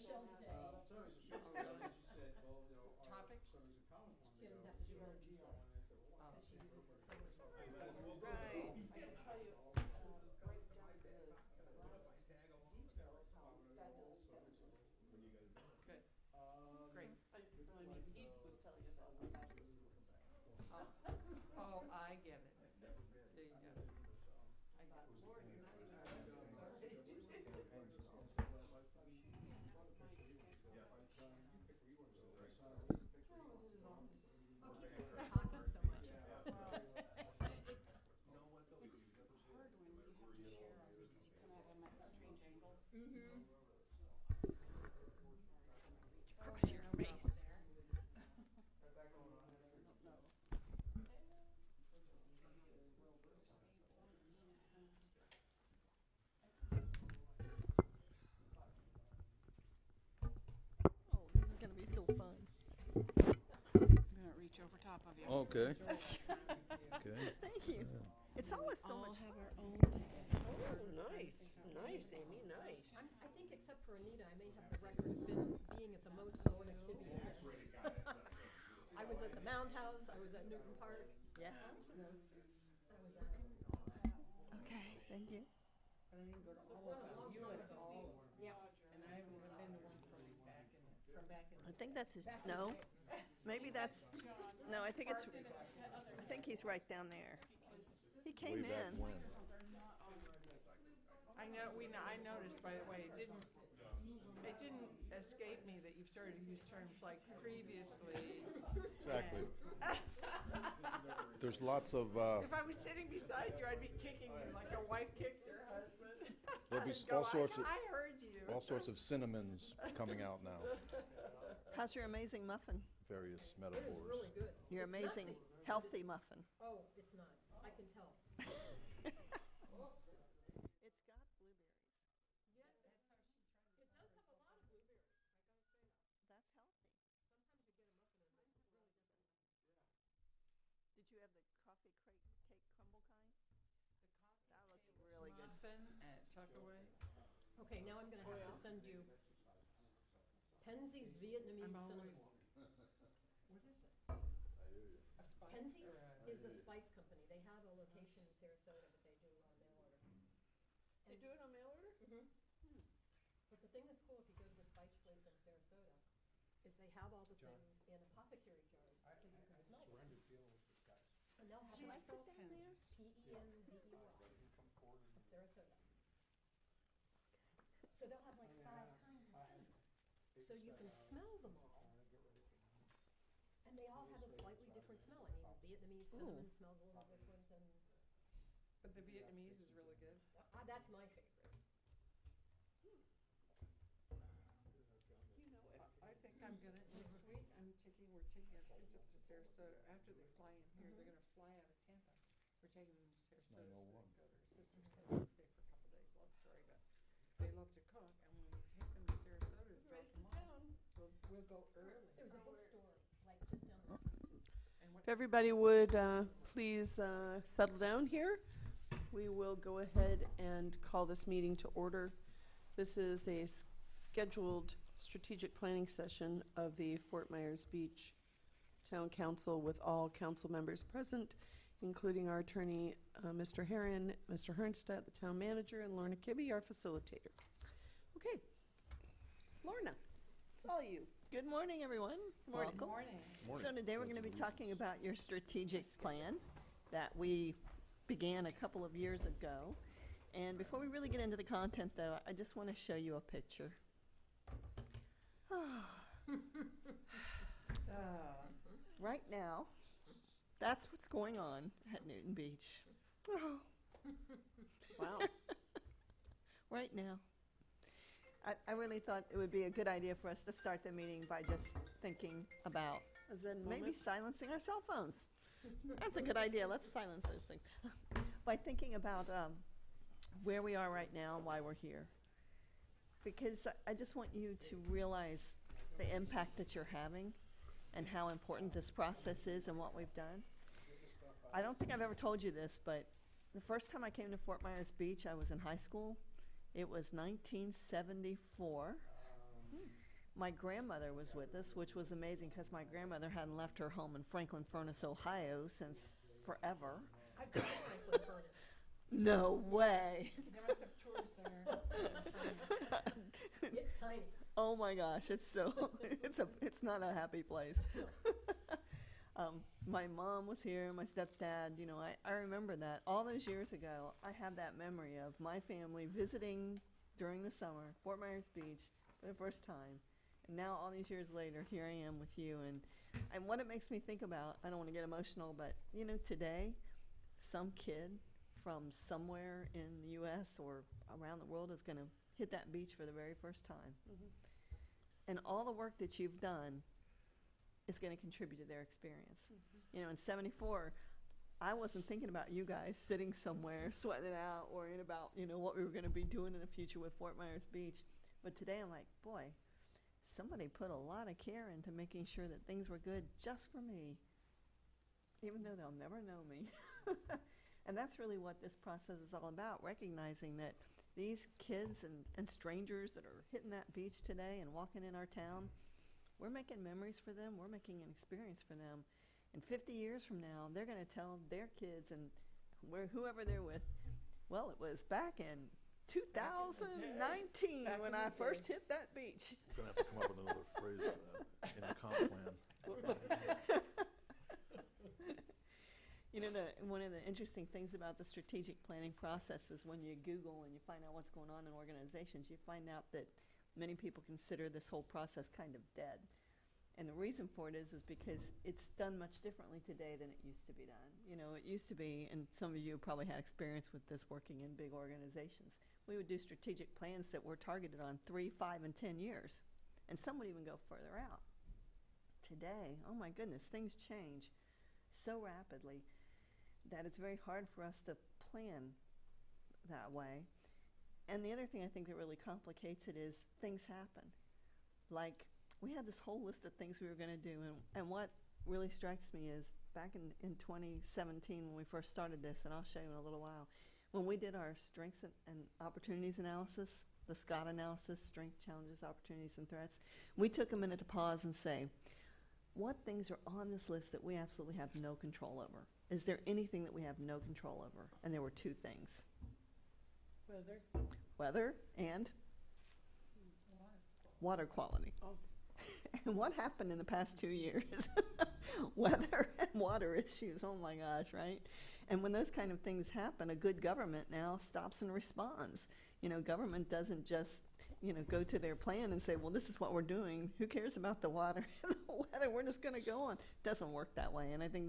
Michelle's day. Topic? She doesn't have to do hers today, Oh. because she uses the summer program. Right. I can tell you, right down to the last detail of how fabulous Kevin was. Good. Great. I mean, he was telling us all how fabulous he was. Oh, I get it. There you go. I get it. Lord, you're not even sorry. He keeps us from talking so much. It's hard when you have to share because you come at them at strange angles. Mm-hmm. Across your face there. Oh, this is gonna be so fun. I'm gonna reach over top of you. Okay. Okay. Thank you. It's always so All much have fun. our own today. Oh, nice, nice, Amy, nice. I think except for Anita, I may have the record of being at the most Lorna Kibbe events. I was at the Mound House, I was at Newton Park, Yeah. I was at. Okay, thank you. But I didn't go to all of them. You went to all of them. Yeah. And I haven't been to one from back in. I think that's his, no, maybe that's, no, I think it's, I think he's right down there. He came Way back in. when. I noticed, by the way, it didn't escape me that you've started to use terms like previously. Exactly. There's lots of, If I was sitting beside you, I'd be kicking you like a wife kicks her husband. There'll be I'd go, all sorts of- I heard you. all sorts of cinnamons coming out now. How's your amazing muffin? Various It is metaphors. really good. Your It's amazing, messy. healthy muffin. Oh, it's not, I can tell. It's got blueberries. Yes, that's how she tried it. It does have a lot of blueberries, I gotta say that. That's healthy. Sometimes you get a muffin and it's really cinnamon. Did you have the coffee cake crumble kind? The That coffee looks really good. muffin at Tuckaway. Okay, now I'm gonna have to send you Penzeys Vietnamese I'm cinnamon. always. What is it? A spice Penzeys or is a spice company. They have a location in Sarasota, but they do mail order. They do it on mail order? Mm-hmm. But the thing that's cool if you go to the spice place in Sarasota is they have all the things in apothecary jars, so you can smell them. And they'll have Should I like sit down there? Penzey of Sarasota. So they'll have like 5 kinds of cinnamon. So you can smell them all. And they all have a slightly different smell. I mean, Vietnamese cinnamon smells a little different than, But the Vietnamese is really good. that's my favorite. You know, I think I'm gonna, next week, we're taking our kids up to Sarasota. After they fly in here, they're gonna fly out of Tampa. We're taking them to Sarasota so they can go to her sister's house, stay for a couple days. Long story, but they love to cook, and when we take them to Sarasota to drop race them to off, town. we'll go early. There's a bookstore like just down the street. And If everybody would please settle down here, we will go ahead and call this meeting to order. This is a scheduled strategic planning session of the Fort Myers Beach Town Council with all council members present, including our attorney, Mr. Herron, Mr. Hernstedt, the town manager, and Lorna Kibbe, our facilitator. Okay. Lorna, it's all you. Good morning, everyone. Morning. Welcome. Morning. So today we're going to be talking about your strategic plan that we began a couple of years ago. And before we really get into the content, though, I just want to show you a picture. Right now, that's what's going on at Newton Beach. Wow. Right now. I really thought it would be a good idea for us to start the meeting by just thinking about A Zen maybe moment. silencing our cell phones. That's a good idea. Let's silence those things. By thinking about where we are right now and why we're here. Because I just want you to realize the impact that you're having and how important this process is and what we've done. I don't think I've ever told you this, but the first time I came to Fort Myers Beach, I was in high school. It was 1974. My grandmother was with us, which was amazing because my grandmother hadn't left her home in Franklin Furnace, Ohio since forever. I've been to Franklin Furnace. No way. They must have tours there. It's tiny. Oh my gosh, it's so, it's not a happy place. My mom was here, my stepdad, you know, I remember that. All those years ago, I have that memory of my family visiting during the summer, Fort Myers Beach, for the first time. And now, all these years later, here I am with you. And what it makes me think about, I don't want to get emotional, but, you know, today, some kid from somewhere in the U.S. or around the world is going to hit that beach for the very first time. And all the work that you've done is going to contribute to their experience. You know, in '74, I wasn't thinking about you guys sitting somewhere, sweating it out, worrying about, you know, what we were going to be doing in the future with Fort Myers Beach. But today I'm like, boy, somebody put a lot of care into making sure that things were good just for me, even though they'll never know me. And that's really what this process is all about, recognizing that these kids and strangers that are hitting that beach today and walking in our town, we're making memories for them. We're making an experience for them. And 50 years from now, they're going to tell their kids and whoever they're with, well, it was back in 2019 Back when in I the first day. hit that beach. We're gonna have to come up with another phrase for that in the comp plan. You know, one of the interesting things about the strategic planning process is when you Google and you find out what's going on in organizations, you find out that many people consider this whole process kind of dead. And the reason for it is because it's done much differently today than it used to be done. You know, it used to be, and some of you probably had experience with this working in big organizations, we would do strategic plans that were targeted on 3, 5, and 10 years. And some would even go further out. Today, oh my goodness, things change so rapidly that it's very hard for us to plan that way. And the other thing I think that really complicates it is things happen. Like, we had this whole list of things we were going to do, and what really strikes me is back in 2017 when we first started this, and I'll show you in a little while, when we did our strengths and opportunities analysis, the SCOT analysis, strengths, challenges, opportunities, and threats, we took a minute to pause and say, what things are on this list that we absolutely have no control over? Is there anything that we have no control over? And there were 2 things. Weather and water quality. Oh. And what happened in the past 2 years? Weather and water issues, oh my gosh, right? And when those kind of things happen, a good government now stops and responds. You know, government doesn't just, you know, go to their plan and say, well, this is what we're doing. Who cares about the water and the weather? We're just going to go on. It doesn't work that way. And I think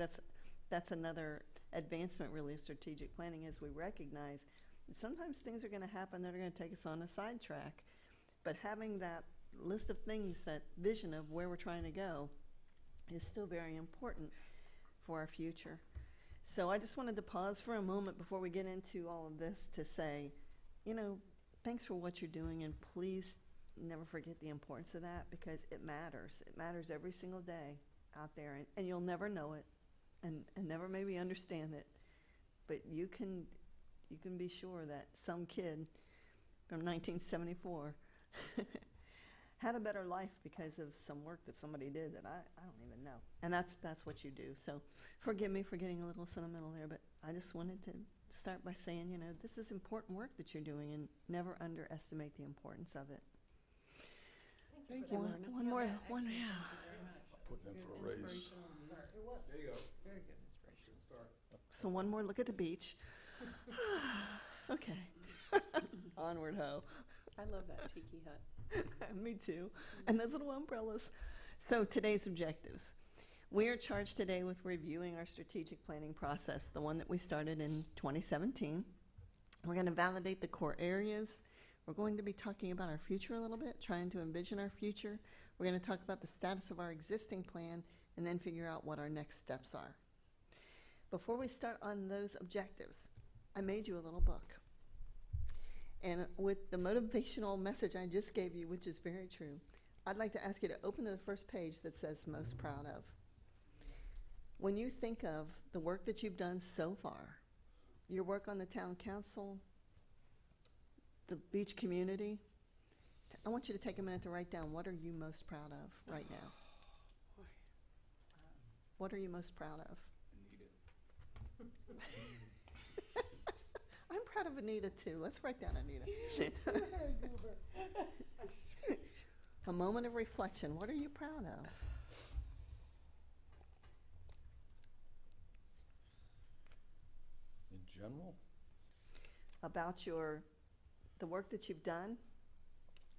that's another advancement, really, of strategic planning, is we recognize that sometimes things are going to happen that are going to take us on a sidetrack. But having that list of things, that vision of where we're trying to go, is still very important for our future. So I just wanted to pause for a moment before we get into all of this to say, you know, thanks for what you're doing, and please never forget the importance of that, because it matters. It matters every single day out there, and you'll never know it and never maybe understand it, but you can be sure that some kid from 1974 had a better life because of some work that somebody did that I don't even know. And that's what you do. So forgive me for getting a little sentimental there, but I just wanted to start by saying, you know, this is important work that you're doing, and never underestimate the importance of it. Thank you, Lorna. One more, yeah. Putting in for a raise. Inspirational start. It was. There you go. Very good inspirational start. So one more look at the beach. Okay. Onward, ho. I love that tiki hut. Me too. And those little umbrellas. So today's objectives. We are charged today with reviewing our strategic planning process, the one that we started in 2017. We're going to validate the core areas. We're going to be talking about our future a little bit, trying to envision our future. We're going to talk about the status of our existing plan, and then figure out what our next steps are. Before we start on those objectives, I made you a little book. And with the motivational message I just gave you, which is very true, I'd like to ask you to open to the first page that says most proud of. When you think of the work that you've done so far, your work on the town council, the beach community, I want you to take a minute to write down, what are you most proud of right now? What are you most proud of? I'm proud of Anita too. Let's write down Anita. A moment of reflection. What are you proud of? In general, About the work that you've done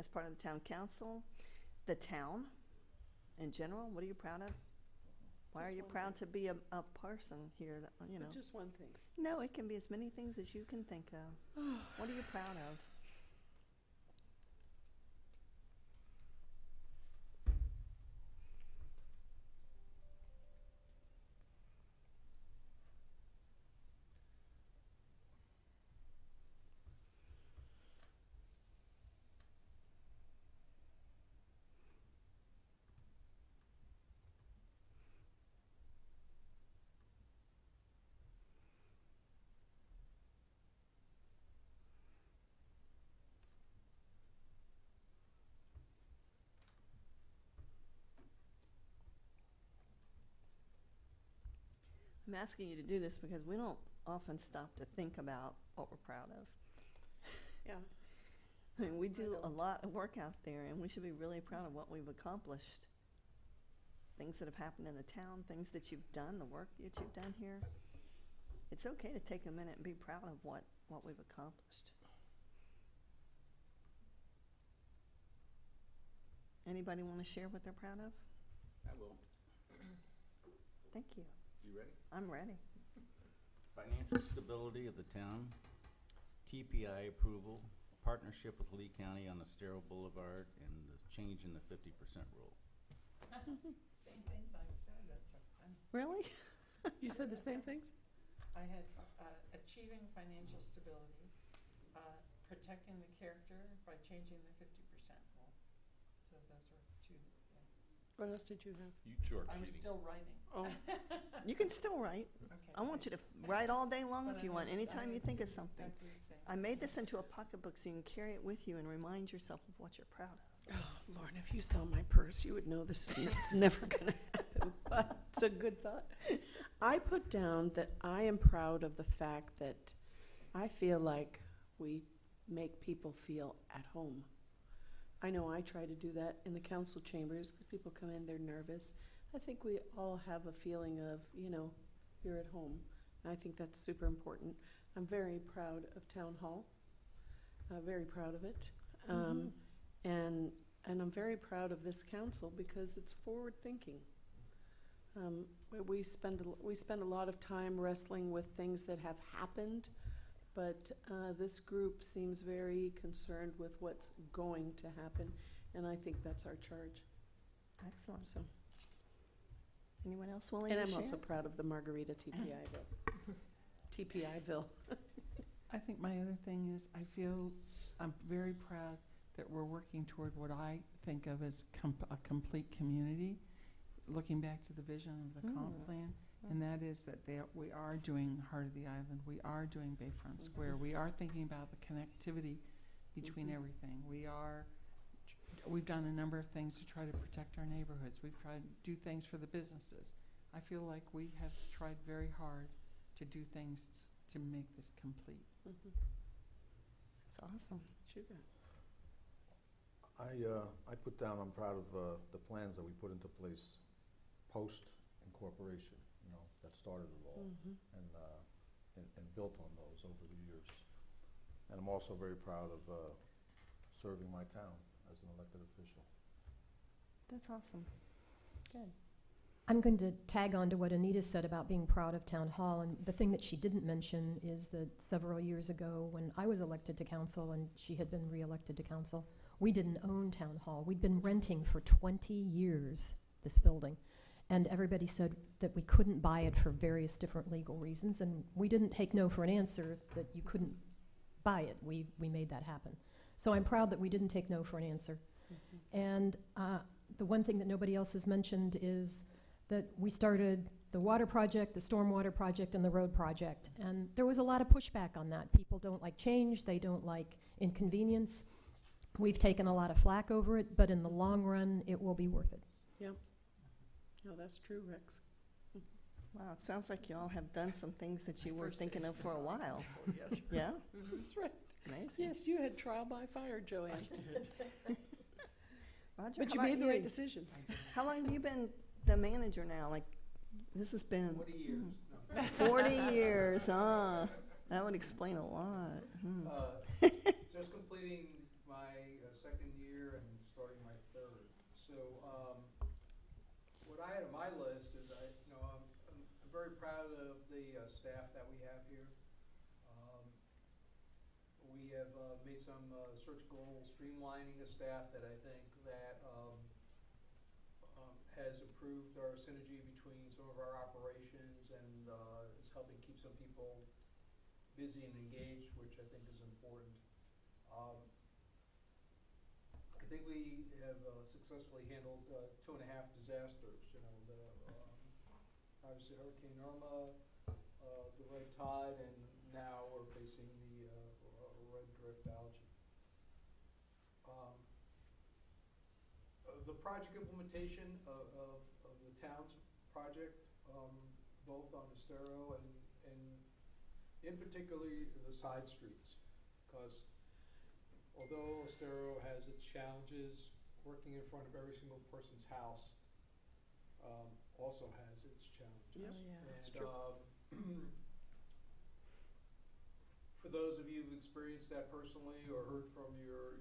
as part of the town council, the town in general. What are you proud of? Why are Just you one proud thing. to be a person here that, you know? But just one thing. No, it can be as many things as you can think of. What are you proud of? I'm asking you to do this because we don't often stop to think about what we're proud of. Yeah. I mean, we do a don't. lot of work out there, and we should be really proud of what we've accomplished. Things that have happened in the town, things that you've done, the work that you've done here. It's okay to take a minute and be proud of what we've accomplished. Anybody want to share what they're proud of? I will. Thank you. You ready? I'm ready. Financial stability of the town, TPI approval, partnership with Lee County on Estero Boulevard, and the change in the 50% rule. Same things I said, that's so funny. Really? You said the same things? I had achieving financial stability, protecting the character by changing the 50% rule. So those were two, yeah. What else did you have? you two are I was cheating. still writing. Oh, You can still write. Okay. I want you to write all day long But if I you want, know- I anytime know you think of it's something. exactly the same. I made this into a pocketbook so you can carry it with you and remind yourself of what you're proud of. oh, Lauren, if you saw my purse, you would know it's never gonna happen, but it's a good thought. I put down that I am proud of the fact that I feel like we make people feel at home. I know I try to do that in the council chambers, because people come in, they're nervous. I think we all have a feeling of, you're at home. And I think that's super important. I'm very proud of Town Hall, very proud of it. And I'm very proud of this council because it's forward-thinking. We spend a lot of time wrestling with things that have happened, but this group seems very concerned with what's going to happen, and I think that's our charge. Excellent. So, Anyone else willing and to I'm share? also proud of the Margarita TPIville. TPIville. I think my other thing is I'm very proud that we're working toward what I think of as a complete community, looking back to the vision of the comp plan, and that is that we are doing Heart of the Island, we are doing Bayfront Square, we are thinking about the connectivity between everything. We've done a number of things to try to protect our neighborhoods. We've tried to do things for the businesses. I feel like we have tried very hard to do things to make this complete. That's awesome. Sugar. I put down, I'm proud of the plans that we put into place post-incorporation, that started it all, and built on those over the years. And I'm also very proud of serving my town as an elected official. That's awesome. Good. I'm going to tag on to what Anita said about being proud of Town Hall, and the thing that she didn't mention is that several years ago, when I was elected to council and she had been re-elected to council, we didn't own Town Hall. We'd been renting for 20 years, this building, and everybody said that we couldn't buy it for various different legal reasons, and we didn't take no for an answer that you couldn't buy it. We made that happen. So I'm proud that we didn't take no for an answer. And the one thing that nobody else has mentioned is that we started the water project, the stormwater project, and the road project. And there was a lot of pushback on that. People don't like change. They don't like inconvenience. We've taken a lot of flack over it, but in the long run, it will be worth it. No, that's true, Rex. Wow, it sounds like y'all have done some things that you were First thinking of taste for a of while. Yes. Yeah? That's right. Amazing. Yes, you had trial by fire, Joanne, Roger, but how you about made the right you? decision. How long have you been the manager now? Like, this has been 40 years. No. 40 years, that would explain a lot. Hmm. Just completing my second year and starting my third. So what I had on my list is I'm very proud of the staff that we have here. We have made some surgical streamlining of staff that I think that has improved our synergy between some of our operations and is helping keep some people busy and engaged, which I think is important. I think we have successfully handled 2.5 disasters. Obviously Hurricane Irma, the red tide, and now we're facing the red drift algae. The project implementation of the town's project, both on Estero and in particularly the side streets, because although Estero has its challenges, working in front of every single person's house also has its challenges. Yep. Oh, yeah. That's And true. for those of you who've experienced that personally or heard from your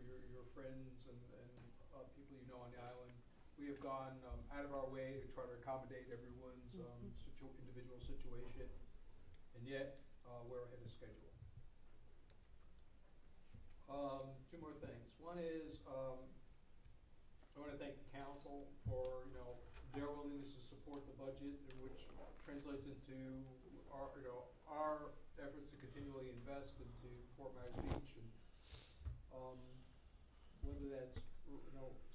friends and people you know on the island, we have gone out of our way to try to accommodate everyone's individual situation, and yet we're ahead of schedule. Two more things. One is I want to thank the council for their willingness to support the budget, which translates into our efforts to continually invest into Fort Myers Beach, and whether that's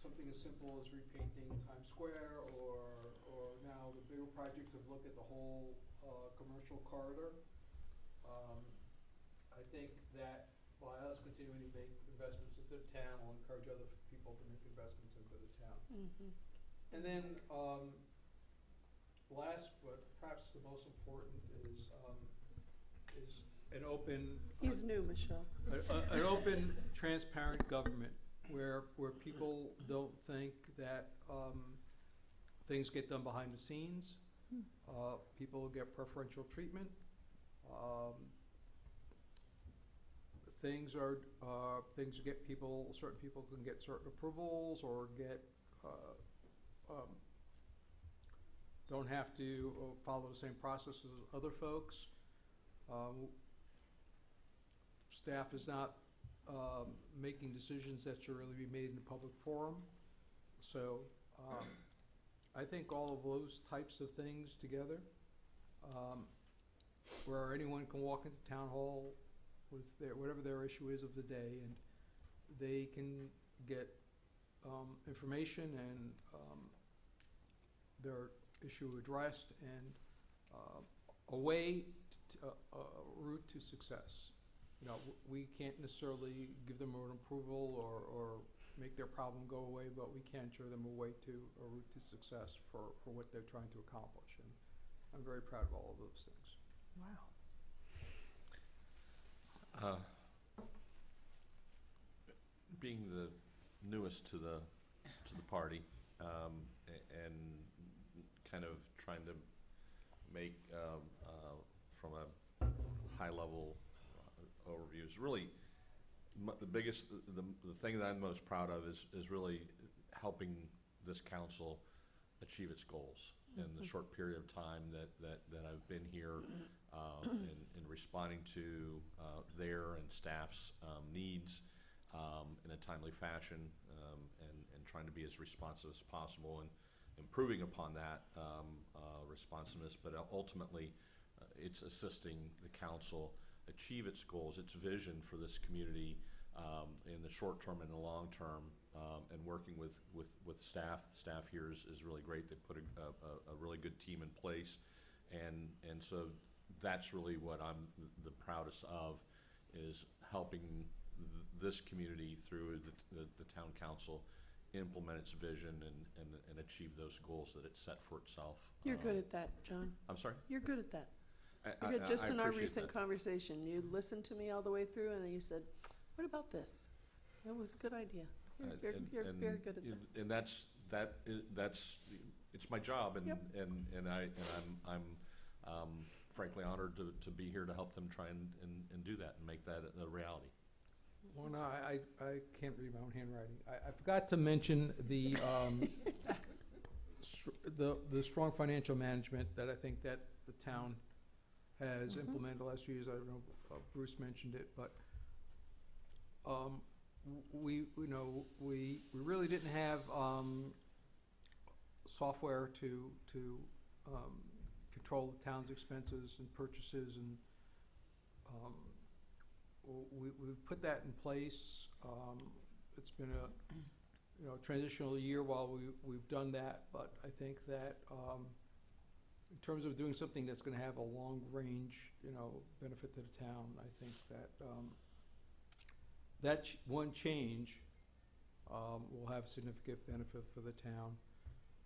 something as simple as repainting Times Square or now the bigger projects of look at the whole commercial corridor. I think that by us continuing to make investments into the town will encourage other people to make investments into the town. And then last, but perhaps the most important, is an open. He's new, Michelle. An open, transparent government where people don't think that things get done behind the scenes. People get preferential treatment. Things get people. Certain people can get certain approvals or get. Don't have to follow the same process as other folks. Staff is not making decisions that should really be made in a public forum. So I think all of those types of things together, where anyone can walk into town hall with whatever their issue is of the day, and they can get information and their issue addressed, and a route to success. We can't necessarily give them an approval or make their problem go away, but we can show them a route to success for what they're trying to accomplish. And I'm very proud of all of those things. Wow. Being the newest to the party, and kind of trying to make from a high level overview is really the biggest. The thing that I'm most proud of is really helping this council achieve its goals in the short period of time that I've been here, in responding to their and staff's needs in a timely fashion, and trying to be as responsive as possible and improving upon that responsiveness, but ultimately it's assisting the council achieve its goals, its vision for this community in the short term and the long term, and working with staff. The staff here is really great. They put a really good team in place, and so that's really what I'm the proudest of, is helping this community through the town council implement its vision and achieve those goals that it set for itself. You're good at that, John. I'm sorry? You're good at that. I- You're good. Just I in our appreciate recent that. conversation, you listened to me all the way through, and then you said, "What about this?" That was a good idea. You're And- very good at that. And that's, it's my job, and, Yep. and I'm frankly honored to be here to help them try and do that and make that a reality. Well, no, I can't read my own handwriting. I forgot to mention the, the strong financial management that I think that the town has implemented the last few years. I don't know, Bruce mentioned it, but, we really didn't have, software to control the town's expenses and purchases, and, we've put that in place. It's been a transitional year while we've done that, but I think that in terms of doing something that's gonna have a long range, benefit to the town, I think that one change will have significant benefit for the town.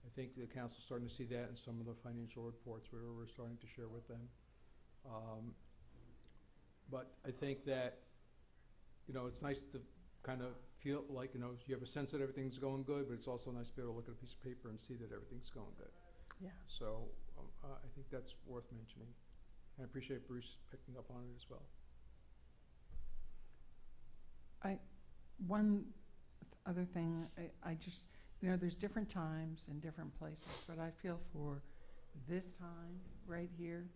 I think the council's starting to see that in some of the financial reports we're starting to share with them. But I think that, it's nice to kind of feel like, you have a sense that everything's going good, but it's also nice to be able to look at a piece of paper and see that everything's going good. Yeah. So I think that's worth mentioning. And I appreciate Bruce picking up on it as well. One other thing, I just, there's different times and different places, but I feel for this time right here,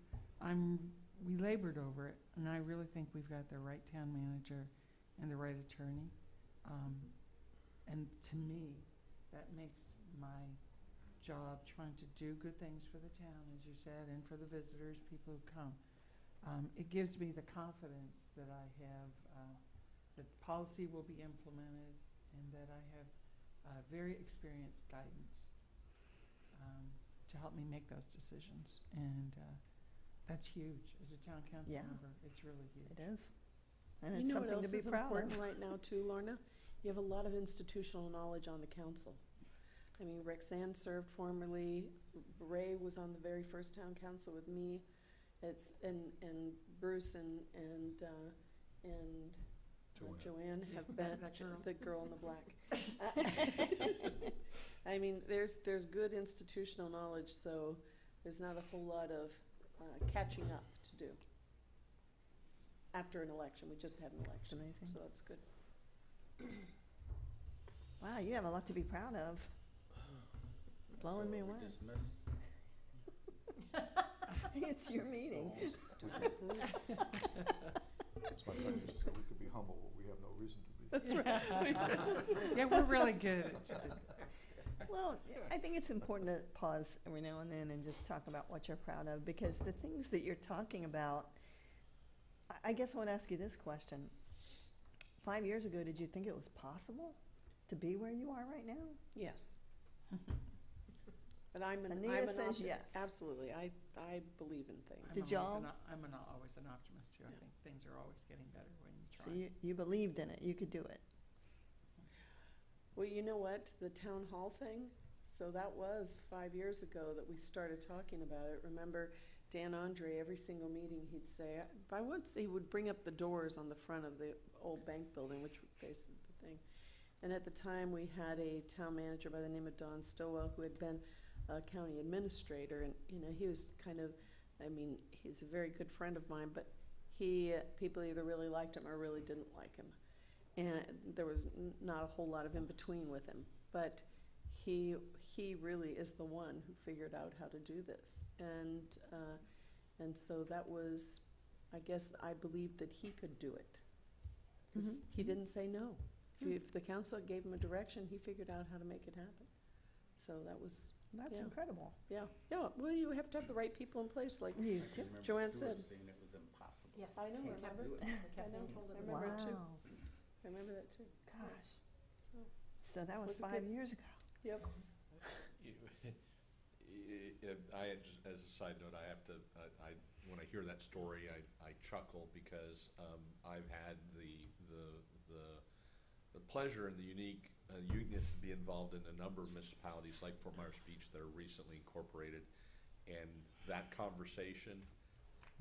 we labored over it, and I really think we've got the right town manager and the right attorney. And to me, that makes my job trying to do good things for the town, as you said, and for the visitors, people who come. It gives me the confidence that I have, that policy will be implemented, and that I have very experienced guidance to help me make those decisions. And that's huge. As a town council Yeah. member, it's really huge. It is. And You it's know what something to else be is proud important of. right now too, Lorna? You have a lot of institutional knowledge on the council. I mean, Rexanne served formerly, Ray was on the very first town council with me. And Bruce and Joanne have been, That girl. the girl in the black. I mean, there's good institutional knowledge, so there's not a whole lot of catching up to do. After an election, we just had an election, amazing. so that's good. Wow, you have a lot to be proud of. Blowing me So away. we dismiss? It's your meeting. It's my friend used to say, we could be humble, but we have no reason to be. That's right. Yeah, we're really good at Well, I think it's important to pause every now and then and just talk about what you're proud of, because the things that you're talking about, I guess I would ask you this question. 5 years ago, did you think it was possible to be where you are right now? Yes. But I'm an Anita says opti- yes. Absolutely, I believe in things. Did y'all- I'm always an optimist too. I think things are always getting better when you try. So you believed in it, you could do it. Well, you know what, the town hall thing, so that was 5 years ago that we started talking about it. Remember, Dan Andre, every single meeting, he'd say, he would bring up the doors on the front of the old bank building, which faces the thing. And at the time, we had a town manager by the name of Don Stowell, who had been a county administrator, and, he was kind of, he's a very good friend of mine, but people either really liked him or really didn't like him. And there was not a whole lot of in between with him, but he really is the one who figured out how to do this. And so that was, I guess, I believed that he could do it. 'Cause he didn't say no. If the council gave him a direction, he figured out how to make it happen. So that was, That's Yeah. incredible. yeah, well, you have to have the right people in place, like You I too. remember Joanne Stuart said. saying it was impossible. Yes. I know, we remember? kept- we kept I know. being told it I was remember it too. Wow. I remember that too. Gosh. So, So that was Was it 5 good? years ago. yep. I, just as a side note, I have to, when I hear that story, I chuckle because I've had the pleasure and the uniqueness to be involved in a number of municipalities like Fort Myers Beach that are recently incorporated, and that conversation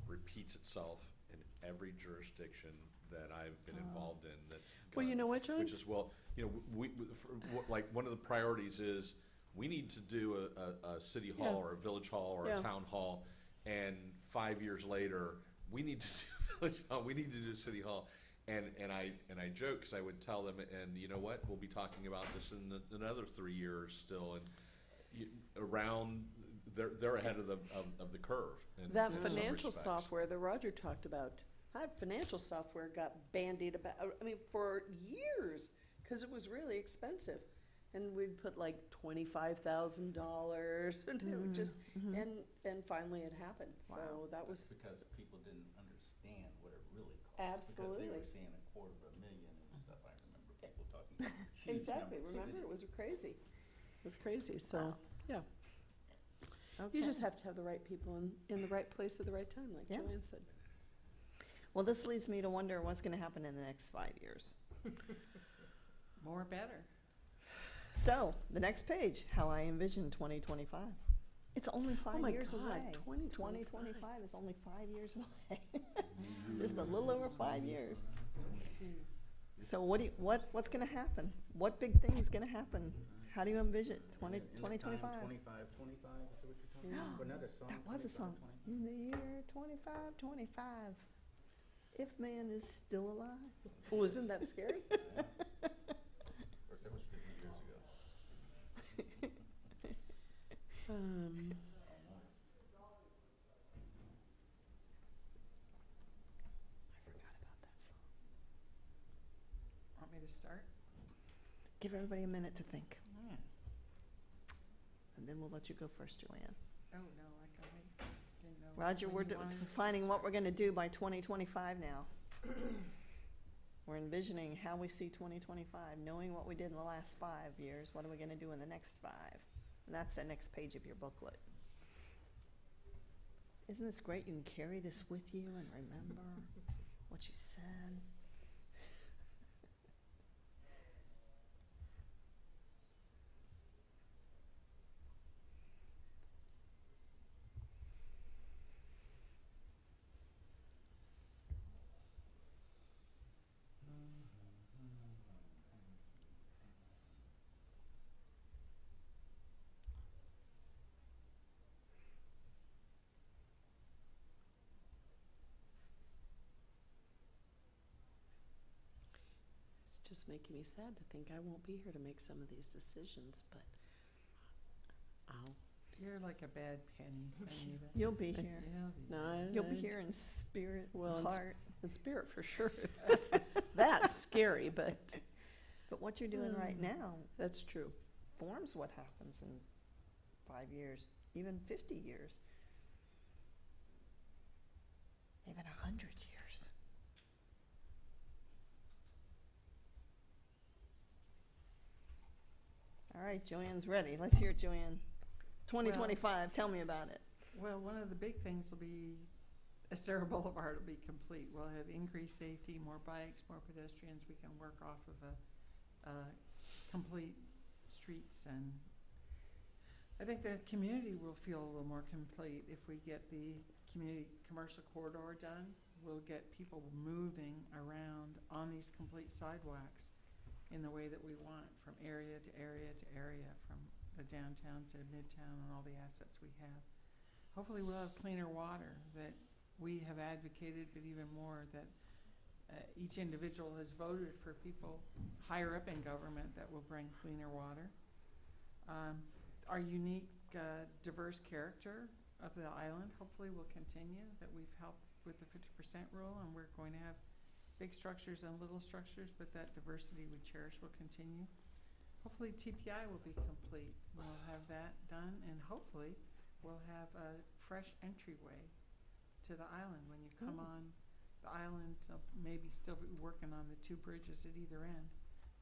repeats itself in every jurisdiction that I've been involved in. That's Well, you know what, John? which is, well, you know, like one of the priorities is we need to do a city hall Yeah. or a village hall or Yeah. a town hall, and 5 years later we need to do village hall, we need to do city hall, and I joke because I would tell them, and you know what, we'll be talking about this in another 3 years still, and they're ahead of the curve. That in some financial respects. software that Roger talked about, that financial software got bandied about, I mean, for years, because it was really expensive. And we'd put like $25,000, and it would just, and finally it happened. So Wow. that That's was, because people didn't understand what it really cost. Because Absolutely. they were saying $250,000 and stuff. I remember people talking about huge exactly, numbers. remember, it was crazy. It was crazy, so, Wow. yeah. Okay. You just have to have the right people in the right place at the right time, like Yeah. Joanne said. Well, this leads me to wonder what's gonna happen in the next 5 years. More better. So, the next page, how I envision 2025. It's only 5 my years God, away. 2025 is only 5 years away. Just a little over 5 years. So what's gonna happen? What big thing is gonna happen? How do you envision In the 2025? 25, is that what you're talking about? Another song? That was a 25, song. 25? In the year 2525, if man is still alive. Oh, isn't that scary? Of course, that was 50 years ago. I forgot about that song. Want me to start? Give everybody a minute to think, Yeah. and then we'll let you go first, Joanne. Oh, no, didn't know. Roger, when we're you wanted to defining what we're start. gonna do by 2025 now. We're envisioning how we see 2025, knowing what we did in the last 5 years, what are we gonna do in the next 5? And that's the next page of your booklet. Isn't this great? You can carry this with you and remember what you said. It's just making me sad to think I won't be here to make some of these decisions, but You're like a bad penny, Anita. You'll be here. no, You'll be here in spirit, Well, in heart. in spirit for sure. That's scary, but But what you're doing right now that's true. forms what happens in 5 years, even 50 years, even 100 years. All right, Joanne's ready. Let's hear it, Joanne. 2025, tell me about it. Well, one of the big things will be Estero Boulevard will be complete. We'll have increased safety, more bikes, more pedestrians. We can work off of complete streets, and I think the community will feel a little more complete if we get the community commercial corridor done. We'll get people moving around on these complete sidewalks in the way that we want, from area to area to area, from the downtown to midtown and all the assets we have. Hopefully we'll have cleaner water that we have advocated, but even more that each individual has voted for people higher up in government that will bring cleaner water. Our unique, diverse character of the island hopefully will continue, that we've helped with the 50% rule, and we're going to have big structures and little structures, but that diversity we cherish will continue. Hopefully TPI will be complete. We'll have that done, and hopefully we'll have a fresh entryway to the island. When you come on the island, maybe still be working on the 2 bridges at either end,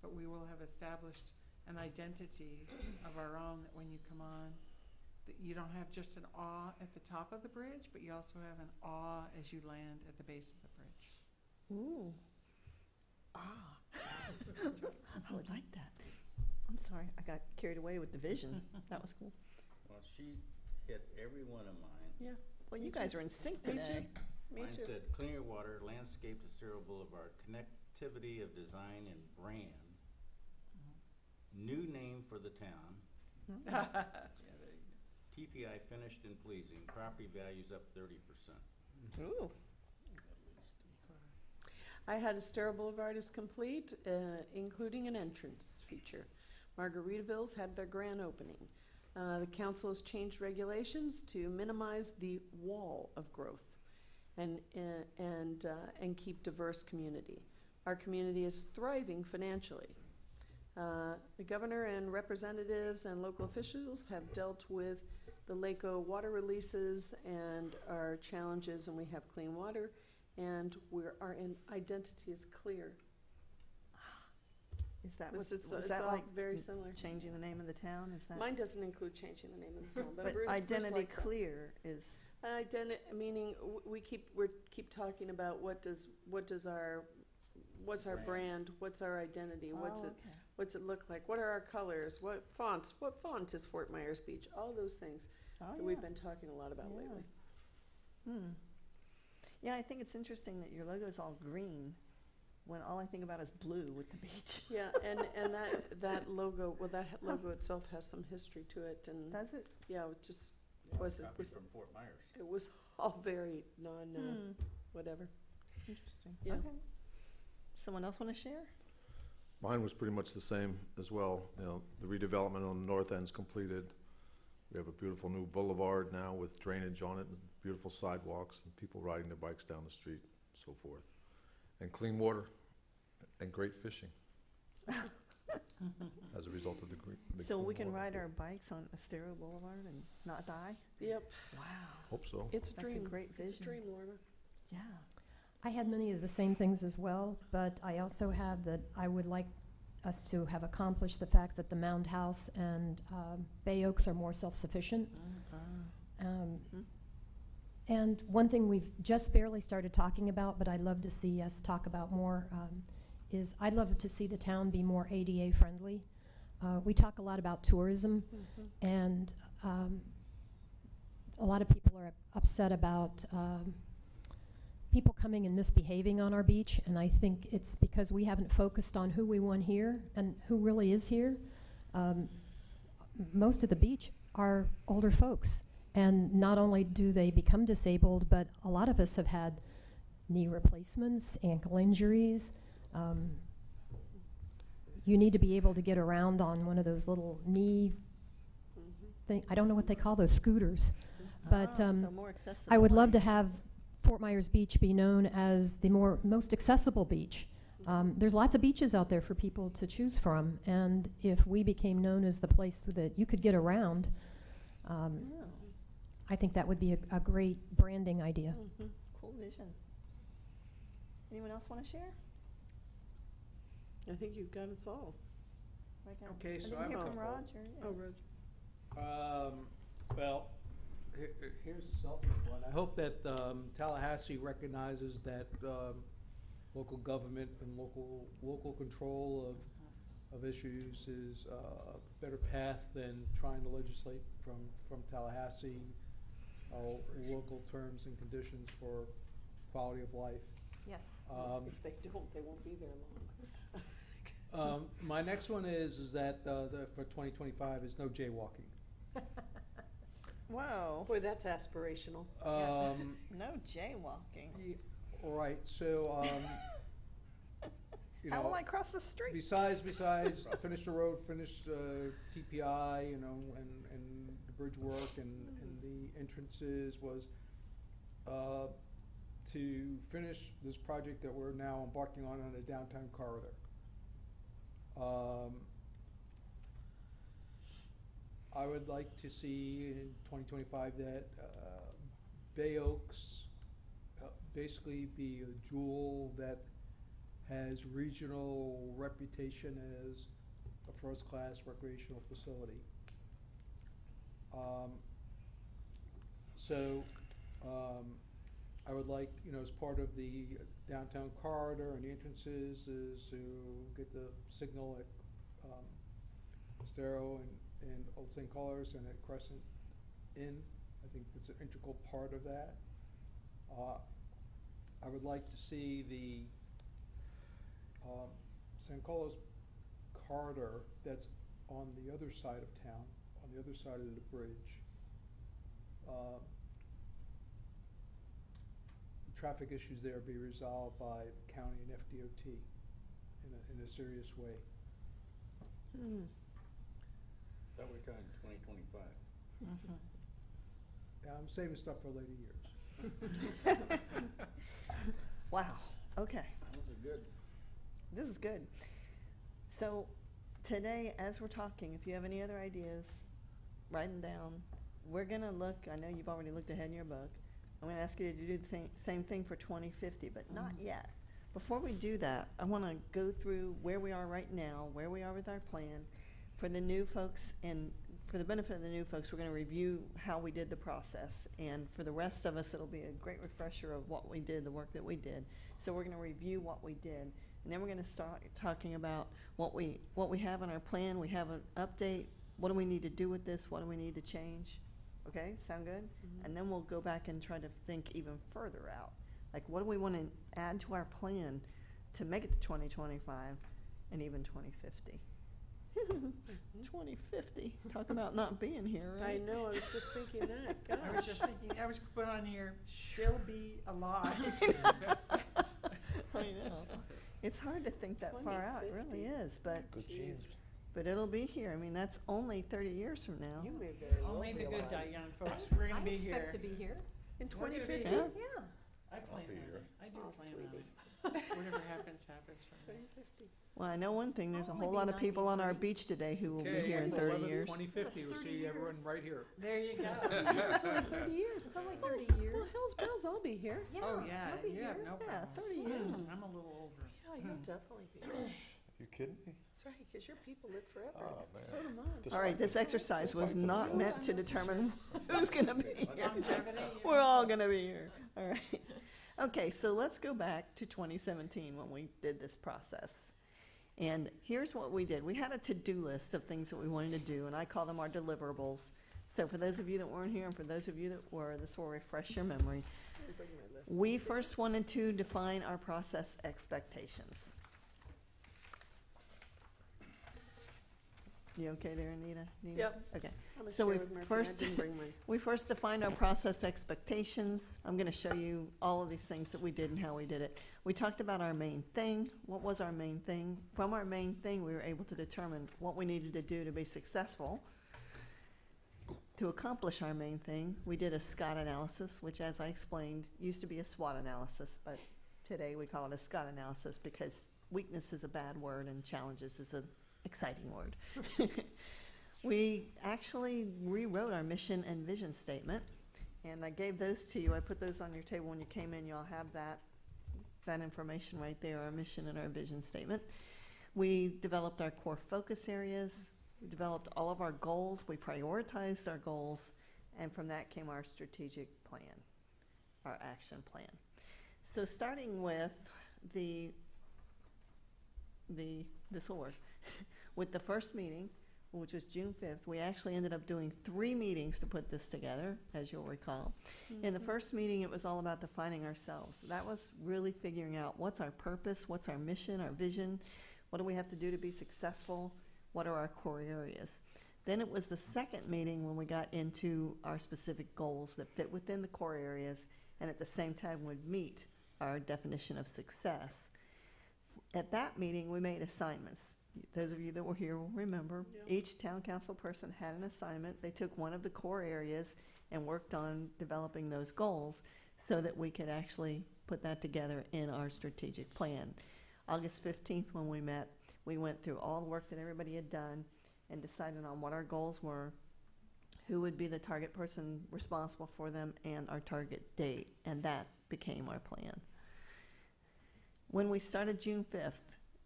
but we will have established an identity of our own, that when you come on, that you don't have just an awe at the top of the bridge, but you also have an awe as you land at the base of the bridge. Ooh. Ah. I would like that. I'm sorry, I got carried away with the vision. That was cool. Well, she hit every one of mine. Yeah, Well, Me you guys are in sync me today. too, me Mine too. said cleaner water, landscape to Estero Boulevard, connectivity of design and brand, new name for the town, Yeah, there you go. TPI finished and pleasing, property values up 30%. Ooh. I had Estero Boulevard is complete, including an entrance feature. Margaritaville's had their grand opening. The council has changed regulations to minimize the wall of growth and keep diverse community. Our community is thriving financially. The governor and representatives and local officials have dealt with the LACO water releases and our challenges, and we have clean water, and our identity is clear. Is that This what, is, was it's that all like very similar. changing the name of the town? Is that? Mine doesn't include changing the name of the town, but But Bruce identity likes that. clear is, Meaning, we keep talking about what's our Brand. brand, what's our identity, oh, okay. what's it look like, what are our colors, what font is Fort Myers Beach, all those things Oh, that yeah. we've been talking a lot about Yeah. lately. Yeah, I think it's interesting that your logo is all green when all I think about is blue with the beach. Yeah, and that logo, well, that logo itself has some history to it, and Does it? yeah, it just Yeah, Was it- copy was- from Fort Myers. it was all very Hmm. whatever. Interesting. Yeah. Okay. Someone else want to share? Mine was pretty much the same as well. You know, the redevelopment on the north end's completed. We have a beautiful new boulevard now with drainage on it, and beautiful sidewalks, and people riding their bikes down the street, so forth. And clean water and great fishing as a result of the So clean we can water. ride our bikes on Estero Boulevard and not die? Yep, Wow. Hope so. it's a That's a dream. great It's a vision. dream, Lorna. Yeah. I had many of the same things as well, but I also have that I would like us to have accomplished the fact that the Mound House and Bay Oaks are more self-sufficient. And one thing we've just barely started talking about, but I'd love to see us talk about more, is I'd love to see the town be more ADA friendly. We talk a lot about tourism, and a lot of people are upset about people coming and misbehaving on our beach, and I think it's because we haven't focused on who we want here and who really is here. Most of the beach are older folks, and not only do they become disabled, but a lot of us have had knee replacements, ankle injuries. You need to be able to get around on one of those little knee thing. I don't know what they call those scooters, but so more accessible. I would love to have Fort Myers Beach be known as the most accessible beach. There's lots of beaches out there for people to choose from, and if we became known as the place that you could get around, I think that would be a great branding idea. Cool vision. Anyone else want to share? I think you've got us all. Okay, so I I'm didn't hear a- from Roger. Yeah. Oh, Roger. Well, here's a selfish one. I hope that Tallahassee recognizes that local government and local control of issues is a better path than trying to legislate from Tallahassee local terms and conditions for quality of life. Yes. If they don't, they won't be there long. My next one is that for 2025 is no jaywalking. Whoa. Boy, that's aspirational. No jaywalking. Right, so, you How know, will I cross the street? besides, finish the road, finish TPI, you know, and the bridge work and the entrances was to finish this project that we're now embarking on a downtown corridor. I would like to see in 2025 that Bay Oaks basically be a jewel that has regional reputation as a first-class recreational facility. So, I would like, as part of the downtown corridor and the entrances is to get the signal at, Estero and Old St. Carlos and at Crescent Inn. I think that's an integral part of that. I would like to see the, San Carlos corridor that's on the other side of town, on the other side of the bridge. The traffic issues there be resolved by the county and FDOT in a serious way. That we're talking 2025. Yeah, I'm saving stuff for later years. Wow, okay. Those are good. This is good. So today, as we're talking, if you have any other ideas, write them down. We're gonna look, I know you've already looked ahead in your book. I'm gonna ask you to do the same thing for 2050, but not yet. Before we do that, I wanna go through where we are right now, where we are with our plan. For the new folks, and for the benefit of the new folks, we're gonna review how we did the process. And for the rest of us, it'll be a great refresher of what we did, the work that we did. So we're gonna review what we did. And then we're gonna start talking about what we have in our plan. We have an update. What do we need to do with this? What do we need to change? Okay, sound good? And then we'll go back and try to think even further out. Like, what do we want to add to our plan to make it to 2025 and even 2050? 2050, talk about not being here, I right? know, I was just thinking that, gosh. I was just thinking, I was put on here, she'll be alive. I know. It's hard to think that far out, it really is, but it'll be here. I mean, that's only 30 years from now. You may very well Only be the good alive. die young, folks. We're gonna be here. I expect to be here. In We're gonna be 2050? here. Yeah. I plan be on here. it. I do Oh, plan on sweetie. it. Whatever happens, happens for me. 2050. Well, I know one thing, there's a I'll whole only lot be of people on our 93. beach today who will be Okay, here in April 30 11th, years. 2050, we'll That's see 30 everyone years. right here. There you go. It's only 30 years. It's only 30 Well, years. hell's bells, I'll be here. Yeah, Oh, yeah, I'll be you have here. no Yeah, problem. 30 years. I'm a little older. Yeah, you'll definitely be here. You kidding me? That's right, because your people live forever. Oh, man. So do mine. This All right, might this be- exercise was might be not close. meant to determine who's gonna be here. Longevity. We're all gonna be here, all right. Okay, so let's go back to 2017 when we did this process. And here's what we did. We had a to-do list of things that we wanted to do, and I call them our deliverables. So for those of you that weren't here and for those of you that were, this will refresh your memory. Let me bring my list. We first wanted to define our process expectations. You okay there, Anita? Yep. Okay. I'm a So we chair with Murphy, I first- didn't bring mine. We first defined our process expectations. I'm going to show you all of these things that we did and how we did it. We talked about our main thing. What was our main thing? From our main thing, we were able to determine what we needed to do to be successful. To accomplish our main thing, we did a SCOT analysis, which, as I explained, used to be a SWOT analysis, but today we call it a SCOT analysis because weakness is a bad word and challenges is an exciting word. We actually rewrote our mission and vision statement, and I gave those to you. I put those on your table when you came in. Y'all have that information right there, our mission and our vision statement. We developed our core focus areas. We developed all of our goals. We prioritized our goals, and from that came our strategic plan, our action plan. So starting with this will work, with the first meeting, which was June 5th, we actually ended up doing 3 meetings to put this together, as you'll recall. In the first meeting, it was all about defining ourselves. That was really figuring out what's our purpose, what's our mission, our vision, what do we have to do to be successful, what are our core areas. Then it was the second meeting when we got into our specific goals that fit within the core areas and at the same time would meet our definition of success. At that meeting, we made assignments. Those of you that were here will remember, Yep. each town council person had an assignment. They took one of the core areas and worked on developing those goals so that we could actually put that together in our strategic plan. August 15th, when we met, we went through all the work that everybody had done and decided on what our goals were, who would be the target person responsible for them, and our target date, and that became our plan. When we started June 5th,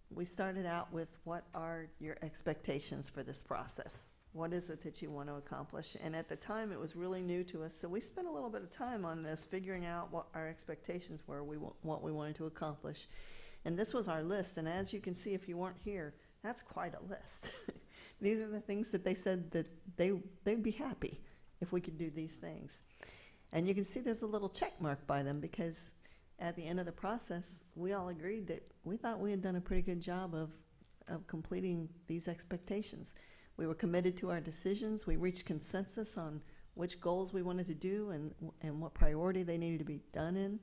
we started out with what are your expectations for this process? What is it that you want to accomplish? And at the time, it was really new to us, so we spent a little bit of time on this, figuring out what our expectations were, what we wanted to accomplish. And this was our list, and as you can see, if you weren't here, that's quite a list. These are the things that they said that they'd be happy if we could do these things. And you can see there's a little check mark by them, because at the end of the process, we all agreed that we thought we had done a pretty good job of completing these expectations. We were committed to our decisions. We reached consensus on which goals we wanted to do and what priority they needed to be done in.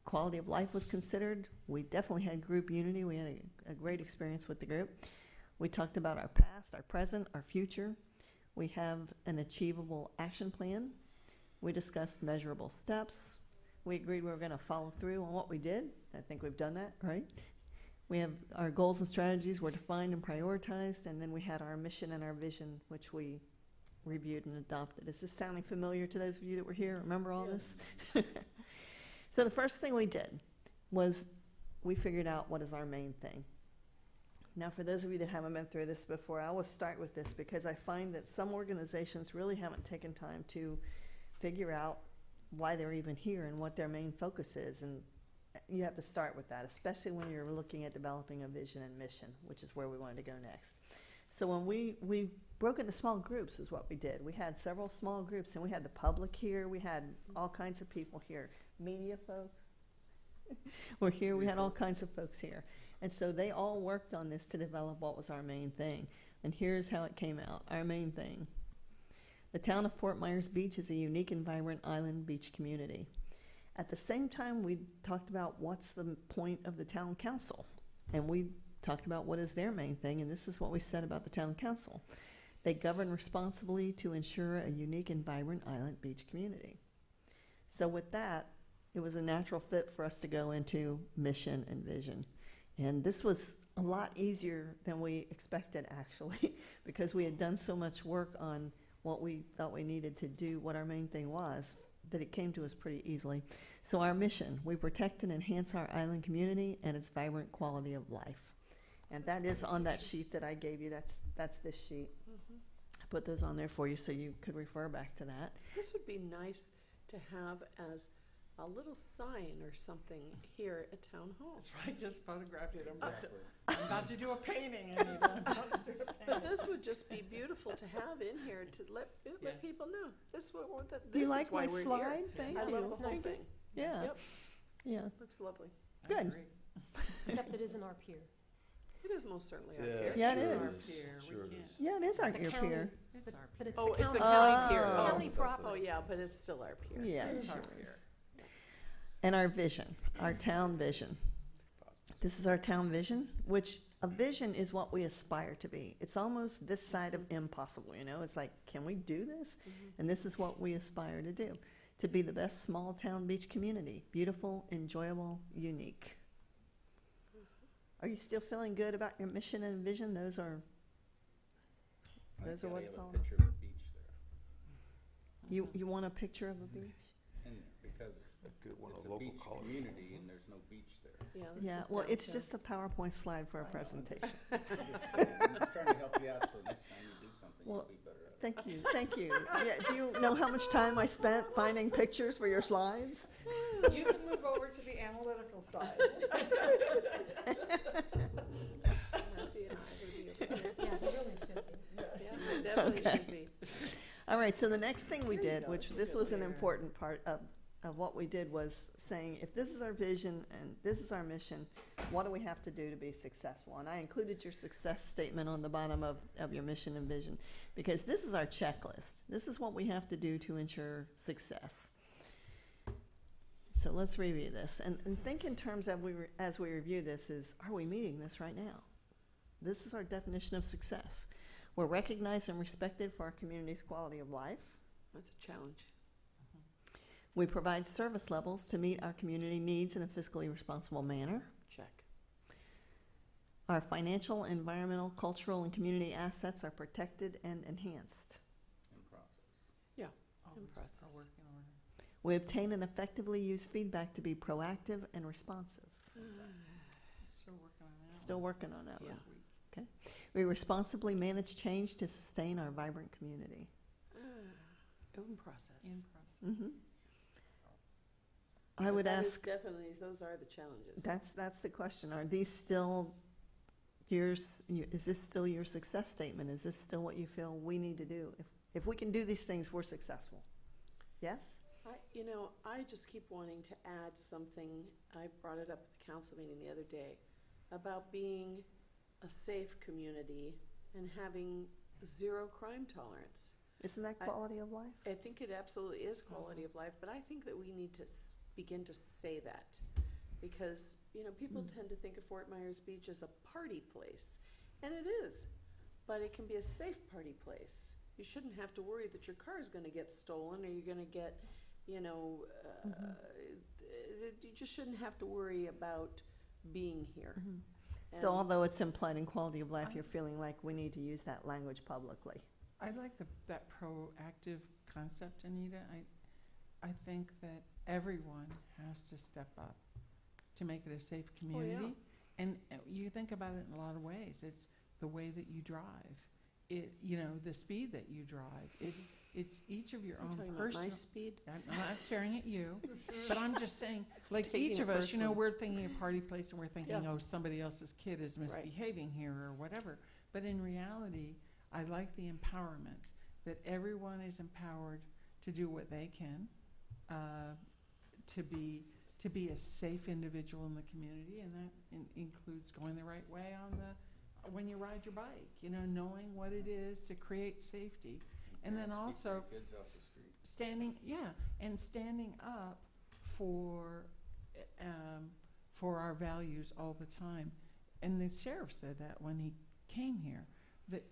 Quality of life was considered. We definitely had group unity. We had a great experience with the group. We talked about our past, our present, our future. We have an achievable action plan. We discussed measurable steps. We agreed we were going to follow through on what we did. I think we've done that, right? We have our goals and strategies were defined and prioritized, and then we had our mission and our vision, which we reviewed and adopted. Is this sounding familiar to those of you that were here? Remember all this? So the first thing we did was we figured out what is our main thing. Now, for those of you that haven't been through this before, I will start with this because I find that some organizations really haven't taken time to figure out why they're even here and what their main focus is. And you have to start with that, especially when you're looking at developing a vision and mission, which is where we wanted to go next. So when we broke into small groups is what we did. We had several small groups, and we had the public here. We had all kinds of people here. Media folks were here. We had all kinds of folks here. And so they all worked on this to develop what was our main thing. And here's how it came out. Our main thing. The town of Fort Myers Beach is a unique and vibrant island beach community. At the same time, we talked about what's the point of the town council. And we talked about what is their main thing, and this is what we said about the town council. They govern responsibly to ensure a unique and vibrant island beach community. So with that, it was a natural fit for us to go into mission and vision. And this was a lot easier than we expected, actually, because we had done so much work on what we thought we needed to do, what our main thing was, that it came to us pretty easily. So our mission, we protect and enhance our island community and its vibrant quality of life. And that is on that sheet that I gave you. That's this sheet. Mhm. I put those on there for you so you could refer back to that. This would be nice to have as a little sign or something here at Town Hall. That's right, just photographed it. Exactly. I'm about to do a painting, Anita. I'm about to do a But painting. this would just be beautiful to have in here to let Yeah. people know. This is what Do this you like is why my we're slide? here. Thank I you. love the It's whole nice. thing. Yeah. Yep. Yeah. Looks lovely. I Good. agree. Except it isn't our pier. It is most certainly our Yeah, pier. Yeah, it It's is. our pier, we Sure it can't. is. Yeah, it is our The ear county- pier. It's our But it's pier. Oh, the it's the county. county pier. Oh. Oh. County property. Oh, yeah, but it's still our pier. Yeah, It's it our sure pier. is. And our vision, our town vision. This is our town vision, which a vision is what we aspire to be. It's almost this side of impossible, you know? It's like, can we do this? Mhm. And this is what we aspire to do. To be the best small town beach community. Beautiful, enjoyable, unique. Are you still feeling good about your mission and vision? Those are Those are what it's all I think you have a picture of the beach there. you want a picture of a beach? And because Get one of it's the a local beach colors. community and there's no beach there. Yeah, this Yeah, is well, it's downtown. just a PowerPoint slide for a I know. presentation. I'm trying to help you out so next time you do something, you'll Well, be better at it. Thank you, thank you. Yeah, do you know how much time I spent finding pictures for your slides? You can move over to the analytical side. Happy and I would be over there. Yeah, he really should be. Yeah, it definitely Okay. should be. All right, so the next thing we There you did, go, which it's a this good was an layer. important part of what we did, was saying, if this is our vision and this is our mission, what do we have to do to be successful? And I included your success statement on the bottom of your mission and vision, because this is our checklist. This is what we have to do to ensure success. So let's review this, and think in terms of as we review this is, are we meeting this right now? This is our definition of success. We're recognized and respected for our community's quality of life. That's a challenge. We provide service levels to meet our community needs in a fiscally responsible manner. Check. Our financial, environmental, cultural, and community assets are protected and enhanced. In process. Oh, In we're process. still working on it. We obtain and effectively use feedback to be proactive and responsive. Still working on that. Still working on that Yeah. one. Okay. We responsibly manage change to sustain our vibrant community. Own process. In process. Mm-hmm. I would That is ask, definitely, those are the challenges. that's the question. Are these still yours? Is this still your success statement? Is this still what you feel we need to do? If we can do these things, we're successful. Yes? I just keep wanting to add something. I brought it up at the council meeting the other day about being a safe community and having zero crime tolerance. Isn't that quality of life? I think it absolutely is quality of life, but I think that we need to begin to say that because, people tend to think of Fort Myers Beach as a party place, and it is, but it can be a safe party place. You shouldn't have to worry that your car is going to get stolen or you're going to get, you just shouldn't have to worry about being here. Mm-hmm. So although it's implied in quality of life, you're feeling like we need to use that language publicly. I like that proactive concept, Anita. I think that everyone has to step up to make it a safe community. And you think about it in a lot of ways. It's the way that you drive. The speed that you drive. It's each of your own personal. My speed? I'm not staring at you, but I'm just saying, like Taking each it of us, personally. we're thinking a party place and we're thinking, Yeah. oh, somebody else's kid is Right. misbehaving here or whatever. But in reality, I like the empowerment, that everyone is empowered to do what they can, to be a safe individual in the community, and that includes going the right way when you ride your bike, knowing what it is to create safety. And then Parents keep also their kids off the street. standing up for our values all the time. And the sheriff said that when he came here, that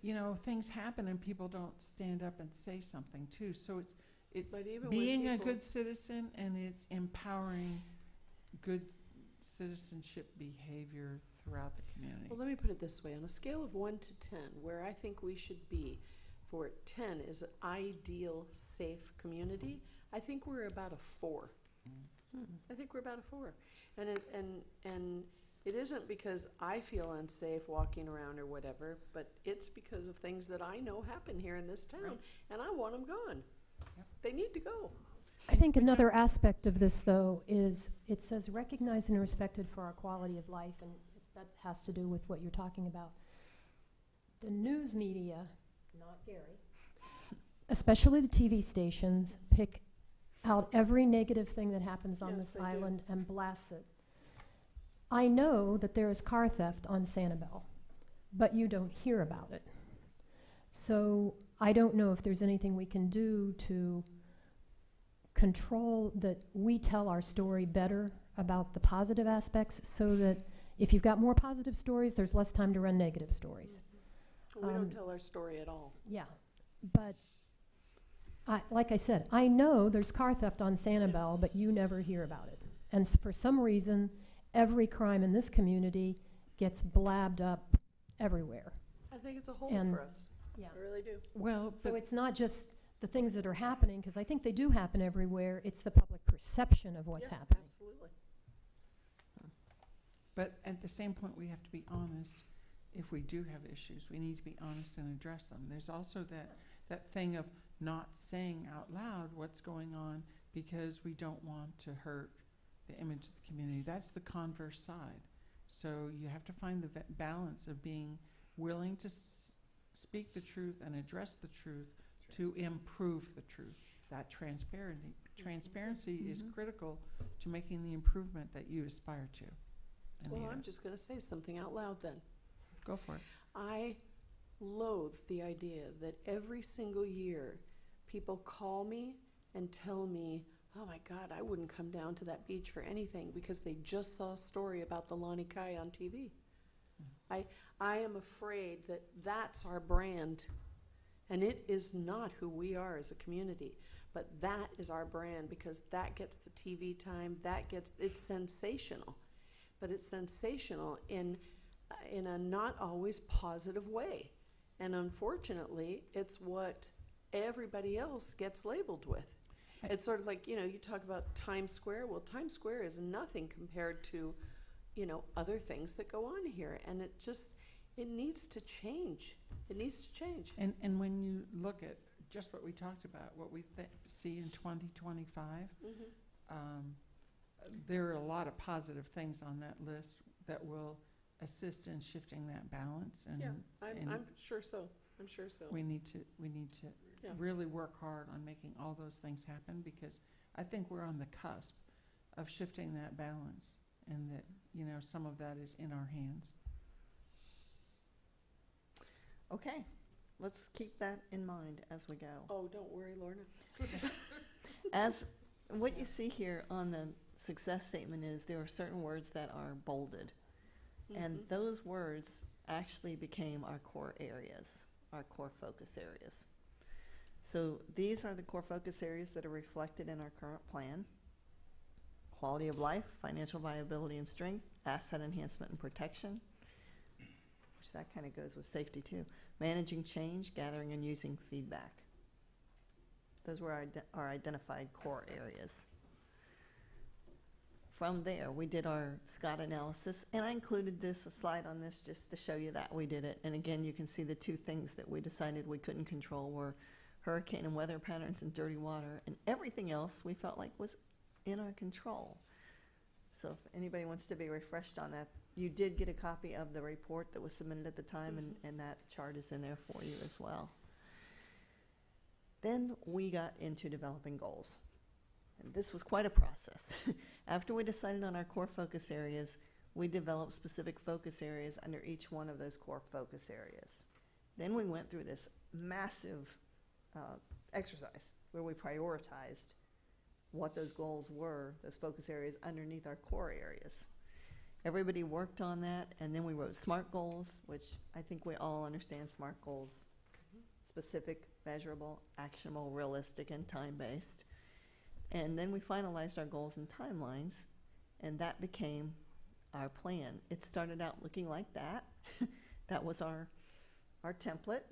things happen and people don't stand up and say something too. So it's But even when being a people- good citizen, and it's empowering good citizenship behavior throughout the community. Well, let me put it this way. On a scale of 1 to 10, where I think we should be, for 10 is an ideal, safe community, I think we're about a 4. I think we're about a 4. And it isn't because I feel unsafe walking around or whatever, but it's because of things that I know happen here in this town, Right. and I want them gone. Yep. They need to go. I think another aspect of this, though, is it says recognized and respected for our quality of life, and that has to do with what you're talking about. The news media, not Gary, especially the TV stations, pick out every negative thing that happens on Yes, this they do. island and blasts it. I know that there is car theft on Sanibel, but you don't hear about it. So I don't know if there's anything we can do to control that we tell our story better about the positive aspects, so that if you've got more positive stories, there's less time to run negative stories. We don't tell our story at all. Yeah, but like I said, I know there's car theft on Sanibel, but you never hear about it. And for some reason, every crime in this community gets blabbed up everywhere. I think it's a hole And- for us. Yeah. I really do. Well, So it's not just the things that are happening, because I think they do happen everywhere. It's the public perception of what's Yeah, happening. Absolutely. But at the same point, we have to be honest. If we do have issues, we need to be honest and address them. There's also that thing of not saying out loud what's going on because we don't want to hurt the image of the community. That's the converse side. So you have to find the balance of being willing to speak the truth and address the truth to improve the truth. That transparency is critical to making the improvement that you aspire to. Well, Anita, I'm just going to say something out loud then. go for it. I loathe the idea that every single year people call me and tell me, oh my God, I wouldn't come down to that beach for anything because they just saw a story about the Lani Kai on TV. I am afraid that that's our brand, and it is not who we are as a community, but that is our brand because that gets the TV time, it's sensational, but it's sensational in a not always positive way. And unfortunately, it's what everybody else gets labeled with. It's sort of like, you talk about Times Square. Well, Times Square is nothing compared to, other things that go on here. And It needs to change. It needs to change. And when you look at just what we talked about, what we see in 2025, there are a lot of positive things on that list that will assist in shifting that balance. And, Yeah, and I'm sure so. I'm sure so. we need to Yeah. really work hard on making all those things happen, because I think we're on the cusp of shifting that balance, and that, you know, some of that is in our hands. Okay, let's keep that in mind as we go. Oh, don't worry, Lorna. As what you see here on the success statement is there are certain words that are bolded. And Mhm. those words actually became our core areas, our core focus areas. So these are the core focus areas that are reflected in our current plan. Quality of life, financial viability and strength, asset enhancement and protection, which that kind of goes with safety too. Managing change, gathering and using feedback. Those were our identified core areas. From there, we did our SCOT analysis, and I included a slide on this just to show you that we did it. And again, you can see the two things that we decided we couldn't control were hurricane and weather patterns and dirty water, and everything else we felt like was in our control. So if anybody wants to be refreshed on that, you did get a copy of the report that was submitted at the time, and that chart is in there for you as well. Then we got into developing goals. And this was quite a process. After we decided on our core focus areas, we developed specific focus areas under each one of those core focus areas. Then we went through this massive exercise where we prioritized what those goals were, those focus areas underneath our core areas. Everybody worked on that, and then we wrote SMART goals, which I think we all understand SMART goals: specific, measurable, actionable, realistic, and time-based. And then we finalized our goals and timelines, and that became our plan. It started out looking like that. That was our template,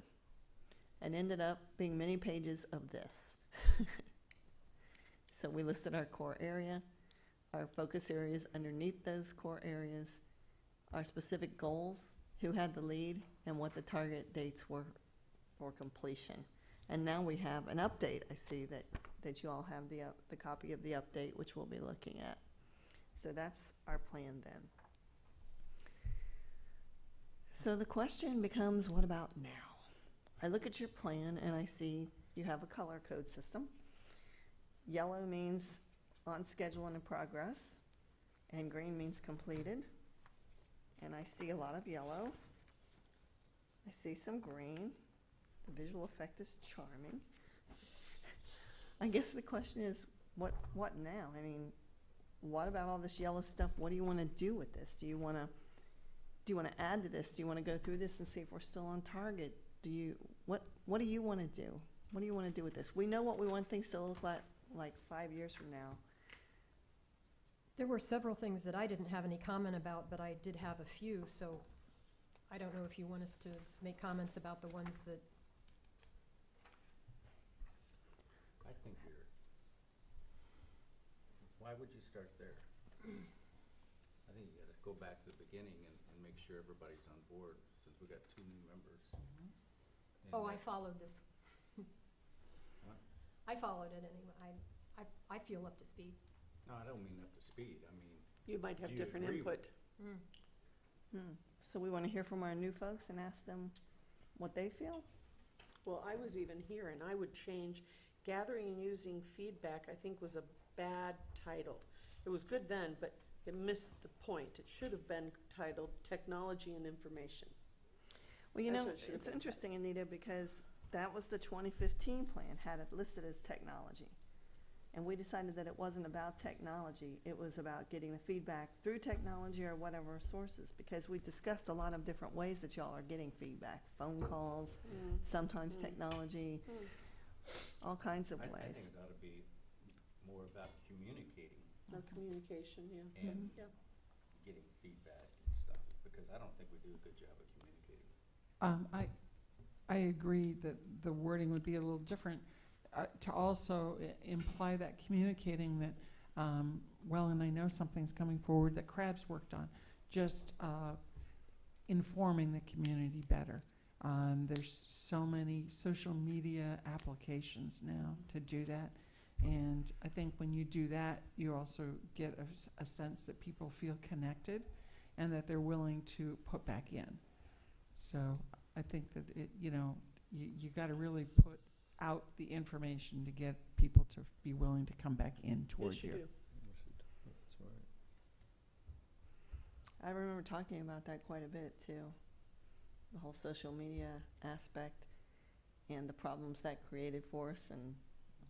and ended up being many pages of this. So we listed our core area, our focus areas underneath those core areas, our specific goals, who had the lead, and what the target dates were for completion. And now we have an update. I see that you all have the copy of the update, which we'll be looking at. So that's our plan then. So the question becomes, what about now? I look at your plan and I see you have a color code system. Yellow means on schedule and in progress, and green means completed. And I see a lot of yellow. I see some green. The visual effect is charming. I guess the question is, what now? I mean, what about all this yellow stuff? What do you want to do with this? Do you want to add to this? Do you want to go through this and see if we're still on target? What do you want to do? What do you want to do with this? We know what we want things to look like 5 years from now. There were several things that I didn't have any comment about, but I did have a few, so I don't know if you want us to make comments about the ones that. I think why would you start there? I think you gotta go back to the beginning and make sure everybody's on board, since we got 2 new members. And Oh, I followed this. What? I followed it anyway. I feel up to speed. No, I don't mean up to speed, I mean, You might have Do you different agree input. So we want to hear from our new folks and ask them what they feel? Well, I was even here, and I would change gathering and using feedback, I think, was a bad title. It was good then, but it missed the point. It should have been titled Technology and Information. Well, you That's know, what it should have it's been. interesting, Anita, because that was the 2015 plan, had it listed as technology. And we decided that it wasn't about technology, it was about getting the feedback through technology or whatever sources, because we discussed a lot of different ways that y'all are getting feedback. Phone calls, sometimes technology, all kinds of I ways. think it ought to be more about communicating, No communication, yes. And- Yeah. getting feedback and stuff, because I don't think we do a good job of communicating. I agree that the wording would be a little different, to also imply that communicating that, well, and I know something's coming forward that Crab's worked on, just informing the community better. There's so many social media applications now to do that. And I think when you do that, you also get a sense that people feel connected and that they're willing to put back in. So I think that you got to really put out the information to get people to be willing to come back in towards Yes, you you. do. That's right. I remember talking about that quite a bit too. The whole social media aspect and the problems that created for us and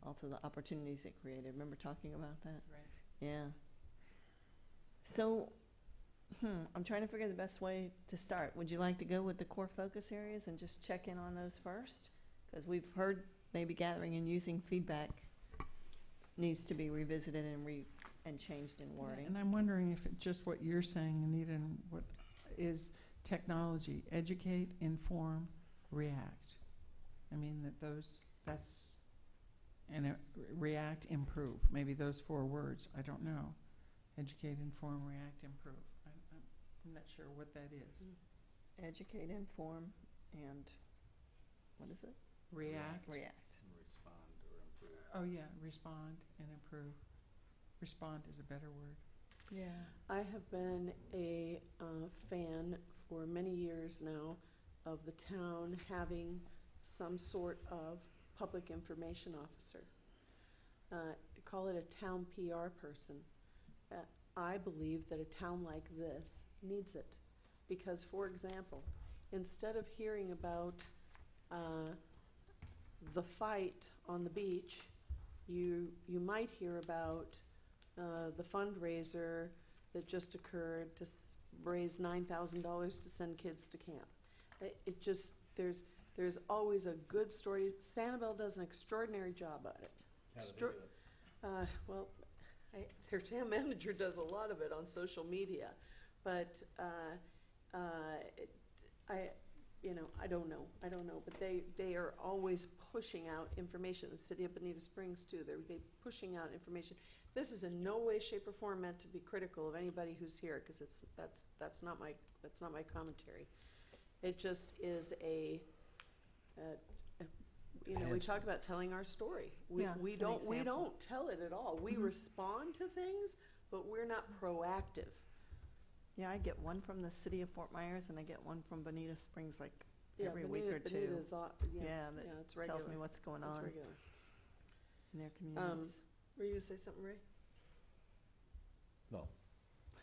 also the opportunities it created. Remember talking about that? Right. Yeah. So, I'm trying to figure the best way to start. Would you like to go with the core focus areas and just check in on those first? Because we've heard maybe gathering and using feedback needs to be revisited and changed in wording. And I'm wondering if just what you're saying, Anita, and what is technology, educate, inform, react. I mean, react, improve, maybe those 4 words, I don't know. Educate, inform, react, improve. I'm not sure what that is. Educate, inform, and what is it? React. React. Respond or improve. Oh, yeah, respond and improve. Respond is a better word. Yeah. I have been a fan for many years now of the town having some sort of public information officer. Call it a town PR person. I believe that a town like this needs it. Because, for example, instead of hearing about the fight on the beach, you might hear about the fundraiser that just occurred to raise $9,000 to send kids to camp. It just, there's always a good story. Sanibel does an extraordinary job at it. How do they do it? Well, their town manager does a lot of it on social media, but I don't know, but they are always pushing out information. The city of Bonita Springs too, they're pushing out information. This is in no way, shape, or form meant to be critical of anybody who's here, because that's not my commentary. It just is we talk about telling our story. We it's an example. don't tell it at all. We respond to things, but we're not proactive. Yeah, I get one from the city of Fort Myers and I get one from Bonita Springs every week or two. Bonita's, that it's regular. tells me what's going It's on regular. in their communities. Were you gonna say something, Ray? No.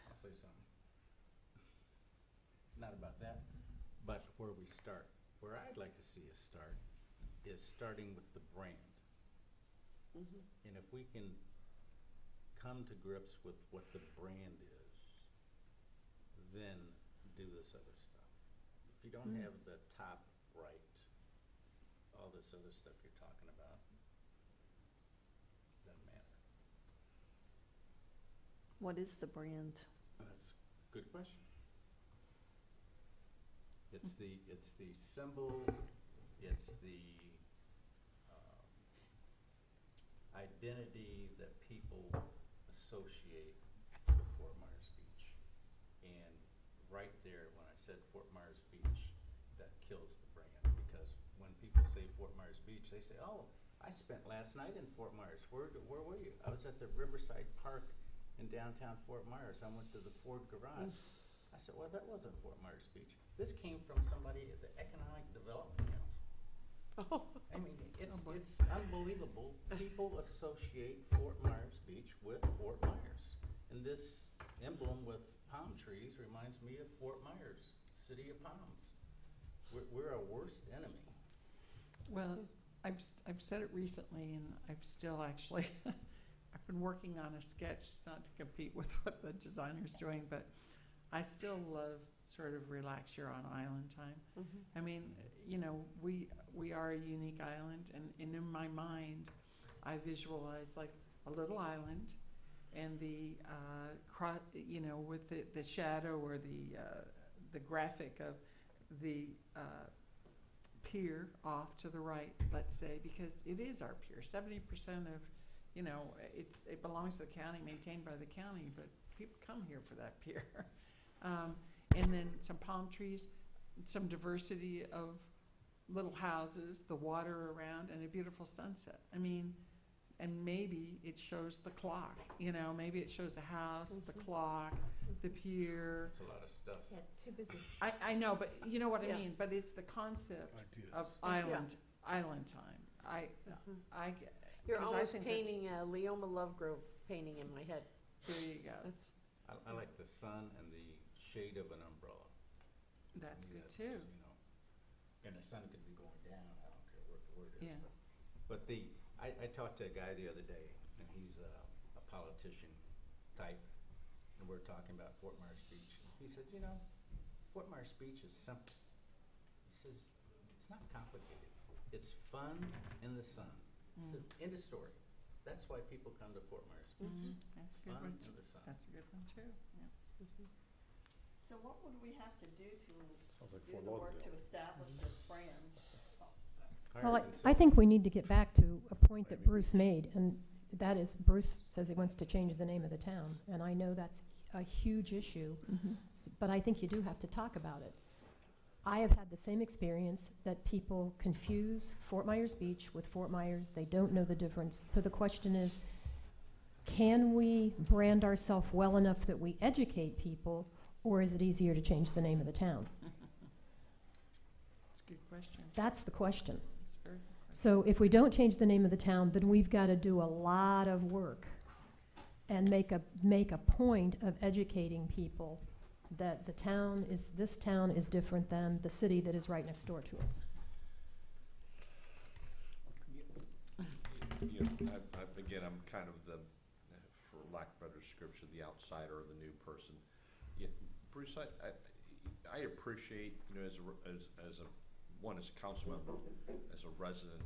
I'll say something. Not about that, but where we start. Where I'd like to see us start is starting with the brand. Mm-hmm. And if we can come to grips with what the brand is, then do this other stuff. If you don't have the top right, all this other stuff you're talking about doesn't matter. What is the brand? That's a good question. It's the symbol, it's the identity that people associate with Fort Myers Beach. And right there, when I said Fort Myers Beach, that kills the brand, because when people say Fort Myers Beach, they say, oh, I spent last night in Fort Myers. Where were you? I was at the Riverside Park in downtown Fort Myers. I went to the Ford Garage. I said, well, that wasn't Fort Myers Beach. This came from somebody at the Economic Development Council. Oh. I mean, it's unbelievable. People associate Fort Myers Beach with Fort Myers. And this emblem with palm trees reminds me of Fort Myers, city of palms. We're our worst enemy. Well, I've said it recently, and I've still actually, I've been working on a sketch, not to compete with what the designer's doing, but I still love sort of relax, you're on island time. Mm-hmm. I mean, we are a unique island, and in my mind, I visualize like a little island, and the with the shadow or the graphic of the pier off to the right, let's say, because it is our pier. 70% of, it belongs to the county, maintained by the county, but people come here for that pier. and then some palm trees, some diversity of little houses, the water around, and a beautiful sunset. I mean, and maybe it shows the clock, you know, maybe it shows a house, the clock, the pier. It's a lot of stuff. Yeah, too busy. I know, but you know what I Yeah. mean, but it's the concept Ideas. of island time. I get. You're 'cause I almost think that's- painting a Leoma Lovegrove painting in my head. There you go, that's I like the sun and the shade of an umbrella. good That's, too. You know, and the sun could be going down, I don't care where it is. Yeah. But I talked to a guy the other day, and he's a politician type, and we're talking about Fort Myers Beach. He said, you know, Fort Myers Beach is simple. He says, it's not complicated. It's fun in the sun. He said, end of story. That's why people come to Fort Myers Beach. That's a good Fun one. in the sun. That's a good one too, yeah. So what would we have to do to Sounds like do Fort the work Lauderdale. to establish this brand? Hire Well, a I consultant. think we need to get back to a point that Bruce made, and that is, Bruce says he wants to change the name of the town, and I know that's a huge issue, but I think you do have to talk about it. I have had the same experience that people confuse Fort Myers Beach with Fort Myers. They don't know the difference. So the question is, can we brand ourselves well enough that we educate people, or is it easier to change the name of the town? It's a good question. That's the question. It's a very good question. So if we don't change the name of the town, then we've got to do a lot of work and make a point of educating people that this town is different than the city that is right next door to us. You know, again, I'm kind of the, for lack of a better description, the outsider or the new person. Yeah, Bruce, I appreciate, you know, as a council member, as a resident,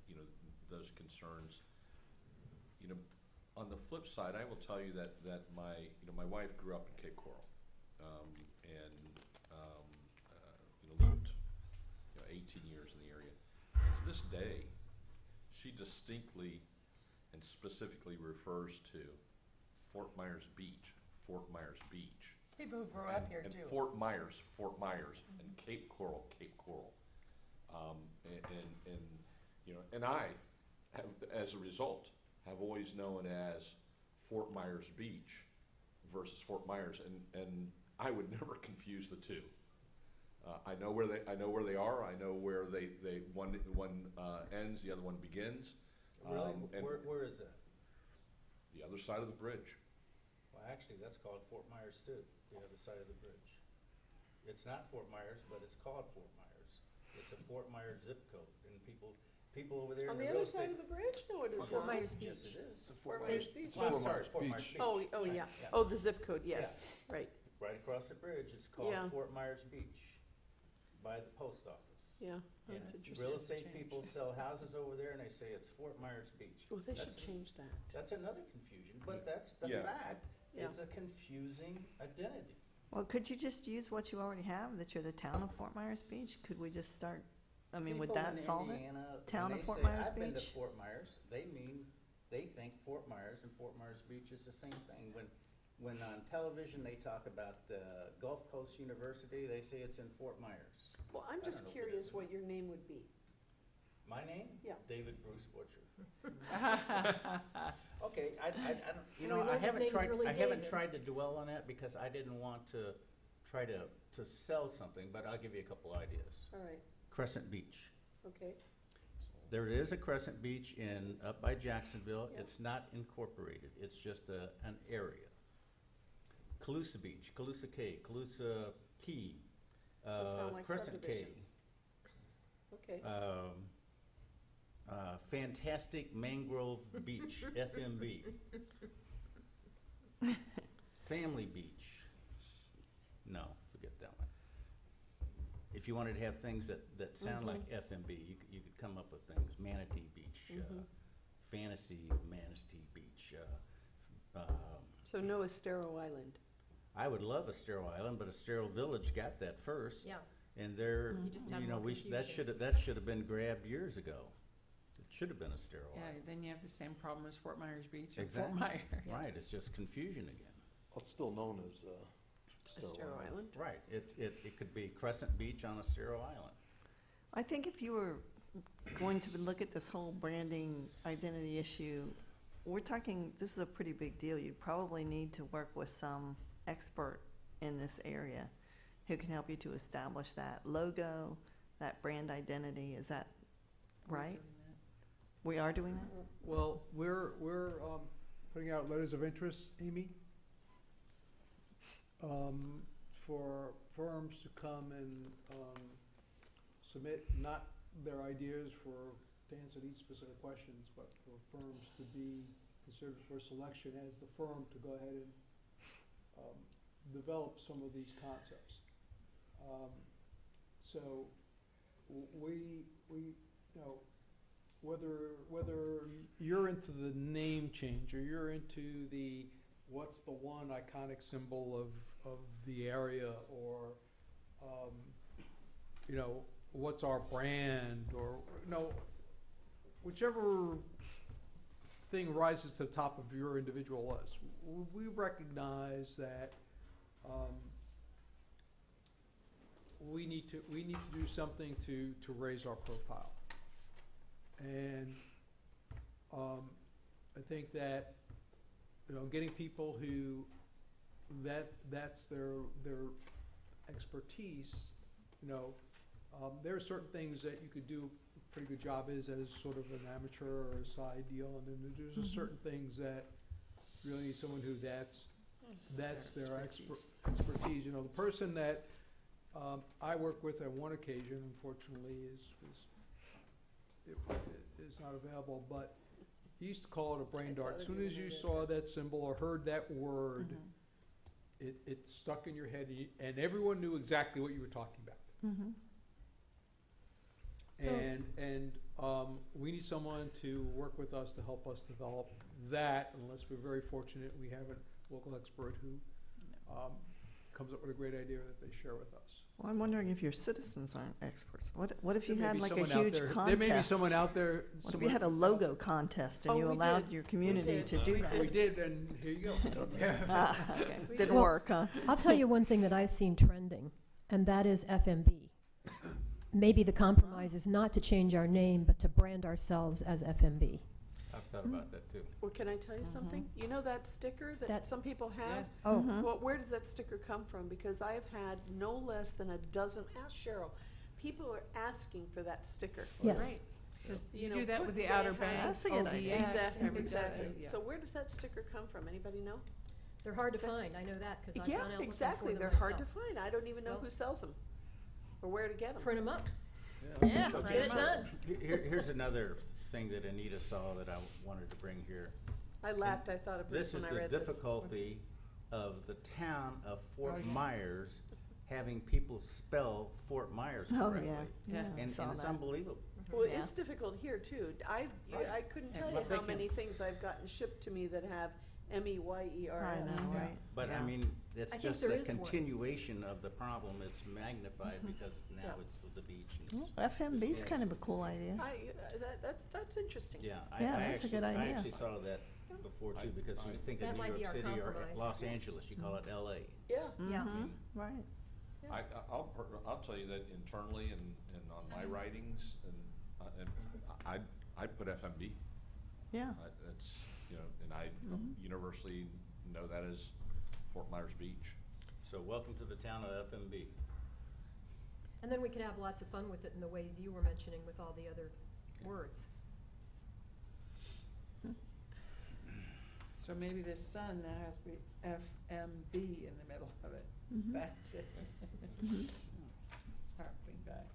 you know, those concerns. You know, on the flip side, I will tell you that my wife grew up in Cape Coral, and you know, lived 18 years in the area. And to this day, she distinctly and specifically refers to Fort Myers Beach, Fort Myers Beach. People who grow up here And too. Fort Myers, and Cape Coral, Cape Coral. And you know, and I have, as a result, have always known as Fort Myers Beach versus Fort Myers, and I would never confuse the two. I know where they are. I know where one ends, the other one begins. Really? And Where is that? the other side of the bridge. Well, actually, that's called Fort Myers too, the other side of the bridge. It's not Fort Myers, but it's called Fort Myers. It's a Fort Myers zip code, and people over there On in the the real other side estate. of the bridge? No, it is Fort not. Myers Yes, Beach. it is. Fort Myers Beach. Well, I'm Fort sorry, Myers Fort Myers Beach. Beach. Oh, yeah. Yeah. Oh, the zip code, yes, right, Right across the bridge, it's called Yeah. Fort Myers Beach by the post office. yeah, And that's interesting. real estate people sell houses over there and they say it's Fort Myers Beach. Well, they should That's- change that. That's another confusion, but that's the Yeah. fact. Yeah. It's a confusing identity. Well, could you just use what you already have, that you're the town of Fort Myers Beach? Could we just start, I mean, would People that in solve it? Indiana, Town when of they Fort say, Myers I've been to Beach? Fort Myers, they think Fort Myers and Fort Myers Beach is the same thing. When on television they talk about Gulf Coast University, they say it's in Fort Myers. Well, I'm I just don't know if it curious is. what your name would be. My name? Yeah. David Bruce Butcher. Okay, I don't, you We know, know I his haven't name's tried, really I haven't David. tried to dwell on that because I didn't want to try to sell something, but I'll give you a couple ideas. All right, Crescent Beach. okay. There is a Crescent Beach up by Jacksonville. Yeah. It's not incorporated. It's just an area. Calusa Beach, Calusa Cay, Calusa Key, Those sound like Crescent Cay. subdivisions. Okay, Fantastic Mangrove Beach, FMB. Family Beach. No, forget that one. If you wanted to have things that sound like FMB, you could come up with things. Manatee Beach, Fantasy Manatee Beach. so no Estero Island. I would love Estero Island, but Estero Village got that first. Yeah. And they're, You just have you know, more that confusion. should have been grabbed years ago. It should have been Estero Yeah, Island. then you have the same problem as Fort Myers Beach and Exactly. Fort Myers. Right, it's just confusion again. Well, it's still known as Estero Island? Right, it could be Crescent Beach on Estero Island. I think if you were going to look at this whole branding identity issue, we're talking, this is a pretty big deal. You probably need to work with some expert in this area who can help you to establish that logo, that brand identity. Is that right? We are doing that? Well, we're putting out letters of interest, Amy, for firms to come and submit not their ideas for to answer these specific questions, but for firms to be considered for selection as the firm to go ahead and develop some of these concepts. So we you know, whether you're into the name change or you're into the what's the one iconic symbol of the area, or you know, what's our brand, or you know, whichever thing rises to the top of your individual list, we recognize that we need to do something to raise our profile. And I think that, you know, getting people who that's their expertise, you know, there are certain things that you could do a pretty good job as sort of an amateur or a side deal, and then there's just certain things that really need someone who that's their expertise. You know, the person that I work with on one occasion, unfortunately, is not available, but he used to call it a brain dart. As soon as you saw that symbol or heard that word, it stuck in your head, and everyone knew exactly what you were talking about. So- And we need someone to work with us to help us develop that, unless we're very fortunate we have a local expert who comes up with a great idea that they share with us. Well, I'm wondering if your citizens aren't experts. What if you There may had be like a someone out huge there- contest? There may be someone out there. What if you had a logo contest and Oh, you we allowed did. your community did. to do We that? We did, and here you go. Yeah. Ah, okay. We Didn't did. work, huh? I'll tell you one thing that I've seen trending, and that is FMB. Maybe the compromise is not to change our name, but to brand ourselves as FMB. I've thought about that too. Well, can I tell you something? You know that sticker that That- some people have? Yes. Oh, Well, where does that sticker come from? Because I have had no less than a dozen, ask Cheryl, people are asking for that sticker. yes. Because You you know, do that put with the the Outer has- Banks, That's a good idea. OBX, Exactly, every exactly. day, yeah. So where does that sticker come from? Anybody know? They're hard to find, I know that, because I've gone Yeah, out looking for exactly. them They're hard to myself. find. I don't even know Well- who sells them or where to get them. Print them up, Yeah. get it done. Here's another thing that Anita saw that I wanted to bring here. I laughed. I thought of This this is when I the read this. difficulty of the town of Fort Oh, yeah. Myers having people spell Fort Myers Oh, correctly. yeah. Yeah. I And saw it's that. unbelievable. Well, Yeah. it's difficult here too. I couldn't Yeah, tell you but they how can- many things I've gotten shipped to me that have MEYERS. I know, right? But I Yeah. mean, it's I think just there a is one. continuation of the problem. It's magnified because now Yeah. it's with the beach. And Well, it's, FMB's Yeah. kind of a cool idea. That's interesting. yeah, Yeah, I that's a good I idea. actually thought of that before too, because you think That of New might York be our City or compromise. Los Angeles, you call it LA. Yeah. Yeah. Mhm, right. I'll tell you that internally and on my writings, and I put FMB. Yeah. It's, you know, and I universally know that as Fort Myers Beach. So welcome to the town of FMB. And then we could have lots of fun with it in the ways you were mentioning with all the other words. So maybe the sun now has the FMB in the middle of it. That's it. Harping back.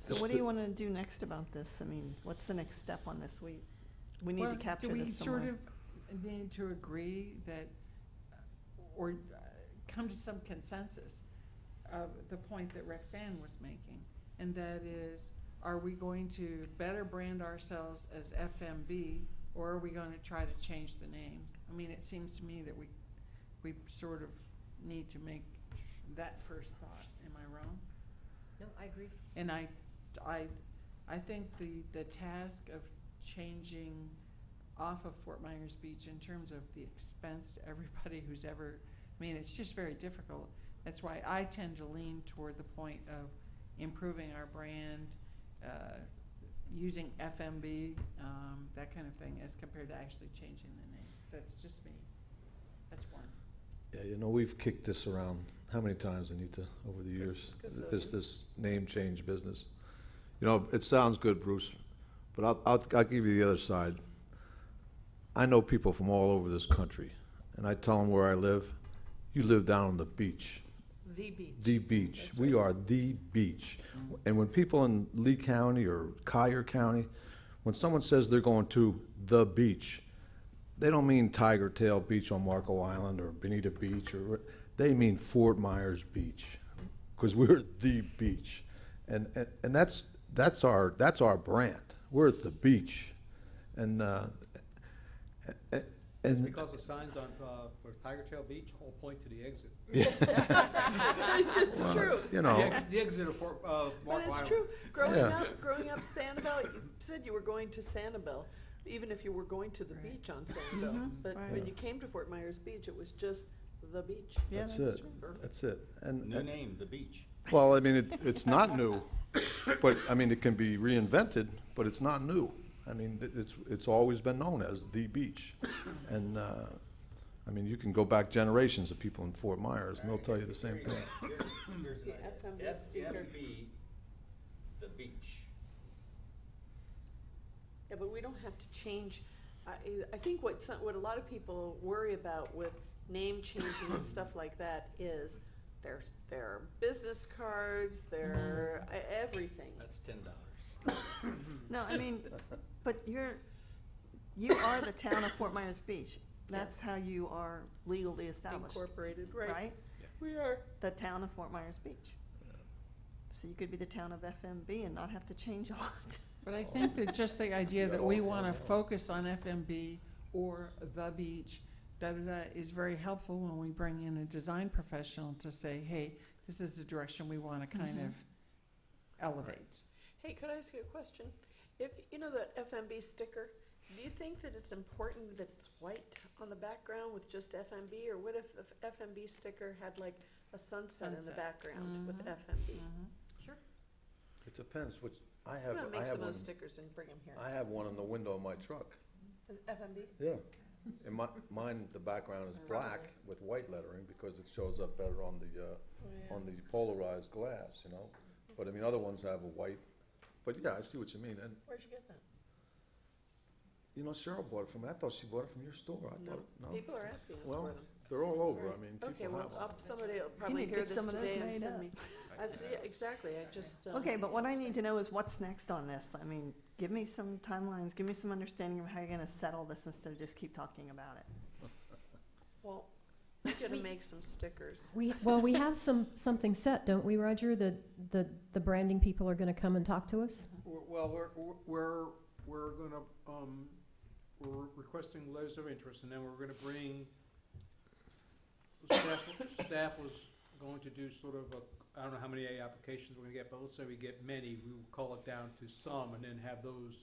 So what do you want to do next about this? I mean, what's the next step on this? We need to capture this Do we somewhere. sort of need to agree that, or come to some consensus of the point that Rexanne was making? And that is, are we going to better brand ourselves as FMB, or are we going to try to change the name? I mean, it seems to me that we sort of need to make that first thought. Am I wrong? No, I agree. And I think the task of changing off of Fort Myers Beach in terms of the expense to everybody who's ever I mean, it's just very difficult. That's why I tend to lean toward the point of improving our brand, using FMB, that kind of thing, as compared to actually changing the name. That's just me. That's one. Yeah, you know, we've kicked this around how many times, Anita, over the years? This name change business. You know, it sounds good, Bruce, but I'll give you the other side. I know people from all over this country, and I tell them where I live. You live down on the beach. The beach. The beach. That's We right. are the beach. And when people in Lee County or Collier County, when someone says they're going to the beach, they don't mean Tiger Tail Beach on Marco Island or Bonita Beach, or they mean Fort Myers Beach, because we're the beach, and that's our brand. We're at the beach, and It's because the signs on, for Tiger Tail Beach all point to the exit. It's just true. you know, The exit of Fort, But Marco it's Island. true. Yeah. Growing up Sanibel, you said you were going to Sanibel, even if you were going to the Right. beach on Sanibel. Mhm, But right. when you came to Fort Myers Beach, it was just the beach. Yeah, that's that's it. true. That's it. And New name, the beach. well, I mean, it's not new, but I mean, it can be reinvented, but it's not new. I mean, it's always been known as the beach, and I mean, you can go back generations of people in Fort Myers, and they'll tell you the same thing. Here's The an FMB idea. sticker. FMB, the beach. Yeah, but we don't have to change. I think what a lot of people worry about with name changing and stuff like that is their business cards, their everything. That's $10. No, I mean, but you are the town of Fort Myers Beach. That's Yes. how you are legally established, Incorporated, right? right? We are. The town of Fort Myers Beach. So you could be the town of FMB and not have to change a lot. But I think that just the idea got that all we the want to time. focus on FMB or the beach, is very helpful when we bring in a design professional to say, hey, this is the direction we want to kind Mhm. of elevate. Hey, could I ask you a question? If you know that FMB sticker, do you think that it's important that it's white on the background with just FMB, or what if the FMB sticker had like a sunset in the Sunset. background with Mhm. FMB? Sure. It depends, which, I I'm have, gonna I make have some of one, those stickers and bring them here. I have one in the window of my truck. FMB? Yeah. And mine, the background is black with white lettering because it shows up better on the polarized glass, you know? But I mean, other ones have a white, but yeah, I see what you mean, and, Where'd you get that? you know, Cheryl bought it from me, I thought she bought it from your store, I thought, no? People are asking us Well, for them. they're all over, I mean, Okay, people well, have them. somebody will probably need to hear get this some of those today and made send up. me. Yeah, exactly, I just. Okay, but what I need to know is what's next on this. I mean, give me some timelines, give me some understanding of how you're gonna settle this instead of just keep talking about it. Well, I'm gonna make some stickers. We have something set, don't we, Roger? The branding people are going to come and talk to us? Well, we're gonna, we're requesting letters of interest, and then we're gonna bring, staff was going to do sort of I don't know how many applications we're gonna get, but let's say we get many, we will call it down to some, and then have those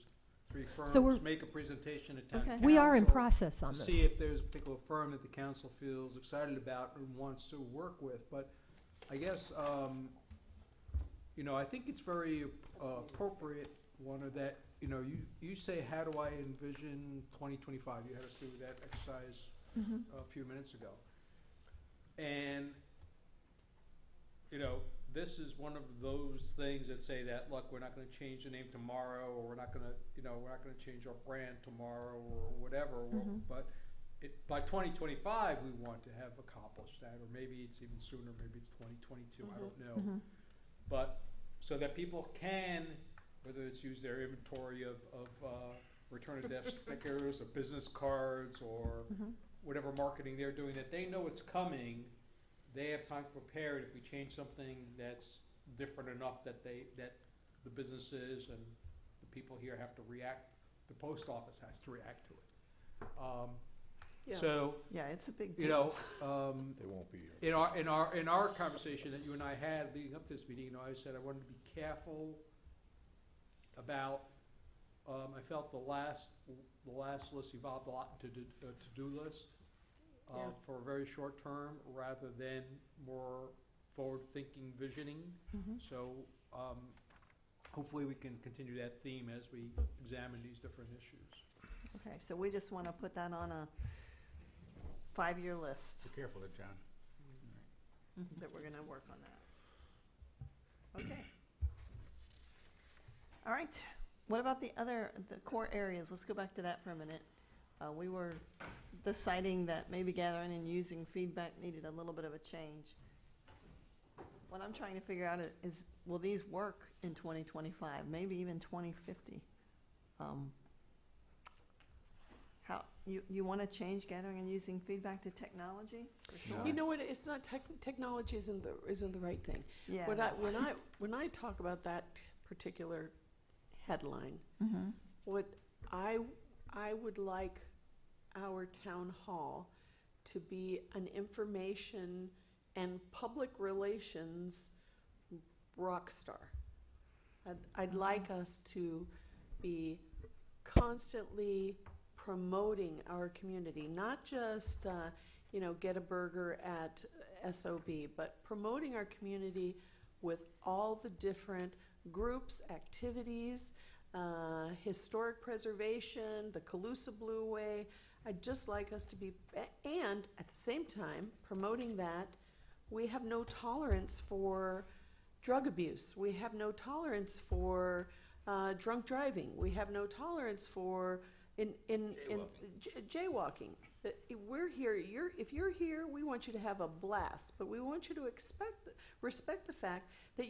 3 So we're- firms make a presentation to town Okay. council. We are in process on to this. see if there's a particular firm that the council feels excited about and wants to work with. But I guess, you know, I think it's very appropriate, Warner, that, you know, you say, how do I envision 2025? You had us do that exercise a few minutes ago. And, you know, this is one of those things that say that, look, we're not gonna change the name tomorrow, or we're not gonna change our brand tomorrow, or whatever, but by 2025, we want to have accomplished that, or maybe it's even sooner, maybe it's 2022, I don't know. But, so that people can, whether it's use their inventory of return to desk stickers, or business cards, or whatever marketing they're doing, that they know it's coming, they have time to prepare it if we change something that's different enough that the businesses and the people here have to react, the post office has to react to it. Yeah. So, Yeah, it's a big deal. you know, They won't be here. in our conversation that you and I had leading up to this meeting, you know, I said I wanted to be careful about, I felt the last list evolved a lot into to-do list. Yeah. for very short term rather than more forward-thinking visioning. So hopefully we can continue that theme as we examine these different issues. Okay, so we just want to put that on a 5-year list Be careful there, John. that we're going to work on that. Okay. All right. What about the core areas? Let's go back to that for a minute. We were deciding that maybe gathering and using feedback needed a little bit of a change. What I'm trying to figure out is, will these work in 2025, maybe even 2050? How, you want to change gathering and using feedback to technology? You know what, it's not, technology isn't the right thing. Yeah. When I talk about that particular headline, Mm-hmm. what I would like our town hall to be an information and public relations rock star. I'd like us to be constantly promoting our community, not just, get a burger at SOB, but promoting our community with all the different groups, activities, historic preservation, the Calusa Blue Way. I'd just like us to be, and at the same time, promoting that we have no tolerance for drug abuse. We have no tolerance for drunk driving. We have no tolerance for jaywalking. We're here. If you're here, we want you to have a blast, but we want you to respect the fact that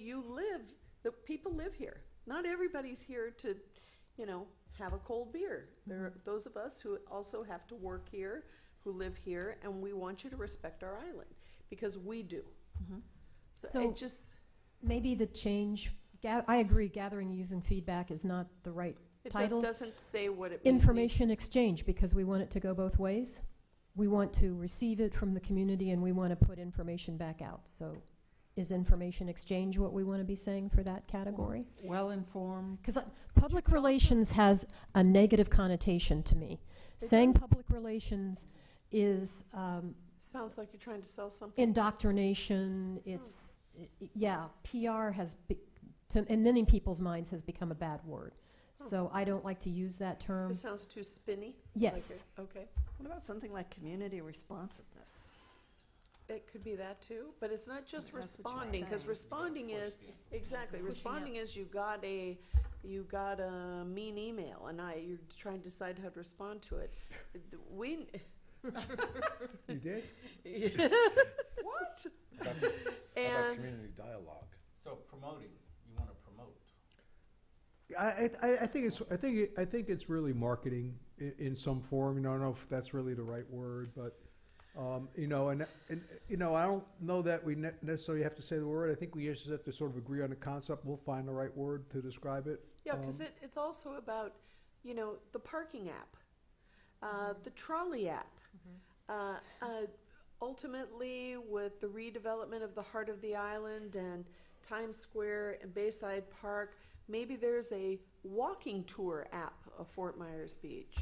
that people live here. Not everybody's here to, have a cold beer. There are those of us who also have to work here, who live here, and we want you to respect our island, because we do. Mm-hmm. So it just, maybe the change, I agree, gathering, using feedback is not the right title. it doesn't say what it means. Information exchange, because we want it to go both ways. We want to receive it from the community and we want to put information back out. So is information exchange what we want to be saying for that category? Well-informed. Because public relations has a negative connotation to me. Saying public relations is Sounds like you're trying to sell something. indoctrination. It's, PR has, in many people's minds, has become a bad word. So I don't like to use that term. It sounds too spinny. Yes. Okay. What about something like community responsiveness? It could be that too, but it's not just That's what you're responding, because saying. responding is, exactly, responding is you got a mean email and you're trying to decide how to respond to it. You did? What? How about And community dialogue? So promoting, you want to promote. I think it's really marketing in some form. I don't know if that's really the right word, but and I don't know that we necessarily have to say the word. I think we just have to sort of agree on the concept. We'll find the right word to describe it. yeah, because it's also about, the parking app, the trolley app. Ultimately, with the redevelopment of the heart of the island and Times Square and Bayside Park, maybe there's a walking tour app of Fort Myers Beach.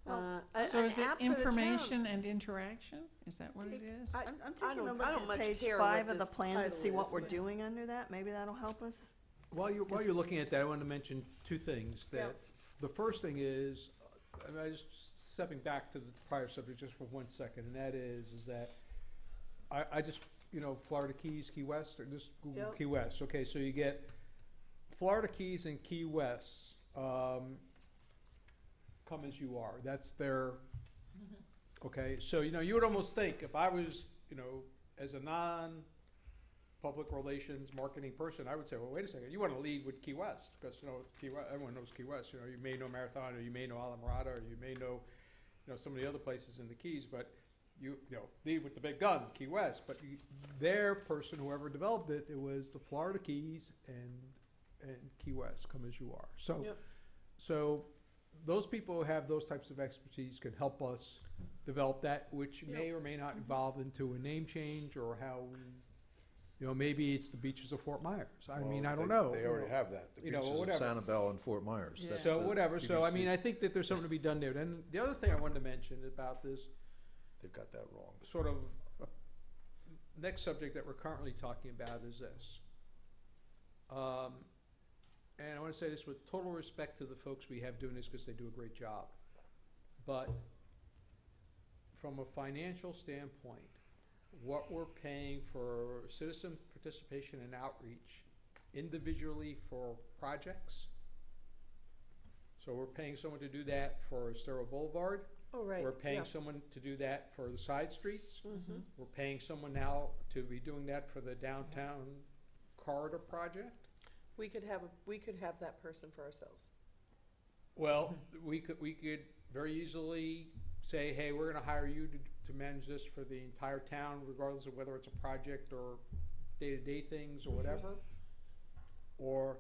So an is it app for the town. information and interaction? Is that what it is? I I'm I taking a don't look much at page care 5 what of the this plan to title see what is, we're but- doing under that. Maybe that'll help us. While you're looking at that, I wanted to mention two things. Yeah. That the first thing is, I just stepping back to the prior subject just for 1 second, and that is that I just Florida Keys, Key West, or just Google Yep. Key West. Okay, so you get Florida Keys and Key West. Come as you are. That's their. Okay, so you would almost think if I was as a non-public relations marketing person, I would say, well, wait a second, you want to lead with Key West because Key West, everyone knows Key West. You may know Marathon, or you may know Alamorada, or you may know some of the other places in the Keys, but you lead with the big gun, Key West. But their person, whoever developed it, it was the Florida Keys and Key West. Come as you are. So, Yep. so those people who have those types of expertise can help us develop that, which may or may not evolve into a name change or how we, maybe it's the beaches of Fort Myers. I mean, I don't know. They already have that. The beaches of whatever. Sanibel and Fort Myers. Yeah. That's So the whatever. So I PBC. mean, I think that there's something to be done there. Then the other thing I wanted to mention about this they've got that wrong. sort of, next subject that we're currently talking about is this. And I want to say this with total respect to the folks we have doing this, because they do a great job. But from a financial standpoint, what we're paying for citizen participation and outreach individually for projects. So we're paying someone to do that for Estero Boulevard. Oh, right. We're paying yeah. someone to do that for the side streets. Mhm. We're paying someone now to be doing that for the downtown corridor project. We could have that person for ourselves. Well, we could very easily say, hey, we're gonna hire you to manage this for the entire town, regardless of whether it's a project or day-to-day things or whatever. Or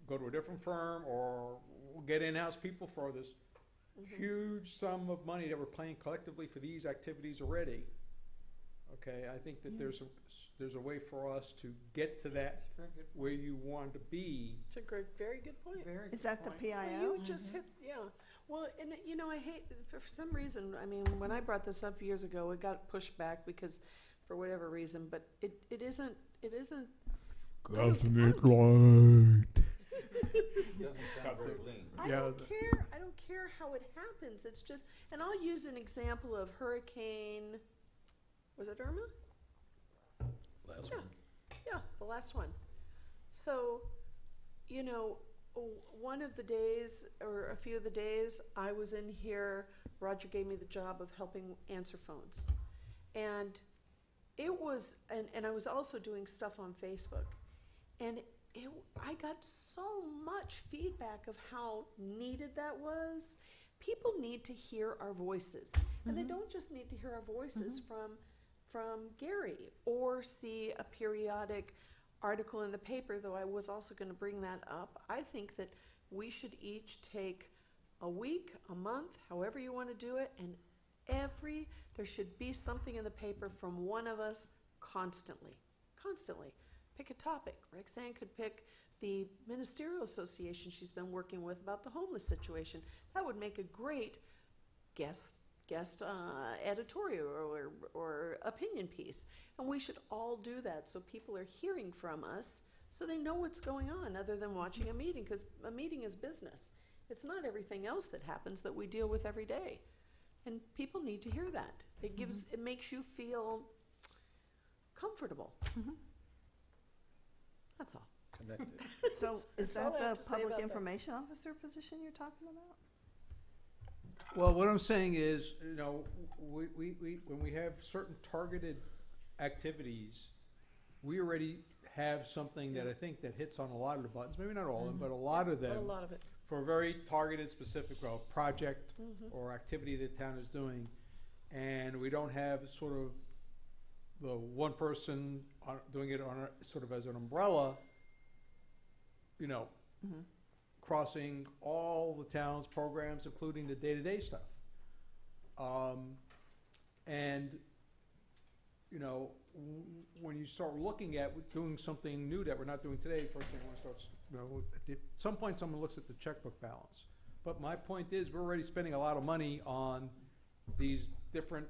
go to a different firm, or we'll get in-house people for this huge sum of money that we're paying collectively for these activities already. Okay, I think that there's a way for us to get to that Very good. where you want to be. It's a great, very good point. Very Is good that the point. Well, PIO? you would just hit, yeah. Well, and you know, I hate, for some reason, I mean, when I brought this up years ago, it got pushed back because, for whatever reason, but it isn't. Doesn't Doesn't sound very lean. I don't care how it happens. It's just, and I'll use an example of Hurricane, was it Irma? Last Yeah. one. Yeah, the last one. So, you know, one of the days, or a few of the days, I was in here, Roger gave me the job of helping answer phones. And it was, and I was also doing stuff on Facebook. And I got so much feedback of how needed that was. People need to hear our voices. And they don't just need to hear our voices from Gary, or see a periodic article in the paper, though I was also going to bring that up. I think that we should each take a week, a month, however you want to do it, and there should be something in the paper from one of us constantly. Pick a topic. Roxanne could pick the Ministerial Association she's been working with about the homeless situation. That would make a great guest editorial or opinion piece. And we should all do that so people are hearing from us, so they know what's going on other than watching a meeting, because a meeting is business. It's not everything else that happens that we deal with every day. And people need to hear that. It makes you feel comfortable. That's all. Connected. So is That's all that I have the to say public about that. information officer position you're talking about? Well, what I'm saying is, you know, we when we have certain targeted activities, we already have something that I think that hits on a lot of the buttons, maybe not all of them, but a lot of But them, a lot of it. for a very targeted, specific project or activity the town is doing. And we don't have sort of the one person doing it on sort of as an umbrella, you know, crossing all the town's programs, including the day-to-day stuff. And, you know, when you start looking at doing something new that we're not doing today, first thing I want to start, you know, at some point someone looks at the checkbook balance. But my point is, we're already spending a lot of money on these different,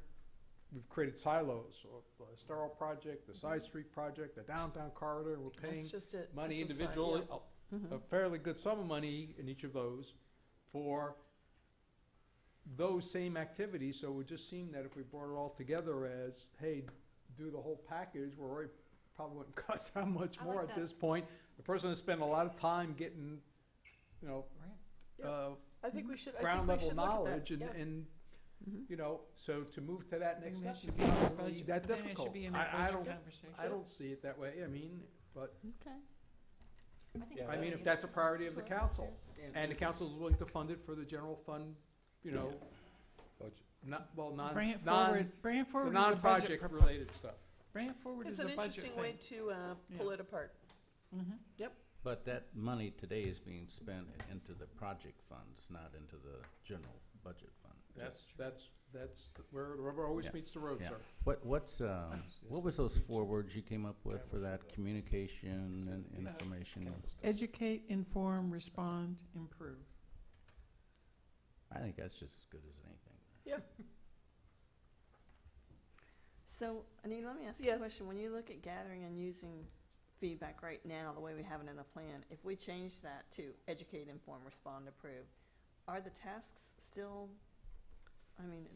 we've created silos, or the Estero project, the side street project, the downtown corridor, we're That's paying just it. money It's a side, individually, yeah. a fairly good sum of money in each of those for those same activities. So it would just seem that if we brought it all together as, hey, do the whole package, we're already probably wouldn't cost that much I more like at that. this point. The person has spent a lot of time getting, you know, I think we should. ground I think we level should look at knowledge that. and you know, so to move to that next Maybe step that is should be in our not really budget. that Maybe it difficult. should be in our I budget don't, conversation. I don't see it that way. I mean, but Okay. I mean, if that's a priority of the council, and the council is willing to fund it for the general fund, you know, Budget. not, well, Bring it forward, bring it the forward as a budget. non-project related stuff. Bring it forward It's as a an budget interesting way thing. to pull Yeah. it apart. But that money today is being spent into the project funds, not into the general budget fund. That's where the rubber always Yeah. meets the road, Yeah. sir. What was those 4 words you came up with for that? Communication and information? Educate, inform, respond, improve. I think that's just as good as anything. Yeah. So, Anita, let me ask you Yes. a question. When you look at gathering and using feedback right now, the way we have it in the plan, if we change that to educate, inform, respond, approve, are the tasks still, I mean,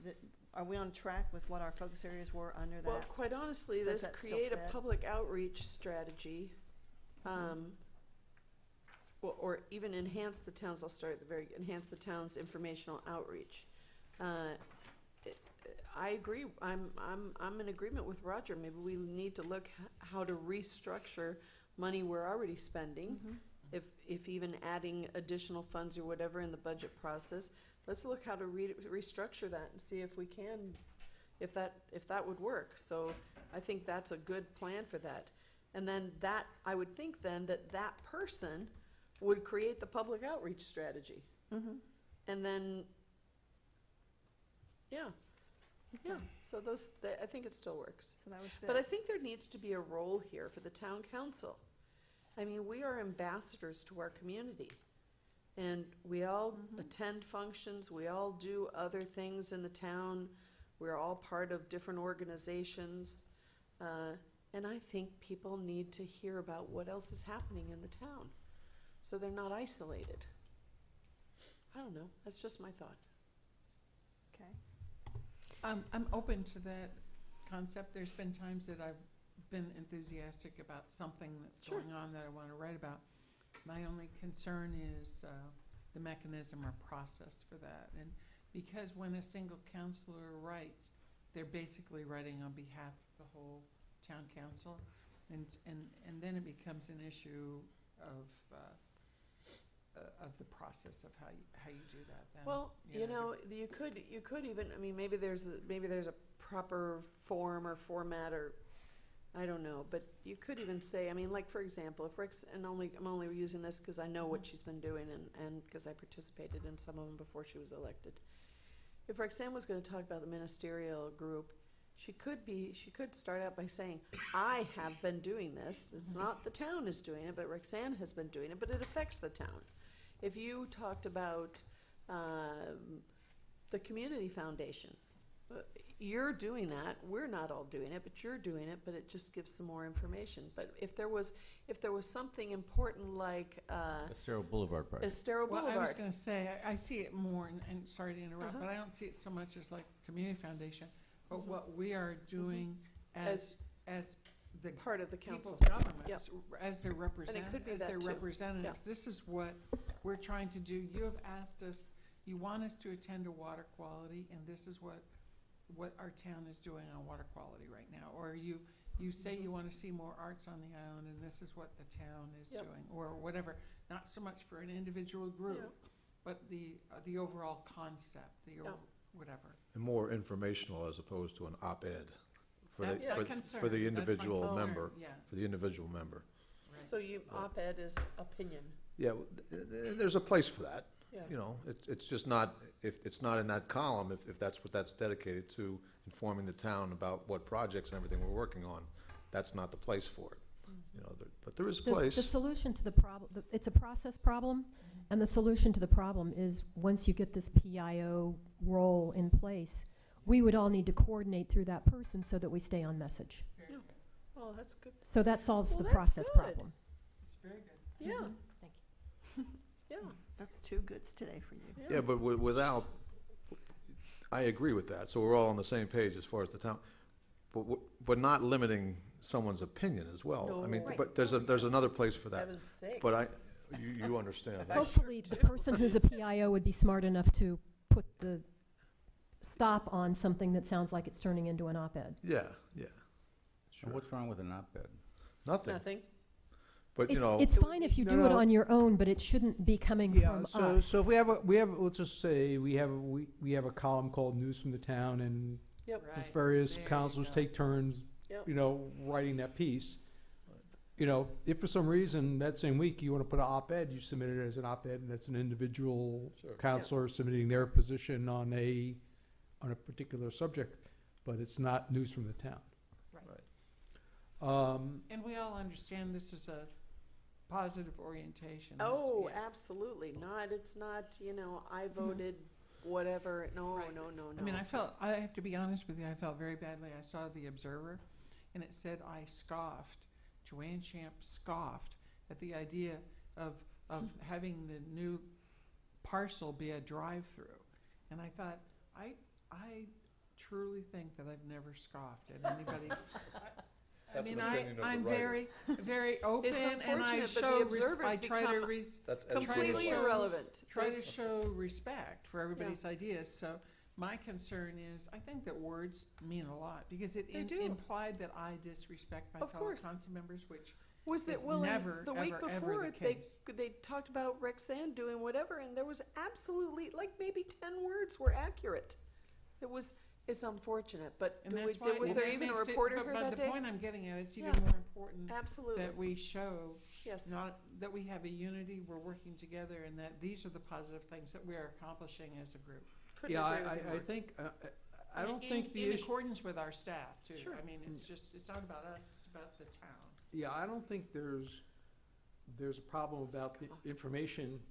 are we on track with what our focus areas were under Well, that? quite honestly, Does this that still create a fit? public outreach strategy, or even enhance the towns, I'll start at the very, enhance the town's informational outreach. I agree, I'm in agreement with Roger, maybe we need to look how to restructure money we're already spending. If even adding additional funds or whatever in the budget process, let's look how to restructure that and see if we can, if that would work. So I think that's a good plan for that. And then that, I would think then that person would create the public outreach strategy. And then, yeah, so I think it still works. So that would fit. But I think there needs to be a role here for the town council. I mean, we are ambassadors to our community. And we all attend functions, we all do other things in the town, we're all part of different organizations. And I think people need to hear about what else is happening in the town, so they're not isolated. I don't know, that's just my thought. Okay. I'm open to that concept. There's been times that I've been enthusiastic about something that's Sure. going on that I want to write about. My only concern is the mechanism or process for that. And because when a single counselor writes, they're basically writing on behalf of the whole town council. And then it becomes an issue of the process of how you do that then. Well, you know, you could even, I mean, maybe there's a proper form or format, or I don't know, but you could even say, I mean, like, for example, if Rick's, and I'm only using this because I know what she's been doing and because I participated in some of them before she was elected. If Roxanne was going to talk about the ministerial group, she could start out by saying, I have been doing this. It's not the town is doing it, but Roxanne has been doing it, but it affects the town. If you talked about the community foundation, you're doing that. We're not all doing it, but you're doing it. But it just gives some more information. But if there was something important like Estero Boulevard Park. Estero Well, Boulevard, I was going to say, I see it more, and sorry to interrupt, but I don't see it so much as like community foundation, but what we are doing as the part of the council. people's governments, Yep. as their could be as their that too. representatives. This is what we're trying to do. You have asked us, you want us to attend to water quality, and this is what our town is doing on water quality right now. Or you say you want to see more arts on the island, and this is what the town is Yep. doing, or whatever. Not so much for an individual group, Yeah. but the overall concept, Yep. whatever. And more informational as opposed to an op-ed for That's the, my for concern. the That's my individual concern, member, yeah. for the individual member. Right. So op-ed is opinion. Yeah, there's a place for that. Yeah. You know, it's just not, if it's not in that column, if that's what that's dedicated to, informing the town about what projects and everything we're working on, that's not the place for it. You know, but there is a place. The solution to the problem, it's a process problem, and the solution to the problem is once you get this PIO role in place, we would all need to coordinate through that person so that we stay on message. Very Yeah. good. Oh, that's good. So that solves Well, the that's process good. problem. It's very good. Yeah. Thank Yeah. That's two goods today for you. Yeah, but without, I agree with that, so we're all on the same page as far as the town, but not limiting someone's opinion as well. I mean, No. Right. but there's another place for that. Heaven's sakes. But you understand that. Hopefully, the person who's a PIO would be smart enough to put the stop on something that sounds like it's turning into an op-ed. Yeah, So what's wrong with an op-ed? nothing. Nothing. But, you know, It's fine if you do it on your own, but it shouldn't be coming from us. So if we have, let's just say, we have a column called News from the Town, and Yep. the Right. various There you councils go. take turns, Yep. you know, writing that piece. You know, if for some reason that same week you want to put an op-ed, you submit it as an op-ed, and that's an individual Sure. counselor submitting their position on a particular subject, but it's not news from the town. Right. And we all understand this is a positive orientation. Oh, Yeah. absolutely not. It's not, I voted whatever. No, Right. no, no, no. I mean, I have to be honest with you, I felt very badly. I saw the Observer, and it said I scoffed, Joanne Champ scoffed at the idea of having the new parcel be a drive-through. And I thought, I truly think that I've never scoffed at anybody's. That's an opinion of the I'm writer. very, very open, and I unfortunate, but the show, Observer's I try to become That's completely editorial. irrelevant. try to There's- show respect for everybody's ideas. So my concern is, I think that words mean a lot, because it They do. implied that I disrespect my Of fellow course. council members, which Was that is well? and never, the week ever, ever before, the they case. they talked about Rexanne doing whatever, and there was absolutely like maybe 10 words were accurate. It's unfortunate, but And that's why. was and there that even a makes it- reporter but, here but that the day? point I'm getting at, it's Yeah. even more important Absolutely. that we show Yes. not that we have a unity, we're working together, and that these are the positive things that we are accomplishing as a group. Couldn't Yeah, agree with you I more. think, I don't In- think the in issue. accordance with our staff too. Sure. I mean, it's not about us; it's about the town. Yeah, I don't think there's a problem about the Scoffed. information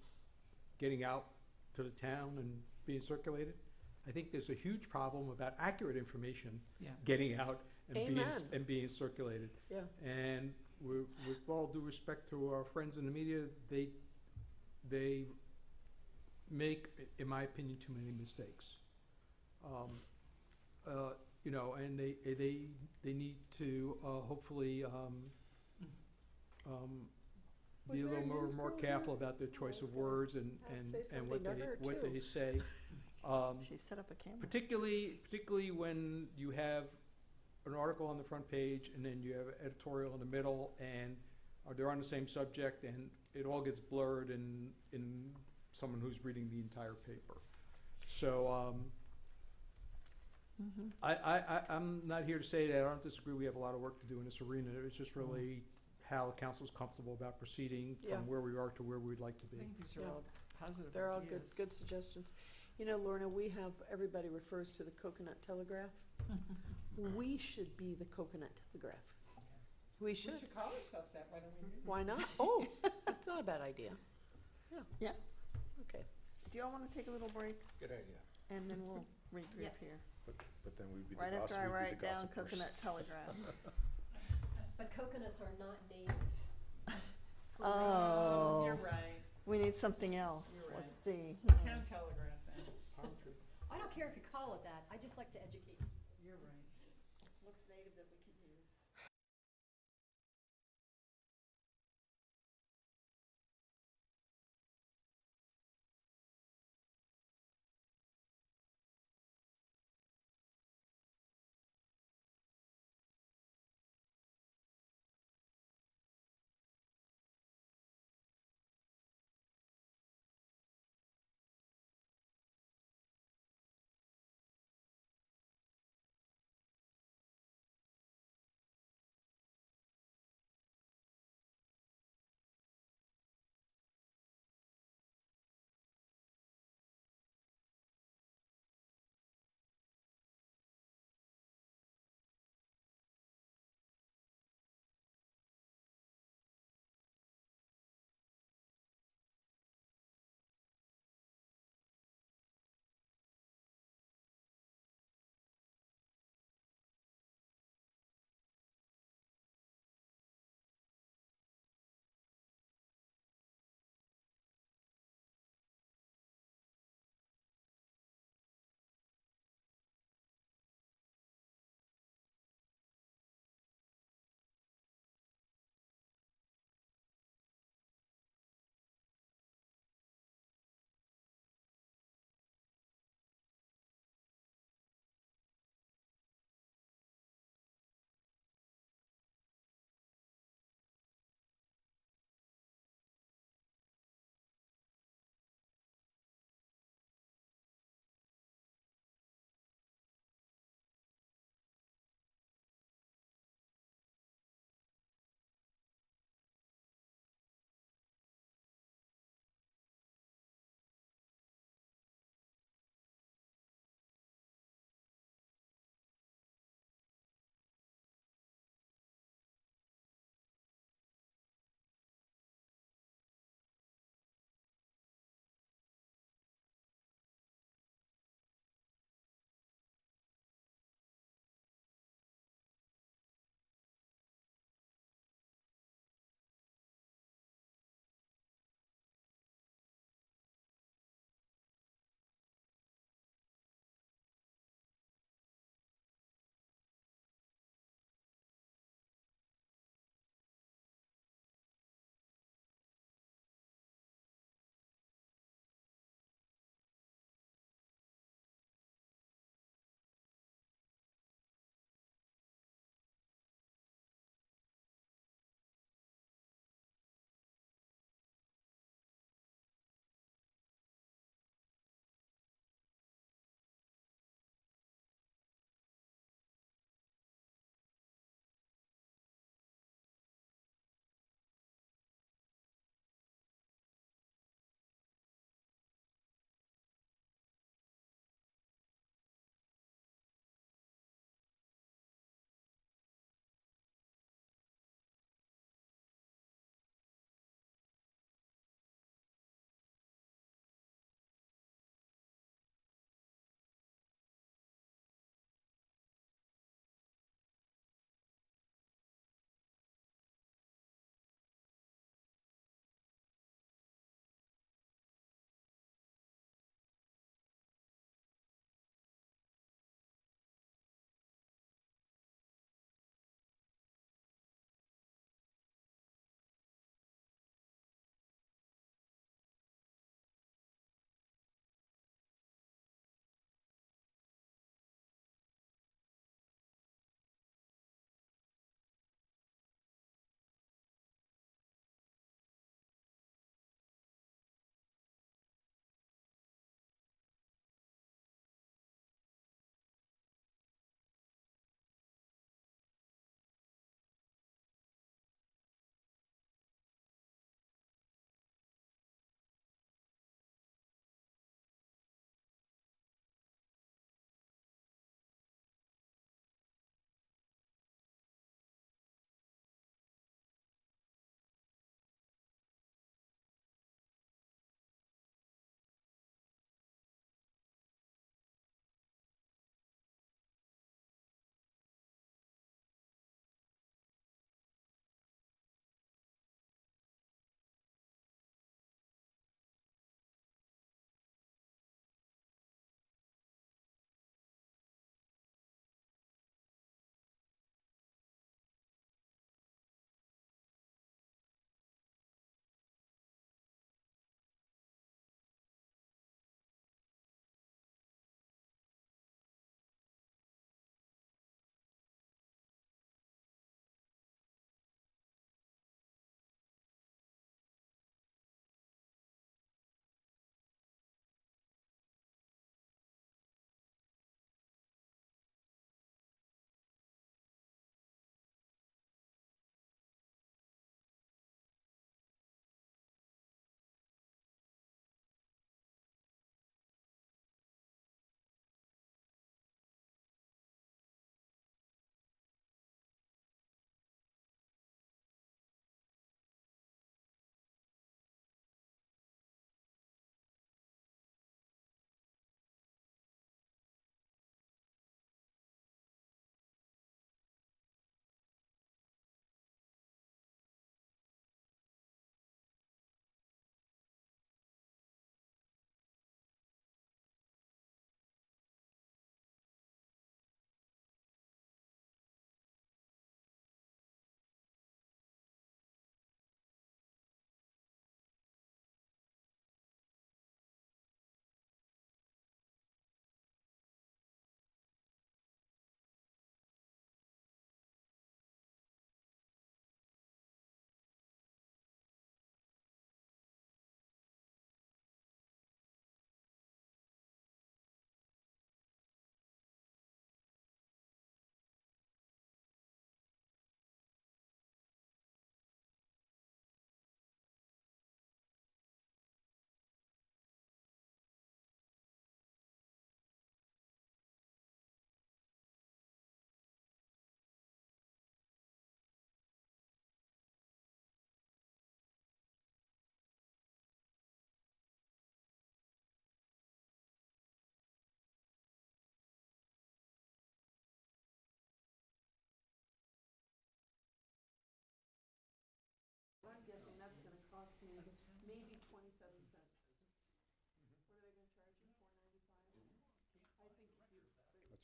getting out to the town and being circulated. I think there's a huge problem about accurate information Yeah. getting out Amen. and being circulated. Yeah. And with all due respect to our friends in the media, they make, in my opinion, too many mistakes. You know, and they need to hopefully Was be a there little a news more girl careful here? about their choice was of gonna words and say what something to her, what too. they say. She set up a camera. Particularly when you have an article on the front page and then you have editorial in the middle, and they're on the same subject, and it all gets blurred in someone who's reading the entire paper. So Mm-hmm. I'm not here to say that I don't disagree. We have a lot of work to do in this arena. It's just really how the council's comfortable about proceeding Yeah. from where we are to where we'd like to I be. think these are Yeah. all positive. They're all ideas. good suggestions. You know, Lorna, we have, everybody refers to the Coconut Telegraph. We should be the Coconut Telegraph. We We should. should call ourselves that. Why don't we do that? Why not? Oh, that's not a bad idea. Yeah. Yeah. Okay. Do y'all want to take a little break, Good idea. and then we'll regroup Yes. here? But then we'd be the Right after I we'd be the write down gossipers. Coconut Telegraph. But coconuts are not native. Oh. You're right. We need something else. You're Let's right. see. Town telegraph then. I don't care if you call it that, I just like to educate. You're right. What's native that we can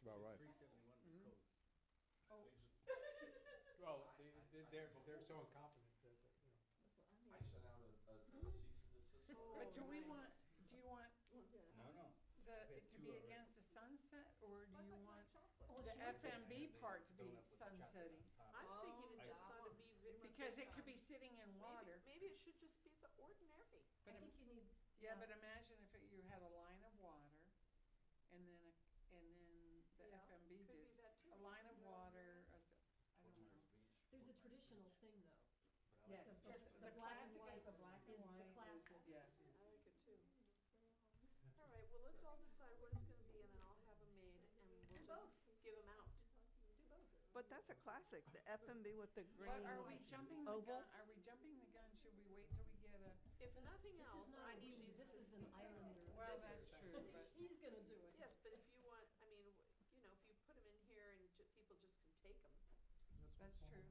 about right. 371 of the code. Oh, Well, they're so incompetent that, you know. I sent out a cease and desist. but do we want, do you want No, no. the, to be against the sunset, or do you want the FMB part to be sunsetting? I'm thinking it Oh. just ought to be. Because it could be sitting in water. Maybe it should just be the ordinary. But I im- think you need. Yeah, but imagine if you had a line of water, and then, the Yeah, FMB Could be did, that too. a line of water, I don't know. There's a traditional thing, though. Yes, The- just, the the black and classic is white the black and is the white. classic. Yes. I like it too. All right, well, let's all decide what it's gonna be and then I'll have them made and we'll just give them out. But that's a classic, the FMB with the green. But are we jumping the oval? gun, Should we wait till we get a, If nothing This else, is not I a need we, these. this is an islander. well, This that's is- true, but, He's gonna do it. Yes, but if you want, I mean, you know, if you put them in here and people just can take them. that's true.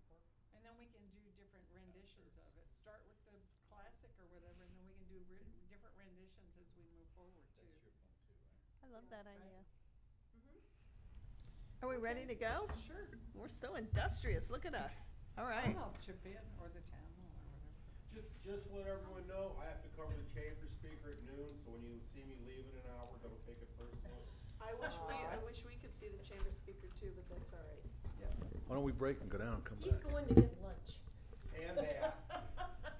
And then we can do different renditions of it. Start with the classic or whatever, and then we can do different renditions as we move forward too. That's your phone too, right? I love that idea. Mhm. Are we ready to go? Sure. We're so industrious, look at us. All right. I'll help chip in, or the town hall or whatever. Just to let everyone know, I have to cover the chamber speaker at noon, so when you see me leave in an hour, don't take it personal. I wish we could see the chamber speaker too, but that's all right. Why don't we break and go down and come He's back? going to get lunch. And that.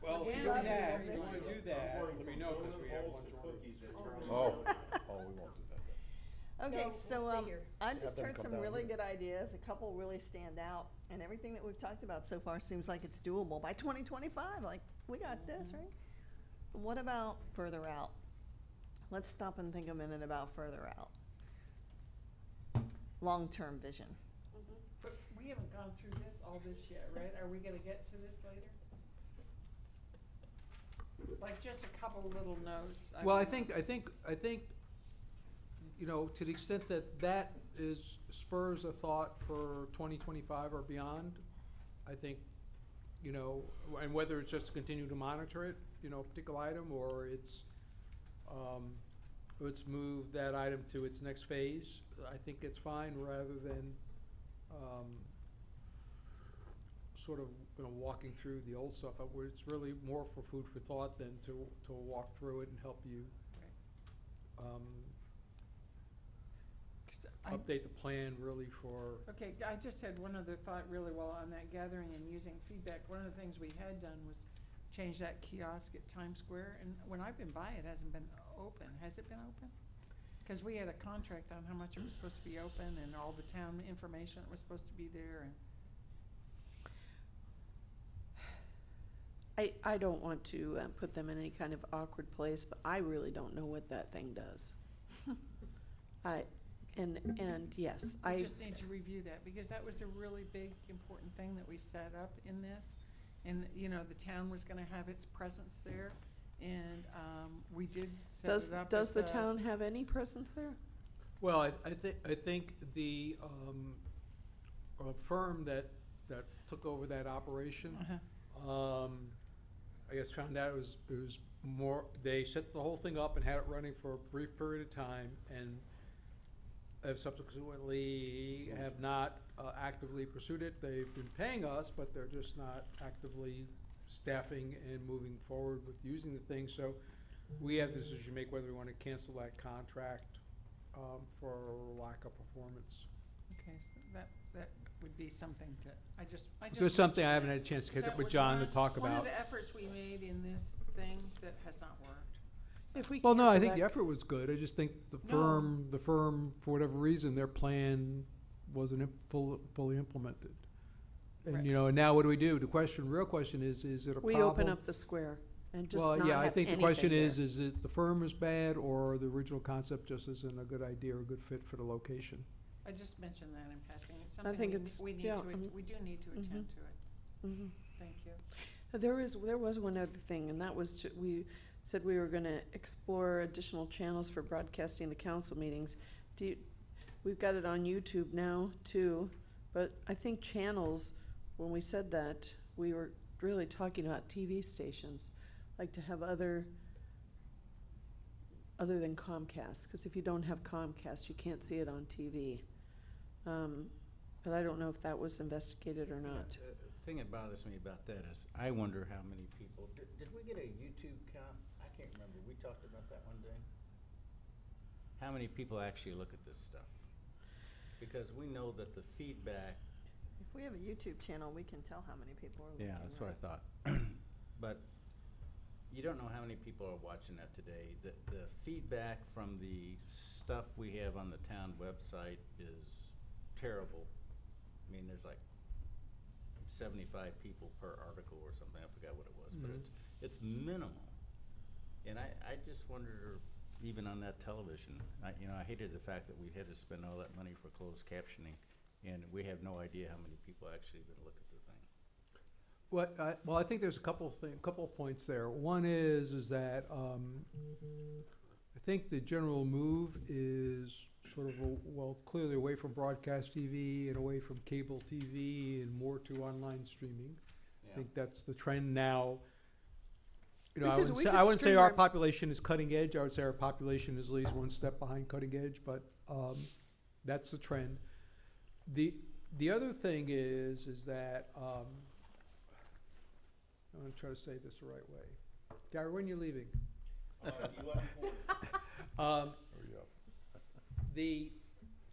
Well, if Yeah, you're doing that, maybe if you we wanna should. do that, I'm going let me from know, cause donut we have holes lunch to ordered. cookies at Charlie Oh, Brown. we won't do that then. Okay, No, so, we'll stay here. I Have just them heard come some down really here. good ideas, a couple really stand out, and everything that we've talked about so far seems like it's doable by 2025, like, we got this, right? What about further out? Let's stop and think a minute about further out. Long-term vision. But we haven't gone through all this yet, right? Are we gonna get to this later? Like just a couple little notes. Well, I don't know. think, you know, to the extent that that is, spurs a thought for 2025 or beyond, I think, you know, and whether it's just to continue to monitor it, you know, a particular item, or let's move that item to its next phase, I think it's fine, rather than, sort of, you know, walking through the old stuff, where it's really more for food for thought than to walk through it and help you, 'Cause I- update the plan really for, Okay, I just had one other thought really while on that gathering and using feedback. One of the things we had done was change that kiosk at Times Square, and when I've been by, it hasn't been open. Has it been open? Because we had a contract on how much it was supposed to be open and all the town information that was supposed to be there, and I don't want to put them in any kind of awkward place, but I really don't know what that thing does. And yes, we just need to review that, because that was a really big, important thing that we set up in this. And, you know, the town was gonna have its presence there, and, we did set it up. Does as the a- town have any presence there? well, I think the, firm that took over that operation, Uh-huh. I guess found out it was more, they set the whole thing up and had it running for a brief period of time, and have subsequently have not actively pursued it. They've been paying us, but they're just not actively staffing and moving forward with using the thing. So we have the decision to make whether we want to cancel that contract for lack of performance. Okay, so that would be something to, I just. So it's something I haven't had a chance to catch up with John to talk One of about. the efforts we made in this thing that has not worked. So- If we Well, no, I cancel think the that- effort was good. I just think the No. firm, for whatever reason, their plan wasn't fully implemented. And, Right. you know, and now what do we do? Real question is it a We problem? open up the square and just Well, not yeah, I have think the question anything is it the firm is bad, or the original concept just isn't a good idea or a good fit for the location? I just mentioned that in passing. It's something think we it's- we need yeah, to, we do need to attend to it. Mhm. Thank you. There was one other thing, and that was, we said we were gonna explore additional channels for broadcasting the council meetings. We've got it on YouTube now, too, but I think channels, when we said that, we were really talking about TV stations, like to have other than Comcast, because if you don't have Comcast, you can't see it on TV. But I don't know if that was investigated or not. The thing that bothers me about that is, I wonder how many people, did we get a YouTube count? I can't remember, we talked about that one day? How many people actually look at this stuff? Because we know that the feedback. If we have a YouTube channel, we can tell how many people are looking. Yeah, that's what I thought. But you don't know how many people are watching that today. The feedback from the stuff we have on the town website is terrible. I mean, there's like 75 people per article or something. I forgot what it was, but it's minimal. And I just wonder, even on that television, I hated the fact that we had to spend all that money for closed captioning, and we have no idea how many people actually are going to look at the thing. Well, I think there's a couple of points there. One is that I think the general move is sort of, clearly away from broadcast TV and away from cable TV and more to online streaming. Yeah. I think that's the trend now. I Because wouldn't we say, could I wouldn't say stream our our- population is cutting edge. I would say our population is at least one step behind cutting edge, but that's the trend. The other thing is that I'm going to try to say this the right way. Gary, when are you leaving? Hurry up.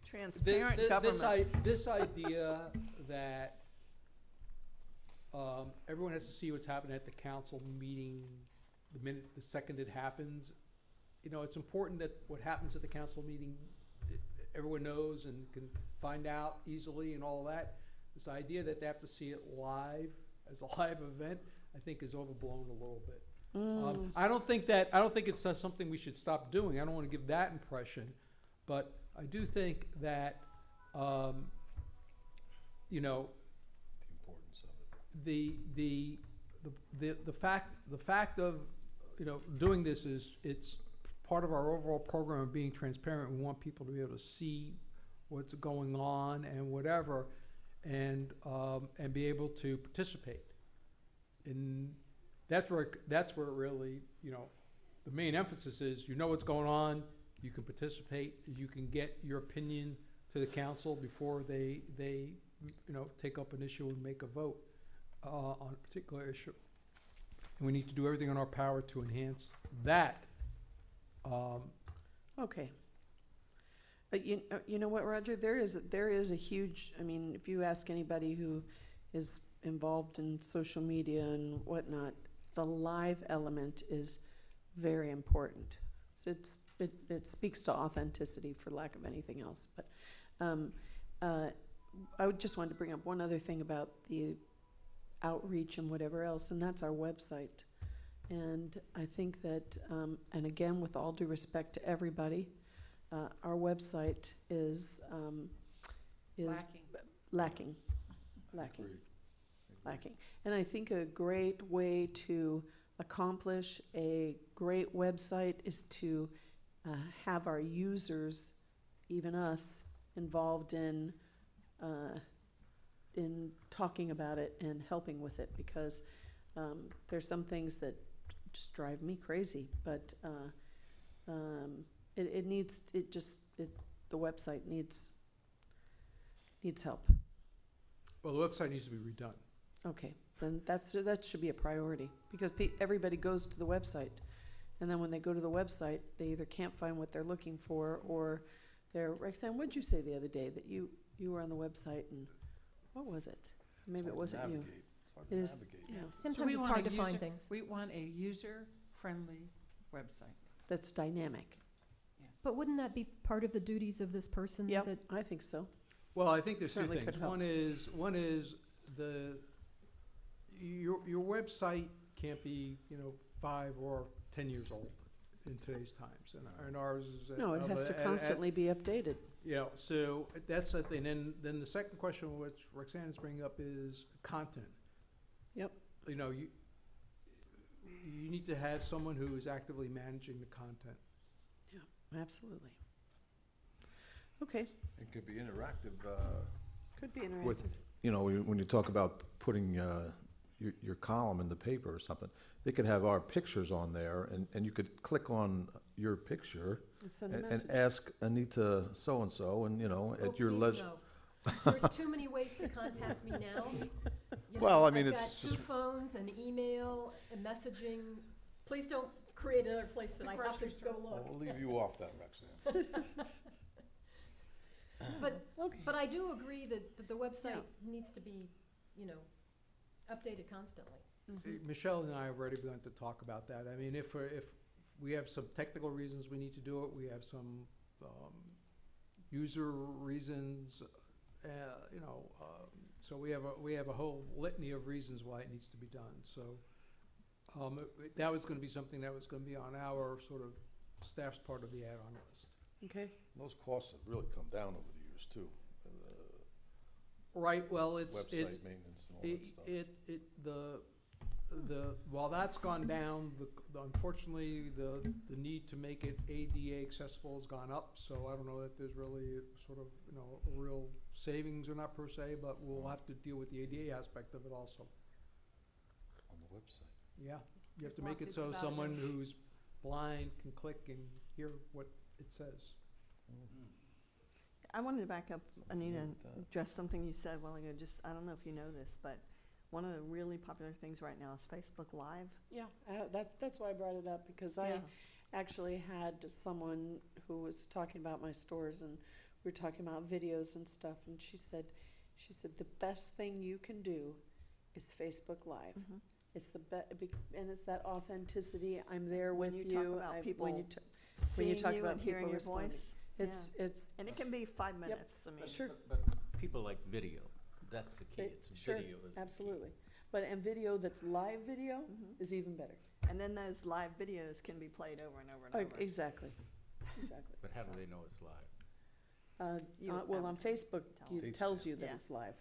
Transparent government. This idea that everyone has to see what's happening at the council meeting the second it happens. It's important that what happens at the council meeting, everyone knows and can find out easily and all that. This idea that they have to see it live as a live event, I think is overblown a little bit. I don't think it's something we should stop doing. I don't want to give that impression, but I do think that The importance of it. the fact of doing this is it's part of our overall program of being transparent. We want people to be able to see what's going on and whatever, and be able to participate. And that's where it really, the main emphasis is, what's going on, you can participate, you can get your opinion to the council before they take up an issue and make a vote on a particular issue. And we need to do everything in our power to enhance that. Okay. But you know what, Roger? There is a huge, if you ask anybody who is involved in social media and whatnot, the live element is very important. It speaks to authenticity, for lack of anything else. But I just wanted to bring up one other thing about the outreach and whatever else, and that's our website. And I think that, and again, with all due respect to everybody, our website is lacking. And I think a great way to accomplish a great website is to have our users, even us, involved in talking about it and helping with it, because there's some things that just drive me crazy, but the website needs help. Well, the website needs to be redone. Okay, then that should be a priority, because everybody goes to the website, and then when they go to the website, they either can't find what they're looking for, or Roxanne, what'd you say the other day, that you were on the website, and what was it? Maybe it wasn't you. It's hard to It is, navigate. yeah, Sometimes it's hard to find things. We want a user-friendly website. that's dynamic. Yes. But wouldn't that be part of the duties of this person? Yep, that- I think so. Well, I think there's two Certainly things. could help. One is your website can't be 5 or 10 years old in today's times, and ours is No, it has to constantly be updated. Yeah, so that's the thing. Then the second question, which Roxanne is bringing up, is content. Yep. You need to have someone who is actively managing the content. Absolutely. Okay, It could be interactive, could be interactive. with, when you talk about putting your column in the paper or something, they could have our pictures on there, and you could click on your picture And send a and message. ask Anita so-and-so, and, Oh, at your please leisure. no. There's too many ways to contact me now. You Well, know, I mean, I've it's got two just- phones, an email, and messaging. Please don't create another place that I have to go look. We'll leave you off that, Roxanne. But I do agree that the website needs to be, you know, updated constantly. Michelle and I have already begun to talk about that. I mean, if we have some technical reasons we need to do it, we have some user reasons, so we have a whole litany of reasons why it needs to be done. So that was going to be something that was going to be on our sort of staff's part of the add-on list. Okay. Those costs have really come down over the years, too. Right. Well, it's Website maintenance and all that stuff. while that's gone down, unfortunately, the need to make it ADA accessible has gone up. So I don't know that there's really sort of, a real savings or not per se, but we'll have to deal with the ADA aspect of it also. On the website. Yeah, you have to There's make it lawsuits so about it. someone who's blind can click and hear what it says. I wanted to back up, Anita, and like that. address something you said a while ago. I don't know if you know this, but one of the really popular things right now is Facebook Live. Yeah, that's why I brought it up, because I actually had someone who was talking about my stores, and we were talking about videos and stuff, and she said the best thing you can do is Facebook Live. Mhm. It's and it's that authenticity. I'm there When with you talk about people when you Seeing talk you about and hearing people your responding. voice. It's And it can be 5 minutes. I mean, Sure. But people like video, that's the key, it's Sure, video is the key. absolutely. And video that's live video Mhm. is even better. And then those live videos can be played over and over and over. Exactly. But how do they know it's live? You Well, on Facebook, tell it them. tells you that Yeah. it's live.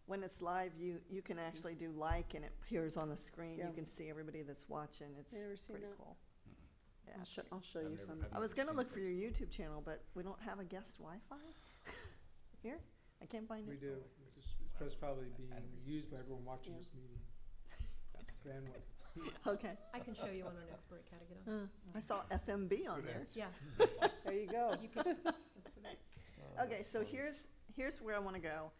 When it's live, you can actually do like, and it appears on the screen. Yeah. You can see everybody that's watching. It's You ever seen pretty that? cool. Yeah. I'll show I've you never- some. I've I was never gonna seen look for your Facebook. YouTube channel, but we don't have a guest Wi-Fi here. I can't find We it. do. It's probably being Adam used used by everyone watching Yeah. this meeting. Bandwidth. Okay. I can show you on our next break how to get on. I saw FMB on there. Yeah, There you go. you can, Okay, so here's where I want to go.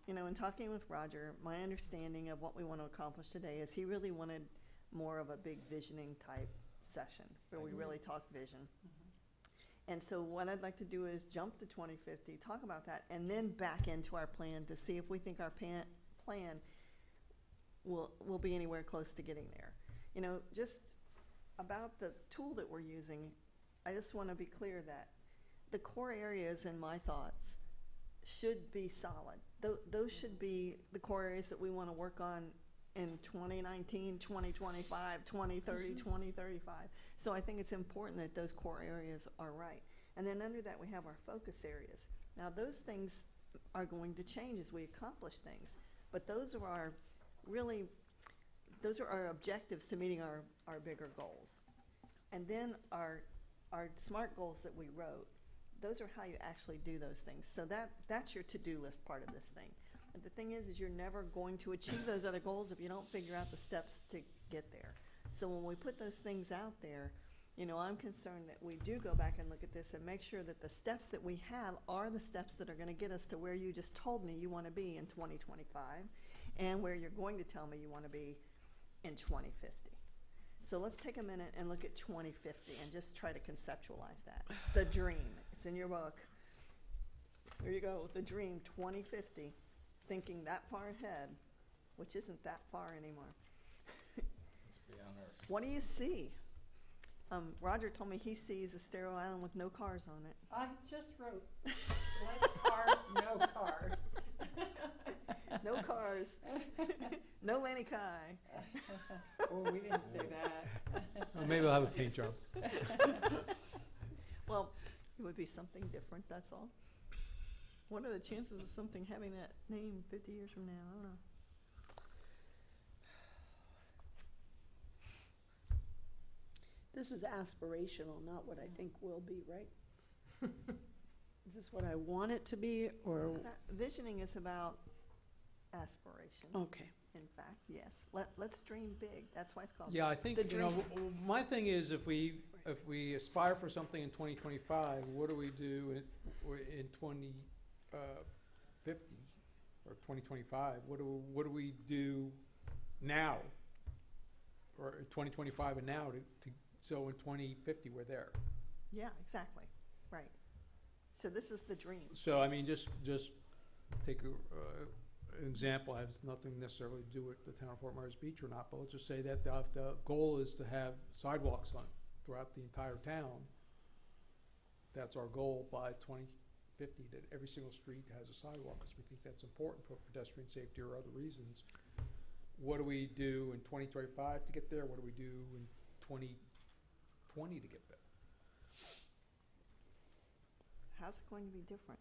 In talking with Roger, my understanding of what we want to accomplish today is he really wanted more of a big visioning type session where we really talk vision. And so what I'd like to do is jump to 2050, talk about that, and then back into our plan to see if we think our plan will be anywhere close to getting there. Just about the tool that we're using, I just want to be clear that the core areas in my thoughts should be solid. Those should be the core areas that we want to work on in 2019, 2025, 2030, 2035. So I think it's important that those core areas are right. And then under that, we have our focus areas. Now, those things are going to change as we accomplish things. But those are our objectives to meeting our bigger goals. And then our SMART goals that we wrote, those are how you actually do those things. So that's your to-do list part of this thing. And the thing is you're never going to achieve those other goals if you don't figure out the steps to get there. So when we put those things out there, I'm concerned that we do go back and look at this and make sure that the steps that we have are the steps that are going to get us to where you just told me you want to be in 2025 and where you're going to tell me you want to be in 2050. So let's take a minute and look at 2050 and just try to conceptualize that. The dream, it's in your book. Here you go, the dream 2050, thinking that far ahead, which isn't that far anymore. Let's be on Earth. What do you see? Roger told me he sees a sterile island with no cars on it. I just wrote, less cars, no cars. No cars. No Lanny Kai. Oh, we didn't say that. Maybe I'll have a paint job. Well, it would be something different, that's all. What are the chances of something having that name 50 years from now? I don't know. This is aspirational, not what I think will be, right? Is this what I want it to be, or? Visioning is about aspiration. Okay. In fact, yes. Let's dream big. That's why it's called. Yeah, I think, The dream. my thing is if we aspire for something in 2025, what do we do in 50 or 2025, what do we do now? Or 2025 and now so in 2050 we're there. Yeah, exactly, right. So this is the dream. So, I mean, just take an example, has nothing necessarily to do with the town of Fort Myers Beach or not, but let's just say that the goal is to have sidewalks throughout the entire town. That's our goal by 2050, that every single street has a sidewalk, because we think that's important for pedestrian safety or other reasons. What do we do in 2025 to get there? What do we do in 2020 to get there? How's it going to be different?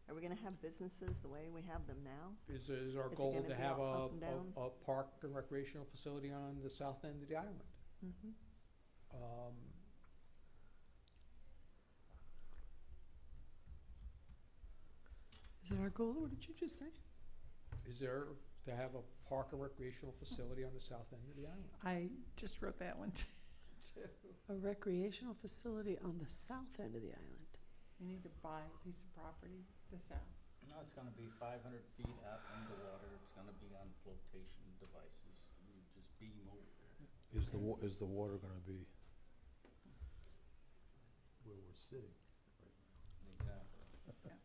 Are we gonna have businesses the way we have them now? Is our Is it goal gonna to be have all up and down? a park and recreational facility on the south end of the island? Mm-hmm. Is that our goal? What did you just say? Is there to have a park and recreational facility on the south end of the island? I just wrote that one too. A recreational facility on the south end of the island. You need to buy a piece of property this out. No, it's gonna be 500 feet out in the water, it's gonna be on flotation devices, you just beam over there. Is the water gonna be where we're sitting? Exactly. Yeah, I get that.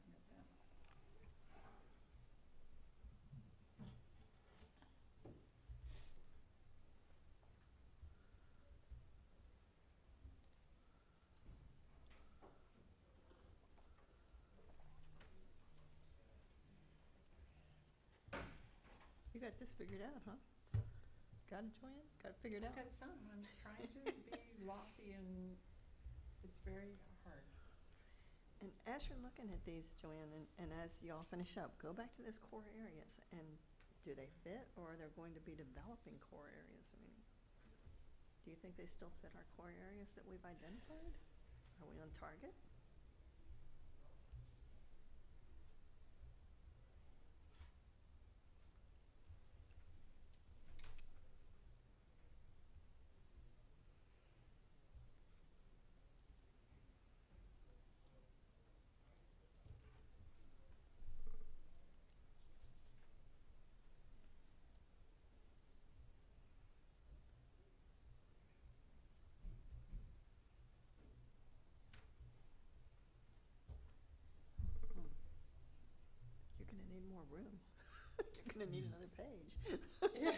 You got this figured out, huh? Got it, Joanne? Got it figured I've out? got some, I'm trying to be lofty and it's very hard. And as you're looking at these, Joanne, and as y'all finish up, go back to those core areas, and do they fit, or are there going to be developing core areas? I mean, do you think they still fit our core areas that we've identified? Are we on target? You're gonna need more room. You're gonna need another page. Yeah.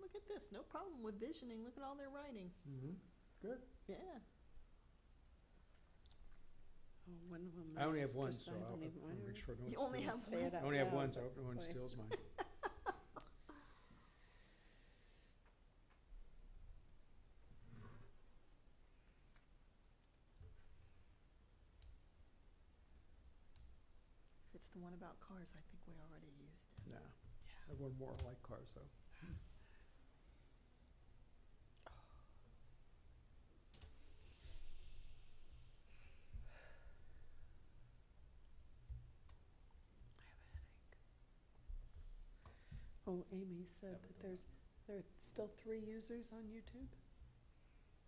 Look at this, no problem with visioning, look at all their writing. Mm-hmm. Good. Yeah. Oh, one of them I only have is one, just- so I I'll don't even- I make don't sure no one You only steals. have say it one? I out only have loud, one, so I hope no one boy. steals mine. If it's the one about cars, I think we already used it. Nah. I have one more like cars, though. Oh, Amy said that there are still 3 users on YouTube?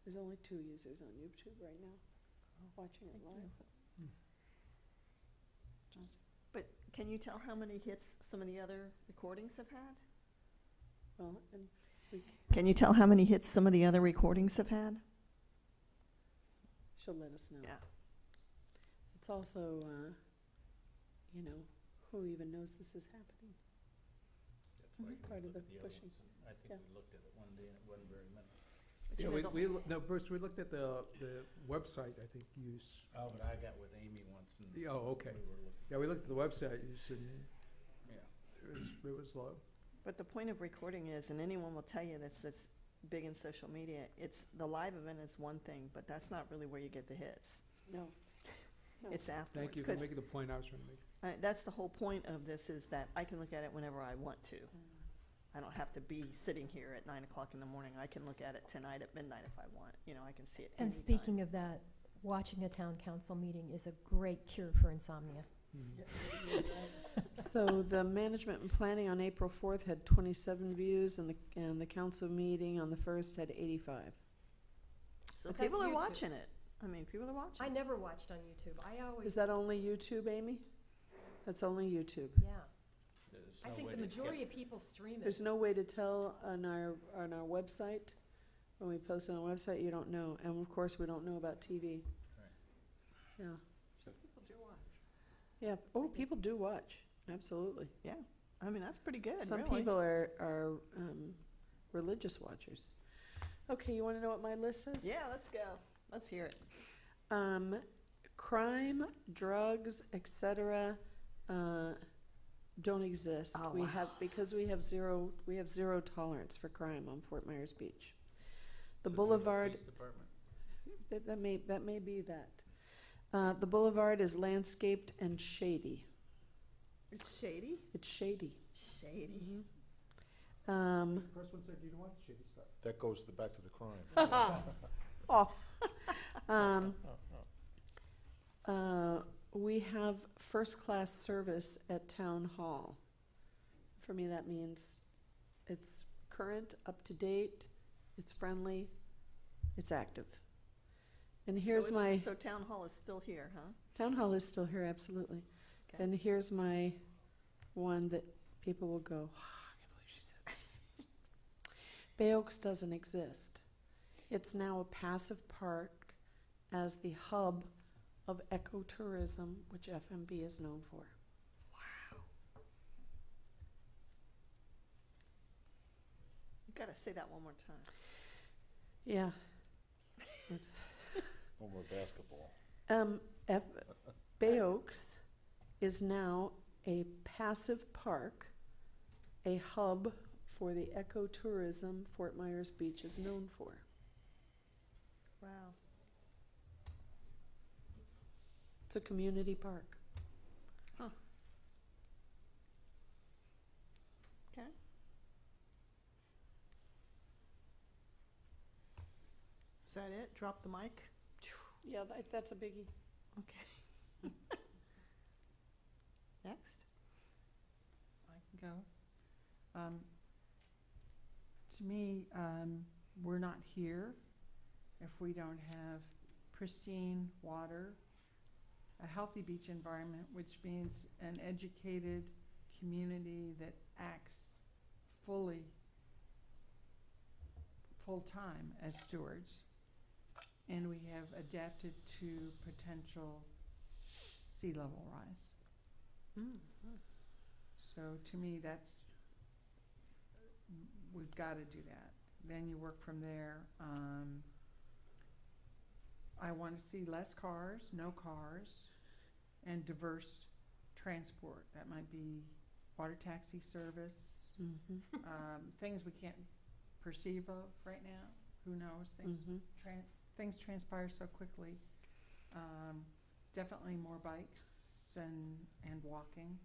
There's only 2 users on YouTube right now, watching it Thank live. you. Just, But can you tell how many hits some of the other recordings have had? well, and we, Can you tell how many hits some of the other recordings have had? she'll let us know. Yeah. It's also, who even knows this is happening? That's why we Part of looked the at the other pushing. ones, and I think Yeah. we looked at it one day and it wasn't very many. But Yeah, you know, no, Bruce, we looked at the website, I think you, Oh, but I got with Amy once and. Oh, okay. We were looking, yeah, we looked at the website, you said yeah. it was low. But the point of recording is, and anyone will tell you this that's big in social media, it's the live event is one thing, but that's not really where you get the hits. No. No. It's afterwards. Thank you for 'cause, making the point I was trying to make. that's the whole point of this, is that I can look at it whenever I want to. I don't have to be sitting here at 9 o'clock in the morning. I can look at it tonight at midnight if I want. I can see it And anytime. speaking of that, watching a town council meeting is a great cure for insomnia. So the management and planning on April 4th had 27 views, and the council meeting on the 1st had 85. So But that's people are YouTube. watching it. I mean, people are watching. I never watched on YouTube. I always, Is that only YouTube, Amy? That's only YouTube. yeah. There's I no think way the to get- majority of people stream it. There's no way to tell on our website, when we post it on our website, you don't know. And of course, we don't know about TV. Yeah, People do watch. yeah. Oh, people do watch, absolutely. Yeah, I mean, that's pretty good, Some really. people are religious watchers. Okay, you want to know what my list is? Yeah, let's go. Let's hear it. Crime, drugs, etc., don't exist. Oh, We wow. have, because we have zero tolerance for crime on Fort Myers Beach. The So do you have a boulevard, police department? that may be that. The boulevard is landscaped and shady. It's shady. It's shady. Shady. First one said you don't want shitty stuff. That goes back to the crime. We have first-class service at Town Hall. For me, that means it's current, up-to-date, it's friendly, it's active. And here's my, So Town Hall is still here, huh? Town Hall is still here, absolutely. Okay. And here's my one that people will go, "Oh, I can't believe she said this." Bay Oaks doesn't exist. It's now a passive park as the hub of ecotourism, which FMB is known for. You gotta say that one more time. Yeah. It's, No more basketball. Bay Oaks is now a passive park, a hub for the ecotourism Fort Myers Beach is known for. Wow. It's a community park. Okay. Is that it? Drop the mic? Yeah, that's a biggie. Okay. Next. I can go. To me, we're not here if we don't have pristine water, a healthy beach environment, which means an educated community that acts fully, full-time as stewards, and we have adapted to potential sea level rise. So to me, we've got to do that. Then you work from there. I want to see less cars, no cars, and diverse transport. That might be water taxi service, things we can't perceive of right now. Who knows? Things transpire so quickly. Definitely more bikes and walking.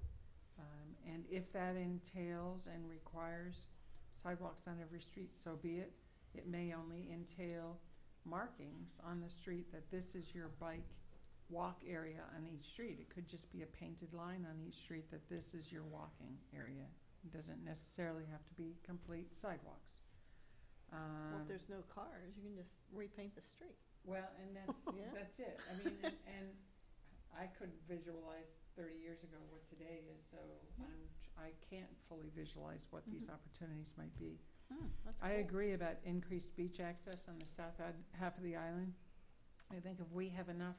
And if that entails and requires sidewalks on every street, so be it. It may only entail markings on the street that this is your bike walk area on each street. It could just be a painted line on each street that this is your walking area. It doesn't necessarily have to be complete sidewalks. Well, if there's no cars, you can just repaint the street. Well, and that's, Yeah. that's it. I mean, and I couldn't visualize 30 years ago what today is, so I can't fully visualize what these opportunities might be. That's I cool. agree about increased beach access on the south half of the island. I think if we have enough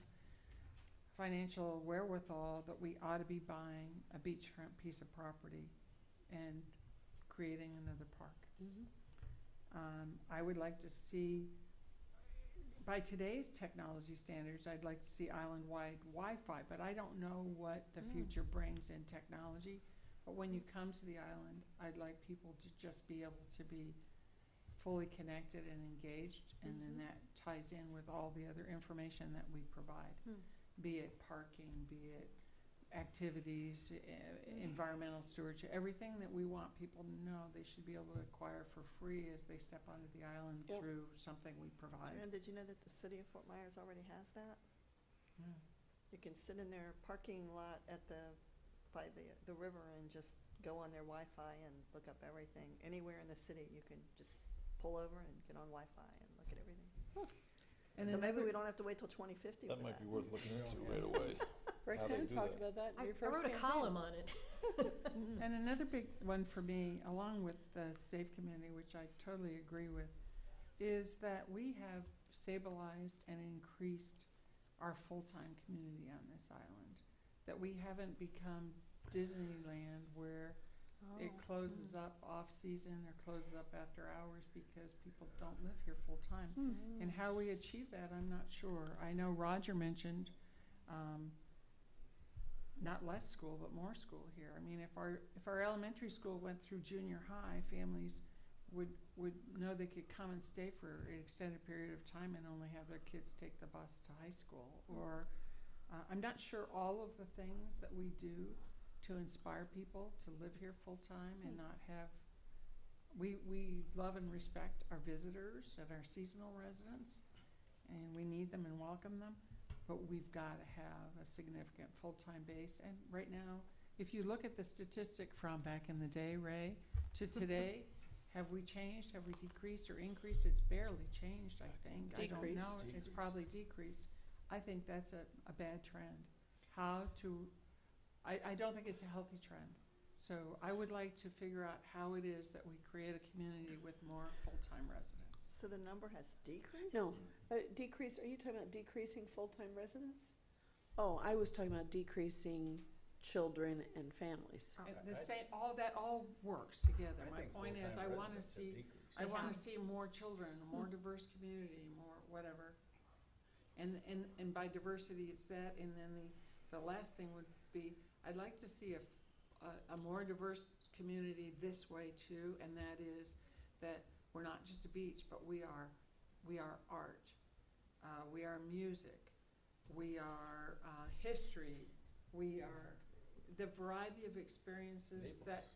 financial wherewithal that we ought to be buying a beachfront piece of property and creating another park. I would like to see, by today's technology standards, I'd like to see island-wide Wi-Fi, but I don't know what the future brings in technology. But when you come to the island, I'd like people to just be able to be fully connected and engaged, and then that ties in with all the other information that we provide, be it parking, be it activities, environmental stewardship, everything that we want people to know they should be able to acquire for free as they step onto the island through something we provide. Sharon, did you know that the city of Fort Myers already has that? Yeah. You can sit in their parking lot by the river and just go on their Wi-Fi and look up everything. Anywhere in the city, you can just pull over and get on Wi-Fi and look at everything. And So maybe another- we don't have to wait till 2050 for That might that. be worth looking into right away. Roxanne do talked that. about that in I your first wrote a campaign. column on it. And another big one for me, along with the Safe Community, which I totally agree with, is that we have stabilized and increased our full-time community on this island. That we haven't become Disneyland where it Oh. closes up off-season or closes up after hours because people don't live here full-time. Mm. And how we achieve that, I'm not sure. I know Roger mentioned, not less school, but more school here. I mean, if our elementary school went through junior high, families would know they could come and stay for an extended period of time and only have their kids take the bus to high school. Or, I'm not sure all of the things that we do to inspire people to live here full-time and not have, we love and respect our visitors and our seasonal residents, and we need them and welcome them, but we've got to have a significant full-time base. And right now, if you look at the statistic from back in the day, Ray, to today, have we changed? Have we decreased or increased? It's barely changed, I think. I don't know. Decreased. It's probably decreased. I think that's a bad trend. I don't think it's a healthy trend. So I would like to figure out how it is that we create a community with more full-time residents. So the number has decreased? No, decrease, are you talking about decreasing full-time residents? Oh, I was talking about decreasing children and families. And the same, all works together. I My think point is, full-time I want to residents have see, decreased. I want to see more children, a more diverse community, more whatever. And by diversity, it's that, and then the last thing would be, I'd like to see a more diverse community this way too, and that is that we're not just a beach, but we are art, we are music, we are history, we are the variety of experiences that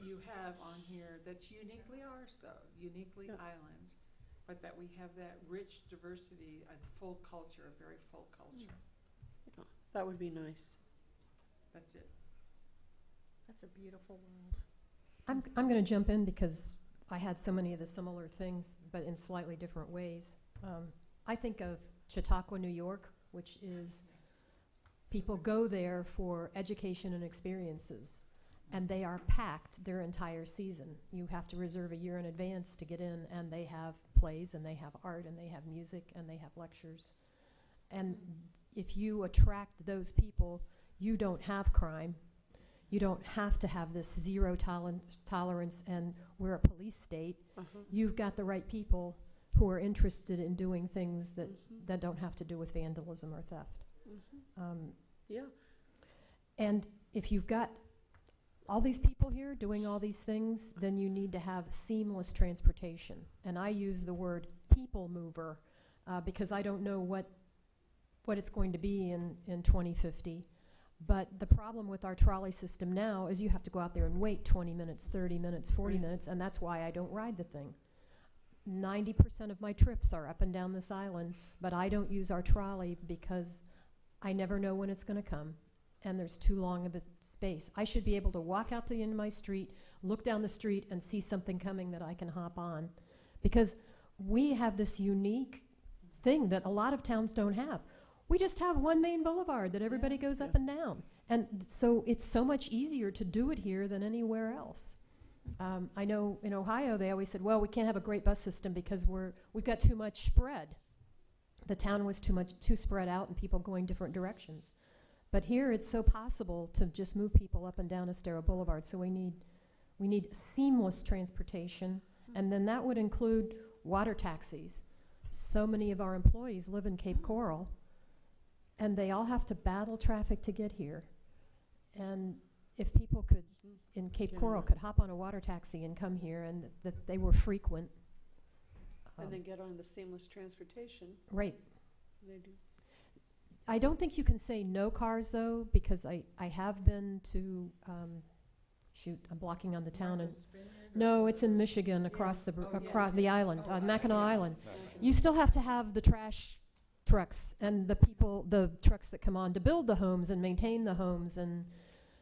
you have on here that's uniquely ours though, uniquely Yeah. island, but that we have that rich diversity and full culture, a very full culture. Yeah, that would be nice. That's it. That's a beautiful world. I'm going to jump in because I had so many of the similar things, but in slightly different ways. I think of Chautauqua, New York, which is people go there for education and experiences, and they are packed their entire season. You have to reserve a year in advance to get in, and they have plays, and they have art, and they have music, and they have lectures. And if you attract those people, you don't have crime. You don't have to have this zero tolerance and we're a police state. You've got the right people who are interested in doing things that don't have to do with vandalism or theft. Yeah. And if you've got all these people here doing all these things, then you need to have seamless transportation. And I use the word people mover because I don't know what it's going to be in 2050. But the problem with our trolley system now is you have to go out there and wait 20 minutes, 30 minutes, 40 Right. minutes, and that's why I don't ride the thing. 90% of my trips are up and down this island, but I don't use our trolley because I never know when it's going to come, and there's too long of a space. I should be able to walk out to the end of my street, look down the street, and see something coming that I can hop on. Because we have this unique thing that a lot of towns don't have. We just have one main boulevard that everybody goes up and down. And so it's so much easier to do it here than anywhere else. I know in Ohio they always said, well, we can't have a great bus system because we've got too much spread. The town was too spread out and people going different directions. But here it's so possible to just move people up and down Estero Boulevard. So we need seamless transportation, and then that would include water taxis. So many of our employees live in Cape Coral, and they all have to battle traffic to get here. And if people could, in Cape Coral, could hop on a water taxi and come here, and that they were frequent. And then get on the seamless transportation. Right. They do. I don't think you can say no cars, though, because I have been to, I'm blocking on the town. No, it's in Michigan, across the island, Mackinac Island. You still have to have the trash trucks and the trucks that come on to build the homes and maintain the homes, and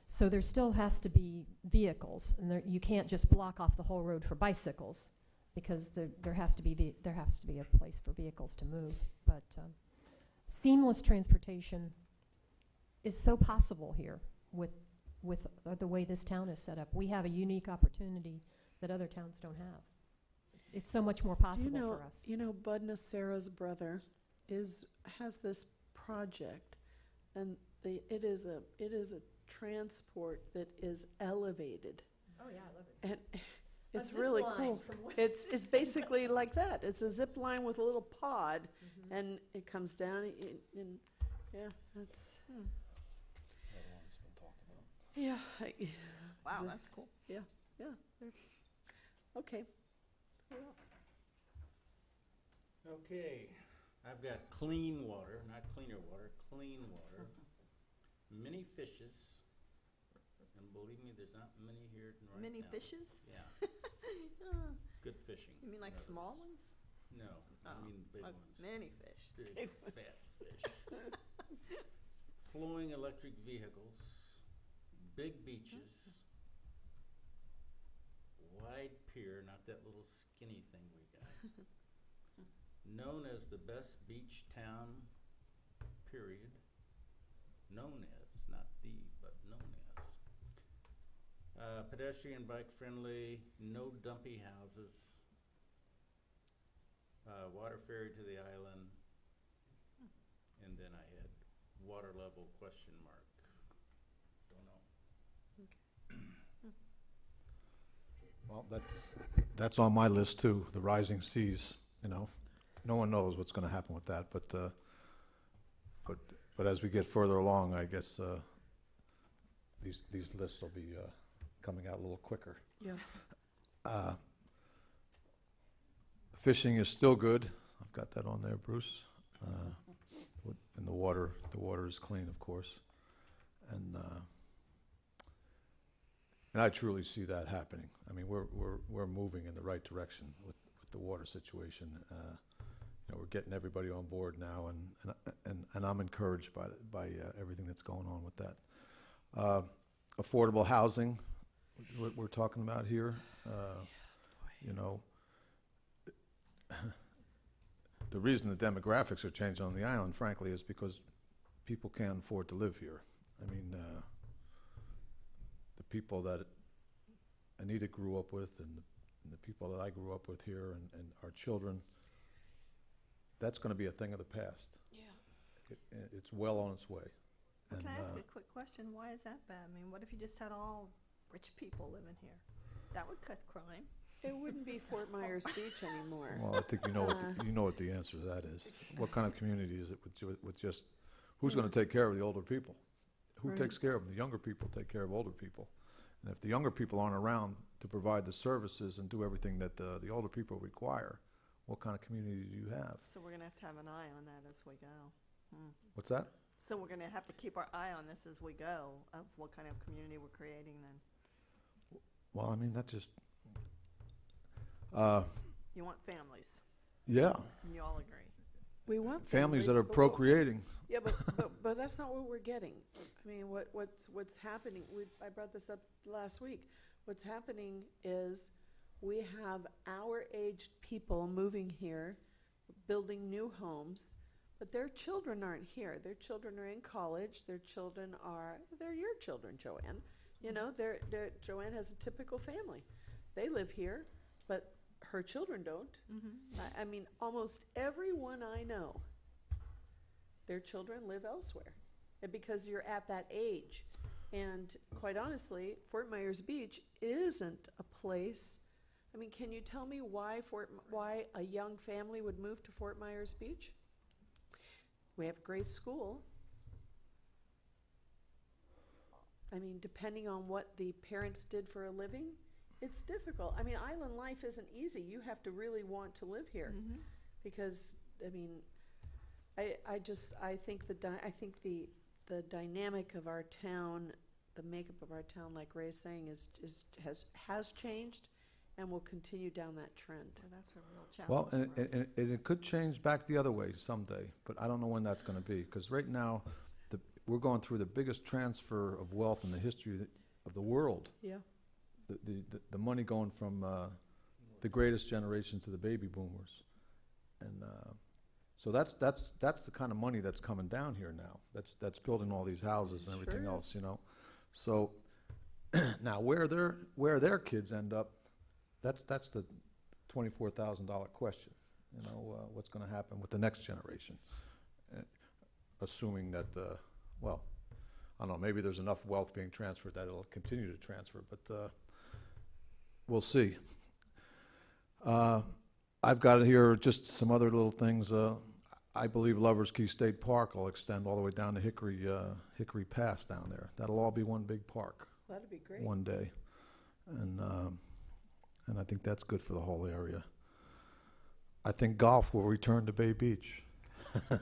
so there still has to be vehicles, and you can't just block off the whole road for bicycles because there has to be a place for vehicles to move. But seamless transportation is so possible here with the way this town is set up. We have a unique opportunity that other towns don't have. It's so much more possible for us. You know, Bud Nacera's brother has this project, and it is a transport that is elevated, Oh yeah, I love it. and it's really cool. It's basically like that. It's a zip line with a little pod, and it comes down, and yeah, that's yeah. Wow, that's cool. Yeah. Okay. What else? Okay, I've got clean water, not cleaner water, clean water, many fishes, and believe me, there's not many here right now. Many fishes? Yeah, Ah, good fishing. you mean like in other small words. ones? No, I Oh, mean big okay, ones. many fish. Big, fat fish. Flowing electric vehicles, big beaches, wide pier, not that little skinny thing we got. Known as the best beach town, period. Known as, not the, but known as. Pedestrian, bike friendly, no dumpy houses. Water ferry to the island. And then I had water level question mark. Don't know. Well, that's on my list too, the rising seas, you know. No one knows what's gonna happen with that, but as we get further along, I guess, these lists will be, coming out a little quicker. Yeah. Fishing is still good. I've got that on there, Bruce. And the water is clean, of course. And I truly see that happening. I mean, we're moving in the right direction with the water situation. You know, we're getting everybody on board now, and I'm encouraged by everything that's going on with that. Affordable housing, what we're talking about here. You know, the reason the demographics are changing on the island, frankly, is because people can't afford to live here. I mean, the people that Anita grew up with and the people that I grew up with here and our children, that's going to be a thing of the past. Yeah. It's well on its way. Well, And, can I ask a quick question? Why is that bad? I mean, what if you just had all rich people living here? That would cut crime. It wouldn't be Fort Myers Beach anymore. well, I think you know what the answer to that is. What kind of community is it with just, who's going to take care of the older people? Who Right. takes care of them? The younger people take care of older people. And if the younger people aren't around to provide the services and do everything that the older people require, what kind of community do you have? So we're gonna have to have an eye on that as we go. What's that? So we're gonna have to keep our eye on this as we go, of what kind of community we're creating then. Well, I mean, that just, You want families, yeah, and you all agree. We want families that are but procreating. Yeah, but that's not what we're getting. I mean, what's happening? I brought this up last week. What's happening is we have our aged people moving here, building new homes, but their children aren't here. Their children are in college. They're your children, Joanne. You know, Joanne has a typical family. They live here, but her children don't. I mean, almost everyone I know, their children live elsewhere, and because you're at that age. And quite honestly, Fort Myers Beach isn't a place. I mean, can you tell me why a young family would move to Fort Myers Beach? We have a great school. I mean, depending on what the parents did for a living, it's difficult. I mean, island life isn't easy. You have to really want to live here, because I mean, I think the dynamic of our town, the makeup of our town, like Ray's saying, has changed, and will continue down that trend. So that's a real challenge Well, and for us. it could change back the other way someday, but I don't know when that's going to be, because right now, we're going through the biggest transfer of wealth in the history of the world. Yeah. The money going from the greatest generation to the baby boomers. And so that's the kind of money that's coming down here now. That's building all these houses and everything Sure else, you know. So now where their kids end up, that's the $24,000 question. You know, what's going to happen with the next generation, assuming that well, I don't know, maybe there's enough wealth being transferred that it'll continue to transfer, but we'll see. I've got here just some other little things. I believe Lover's Key State Park will extend all the way down to Hickory Pass down there. That'll all be one big park That'd be great. one day, and I think that's good for the whole area. I think golf will return to Bay Beach. Do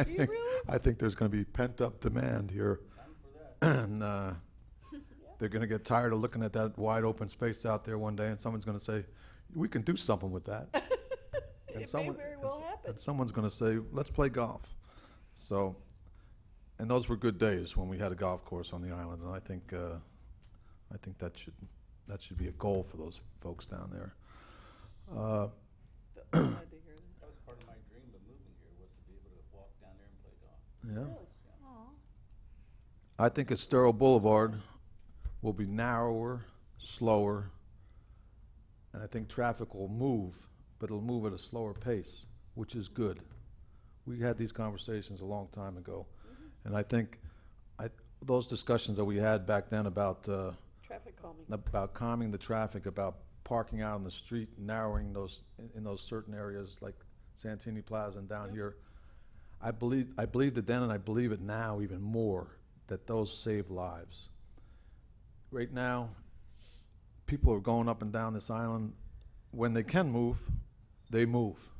you really? I think there's going to be pent-up demand here, and they're going to get tired of looking at that wide-open space out there one day, and someone's going to say, "We can do something with that." It may very well happen. And someone's going to say, "Let's play golf." So, and those were good days when we had a golf course on the island, and I think that should be a goal for those folks down there. Glad to hear that. That was part of my dream of moving here, was to be able to walk down there and play golf. Yeah. Really? I think Estero Boulevard will be narrower, slower, and I think traffic will move, but it'll move at a slower pace, which is good. We had these conversations a long time ago, and I think those discussions that we had back then about Traffic calming. calming the traffic, about parking out on the street, narrowing those in those certain areas like Santini Plaza and down here. I believed it then, and I believe it now even more, that those save lives. Right now, people are going up and down this island. When they can move, they move.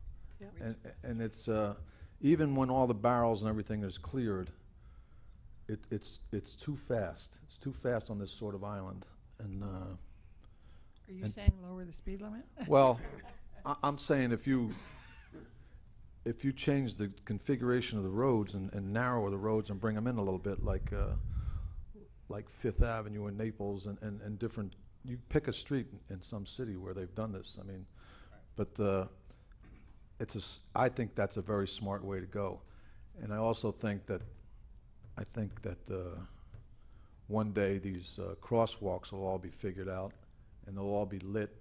Yep. And it's even when all the barrels and everything is cleared, it's too fast. It's too fast on this sort of island. And Are you And- saying lower the speed limit? well, I'm saying if you change the configuration of the roads and narrow the roads and bring them in a little bit, like Fifth Avenue in Naples and different, you pick a street in some city where they've done this. I mean, but I think that's a very smart way to go, and I also think that one day these crosswalks will all be figured out, and they'll all be lit,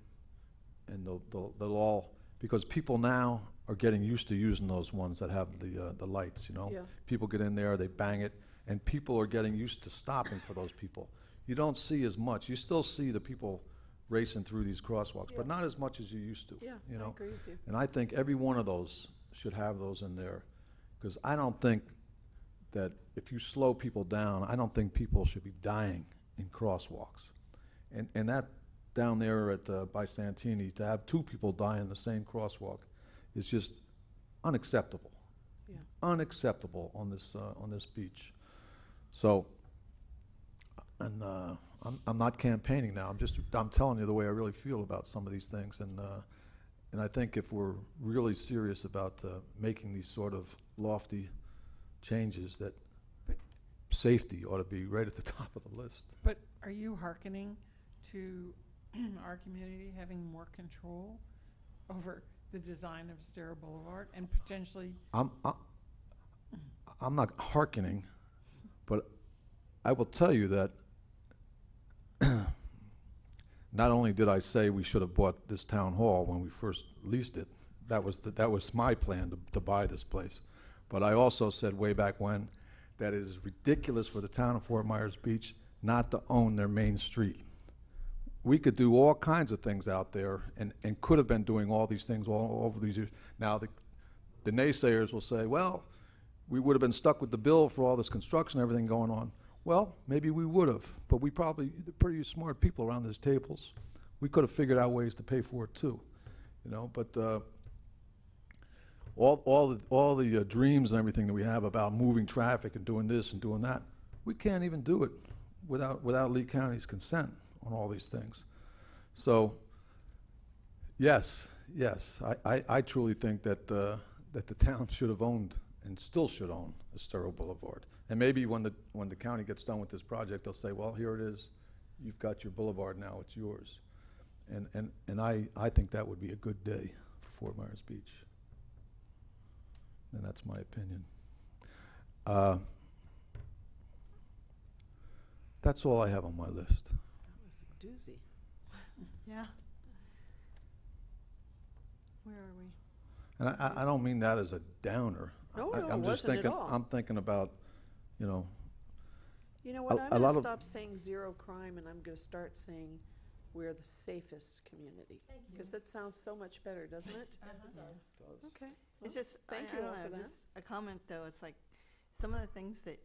and they'll all, because people now are getting used to using those ones that have the lights, you know? Yeah. People get in there, they bang it, and people are getting used to stopping for those people. You don't see as much. You still see the people racing through these crosswalks, but Yeah. not as much as you used to, Yeah, you I know? agree with you. And I think every one of those should have those in there, because I don't think that if you slow people down, I don't think people should be dying in crosswalks. And that down there at by Santini, to have 2 people die in the same crosswalk is just unacceptable. Yeah. Unacceptable on this beach. So, and I'm not campaigning now. I'm telling you the way I really feel about some of these things, and I think if we're really serious about making these sort of lofty changes, that But- safety ought to be right at the top of the list. But are you hearkening to our community having more control over the design of Estero Boulevard and potentially? I'm not hearkening, but I will tell you that not only did I say we should have bought this town hall when we first leased it, that was my plan to buy this place, but I also said way back when that it is ridiculous for the town of Fort Myers Beach not to own their main street. We could do all kinds of things out there and could have been doing all these things all over these years. Now, the naysayers will say, well, we would have been stuck with the bill for all this construction and everything going on. Well, maybe we would have, but we probably, the pretty smart people around these tables, we could have figured out ways to pay for it too, you know, but all the dreams and everything that we have about moving traffic and doing this and doing that, we can't even do it without Lee County's consent on all these things. So, yes, I truly think that the town should have owned and still should own Estero Boulevard. And maybe when the county gets done with this project, they'll say, well, here it is. You've got your boulevard now. It's yours. And I think that would be a good day for Fort Myers Beach. And that's my opinion. That's all I have on my list. That was a doozy. Yeah. Where are we? And I don't mean that as a downer. No, I'm it just wasn't at thinking, all. I'm thinking about, you know, You know what, A I'm lot gonna of- stop saying zero crime and I'm gonna start saying we're the safest community. Because that sounds so much better, doesn't it? Okay. It's well, just, thank I you don't all for know, that. just a comment though, it's like, some of the things that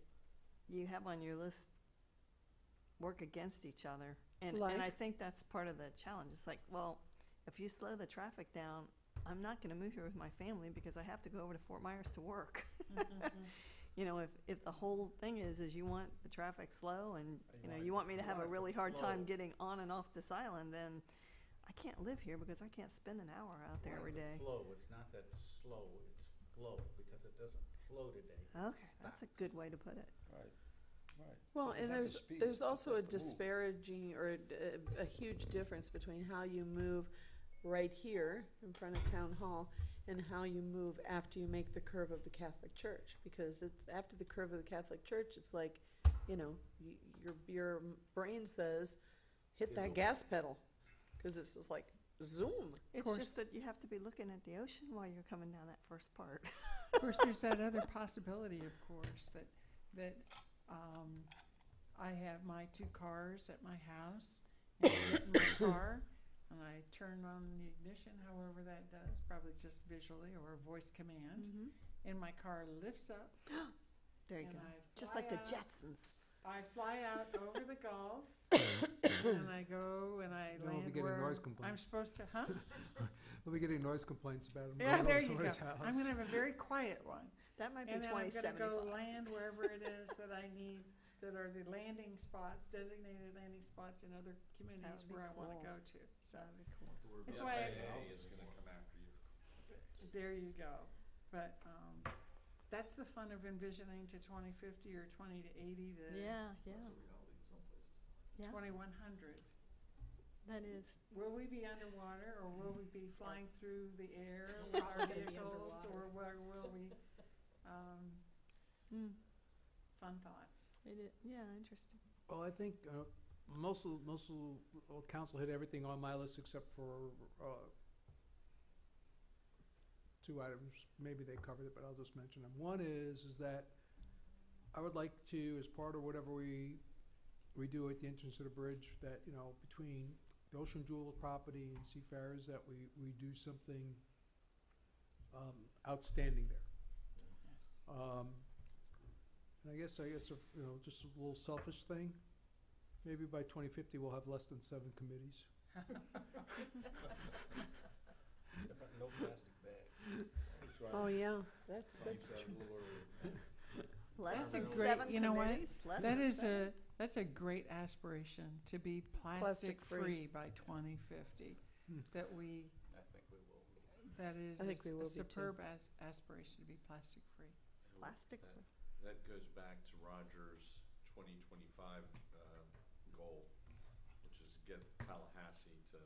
you have on your list work against each other. And I Like? think that's part of the challenge. It's like, well, if you slow the traffic down, I'm not gonna move here with my family because I have to go over to Fort Myers to work. You know, if the whole thing is you want the traffic slow and, you know, you want me to have a really hard time getting on and off this island, then I can't live here because I can't spend an hour out there every day. Flow, it's not that it's slow, it's flow, because it doesn't flow today. It Okay, that's a good way to put it. right, right. Well, Doesn't and have to speed, there's it also a just has to move. disparaging or a huge difference between how you move right here in front of Town Hall and how you move after you make the curve of the Catholic Church. Because it's after the curve of the Catholic Church, it's like, you know, your brain says, hit that gas pedal. Because it's just like, zoom. It's just that you have to be looking at the ocean while you're coming down that first part. Of course, there's that other possibility, of course, that I have my 2 cars at my house, and I get in my car, and I turn on the ignition, however that does, probably just visually or a voice command, and my car lifts up, There you and go. I Just fly like the out. Jetsons. I fly out over the Gulf, and I go and I Then we'll be land getting where noise I'm complaints. supposed to, huh? We'll be getting noise complaints about them Yeah, going there over you go. somebody's house. I'm gonna have a very quiet one. That might be And then I'm gonna go 2075. land wherever it is that I need, that are the landing spots, designated landing spots in other communities would be where I wanna cool. go to, so. That'd be cool. That's The why FAA is gonna come after you. There you go. But, that's the fun of envisioning to 2050 or 20 to 80 to Yeah, yeah, yeah, 2100. that is. Will we be underwater, or will we be flying through the air with our vehicles, or where will we, fun thoughts. Yeah, interesting. Well, I think most of council hit everything on my list except for 2 items. Maybe they covered it, but I'll just mention them. One is that I would like to, as part of whatever we do at the entrance to the bridge, that, you know, between the Ocean Jewel property and Seafarers, that we do something outstanding there. Yes. And I guess, you know, just a little selfish thing. Maybe by 2050, we'll have less than 7 committees. No plastic bag. Oh, yeah, that's true. Less That's a than great- 7 you know what? committees? Less That than is 7? that's a great aspiration, to be plastic-free by 2050. That we, I think we will be. that is I think we a will be too. superb aspiration, to be plastic-free. Plastic? That goes back to Roger's 2025 goal, which is get Tallahassee to,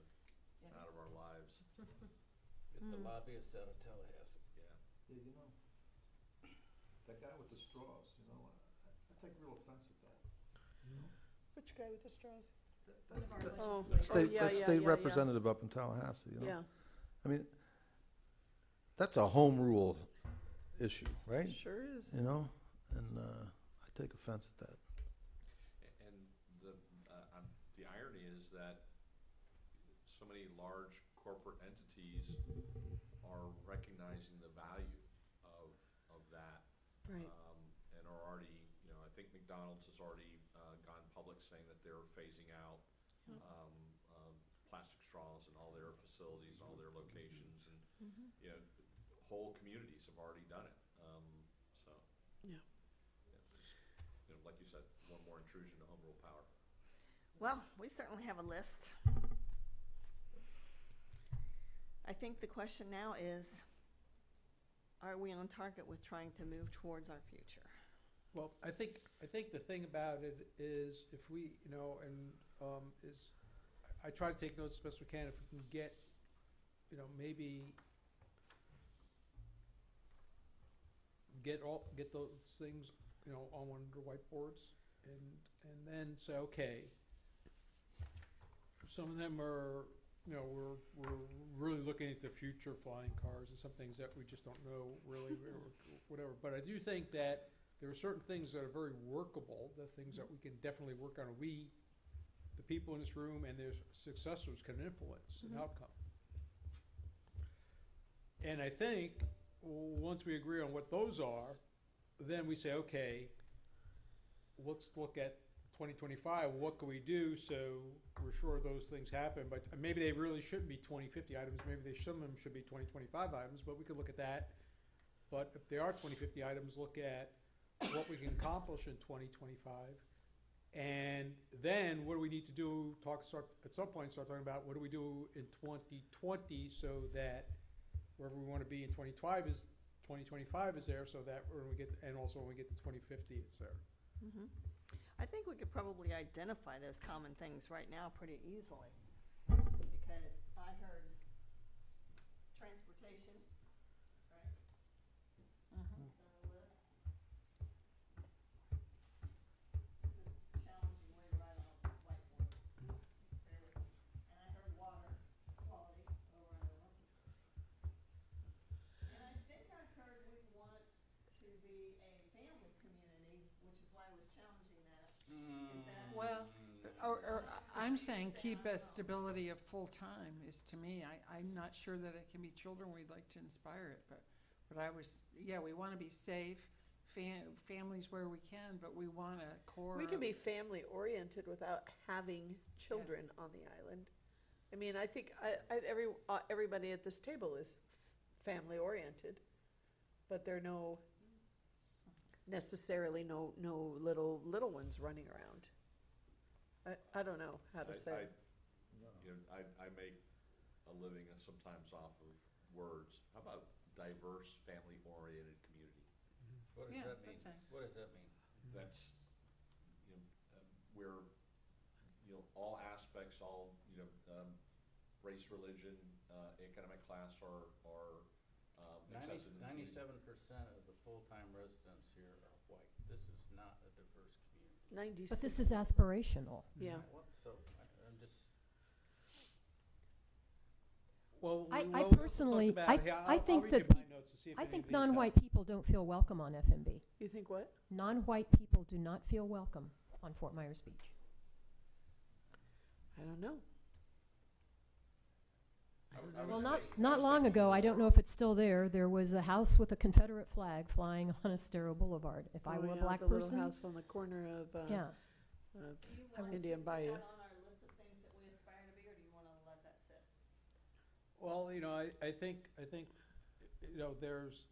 out of our lives. Get the lobbyists out of Tallahassee. Yeah. Yeah, you know, that guy with the straws, you know, I take real offense at that. Which guy with the straws? That That state, yeah, that yeah, state yeah, representative up in Tallahassee, you know? Yeah, I mean, that's a home rule issue, right? sure is. You know, and I take offense at that. And the irony is that so many large corporate entities are recognizing the value of that. Right. And are already, you know, I think McDonald's has already gone public saying that they're phasing out plastic straws in all their facilities, all their locations, and you know, whole communities have already done it. So Yeah. just, you know, like you said, one more intrusion to home rule power. Well, we certainly have a list. I think the question now is, are we on target with trying to move towards our future? Well, I think the thing about it is if we, you know, and is I try to take notes as best we can if we can get, maybe get those things, on one of the whiteboards and then say, okay, some of them are, we're really looking at the future flying cars and some things that we just don't know really or whatever. But I do think that there are certain things that are very workable, the things that we can definitely work on. We, the people in this room and their successors, can influence an outcome. And I think once we agree on what those are, then we say, okay, let's look at 2025. What can we do so we're sure those things happen? But maybe they really shouldn't be 2050 items. Maybe some of them should be 2025 items, but we could look at that. But if they are 2050 items, look at what we can accomplish in 2025. And then what do we need to do? At some point, start talking about what do we do in 2020 so that wherever we want to be in 2025 is there, so that when we get, and also when we get to 2050, it's there. Mm-hmm. I think we could probably identify those common things right now pretty easily. Because I heard transportation, right? Mhm. It's on the list. This is challenging way to write on a whiteboard. Bear with me. And I heard water quality over and over. And I think I heard we want to be a family community, which is why I was challenging that. Is that? Well, or I'm saying keep a stability of full-time is to me, I'm not sure that it can be children, we'd like to inspire it, but I was, we want to be safe, families where we can, but we want a core. We can be family oriented without having children on the island. I mean, I think everybody at this table is family oriented, but there are necessarily no little ones running around. I don't know how to say it. I make a living sometimes off of words. How about diverse, family-oriented community? What does that mean? That's nice. What does that mean? That's, where, all aspects, race, religion, economic class are accepted in the community. 97% of the full-time residents here are white. This is not a diverse community. 96. But this is aspirational. Yeah. So I'm just. Well, I we'll personally- talk about it. I I'll think read that you my notes and see if I any think of these non-white have- people don't feel welcome on FMB. You think what? Non-white people do not feel welcome on Fort Myers Beach. I don't know. I would Well, say- not long ago, I don't know if it's still there, there was a house with a Confederate flag flying on Estero Boulevard. If I Oh, were a yeah, black the little person, house on the corner of yeah. Indian Bayou. Put that on our list of things that we aspire to be, or do you want to let that sit? Well, I think, there's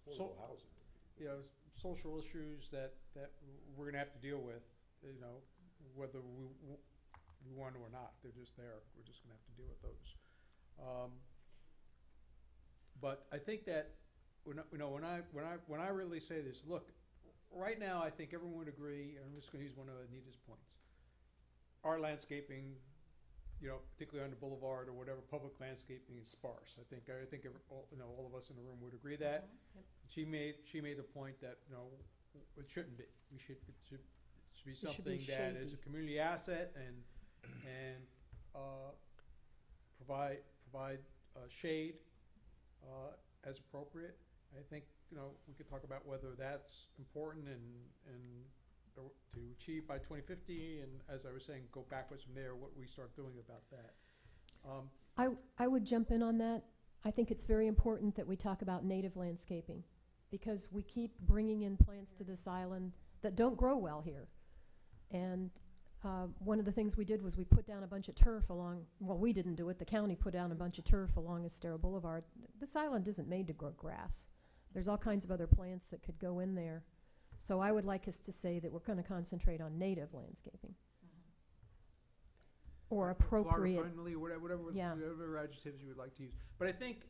Affordable housing. social issues that we're gonna have to deal with, whether we want to or not. They're just there. We're just gonna have to deal with those. But I think that when I really say this, look, right now I think everyone would agree, and I'm just going to use one of Anita's points. Our landscaping, particularly on the boulevard or whatever, public landscaping is sparse. I think all of us in the room would agree that. She made the point that it shouldn't be. It should be should something be that is a shady. community asset and provide shade as appropriate. I think we could talk about whether that's important and to achieve by 2050, and as I was saying, go backwards from there. What we start doing about that. I would jump in on that. I think it's very important that we talk about native landscaping, because we keep bringing in plants to this island that don't grow well here. And one of the things we did was we put down a bunch of turf along, well, we didn't do it, the county put down a bunch of turf along Estero Boulevard. This island isn't made to grow grass. There's all kinds of other plants that could go in there. So I would like us to say that we're going to concentrate on native landscaping. Or appropriate. Flower-friendly, whatever Yeah. adjectives you would like to use. But I think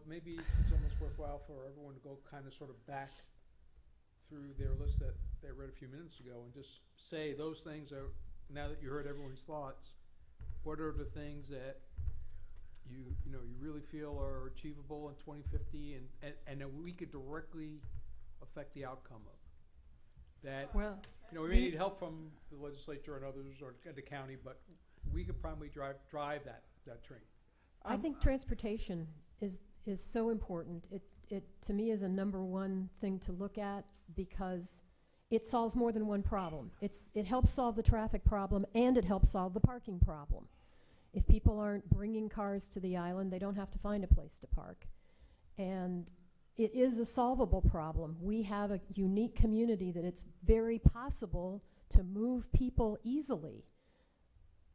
maybe it's almost worthwhile for everyone to go kind of sort of back through their list that they read a few minutes ago and just say those things are, now that you heard everyone's thoughts, what are the things that you really feel are achievable in 2050, and that we could directly affect the outcome of that. Well, We may need help from the legislature and others, or the county, but we could probably drive that train. I think transportation is so important. It to me is a number one thing to look at, because it solves more than one problem. It helps solve the traffic problem, and it helps solve the parking problem. If people aren't bringing cars to the island, they don't have to find a place to park. And it is a solvable problem. We have a unique community that it's very possible to move people easily.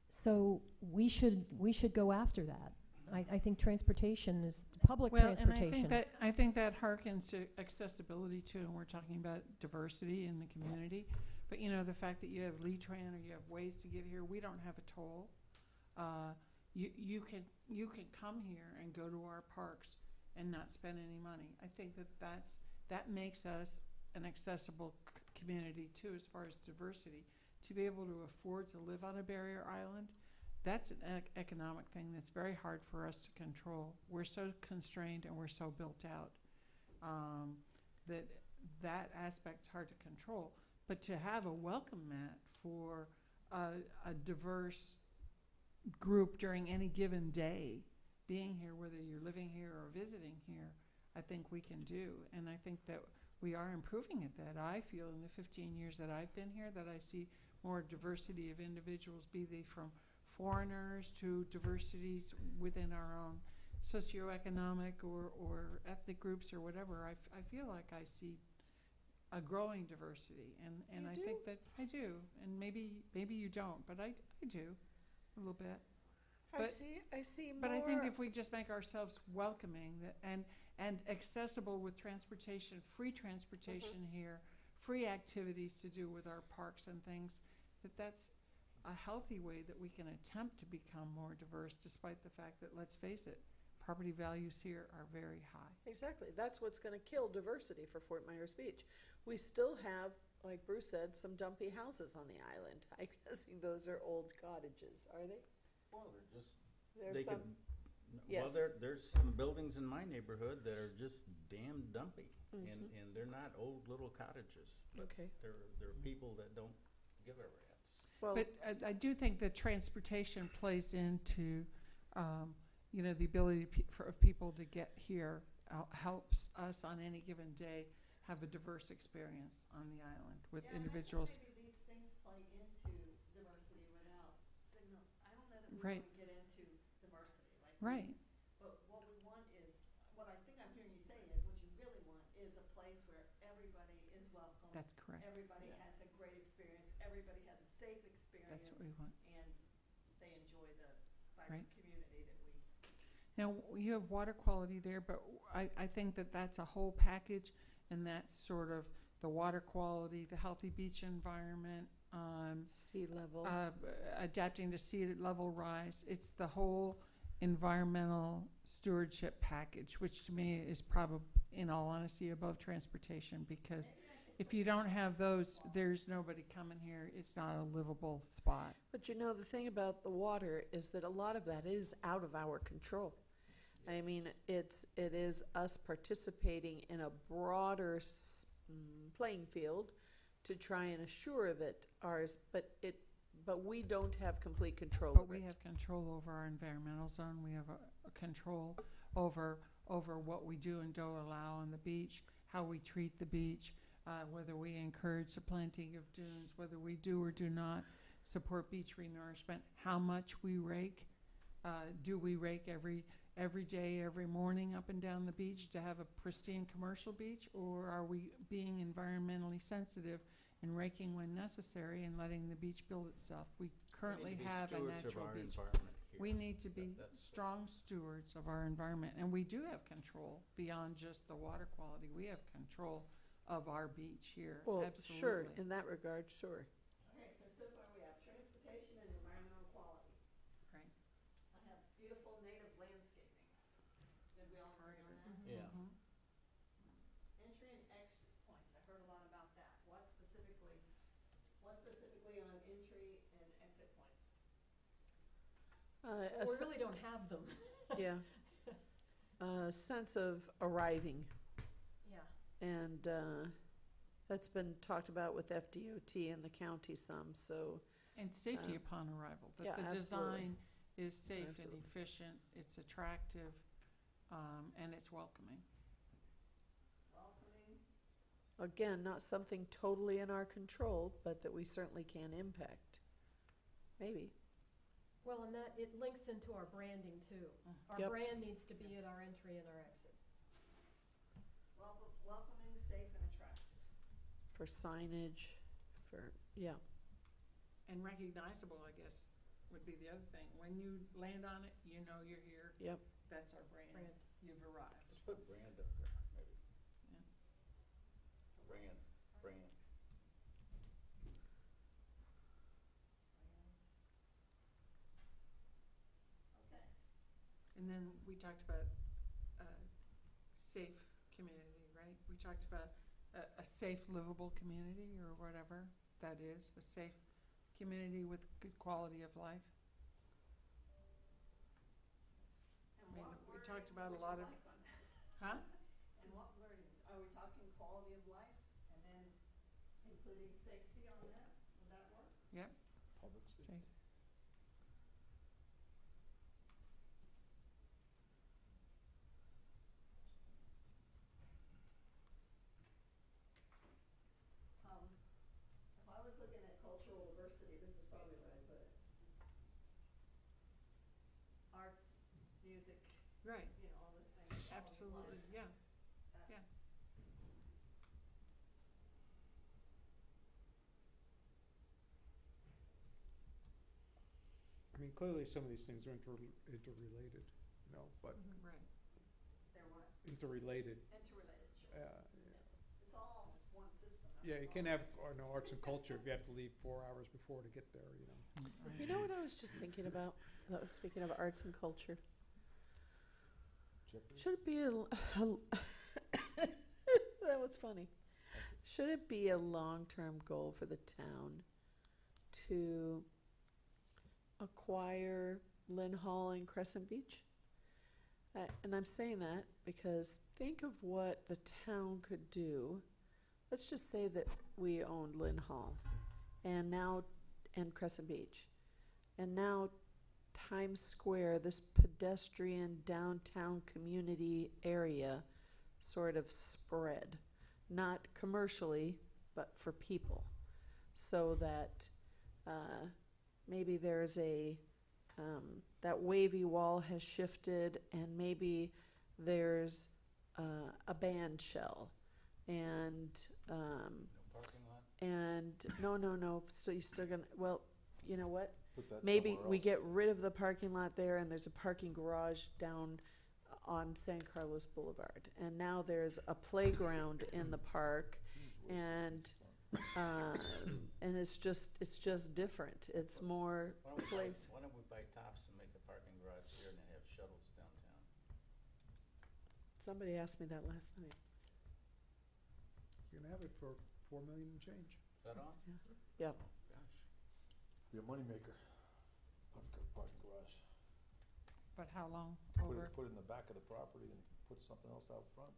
So we should go after that. I think transportation is public transportation. And I think that harkens to accessibility too, and we're talking about diversity in the community. But the fact that you have Lee-Tran, or you have ways to get here, we don't have a toll. You can come here and go to our parks and not spend any money. I think that makes us an accessible community too, as far as diversity. To be able to afford to live on a barrier island, that's an economic thing that's very hard for us to control. We're so constrained and we're so built out that aspect's hard to control. But to have a welcome mat for a diverse group during any given day, being here, whether you're living here or visiting here, I think we can do. And I think that we are improving at that. I feel in the 15 years that I've been here that I see more diversity of individuals, be they from foreigners to diversities within our own socioeconomic or ethnic groups or whatever. I feel like I see a growing diversity, and I think that I do. And maybe you don't, but I do a little bit. I see more. But I think if we just make ourselves welcoming and accessible with transportation, free transportation here, free activities to do with our parks and things, that's a healthy way that we can attempt to become more diverse, despite the fact that, let's face it, property values here are very high. Exactly. That's what's going to kill diversity for Fort Myers Beach. We still have, like Bruce said, some dumpy houses on the island. I'm guessing those are old cottages, are they? Well, they're just, There's some. well, Yes. there's some buildings in my neighborhood that are just damn dumpy. And they're not old little cottages, but Okay. they're people that don't give a rat's. Well, But I do think that transportation plays into, the ability of people to get here, helps us on any given day have a diverse experience on the island with individuals. Maybe these things play into diversity without signal. I don't know that we Right. want to get into diversity. Right. But what we want is, what I think I'm hearing you say is, what you really want is a place where everybody is welcome. That's correct. Everybody has a great experience. Everybody has a safe experience. That's what we want. And they enjoy the vibrant Right. community that we. Now, you have water quality there, but I think that that's a whole package, and that's sort of the water quality, the healthy beach environment, sea level. adapting to sea level rise. It's the whole environmental stewardship package, which to me is probably, in all honesty, above transportation, because if you don't have those, there's nobody coming here. It's not a livable spot. But the thing about the water is that a lot of that is out of our control. I mean, it is us participating in a broader playing field to try and assure that ours, but we don't have complete control But of we it. have control over our environmental zone. We have a control over what we do and don't allow on the beach, how we treat the beach, whether we encourage the planting of dunes, whether we do or do not support beach renourishment, how much we rake. Do we rake every day, every morning up and down the beach to have a pristine commercial beach, or are we being environmentally sensitive and raking when necessary and letting the beach build itself? We currently have a natural beach. We need to be strong stewards of our environment, and we do have control beyond just the water quality. We have control of our beach here, Well, absolutely. sure, in that regard, sure. Okay, so far we have transportation and environmental quality. Right. I have beautiful native landscaping. Did we all agree on that? Yeah. Mhm. Entry and exit points, I heard a lot about that. What specifically on entry and exit points? A We se- really don't have them. Yeah. A sense of arriving, Yeah. and that's been talked about with FDOT and the county some, so, And safety Uh, upon arrival, yeah, that the absolutely. design is safe and Absolutely. efficient, it's attractive, and it's welcoming. again, not something totally in our control, but that we certainly can impact. Maybe. Well, and that, it links into our branding too. Our Yep. brand needs to be at our entry and our exit. Welcoming, safe, and attractive. For signage, for, yeah. And recognizable, I guess, would be the other thing. When you land on it, you know you're here. Yep. That's our brand. Brand. You've arrived. Just put brand up there, maybe. Yeah. Brand. And then we talked about safe community, right? We talked about a safe, livable community, or whatever that is, a safe community with good quality of life. I mean, we talked about a lot of, huh? And what wording? Are we talking quality of life and then including safety on that? Would that work? Yep, Public safe. If I was looking at cultural diversity, this is probably where I put it. Arts, music, Right, you know, all those things. quality of absolutely, life. yeah. I mean, clearly some of these things are interrelated, you know, but Right. They're what? interrelated. Interrelated, sure. It's all one system. Yeah, you can have, arts and culture if you have to leave 4 hours before to get there, you know. You know what I was just thinking about? Speaking of arts and culture. Should it be that was funny. Should it be a long-term goal for the town to acquire Lynn Hall and Crescent Beach? And I'm saying that because think of what the town could do. Let's just say that we owned Lynn Hall and Crescent Beach. And now Times Square, this pedestrian downtown community area, sort of spread. Not commercially, but for people. So that maybe there's that wavy wall has shifted and maybe there's a band shell. And No parking lot? and no, so you're still gonna, well, you know what? Put that Maybe somewhere we else. get rid of the parking lot there and there's a parking garage down on San Carlos Boulevard. And now there's a playground in the park and it's just different. It's more place. Why don't we buy tops and make a parking garage here and then have shuttles downtown? Somebody asked me that last night. You can have it for 4 million and change. Is that on? Yep. Gosh. Be a moneymaker. Parking garage. But how long Put over? it in the back of the property and put something else out front.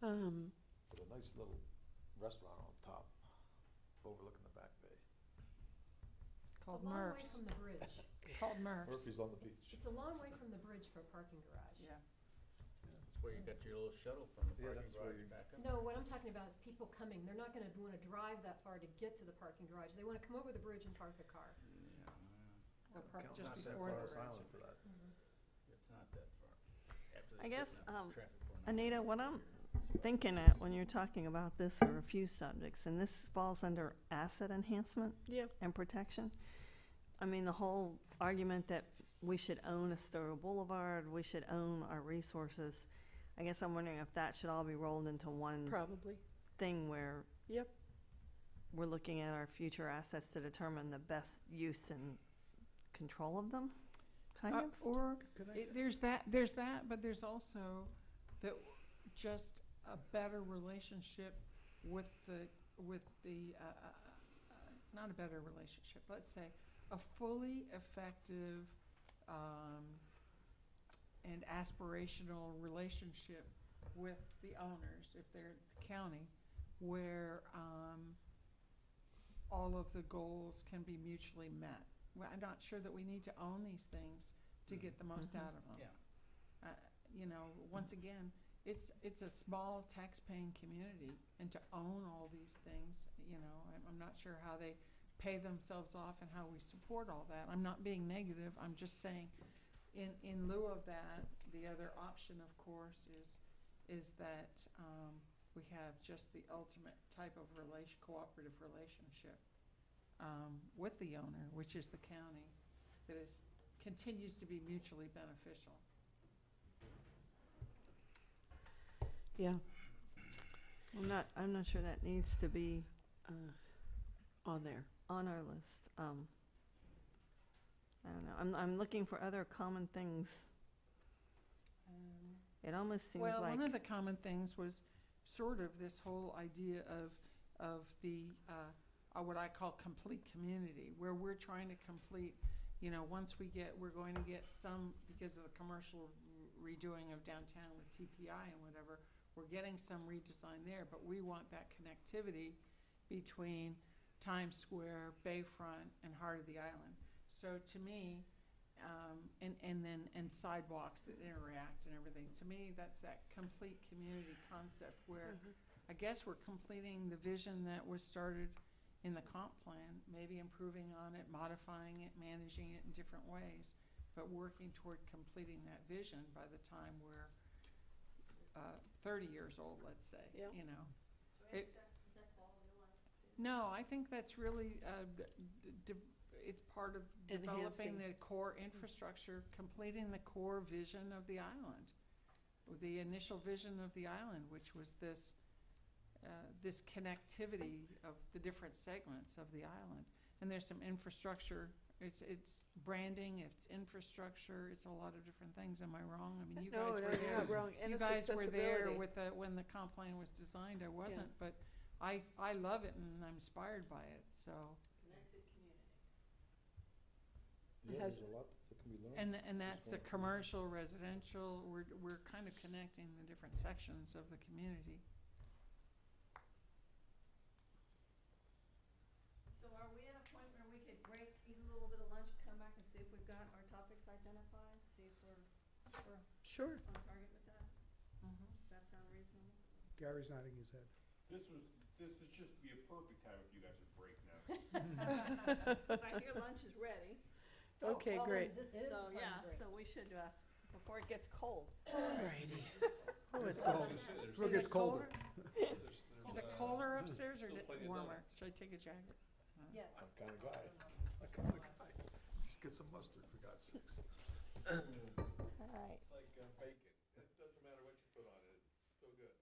With a nice little restaurant on top, overlooking the back bay. Called It's a long way Murph's. from the bridge. Called Murph's. Murphy's on the beach. It's a long way from the bridge for a parking garage. Yeah. That's where you got your little shuttle from the Yeah, parking that's where garage you- back up. No, what I'm talking about is people coming. They're not gonna wanna drive that far to get to the parking garage. They wanna come over the bridge and park a car. Yeah, Or park Count's just not that before far the off bridge. Island for that. it's not that far. After I they guess, sit down in traffic for an hour. Anita, what I'm thinking at when you're talking about this are a few subjects, and this falls under asset enhancement Yeah. and protection. I mean, the whole argument that we should own Astoria Boulevard, we should own our resources. I guess I'm wondering if that should all be rolled into one Probably. thing where Yep. we're looking at our future assets to determine the best use and control of them, kind of? Or Could I- there's that, but there's also just a better relationship with the not a better relationship, let's say, a fully effective, and aspirational relationship with the owners, if they're the county, where, all of the goals can be mutually met. Well, I'm not sure that we need to own these things to get the most out of them. Yeah. You know, once again, it's a small tax-paying community, and to own all these things, you know, I'm not sure how they pay themselves off and how we support all that. I'm not being negative, I'm just saying, in lieu of that, the other option, of course, is that, we have just the ultimate type of cooperative relationship, with the owner, which is the county, that continues to be mutually beneficial. Yeah, I'm not sure that needs to be on there. on our list. I don't know, I'm looking for other common things. It almost seems Well, like. one of the common things was sort of this whole idea of the, what I call complete community, where we're trying to complete, you know, we're going to get some, because of the commercial redoing of downtown with TPI and whatever, we're getting some redesign there, but we want that connectivity between Times Square, Bayfront, and heart of the island. So to me, and sidewalks that interact and everything. To me, that's that complete community concept where I guess we're completing the vision that was started in the comp plan, maybe improving on it, modifying it, managing it in different ways, but working toward completing that vision by the time we're 30 years old, let's say, you know. No, I think that's really, it's part of developing the core infrastructure, completing the core vision of the island, the initial vision of the island, which was this connectivity of the different segments of the island. And there's some infrastructure. It's branding, it's infrastructure, it's a lot of different things. Am I wrong? I mean, you guys were there. You're not wrong. And You it's guys were there accessibility. with when the comp plan was designed. I wasn't, but I love it and I'm inspired by it. So. Connected community. Yeah, there's a lot that can be learned. And that's a commercial, residential. We're kind of connecting the different sections of the community. So are we at a point where we could break, eat a little bit of lunch, come back and see if we've got our topics identified? See if we're Sure. on target with that? Does that sound reasonable? Gary's nodding his head. This is just be a perfect time if you guys would break now. Because I hear lunch is ready. Okay, great. So, yeah, so we should, before it gets cold. Alrighty. Oh, it's cold. Before it gets colder. Is it colder upstairs or warmer? Should I take a jacket? Yeah. I'm kind of glad. Just get some mustard, for God's sakes. All right. It's like bacon. It doesn't matter what you put on it, it's still good.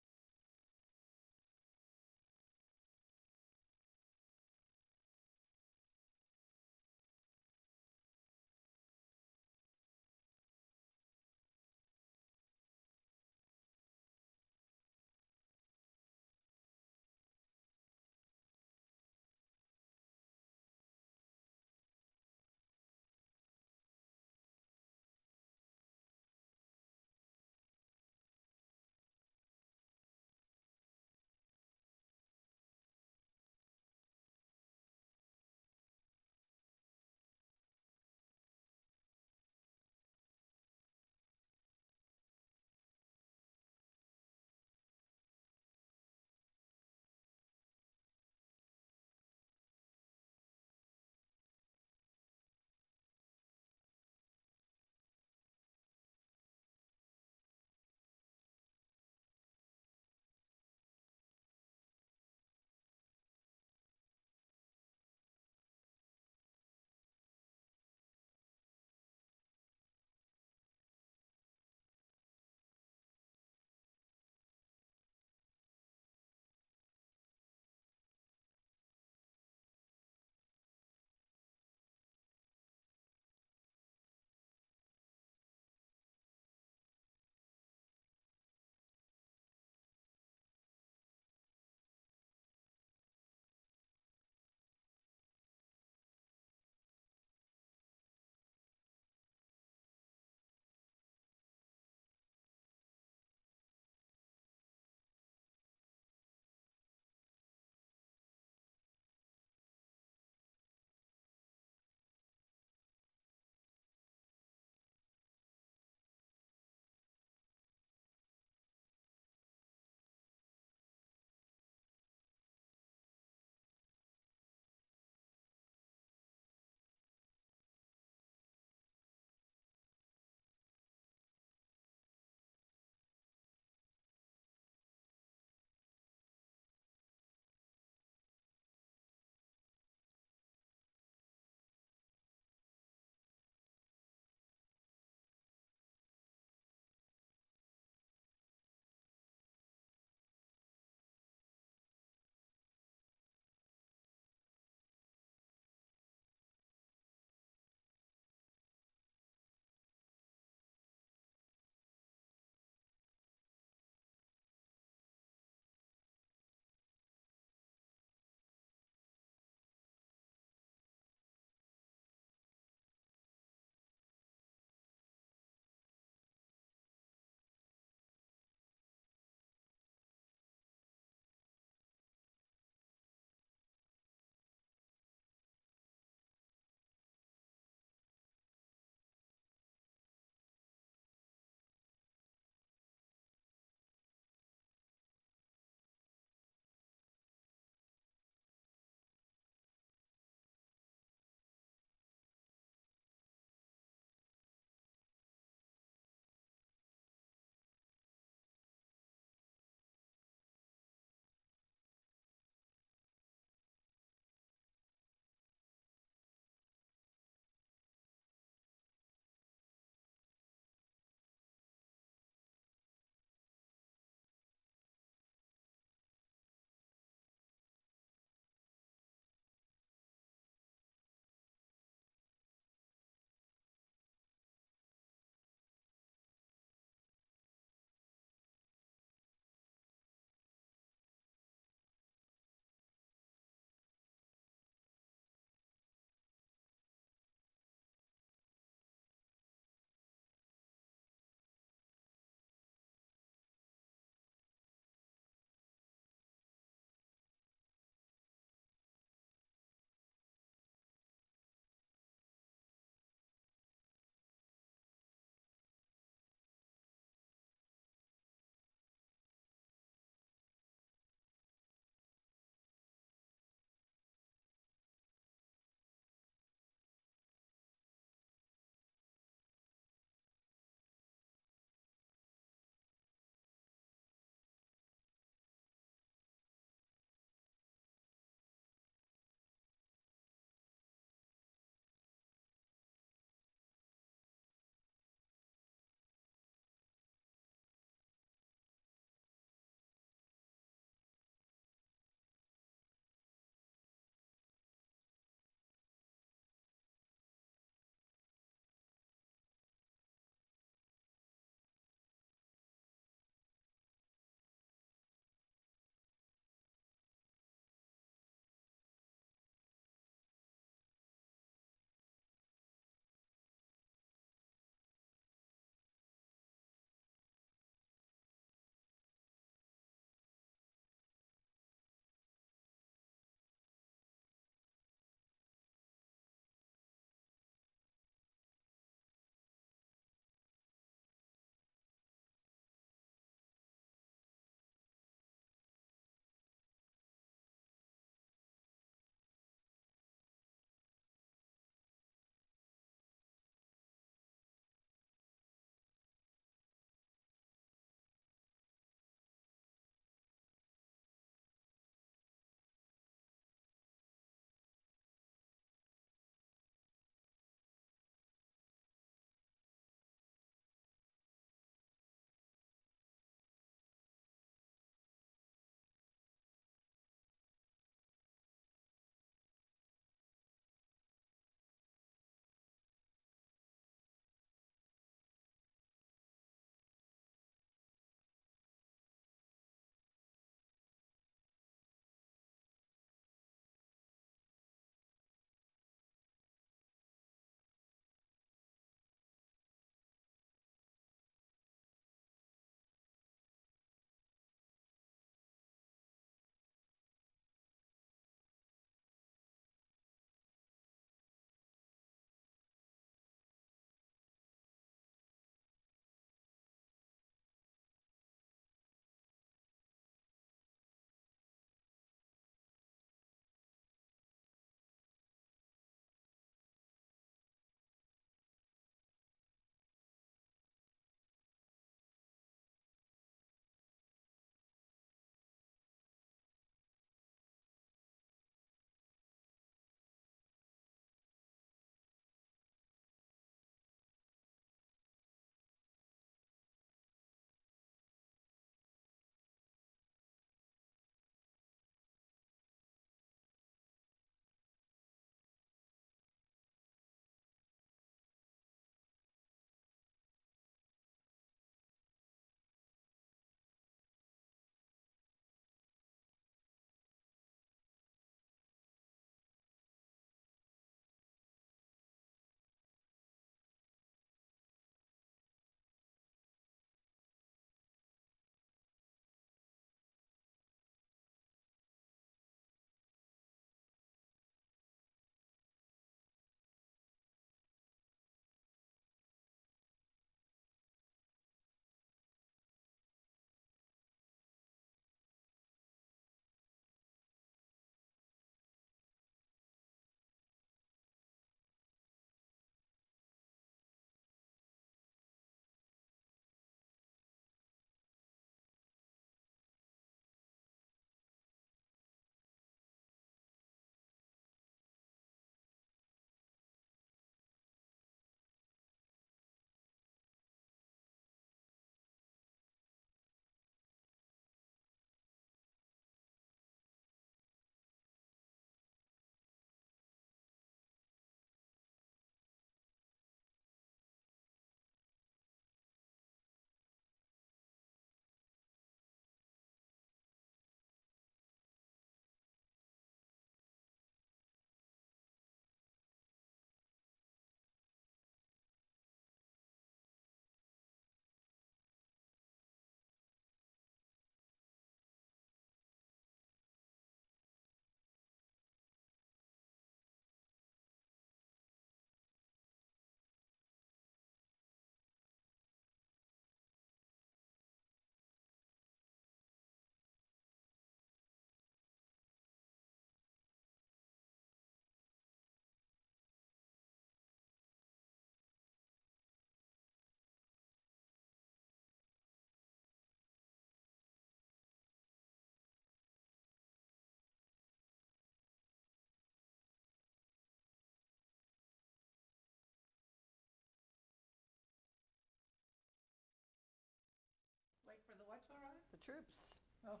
troops. Oh,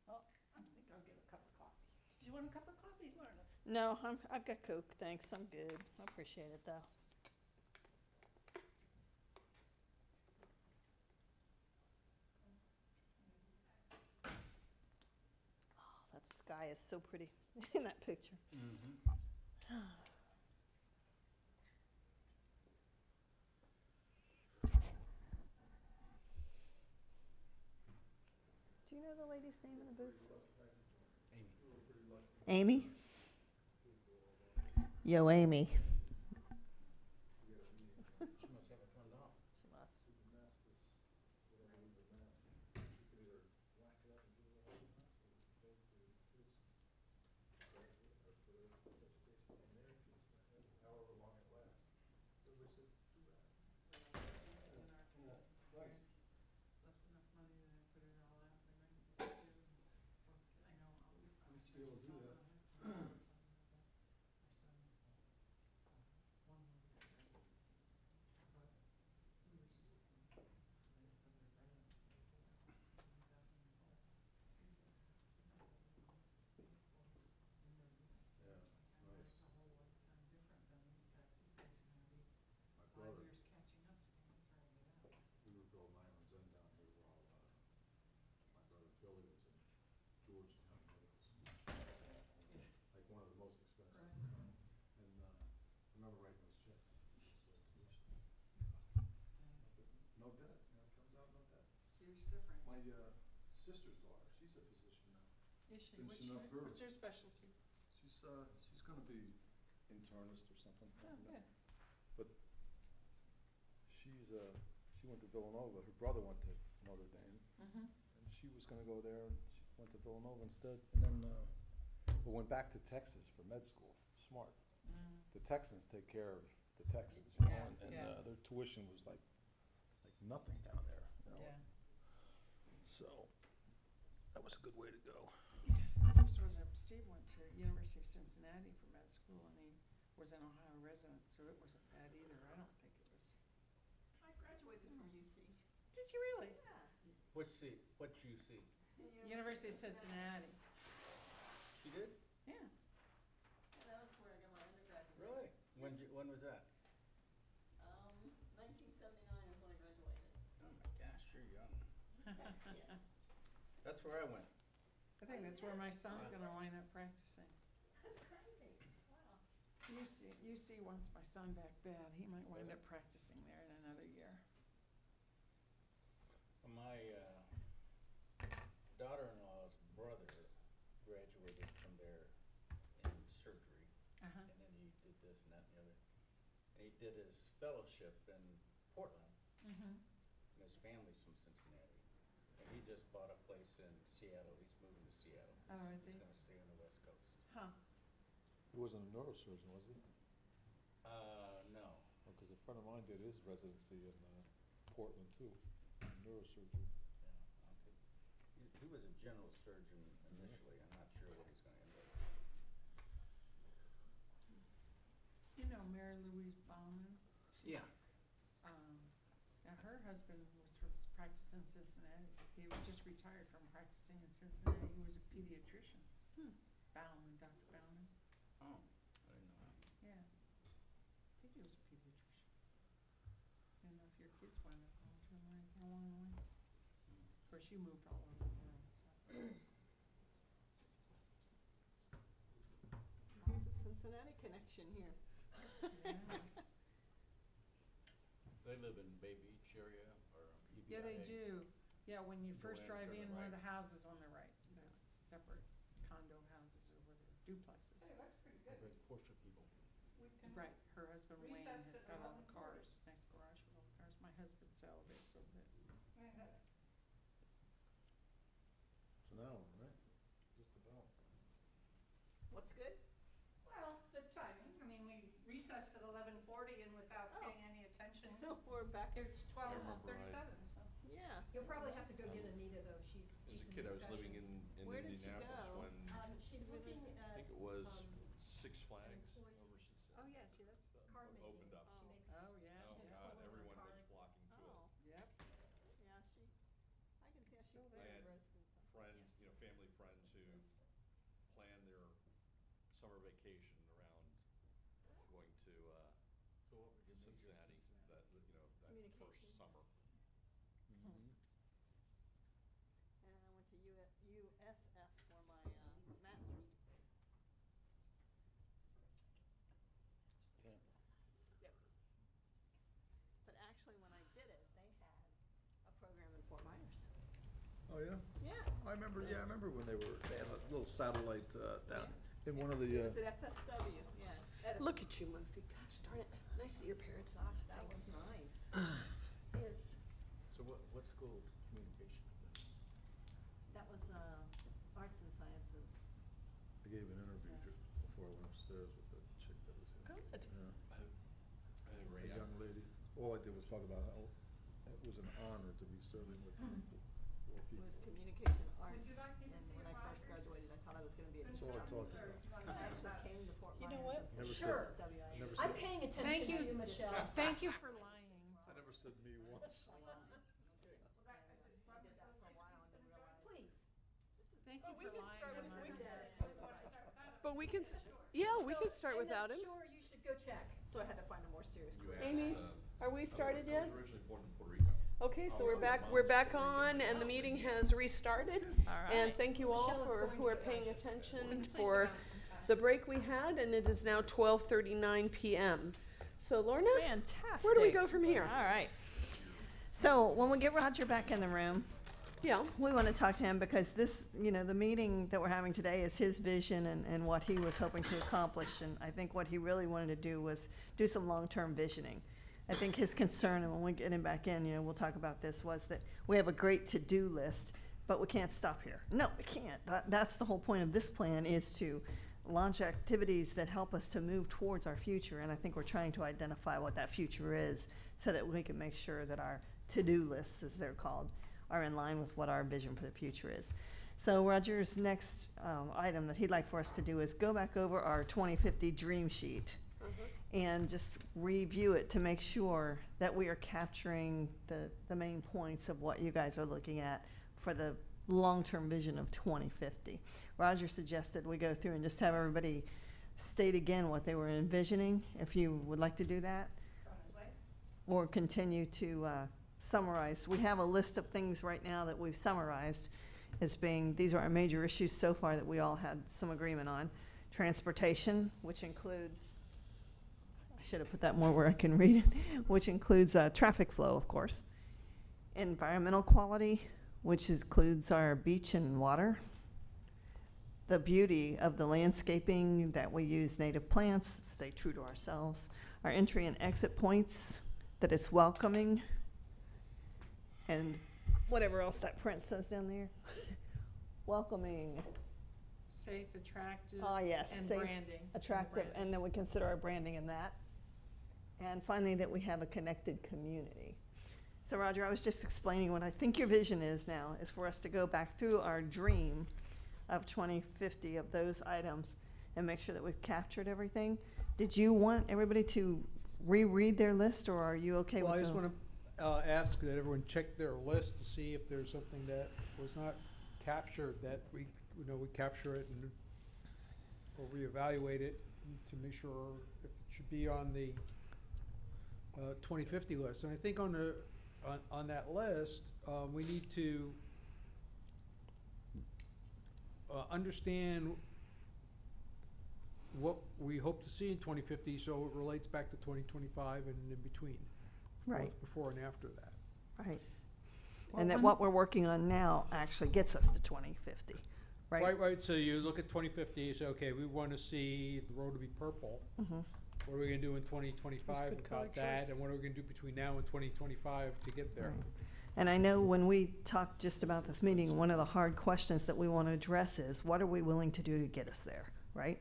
well, I think I'll get a cup of coffee. Did you want a cup of coffee, Lorna? No, I've got Coke, thanks, I'm good. I appreciate it, though. Oh, that sky is so pretty in that picture. Do you know the lady's name in the booth? Amy? Yo, Amy. She must have it turned off. She must. However long it lasts. Everybody says, do that. Left enough money that I put it all out, and then I know, I was Still do that. Yeah, it's nice. My brother, Years catching up to me, trying to get out. we were building Islands End down here while, my brother Billy was in Georgetown, like one of the most expensive. And, I remember writing those checks. It's, tuition. No debt, you know, it comes out no debt. Huge difference. My, sister's daughter, she's a physician now. Is she? finishing up her- What's your specialty? She's gonna be internist or something. Oh, good. But she went to Villanova, her brother went to Notre Dame, Mm-hmm. and she was gonna go there, and she went to Villanova instead, and then, went back to Texas for med school, smart. The Texans take care of the Texans, you know, Yeah, and, yeah. their tuition was like nothing down there, you know? Yeah. So, that was a good way to go. Yes, Steve went to University of Cincinnati for med school, and he was an Ohio resident, so it wasn't bad either. I don't think it was. I graduated from UC. Did you really? Yeah. What's you see? University of Cincinnati. She did? Yeah. And that was where I got my undergraduate. Really? When was that? 1979 is when I graduated. Oh my gosh, you're young. Yeah. That's where I went. I think that's where my son's gonna wind up practicing. That's crazy. Wow. UC wants my son back bad. He might wind up practicing there in another year. My daughter-in-law's brother graduated from there in surgery, Uh-huh. and then he did this and that and the other. And he did his fellowship in Portland, Mm-hmm. and his family's from Cincinnati. And he just bought a place in Seattle. He's moving to Seattle. Oh, is he? He's gonna stay on the West Coast. Huh. He wasn't a neurosurgeon, was he? No. Because a friend of mine did his residency in Portland too, neurosurgery. Yeah, okay. He was a general surgeon initially. I'm not sure what he's gonna end up. You know Mary Louise Bauman? Yeah. Now her husband was from practicing in Cincinnati. He was just retired from practicing in Cincinnati. He was a pediatrician. Bauman, Dr. Bauman. Oh, I didn't know that. Yeah. I think he was a pediatrician. I don't know if your kids wound up going to him along the way. Of course, you moved all over the world, so. It's a Cincinnati connection here. Yeah. They live in Bay Beach area or EBIA? Yeah, they do. Yeah, when you Go first in, drive turn in, one right. of the houses on the right, there's separate condo houses over there, duplexes. Hey, that's pretty I bet Porsche people. Right, her husband Wayne has recessed it got all around the the cars, nice garage with all the cars. My husband salivates over there. It's an hour, right? Just about. What's good? Well, the timing, I mean, we recessed at 11:40 and without Oh. paying any attention, We're back. it's remember 12:37, so. Yeah. You'll probably have to go get Anita, though. She's As a keeping kid, I was living discussion. in Where did she Indianapolis go? when, She's looking I at, think it was Six an Flags employee. over Cincinnati. Oh, yes, she does card making. Opened up. She makes, Oh, yeah. Oh she does God, Polaroid everyone was cards. flocking to it. Oh, Yep. yeah, she still there, I had residents. friends, you know, family friends who plan their summer vacation around going to, So what would you major in Cincinnati, that, you know, that first Communications. summer. And I went to USF for my master's. But actually, when I did it, they had a program in Fort Myers. Oh, yeah? Yeah. I remember when they had a little satellite, down in one of the, It was at FSW, yeah. Edison. Look at you, Murphy. Gosh darn it. Nice that your parents off. That was nice. Yes. So what school of communication? That was arts and sciences. I gave an interview just before I went upstairs with the chick that was in. Good. Yeah, I think a Ray, young lady. All I did was talk about how it was an honor to be serving with four It people. was communication arts. you like me to And see when I first Rogers? graduated, I thought I was gonna be a That's all I instructor. talked about. I actually came to Fort You Myers. know what? and Never took said- the WIA. never I'm said- paying attention Thank to you. you, Michelle. Thank you for lying. I never said me once. Please. Thank you we for can lying. start with- on we my can- behalf. But we can, yeah, we can start I'm not without him. sure, you should go check. So I had to find a more serious you career. asked, Amy, are we started I yet? was originally born in Puerto Rico. Okay, so Oh, we're my back, mom's we're back Puerto Rican. on, and the meeting has restarted. All And right. thank you all Michelle is for, going who to are get paying Rogers. attention for the break we had, and it is now 12:39 PM. So Lorna, Fantastic. where do we go from here? All right. So when we get Roger back in the room, Yeah, We want to talk to him because this, the meeting that we're having today is his vision and what he was hoping to accomplish. And I think what he really wanted to do was do some long-term visioning. I think his concern, and when we get him back in, we'll talk about this, was that we have a great to-do list, but we can't stop here. No, we can't. That's the whole point of this plan, is to launch activities that help us to move towards our future. And I think we're trying to identify what that future is so that we can make sure that our to-do lists, as they're called, are in line with what our vision for the future is. So Roger's next item that he'd like for us to do is go back over our 2050 dream sheet and just review it to make sure that we are capturing the main points of what you guys are looking at for the long-term vision of 2050. Roger suggested we go through and just have everybody state again what they were envisioning, if you would like to do that, or continue to summarize. We have a list of things right now that we've summarized as being, these are our major issues so far that we all had some agreement on. Transportation, which includes, I should have put that more where I can read it, which includes traffic flow, of course. Environmental quality, which includes our beach and water. The beauty of the landscaping, that we use native plants, stay true to ourselves. Our entry and exit points, that it's welcoming. And whatever else that print says down there. Welcoming, safe, attractive, yes, and safe, branding. attractive, and then we consider our branding in that. And finally, that we have a connected community. So Roger, I was just explaining what I think your vision is now, is for us to go back through our dream of 2050 of those items and make sure that we've captured everything. Did you want everybody to reread their list, or are you okay with Well, I the? just want to ask that everyone check their list to see if there's something that was not captured, that we capture it and or reevaluate it to make sure if it should be on the 2050 list. And I think on that list, we need to understand what we hope to see in 2050, so it relates back to 2025 and in between. Right. Both before and after that. Right. And that what we're working on now actually gets us to 2050, right? Right, so you look at 2050, you say, okay, we want to see the road to be purple. Mhm. What are we gonna do in 2025 good color about that, choice. and what are we gonna do between now and 2025 to get there? Right. And I know when we talked just about this meeting, one of the hard questions that we want to address is, what are we willing to do to get us there, right?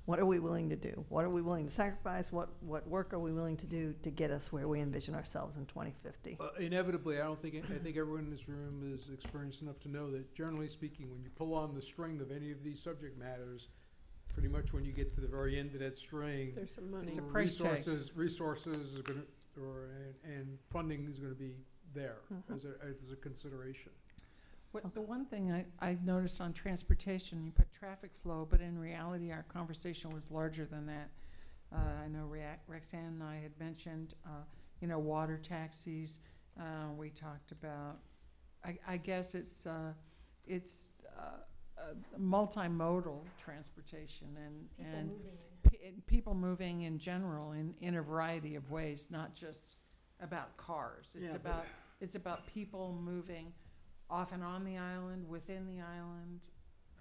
What are we willing to do? What are we willing to sacrifice? What work are we willing to do to get us where we envision ourselves in 2050? Inevitably, I think everyone in this room is experienced enough to know that, generally speaking, when you pull on the string of any of these subject matters, pretty much when you get to the very end of that string, there's some money. It's a price tag. resources are gonna, and funding is gonna be there as a consideration. The one thing I've noticed on transportation, you put traffic flow, but in reality, our conversation was larger than that. I know Roxanne and I had mentioned, water taxis. We talked about, I guess it's multimodal transportation and people moving in general in a variety of ways, not just about cars. It's about people moving off and on the island, within the island.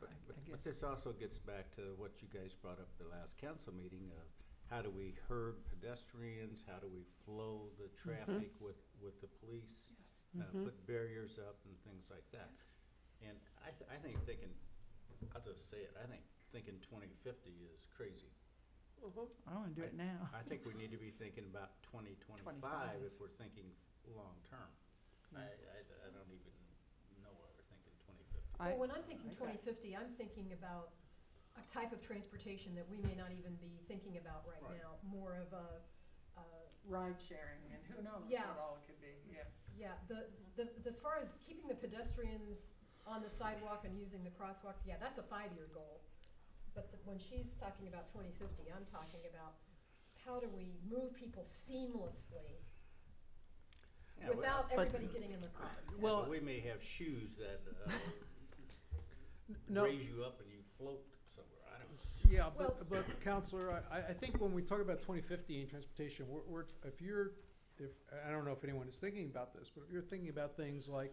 But this also gets back to what you guys brought up the last council meeting of how do we herd pedestrians, how do we flow the traffic with the police, put barriers up and things like that. And I think I'll just say it, I think thinking 2050 is crazy. I want to do it now. I think we need to be thinking about 2025 if we're thinking long-term. I don't even know why we're thinking 2050. Well, when I'm thinking 2050, I'm thinking about a type of transportation that we may not even be thinking about right now, more of a Ride sharing, and who knows what all it could be, Yeah, as far as keeping the pedestrians on the sidewalk and using the crosswalks, that's a 5-year goal. But when she's talking about 2050, I'm talking about how do we move people seamlessly without everybody getting in their cars. Well, we may have shoes that raise you up and you float somewhere. I don't know. Yeah, but Counselor, I think when we talk about 2050 in transportation, if I don't know if anyone is thinking about this, but if you're thinking about things like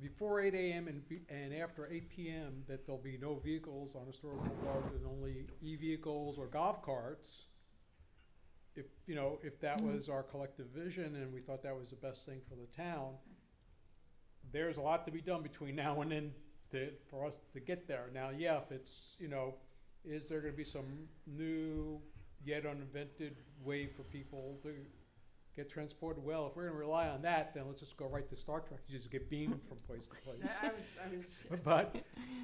before 8 a.m. and after 8 p.m. that there'll be no vehicles on Astoria Boulevard and only e-vehicles or golf carts, if that was our collective vision and we thought that was the best thing for the town, there's a lot to be done between now and then for us to get there. Now, if it's, is there going to be some new, yet uninvented way for people to get transported? Well, if we're going to rely on that, then let's just go right to Star Trek. You just get beamed from place to place. I was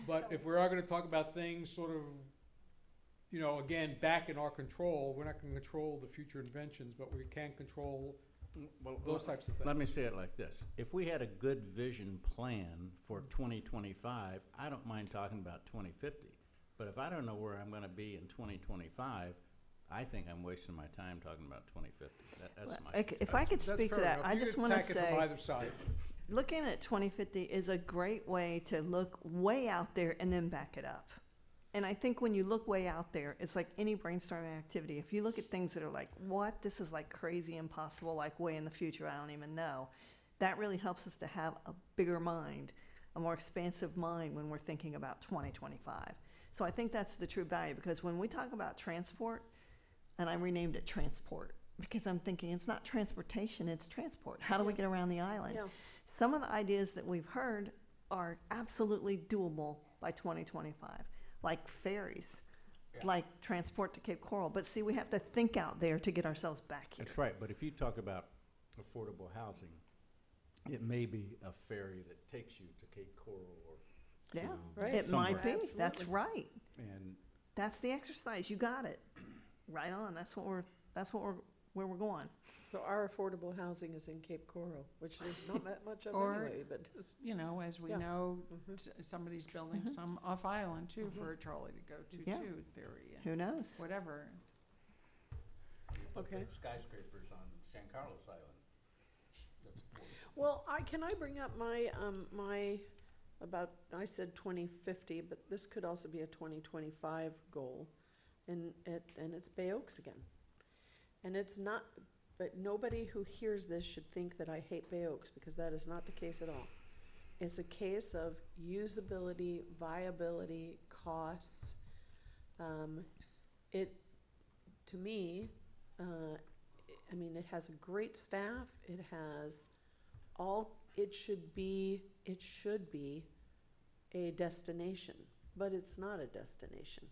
But if we are going to talk about things sort of, again, back in our control, we're not going to control the future inventions, but we can control those types of things. Let me say it like this. If we had a good vision plan for 2025, I don't mind talking about 2050. But if I don't know where I'm going to be in 2025, I think I'm wasting my time talking about 2050. If I could speak to that, I just want to say, from either side. Looking at 2050 is a great way to look way out there and then back it up. And I think when you look way out there, it's like any brainstorming activity. If you look at things that are like, what, this is like crazy impossible, like way in the future, I don't even know, that really helps us to have a bigger mind, a more expansive mind when we're thinking about 2025. So I think that's the true value, because when we talk about transport, and I renamed it transport, because I'm thinking it's not transportation, it's transport. How do we get around the island? Yeah. Some of the ideas that we've heard are absolutely doable by 2025, like ferries, like transport to Cape Coral. But see, we have to think out there to get ourselves back here. That's right, but if you talk about affordable housing, it may be a ferry that takes you to Cape Coral or It might be. Absolutely. That's right. and That's the exercise. You got it. Right on. That's where we're going. So our affordable housing is in Cape Coral, which there's not that much of Or, anyway, but just, as we Yeah. know, Mhm. somebody's building some off island too for a trolley to go to Yeah. too, in theory, and Who knows? whatever. Okay. skyscrapers on San Carlos Island. That's affordable. well, can I bring up my, I said 2050, but this could also be a 2025 goal. And it's Bay Oaks again. And it's not, but nobody who hears this should think that I hate Bay Oaks, because that is not the case at all. It's a case of usability, viability, costs. To me, it has a great staff. It has it should be a destination, but it's not a destination.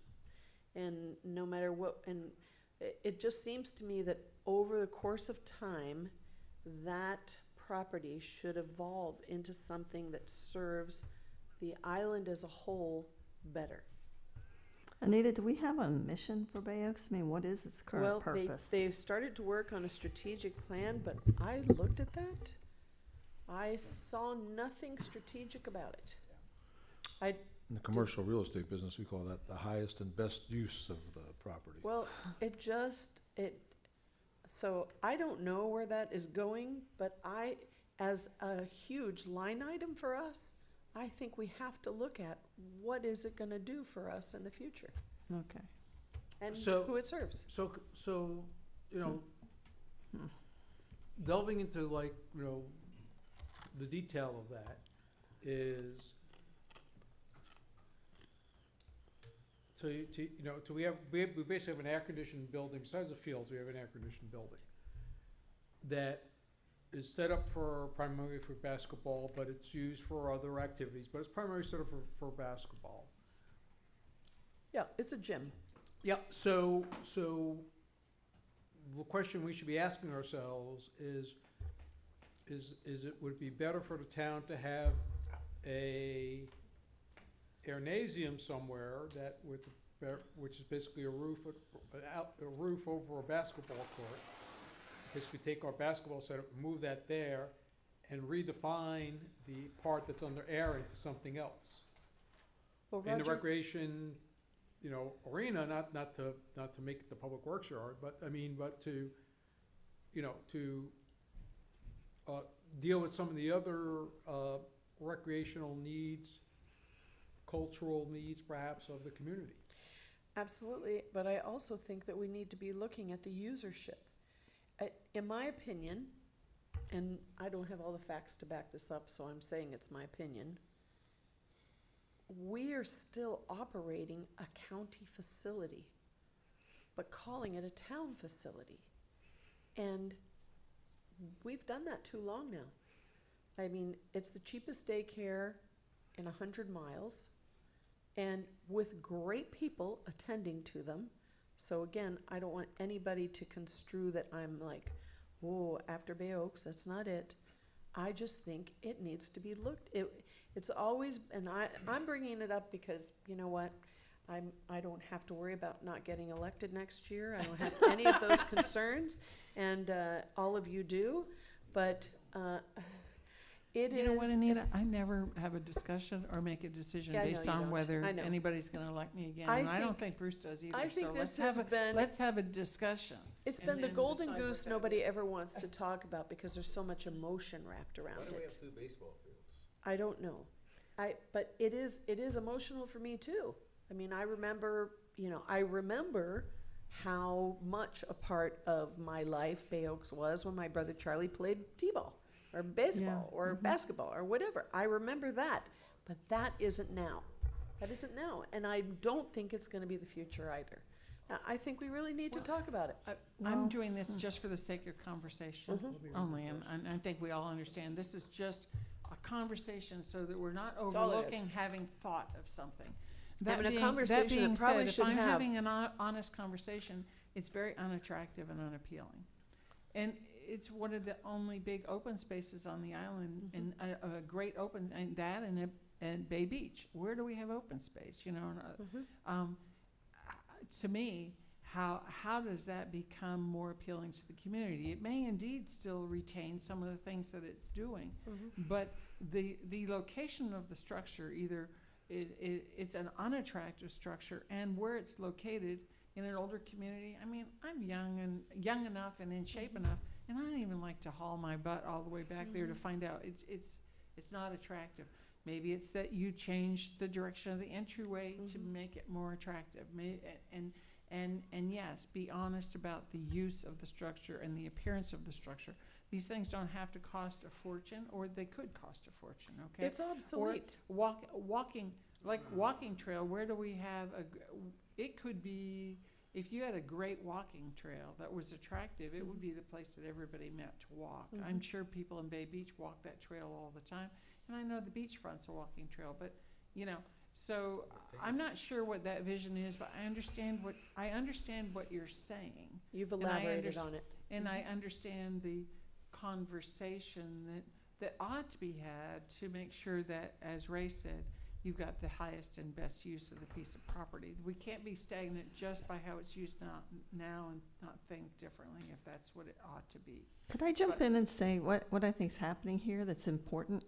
And no matter what, and it just seems to me that over the course of time, that property should evolve into something that serves the island as a whole better. Anita, do we have a mission for Bay Oaks? I mean, what is its current purpose? They started to work on a strategic plan, but I looked at that I saw nothing strategic about it. In the commercial real estate business, we call that the highest and best use of the property. Well, so I don't know where that is going, but as a huge line item for us, I think we have to look at what is it gonna do for us in the future Okay. and So- who it serves. So, you know, delving into like, you know, the detail of that is we basically have an air-conditioned building, besides the fields, we have an air-conditioned building that is set up primarily for basketball, but it's used for other activities, but it's primarily set up for basketball. Yeah, it's a gym. Yeah, so the question we should be asking ourselves is would it be better for the town to have a airnasium somewhere which is basically a roof over a basketball court? Basically take our basketball setup, move that there, and redefine the part that's under air into something else. Well, In the Roger, recreation, you know, arena, not to make it the public works yard, but to, you know, to deal with some of the other recreational needs, cultural needs perhaps of the community. absolutely, but I also think that we need to be looking at the usership. In my opinion, and I don't have all the facts to back this up, so I'm saying it's my opinion, we are still operating a county facility, but calling it a town facility. And we've done that too long now. I mean, it's the cheapest daycare in 100 miles, and with great people attending to them. So again, I don't want anybody to construe that I'm like, whoa, after Bay Oaks, that's not it. I just think it needs to be looked. It's always, and I'm bringing it up because you know what, I don't have to worry about not getting elected next year. I don't have any of those concerns, and all of you do. But it is. You know what, Anita? I never have a discussion or make a decision Yeah, I know based you on don't. whether I know. anybody's gonna elect me again. I And I don't think- think Bruce does either. I think So this let's has been. Let's have a discussion. It's and been the then golden decide what goose that nobody is. ever wants to talk about because there's so much emotion wrapped around Why do we it. have 2 baseball fields? I don't know. But it is emotional for me too. I mean, I remember how much a part of my life Bay Oaks was when my brother Charlie played t-ball or baseball or basketball or whatever. I remember that, but that isn't now. That isn't now, and I don't think it's going to be the future either. I think we really need to talk about it. I'm doing this just for the sake of conversation Mhm. only, and I think we all understand. This is just a conversation so that we're not That's all it is. overlooking having thought of something. Having a That conversation being that probably said, should if I'm have. having an honest conversation, it's very unattractive and unappealing. And it's one of the only big open spaces on the island, and a great open, and Bay Beach. Where do we have open space, you know? To me, how does that become more appealing to the community? It may indeed still retain some of the things that it's doing, but the location of the structure, either it's an unattractive structure, and where it's located in an older community. I mean, I'm young enough and in shape enough, and I don't even like to haul my butt all the way back there to find out. It's not attractive. Maybe it's that you change the direction of the entryway to make it more attractive. And yes, be honest about the use of the structure and the appearance of the structure. These things don't have to cost a fortune, or they could cost a fortune, okay? It's obsolete. Or walking trail, where do we have it could be, if you had a great walking trail that was attractive, it would be the place that everybody met to walk. I'm sure people in Bay Beach walk that trail all the time, and I know the beachfront's a walking trail, but, you know, so I'm not sure what that vision is, but I understand what you're saying. You've And I elaborated on it. And I understand the conversation that ought to be had to make sure that, as Ray said, you've got the highest and best use of the piece of property. We can't be stagnant just by how it's used now and not think differently if that's what it ought to be. Could I jump But- in and say what I think is happening here that's important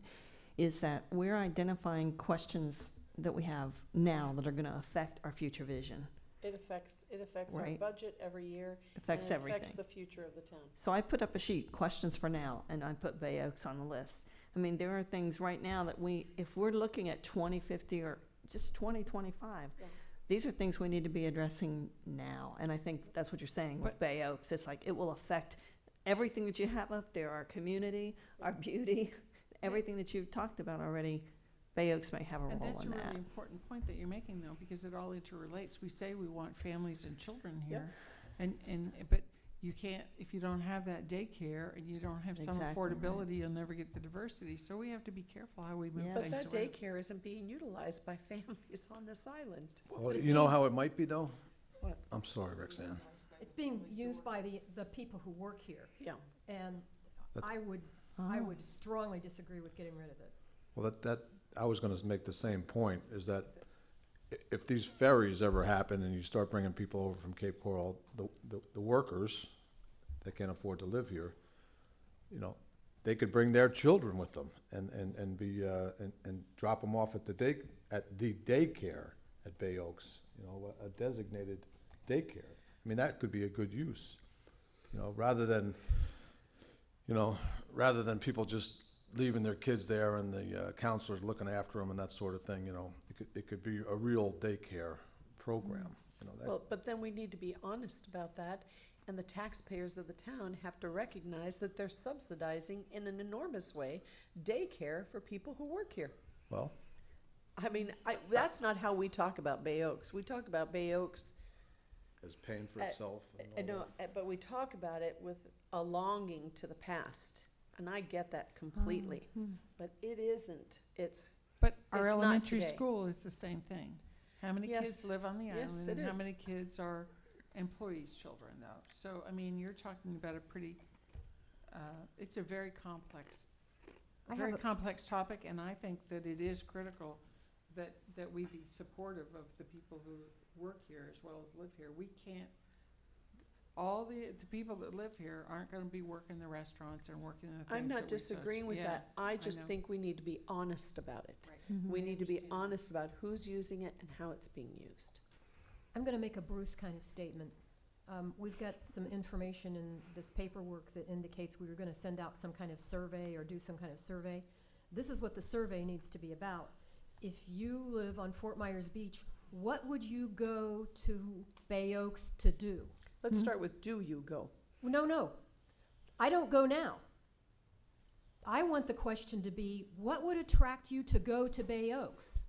is that we're identifying questions that we have now that are going to affect our future vision. It affects our Right. budget every year. Affects and it everything. affects the future of the town. So I put up a sheet, questions for now, and I put Bay Oaks on the list. I mean, there are things right now that if we're looking at 2050 or just 2025, Yeah. these are things we need to be addressing now. And I think that's what you're saying with But- Bay Oaks. It's like it will affect everything that you have up there, our community, our beauty, everything that you've talked about already. Bay Oaks may have a And role that's a in really that. important point that you're making, though, because it all interrelates. We say we want families and children here, but you can't, if you don't have that daycare and you don't have some Exactly, right. affordability, you'll never get the diversity. So we have to be careful how we move Yes. But things that around. daycare isn't being utilized by families on this island. Well, It's you know being- how it might be, though? What? I'm sorry, Roxanne. It's being used by the people who work here, Yeah. and That- I Oh. would strongly disagree with getting rid of it. Well, I was gonna make the same point, is that if these ferries ever happen and you start bringing people over from Cape Coral, the workers that can't afford to live here, you know, they could bring their children with them and be, and drop them off at the daycare at Bay Oaks, you know, a designated daycare. I mean, that could be a good use, you know, rather than people just leaving their kids there and the counselors looking after them and that sort of thing, you know. It could be a real daycare program, you know. Well, but then we need to be honest about that, and the taxpayers of the town have to recognize that they're subsidizing in an enormous way daycare for people who work here. Well, I mean, that's not how we talk about Bay Oaks. We talk about Bay Oaks, as paying for Uh, itself and I all know, that. but we talk about it with a longing to the past, and I get that completely. But it isn't. But our It's not elementary today. school is the same thing. How many Yes. kids live on the Yes, island? it And how is. many kids are employees' children, though? So, I mean, you're talking about a pretty, it's a very complex, topic, and I think that it is critical that we be supportive of the people who work here as well as live here. We can't, all the people that live here aren't gonna be working the restaurants and working the things I'm that not we disagreeing with yeah, that. I just know. think we need to be honest about it. Mhm. We need to be understand. honest about who's using it and how it's being used. I'm going to make a Bruce kind of statement. We've got some information in this paperwork that indicates we were going to send out some kind of survey or do some kind of survey. This is what the survey needs to be about. If you live on Fort Myers Beach, what would you go to Bay Oaks to do? Let's start with, do you go? No. I don't go now. I want the question to be, what would attract you to go to Bay Oaks?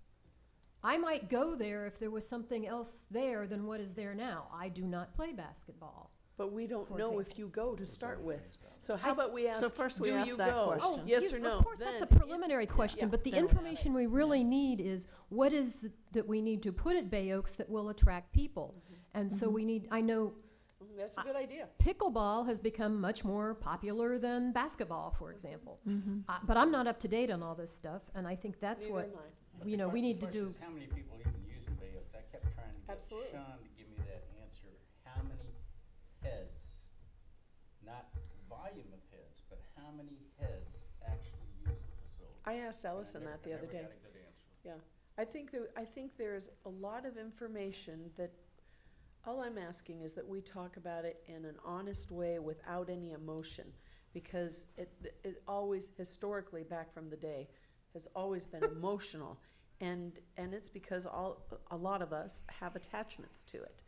I might go there if there was something else there than what is there now. I do not play basketball. But we don't For know example. if you go to start with. So how about we ask, So first we do ask you that go? question. Oh, yes You- or no? Of course, that's a Then preliminary question, yeah, but the then we have information we really need is, what is that we need to put at Bay Oaks that will attract people? And so we need, I know That's a good idea. pickleball has become much more popular than basketball, for example. But I'm not up to date on all this stuff, and I think that's Neither what, am I. But you the know, we que- need the to do. question is, how many people even use Bay Oaks? I kept trying to get Absolutely. Sean to give me that answer. How many heads, not volume of heads, but how many heads actually use the facility? I asked And I Allison never- that the I other never day. got a good answer. Yeah, I think there's a lot of information that, all I'm asking is that we talk about it in an honest way without any emotion, because it always, historically, back from the day, has always been emotional, and it's because a lot of us have attachments to it,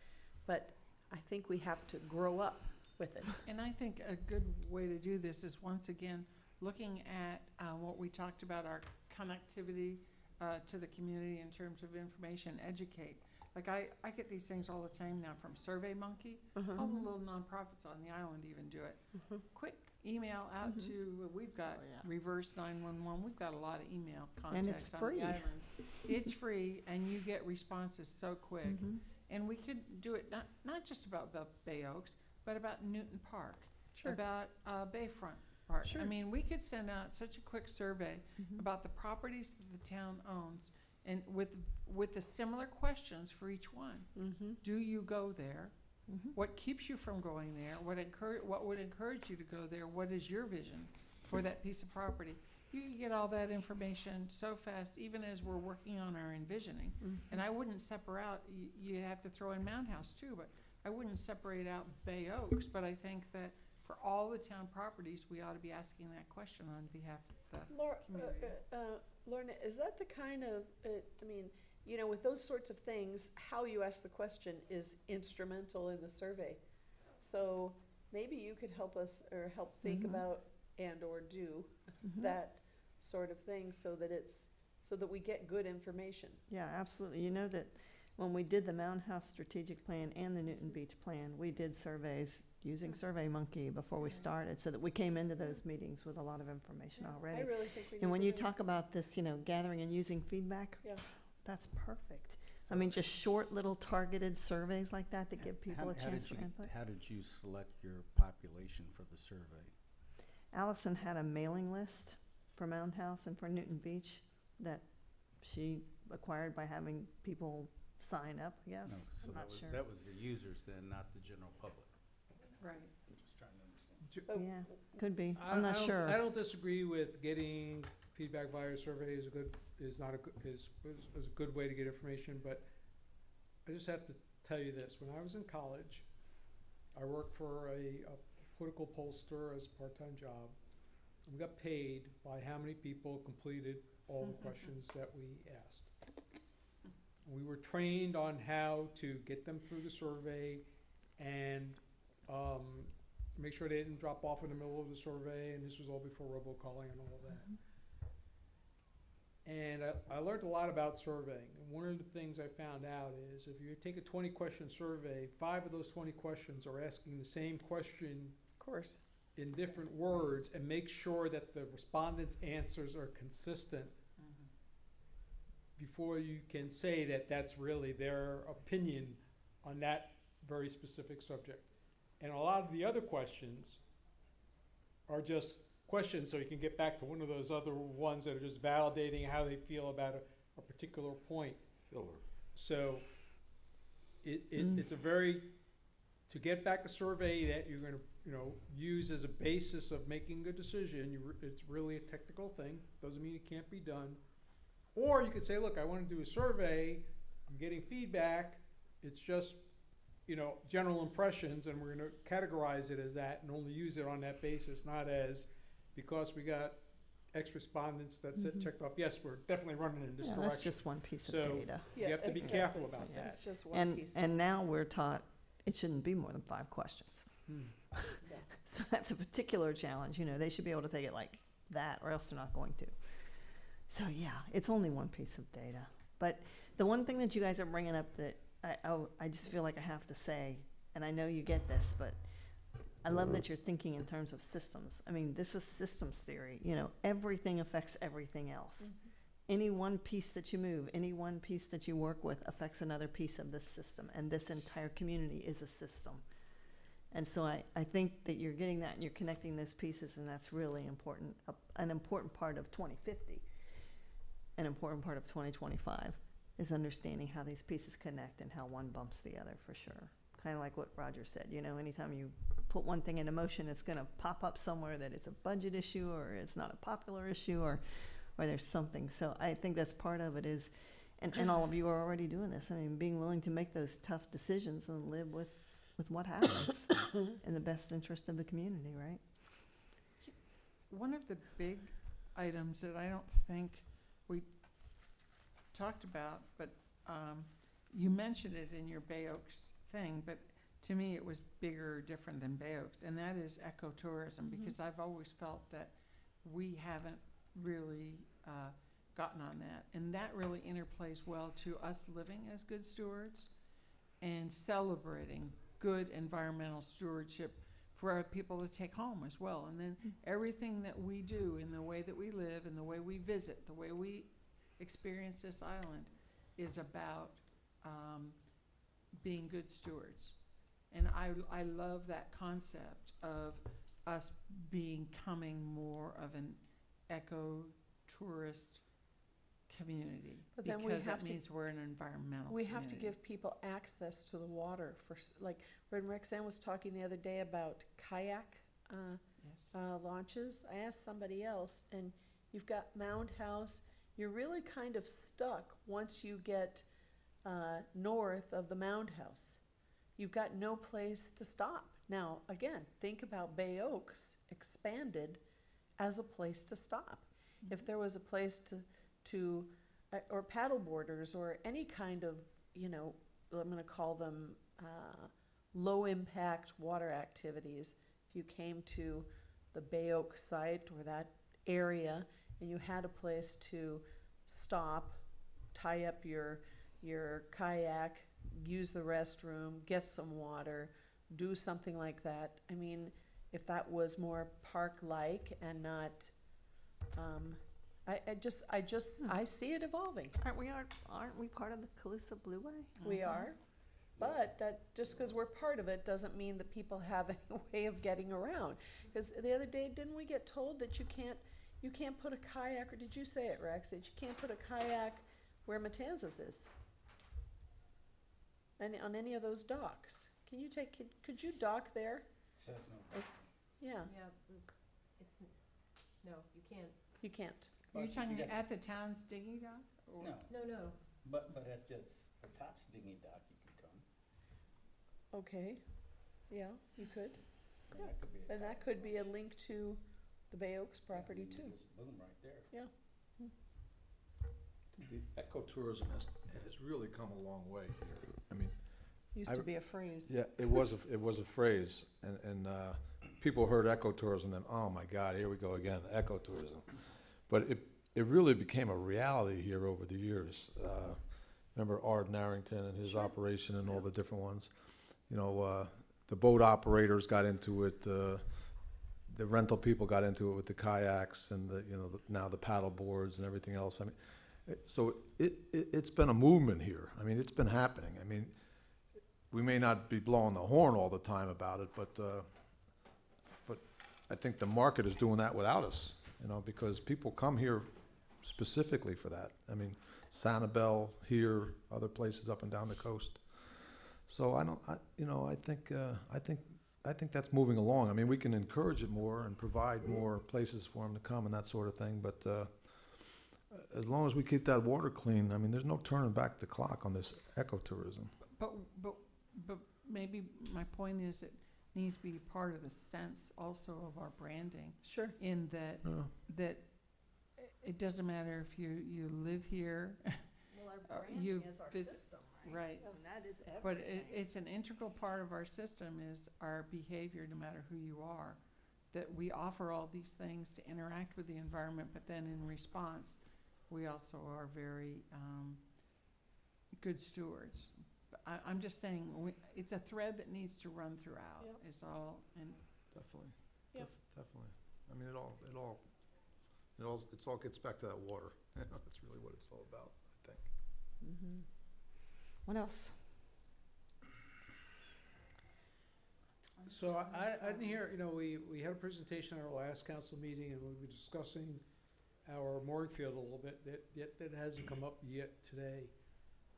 but I think we have to grow up with it. And I think a good way to do this is, once again, looking at what we talked about, our connectivity to the community in terms of information, educate. Like I get these things all the time now from SurveyMonkey. All the little nonprofits on the island even do it. Quick email out to, we've got Oh, yeah. Reverse 911, we've got a lot of email And it's contacts on free. the island. It's free, and you get responses so quick. Mm-hmm. And we could do it not just about Bay Oaks, but about Newton Park, Sure. about Bayfront Park. Sure. I mean, we could send out such a quick survey about the properties that the town owns And with the similar questions for each one. Mm-hmm. Do you go there? Mhm. What keeps you from going there? What would encourage you to go there? What is your vision for that piece of property? You can get all that information so fast, even as we're working on our envisioning. And I wouldn't separate out, you have to throw in Mound House too, but I wouldn't separate out Bay Oaks. But I think that for all the town properties, we ought to be asking that question on behalf of the community. Lorna, is that the kind of, I mean, you know, with those sorts of things, how you ask the question is instrumental in the survey. So maybe you could help us, or help think about and/or do that sort of thing, so that we get good information. Yeah, absolutely. You know that when we did the Mound House strategic plan and the Newton Beach plan, we did surveys using SurveyMonkey before we started, so that we came into those meetings with a lot of information I already. really think we need And when to you do- talk about this, you know, gathering and using feedback, Yeah. that's perfect. I mean, just short little targeted surveys like that that give people a chance for input. How did you select your population for the survey? Allison had a mailing list for Mound House and for Newton Beach that she acquired by having people sign up, yes. No, so I'm not sure. that was the users then, not the general public. Right. I'm just trying to understand. Yeah, could be. I'm not sure. I don't disagree with getting feedback via survey is a good way to get information, but I just have to tell you this. When I was in college, I worked for a political pollster as a part-time job. And we got paid by how many people completed all the questions that we asked. We were trained on how to get them through the survey and make sure they didn't drop off in the middle of the survey, and this was all before robocalling and all of that. And I learned a lot about surveying. And one of the things I found out is if you take a 20-question survey, 5 of those 20 questions are asking the same question Of course. Mm-hmm. in different words, and make sure that the respondents' answers are consistent before you can say that that's really their opinion on that very specific subject. And a lot of the other questions are just questions, so you can get back to one of those other ones that are just validating how they feel about a particular point. Filler. So it's a very, to get back a survey that you're gonna, use as a basis of making a decision, it's really a technical thing, doesn't mean it can't be done. Or you could say, look, I wanna do a survey, I'm getting feedback, it's just, general impressions, and we're gonna categorize it as that and only use it on that basis, not as, because we got X respondents that said, checked off, yes, we're definitely running in this Yeah, direction. that's just one piece of So, data. you have to be exactly. careful about Yeah. that. It's just one piece. And now we're taught it shouldn't be more than 5 questions. Yeah. So that's a particular challenge, they should be able to take it like that, or else they're not going to. So yeah, it's only one piece of data. But the one thing that you guys are bringing up that I just feel like I have to say, and I know you get this, but I love that you're thinking in terms of systems. I mean, this is systems theory, everything affects everything else. Any one piece that you move, any one piece that you work with affects another piece of this system, and this entire community is a system. And so I think that you're getting that and you're connecting those pieces, and that's really important, an important part of 2050, an important part of 2025 is understanding how these pieces connect and how one bumps the other, for sure. Kind of like what Roger said, anytime you put one thing into motion, it's going to pop up somewhere that it's a budget issue or it's not a popular issue or there's something. So I think that's part of it is, and all of you are already doing this. I mean, being willing to make those tough decisions and live with what happens in the best interest of the community, right? One of the big items that I don't think we talked about, but you mentioned it in your Bay Oaks thing, but to me it was bigger or different than Bay Oaks, and that is ecotourism, because I've always felt that we haven't really gotten on that, and that really interplays well to us living as good stewards and celebrating good environmental stewardship for our people to take home as well. And then everything that we do in the way that we live and the way we visit, the way we experience this island is about being good stewards. And I love that concept of us becoming more of an eco-tourist community. But then we because have that to- means we're an environmental We have to community. give people access to the water for, like, when Rexanne was talking the other day about kayak, Yes. launches. I asked somebody else, and you've got Mound House. You're really kind of stuck once you get north of the Mound House. You've got no place to stop. Now, again, think about Bay Oaks expanded as a place to stop. If there was a place to or paddle boarders or any kind of, you know, I'm going to call them low impact water activities. If you came to the Bay Oak site or that area and you had a place to stop, tie up your kayak, use the restroom, get some water, do something like that. I mean, if that was more park-like and not, I see it evolving. Aren't we part of the Calusa Blueway? We are. But that, just because we're part of it doesn't mean that people have any way of getting around. Because the other day, didn't we get told that you can't put a kayak, or did you say it, Rex, that you can't put a kayak where Matanzas is? And on any of those docks? Could you dock there? Says no. Yeah, Yeah, it's, no, you can't. you can't. You're But talking you got- at the town's dinghy dock? Or- No, No. but at the Tops dinghy dock, you can come. Okay, yeah, you could. And that could be a And that kayak could be a launch. link to the Bay Oaks Yeah, I property mean, too. just boom, right there. The ecotourism has really come a long way here. I mean, Used to be a phrase. yeah, it was a phrase, and people heard ecotourism, and oh my God, here we go again, ecotourism. But it really became a reality here over the years. Remember Ard Narrington and his operation and all the different ones. You know, the boat operators got into it. The rental people got into it with the kayaks and now the paddle boards and everything else. I mean, so it's been a movement here. I mean, it's been happening. I mean, we may not be blowing the horn all the time about it, but I think the market is doing that without us, because people come here specifically for that. I mean, Sanibel here, other places up and down the coast. So I think that's moving along. I mean, we can encourage it more and provide more places for them to come and that sort of thing, but as long as we keep that water clean, I mean, there's no turning back the clock on this ecotourism. But maybe my point is it needs to be part of the sense also of our branding, Sure. in that, Yeah. that it doesn't matter if you live here, Well, our you branding is our vis- system, right? right? And that is But everything. it's an integral part of our system is our behavior, no matter who you are. That we offer all these things to interact with the environment, but then in response, we also are very good stewards. But I'm just saying, it's a thread that needs to run throughout, Yep. is all, and Definitely. Yep. Definitely. I mean, it all gets back to that water. That's really what it's all about, I think. Mm-hmm. What else? So I didn't hear, we had a presentation at our last council meeting, and we were discussing our mooring field a little bit, that hasn't come up yet today.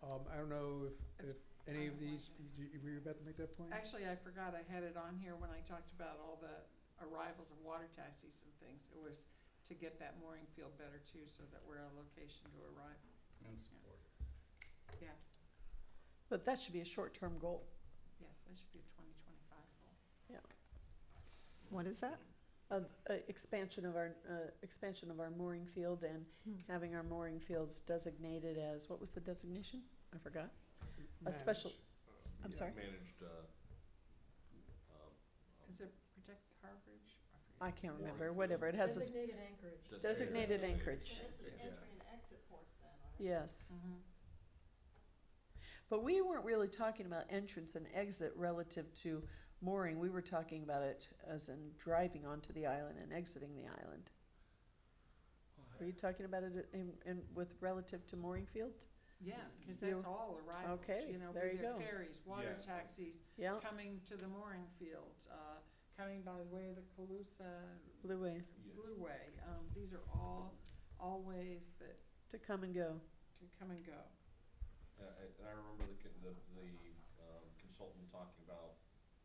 I don't know if any of these, were you about to make that point? actually, I forgot I had it on here when I talked about all the arrivals of water taxis and things. It was to get that mooring field better too, so that we're a location to arrive. And support. Yeah, But that should be a short-term goal. yes, that should be a 2025 goal. What is that? Expansion of our mooring field and having our mooring fields designated as, what was the designation? I forgot. A special, Managed. I'm sorry? Managed, Is it protect Harvard? I can't remember, whatever, it has a Designated anchorage. designated anchorage, entry and exit ports then, yes. Mm-hmm. But we weren't really talking about entrance and exit relative to mooring, we were talking about it as in driving onto the island and exiting the island. Were you talking about it with relative to mooring field? Yeah, because You- that's all arrivals. Okay, there you We get go. ferries, water Yeah. taxis, Yeah, coming to the mooring field, coming by the way of the Calusa Blue Way. Blue Way. These are all ways that To come and go. to come and go. And I remember the consultant talking about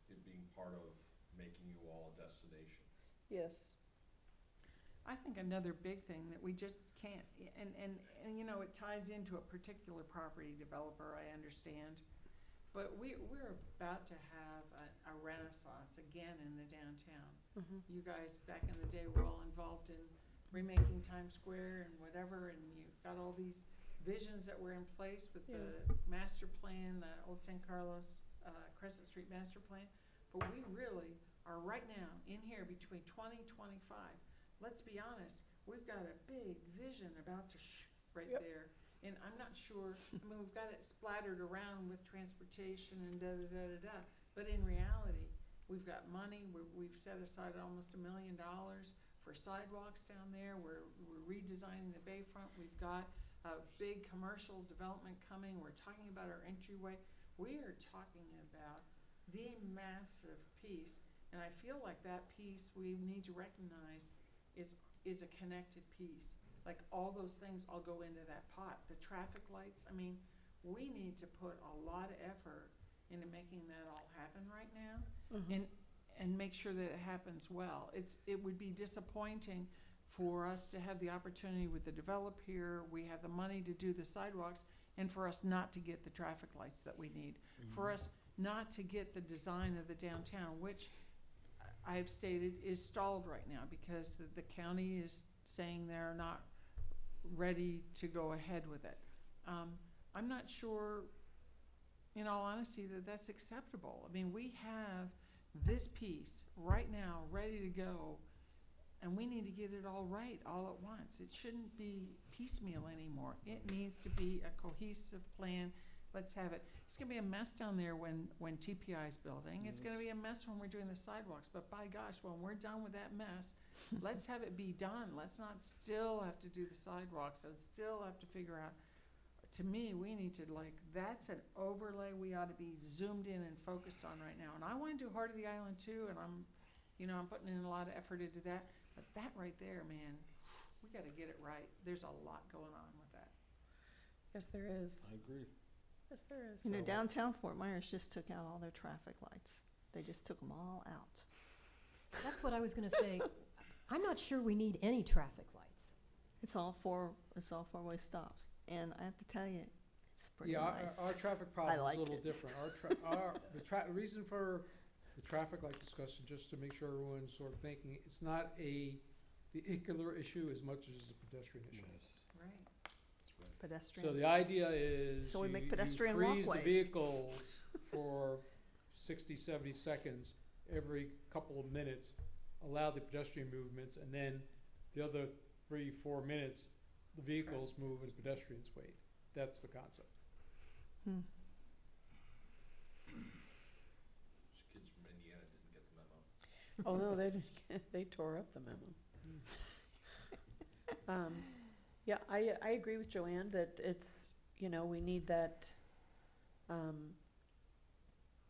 it being part of making you all a destination. Yes. I think another big thing that we just can't, and you know, it ties into a particular property developer, I understand. But we're about to have a renaissance again in the downtown. You guys, back in the day, were all involved in remaking Times Square and whatever, and you've got all these visions that were in place with the master plan, the old San Carlos, Crescent Street master plan. But we really are right now in here between 2025. Let's be honest, we've got a big vision about to right there. And I'm not sure, I mean, we've got it splattered around with transportation and da-da-da-da-da. But in reality, we've got money, we've set aside almost $1 million for sidewalks down there. We're redesigning the bayfront. We've got a big commercial development coming. We're talking about our entryway. We are talking about the massive piece. And I feel like that piece we need to recognize is a connected piece. Like all those things all go into that pot. The traffic lights, I mean, we need to put a lot of effort into making that all happen right now and make sure that it happens well. It would be disappointing for us to have the opportunity with the develop here, we have the money to do the sidewalks, and for us not to get the traffic lights that we need. For us not to get the design of the downtown, which I've stated is stalled right now because the county is saying they're not ready to go ahead with it. I'm not sure, in all honesty, that that's acceptable. I mean, we have this piece right now ready to go, and we need to get it all right all at once. It shouldn't be piecemeal anymore. It needs to be a cohesive plan. Let's have it. It's gonna be a mess down there when TPI is building. It's gonna be a mess when we're doing the sidewalks, but by gosh, when we're done with that mess, let's have it be done. Let's not still have to do the sidewalks and still have to figure out. To me, we need to, like, that's an overlay we ought to be zoomed in and focused on right now. And I wanna do Heart of the Island too, and I'm putting in a lot of effort into that. But that right there, man, we gotta get it right. There's a lot going on with that. Yes, there is. I agree. Yes, there is. You know, downtown Fort Myers just took out all their traffic lights. They just took them all out. That's what I was gonna say. I'm not sure we need any traffic lights. It's all four-way stops. And I have to tell you, it's pretty Yeah, nice. our traffic problem is like a little it. different. The reason for the traffic light discussion, just to make sure everyone's sort of thinking, it's not a vehicular issue as much as it's a pedestrian issue. Right. Pedestrian. So the idea is So we make you pedestrian freeze walkways. the vehicles for 60, 70 seconds every couple of minutes, allow the pedestrian movements, and then the other 3-4 minutes, the vehicles move and pedestrians wait. That's the concept. Hmm. Those kids from Indiana didn't get the memo. Oh, no, they didn't. They tore up the memo. Yeah, I agree with Joanne that it's, we need that,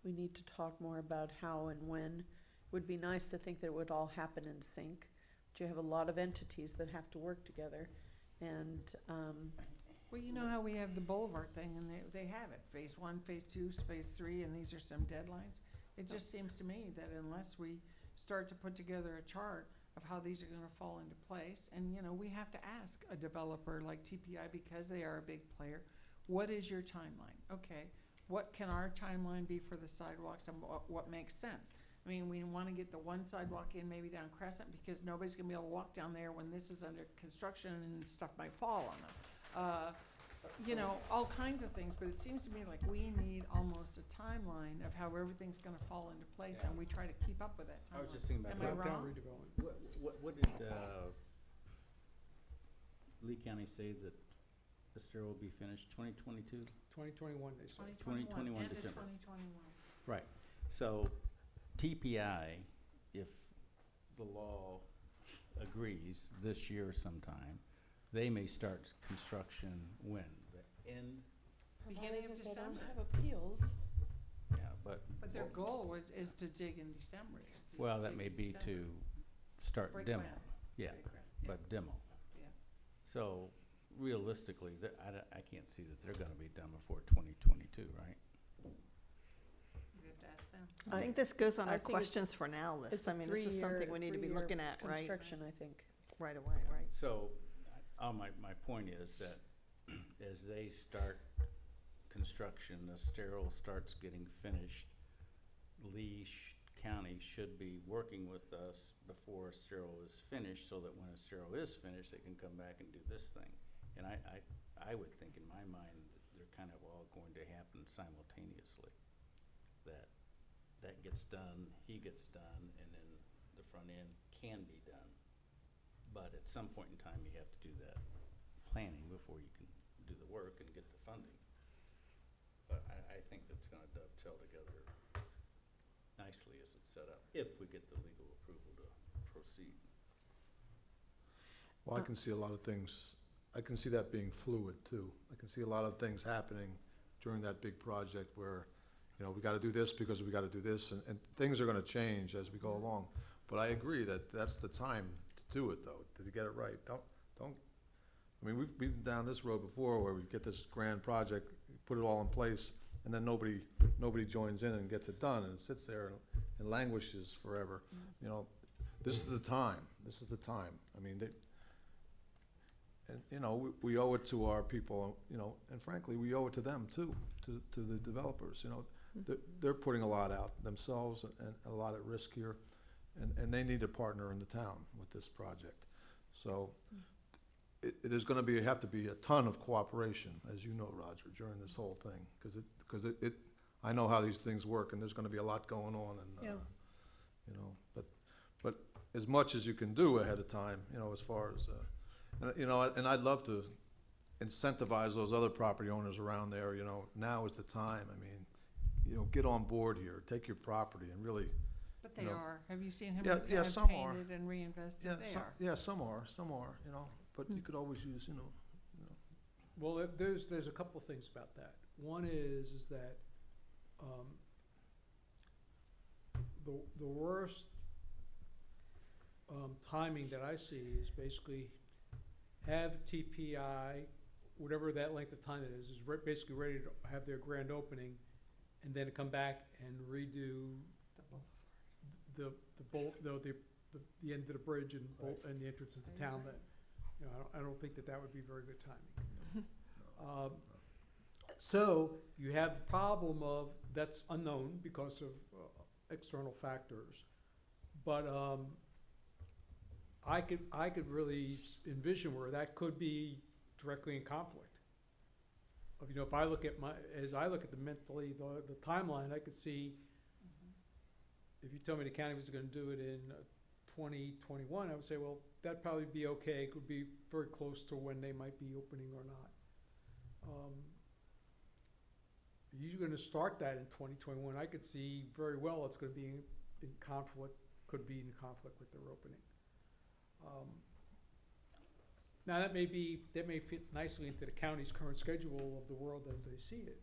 we need to talk more about how and when. Would be nice to think that it would all happen in sync. But you have a lot of entities that have to work together, and, Well, you know how we have the Boulevard thing, and they have it, phase 1, phase 2, phase 3, and these are some deadlines. It just seems to me that unless we start to put together a chart of how these are gonna fall into place, and, we have to ask a developer like TPI, because they are a big player, what is your timeline? Okay, what can our timeline be for the sidewalks, and what makes sense? I mean, we wanna get the one sidewalk in maybe down Crescent, because nobody's gonna be able to walk down there when this is under construction and stuff might fall on them. All kinds of things, but it seems to me like we need almost a timeline of how everything's gonna fall into place, and we try to keep up with that timeline. I was just thinking about Am I that. Downtown wrong? redevelopment. What did, Lee County say that Estero will be finished, 2022? 2021, they said. 2021 end of December. 2021. Right. So TPI, if the law agrees this year sometime, they may start construction when? The end? Beginning of provided that they don't December. have appeals. Yeah, but. But their goal is to dig in December. is to Well, that dig may in be December. to start Break demo. ground. Yeah, Break ground, but demo. yeah. So realistically, I can't see that they're gonna be done before 2022, right? We have to ask them. I think this goes on I our think it's- questions for now list. It's I a mean, this is something we need to be three-year looking at, right? Construction, I think. Right away, right? So, my point is that as they start construction, Estero starts getting finished, County should be working with us before Estero is finished, so that when Estero is finished, they can come back and do this thing. And I would think in my mind that they're kind of all going to happen simultaneously. That gets done, he gets done, and then the front end can be done. But at some point in time, you have to do that planning before you can do the work and get the funding. But I think that's gonna dovetail together nicely as it's set up, if we get the legal approval to proceed. Well, I can see a lot of things, I can see that being fluid too. I can see a lot of things happening during that big project where, you know, we gotta do this because we gotta do this, and things are gonna change as we go along. But I agree that that's the time to do it though, to get it right. Don't, I mean, we've been down this road before where we get this grand project, put it all in place, and then nobody joins in and gets it done, and it sits there and languishes forever. You know, this is the time, I mean, and, you know, we owe it to our people, you know, and frankly, we owe it to them too, to the developers, you know. They're putting a lot out themselves and a lot at risk here, and they need a partner in the town with this project. So it is gonna have to be a ton of cooperation, as you know, Roger, during this whole thing, because I know how these things work, and there's gonna be a lot going on, and, Yeah. you know, but as much as you can do ahead of time, you know, as far as, you know, and I'd love to incentivize those other property owners around there, you know, now is the time. I mean, you know, get on board here, take your property and really, But they know. are. Have you seen how Yeah, many yeah, have some are. painted and reinvested? They are. yeah, some are, you know, but you could always use, you know. Well, there's a couple of things about that. One is that, the worst, timing that I see is basically have TPI, whatever that length of time it is basically ready to have their grand opening, and then come back and redo the end of the bridge and and the entrance into town. That, you know, I don't think that would be very good timing. So you have the problem of that's unknown because of external factors, but I could really envision where that could be directly in conflict. Of, you know, if I look at as I look at the timeline, I could see, if you tell me the county was gonna do it in 2021, I would say, well, that'd probably be okay. It could be very close to when they might be opening or not. You're gonna start that in 2021. I could see very well it's gonna be in conflict, could be in conflict with their opening. Now that may fit nicely into the county's current schedule of the world as they see it,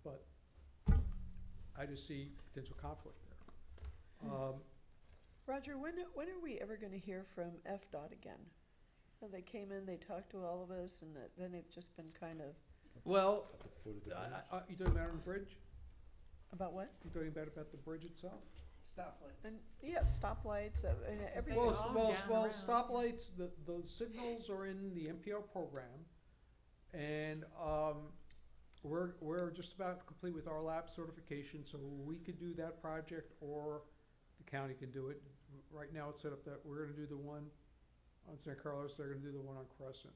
but I just see potential conflict there. Roger, when are we ever gonna hear from FDOT again? And they came in, they talked to all of us, and then it's just been kind of, Well, Foot of the bridge. you talking about on the bridge? about what? You talking about the bridge itself? And, yeah, stoplights, and everything. all down Well, around. stoplights, the signals are in the MPO program, and, we're just about complete with our lab certification, so we could do that project, or the county can do it. Right now, it's set up that we're gonna do the one on San Carlos, they're gonna do the one on Crescent.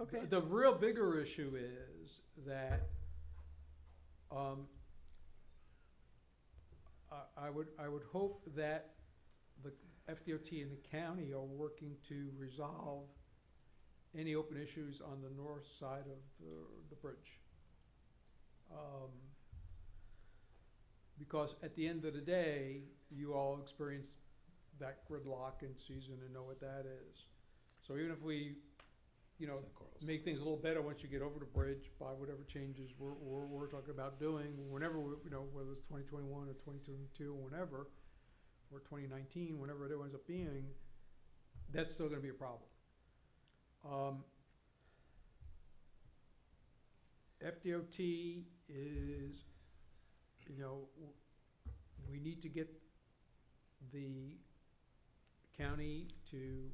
Okay. The real bigger issue is that, I would hope that the FDOT and the county are working to resolve any open issues on the north side of the bridge. Because at the end of the day, you all experience that gridlock in season and know what that is. So even if we, you know, San Carlos. make things a little better once you get over the bridge by whatever changes we're talking about doing, whenever, you know, whether it's 2021 or 2022 or whenever, or 2019, whenever it ends up being, that's still gonna be a problem. FDOT is, we need to get the county to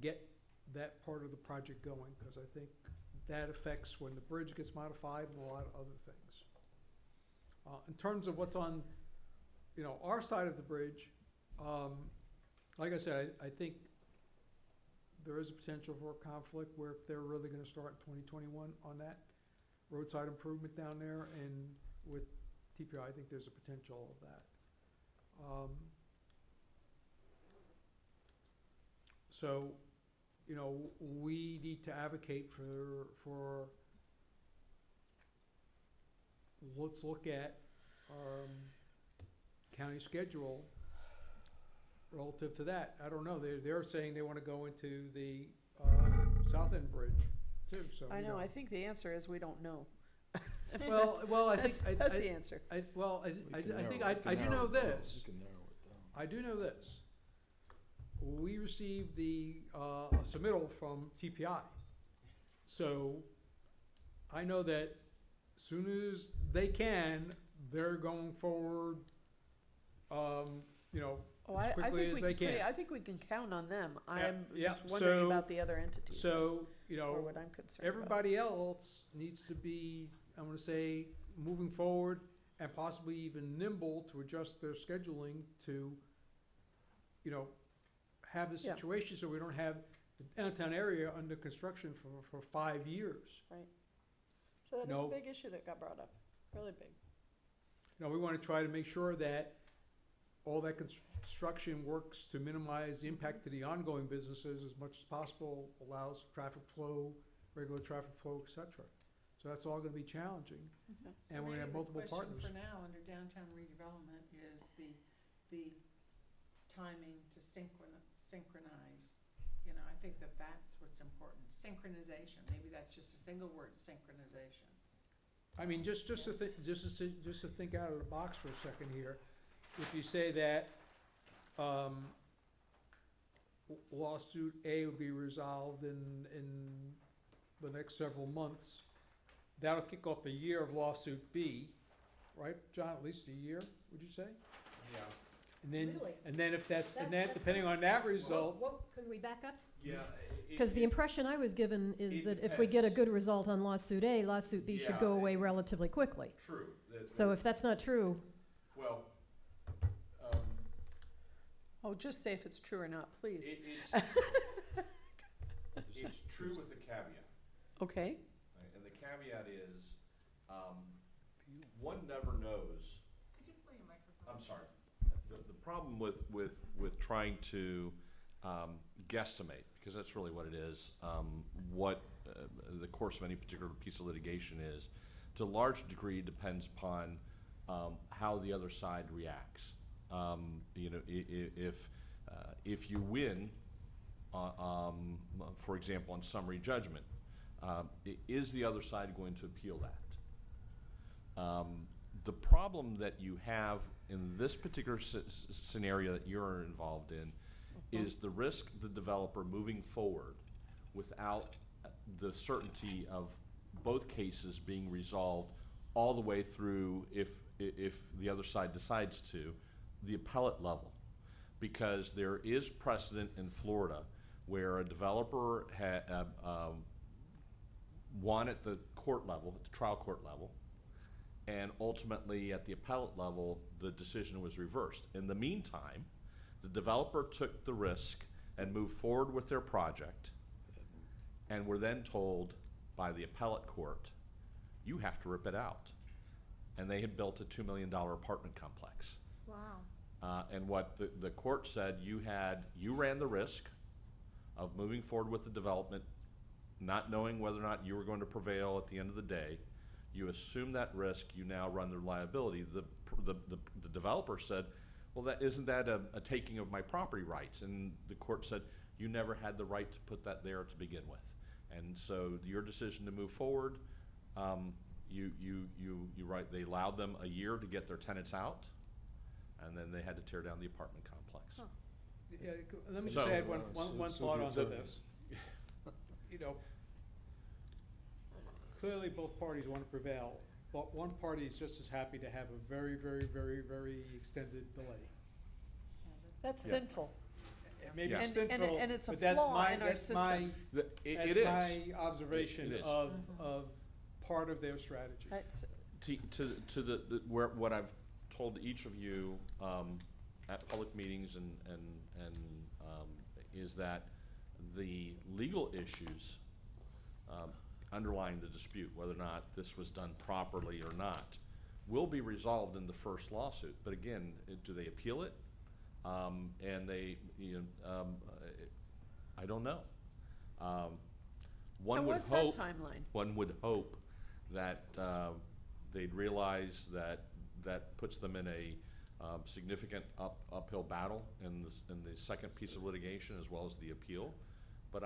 get that part of the project going, because I think that affects when the bridge gets modified and a lot of other things. In terms of what's on, our side of the bridge, like I said, I think there is a potential for a conflict where if they're really gonna start in 2021 on that roadside improvement down there, and with TPI, I think there's a potential of that. So, we need to advocate for let's look at our county schedule relative to that. I don't know, they're saying they wanna go into the, South End Bridge too, so. I know, I think the answer is we don't know. Well, I think. That's the answer. I do know this. I do know this. We received the submittal from TPI. So I know that as soon as they can, they're going forward, as quickly as they can. I think we can count on them. Yeah, I'm yeah, just wondering so- about the other entities. So, Or what I'm concerned about. everybody else needs to be, I'm gonna say, moving forward and possibly even nimble to adjust their scheduling to, have the Yeah. situation so we don't have the downtown area under construction for 5 years. So that is a No. big issue that got brought up, really big. We wanna try to make sure that all that construction works to minimize the impact to the ongoing businesses as much as possible, allows traffic flow, regular traffic flow, et cetera. So that's all gonna be challenging. And we're gonna have multiple partners. So maybe the question for now, under downtown redevelopment, is the timing to synchronize. I think that's what's important. Synchronization, maybe that's just a single word, synchronization. I mean, just to think out of the box for a second here, if you say that, lawsuit A will be resolved in the next several months, that'll kick off a year of lawsuit B, right, John, at least a year, would you say? Yeah. And then, Really? and then if that's, and then That's depending on that result, Could we back up? Yeah. Because the impression I was given is it that if we get a depends. good result on lawsuit A, lawsuit B should Yeah, go away relatively quickly. True. So if that's not true, Well, Oh, just say if it's true or not, please. It's true with a caveat. Okay, Right, and the caveat is, one never knows. Could you play your microphone? I'm sorry. The problem with trying to guesstimate, because that's really what it is, what the course of any particular piece of litigation is, to a large degree depends upon how the other side reacts. If you win, for example, on summary judgment, is the other side going to appeal that? The problem that you have in this particular scenario that you're involved in is the risk the developer moving forward without the certainty of both cases being resolved all the way through, if the other side decides to, the appellate level. Because there is precedent in Florida where a developer won at the court level, at the trial court level, and ultimately at the appellate level, the decision was reversed. In the meantime, the developer took the risk and moved forward with their project, and were then told by the appellate court, you have to rip it out. And they had built a $2 million apartment complex. Wow. And what the court said, you ran the risk of moving forward with the development, not knowing whether or not you were going to prevail at the end of the day. You assume that risk, you now run the liability. The developer said, well, isn't that a taking of my property rights? And the court said, you never had the right to put that there to begin with. And so your decision to move forward, they allowed them a year to get their tenants out, and then they had to tear down the apartment complex. Huh. Yeah, let me So- just add Well, one so thought the onto attorney. this. You know, clearly both parties want to prevail, but one party is just as happy to have a very, very, very, very extended delay. That's Yeah. sinful. It may be Yeah. sinful, And it's a but that's flaw my, in our that's my, system. It that's is. my observation It is. of part of their strategy. That's, To the where, what I've told each of you, at public meetings and, is that the legal issues, underlying the dispute, whether or not this was done properly or not, will be resolved in the first lawsuit. But again, do they appeal it? And they, I don't know. One and would what's that hope, timeline? one would hope that, they'd realize that that puts them in a, significant uphill battle in the second piece of litigation as well as the appeal. But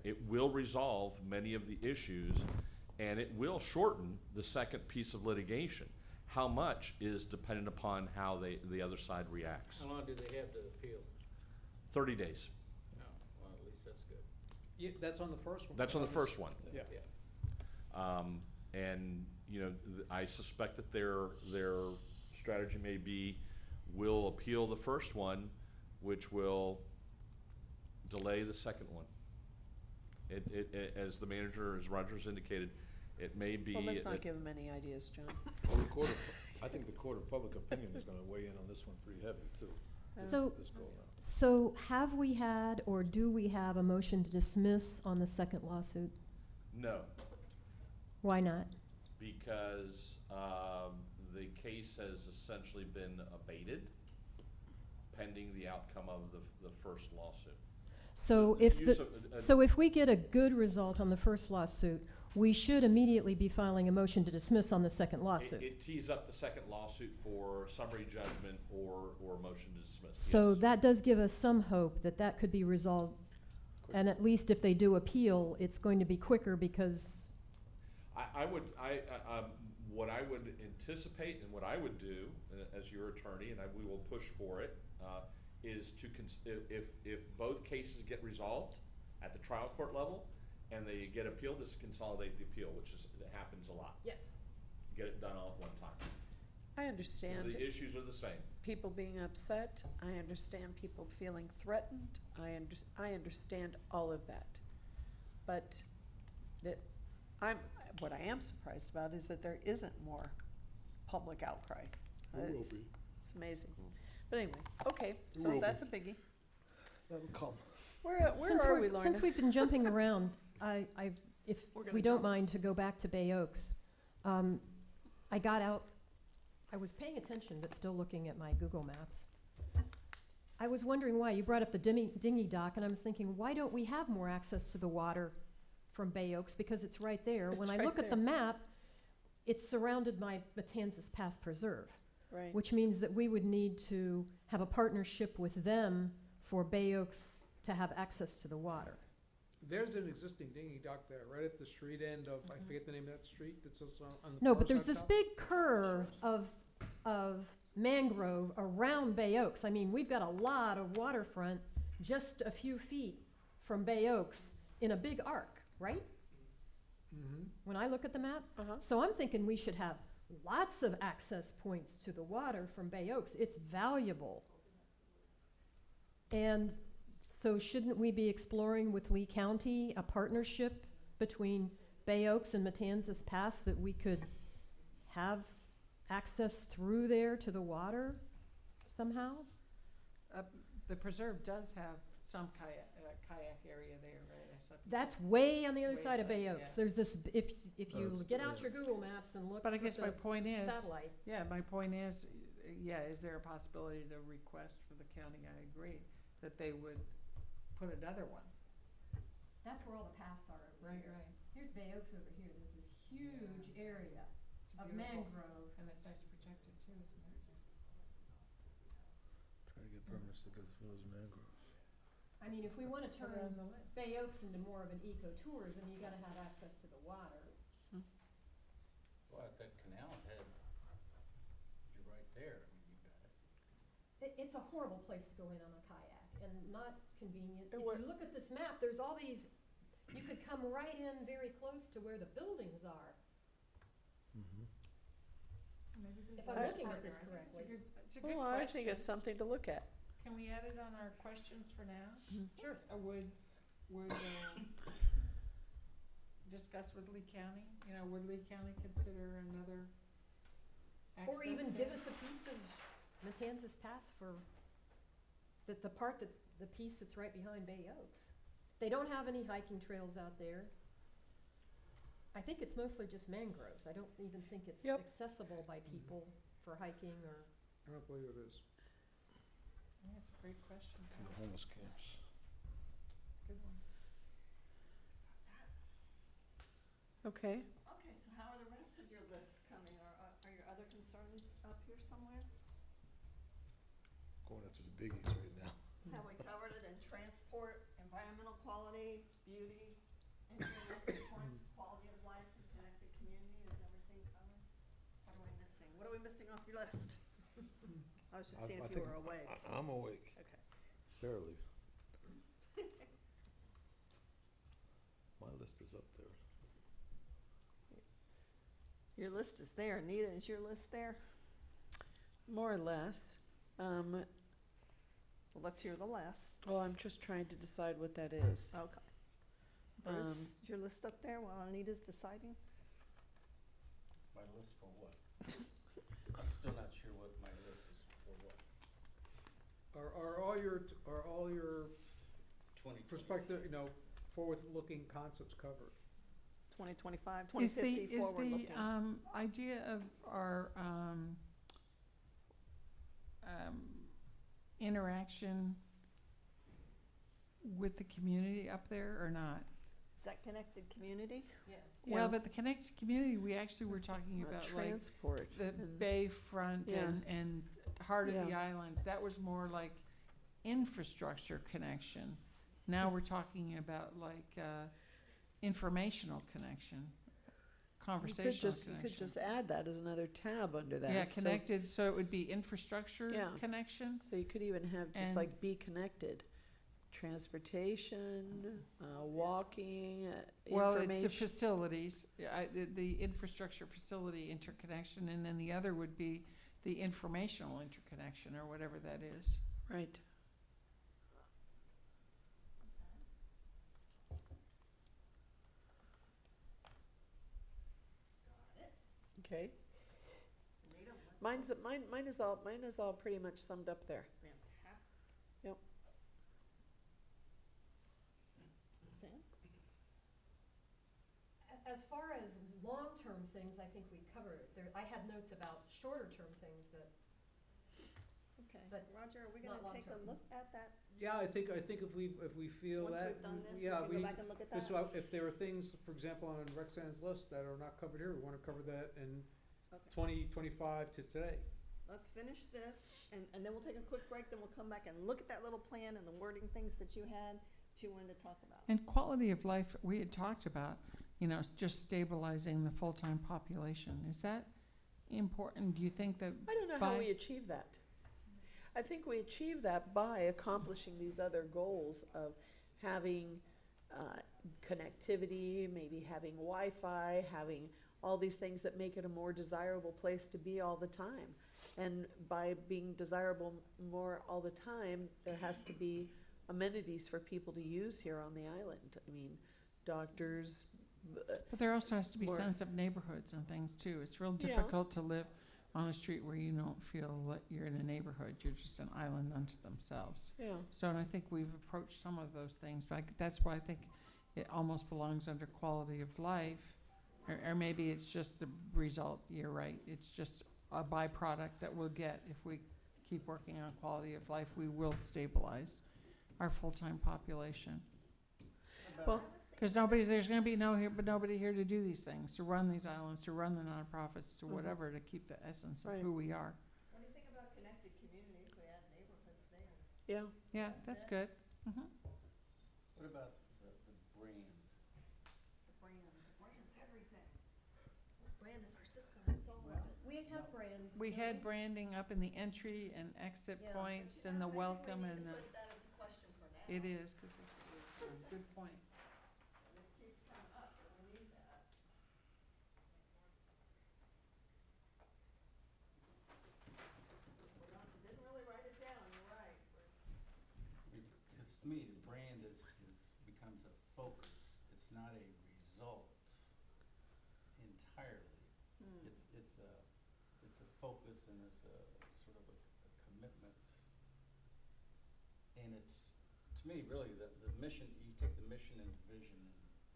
it will resolve many of the issues, and it will shorten the second piece of litigation. How much is dependent upon how the other side reacts. How long do they have to appeal? 30 days. Oh, well, at least that's good. Yeah, that's on the first one. That's on the first one. Yeah. And, I suspect that their strategy may be, we'll appeal the first one, which will delay the second one. It, as the manager, as Rogers indicated, it may be. Well, let's not give them any ideas, John. Well, I think the court of public opinion is gonna weigh in on this one pretty heavy, too. So, This go around. so have we had, or do we have a motion to dismiss on the second lawsuit? No, Why not? because, the case has essentially been abated pending the outcome of the first lawsuit. So The if use the, of- so if we get a good result on the first lawsuit, we should immediately be filing a motion to dismiss on the second lawsuit. It tees up the second lawsuit for summary judgment or motion to dismiss. So yes. that does give us some hope that that could be resolved. And at least if they do appeal, it's going to be quicker because, What I would anticipate and what I would do as your attorney, and we will push for it, is to, if both cases get resolved at the trial court level and they get appealed, is consolidate the appeal, which it happens a lot. yes. Get it done all at one time. I 'Cause understand the issues are the same. people being upset. I understand people feeling threatened. I understand all of that. But what I am surprised about is that there isn't more public outcry. It's amazing. But anyway, okay, so will that's a biggie. That'll come. Where Since are we're- we, Lorna? Since we've been jumping around, if We're gonna we don't jump. mind to go back to Bay Oaks, I got out, I was paying attention, but still looking at my Google Maps. I was wondering why, you brought up the dinghy dock, and I was thinking, why don't we have more access to the water from Bay Oaks? Because it's right there. It's When I right look at the there. map, it's surrounded by Matanzas Pass Preserve, Right. which means that we would need to have a partnership with them for Bay Oaks to have access to the water. There's an existing dinghy dock there, right at the street end of, I forget the name of that street, that's also on the No, far but there's side this top. big curve of mangrove around Bay Oaks. I mean, we've got a lot of waterfront just a few feet from Bay Oaks in a big arc, right? Mhm. When I look at the map. Uh-huh. So I'm thinking we should have lots of access points to the water from Bay Oaks. It's valuable. And so shouldn't we be exploring with Lee County a partnership between Bay Oaks and Matanzas Pass that we could have access through there to the water somehow? The preserve does have some kayak area there, right? I saw people- That's way on the other Way side of side, Bay Oaks. yeah. There's this, if you That's get out the- your Google Maps and look But I at guess my the point is, satellite. yeah, my point is, is there a possibility to request for the county, I agree, that they would put another one? That's where all the paths are over Right, here. right. Here's Bay Oaks over here. There's this huge area It's of beautiful. mangrove. And it's nice protected too, isn't it? Try to get permits to go through those mangroves. I mean, if we want to Put it turn on the list. Bay Oaks into more of an ecotourism, you gotta have access to the water. Well, at that canal head, you're right there, I mean, you got it. It's a horrible place to go in on a kayak and not convenient. And If what- you look at this map, there's all these, you could come right in very close to where the buildings are. Maybe there's If a I'm nice looking at partner. this I think correctly. It's a good Well, I think it's question. something to look at. Can we add it on our questions for now? Sure. Would discuss with Lee County, would Lee County consider another access Or even there? give us a piece of Matanzas Pass for the part the piece that's right behind Bay Oaks. They don't have any hiking trails out there. I think it's mostly just mangroves. I don't even think it's Yep. accessible by people for hiking or. I don't believe it is. Yeah, that's a great question. Homeless camps. Good one. Okay. Okay, so how are the rest of your lists coming? Are your other concerns up here somewhere? Going after the biggies right now. Have we covered it in transport, environmental quality, beauty, anything else important, quality of life, and connected community? Is everything covered? What are we missing? What are we missing off your list? I was just seeing if you were awake. I'm awake. Okay. Barely. My list is up there. Your list is there. Anita, is your list there? More or less. Well, let's hear the last. Well, I'm just trying to decide what that is. Okay. Bruce, is your list up there while Anita's deciding? My list for what? I'm still not sure what my list is for what. Are all your 2020. perspective, forward-looking concepts covered? 2025, Is 2050, forward looking. the idea of our interaction with the community up there or not? Is that connected community? Yeah. Well, Yeah. but the connected community, we actually were talking about like Transport. the and- bayfront Yeah. and heart of the Yeah. island. That was more like infrastructure connection. Now we're talking about like informational connection, conversational You connection. could just add that as another tab under that. Yeah, So- connected, so it would be infrastructure Yeah. connection. So you could even have just And- like be connected, transportation, walking, Well, it's the information. facilities, the infrastructure facility interconnection, and then the other would be the informational interconnection, or whatever that is. Right. Okay. Anita, what- Mine is all pretty much summed up there. Fantastic. Yep. Sam? As far as long-term things, I think we covered it. I had notes about shorter-term things that, Okay. But Roger, are we not gonna take a long-term. look at that? Yeah, I think if we feel Once that. we've done this, we yeah, can go back and look at that? Just about if there are things, for example, on Rexan's list that are not covered here, we wanna cover that in Okay. 2025 to today. Let's finish this, and then we'll take a quick break, then we'll come back and look at that little plan and the wording things that you had, that you wanted to talk about. And quality of life, we had talked about, just stabilizing the full-time population. Is that important? Do you think that I don't know how By- we achieve that. I think we achieve that by accomplishing these other goals of having connectivity, maybe having Wi-Fi, having all these things that make it a more desirable place to be all the time. And by being desirable more all the time, there has to be amenities for people to use here on the island. I mean, doctors, But there also has to be More- sense of neighborhoods and things too. It's real Yeah. difficult to live on a street where you don't feel like you're in a neighborhood. You're just an island unto themselves. yeah. So, and I think we've approached some of those things, but that's why I think it almost belongs under quality of life. Or maybe it's just the result, you're right. It's just a byproduct that we'll get if we keep working on quality of life. We will stabilize our full-time population. Well, Because there's gonna be nobody here to do these things, to run these islands, to run the nonprofits, to Mhm. whatever, to keep the essence of Right. who we are. What do you think about connected community, if we add neighborhoods there? yeah. Yeah, that's good. Mhm. What about the brand? The brand's everything. Brand is our system, it's all of it. we We have brand. We don't had branding up in the entry and exit Yeah. points and the welcome and the, that as a question for now. it is, cause it's a good point. It keeps coming up, and we need that. Didn't really write it down, you're right. It's, to me, the brand becomes a focus. It's not a result entirely. It's a focus and it's a sort of a commitment. And it's, to me, really, the mission, you take the mission and the vision and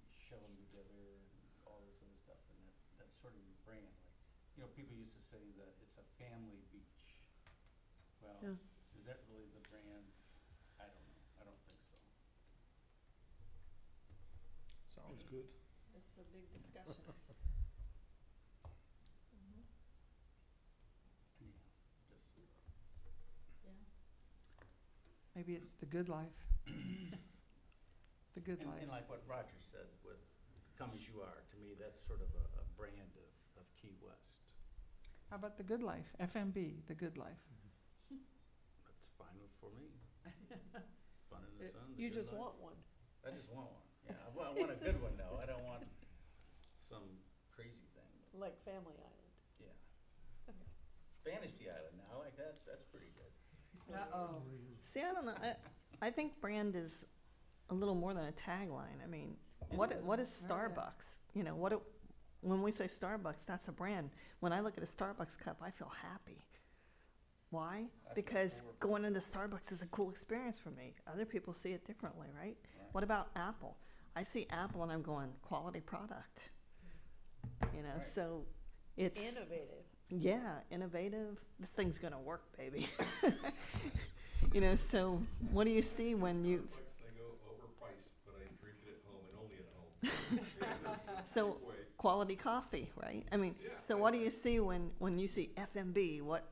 you shove them together and all this other stuff, and that's sort of your brand. Like, you know, people used to say that it's a family beach. Well, Yeah. is that really the brand? I don't know. I don't think so. Sounds good. This is a big discussion. Anyhow, just, Yeah. Maybe it's the good life. The good life. and like what Roger said with Come As You Are, to me, that's sort of a brand of Key West. How about the good life? FMB, the good life. That's fine for me. Fun in the sun. the You good just life. want one. I just want one. Yeah, I want a good one though. I don't want some crazy thing. Like Family Island. Yeah. Fantasy Island now, I like that. That's pretty good. Uh-oh. See, I don't know, I think brand is a little more than a tagline. I mean, what is Right. Starbucks? You know, when we say Starbucks, that's a brand. When I look at a Starbucks cup, I feel happy. Why? I feel Because poor. going into Starbucks is a cool experience for me. Other people see it differently, right? Right. What about Apple? I see Apple and I'm going, quality product. You know, Right. so it's. Innovative. Yeah, innovative. This thing's gonna work, baby. You know, so what do you see when you, They go overpriced, but I drink it at home and only at home. so quality coffee, right? I mean, so what do you see when you see FMB? What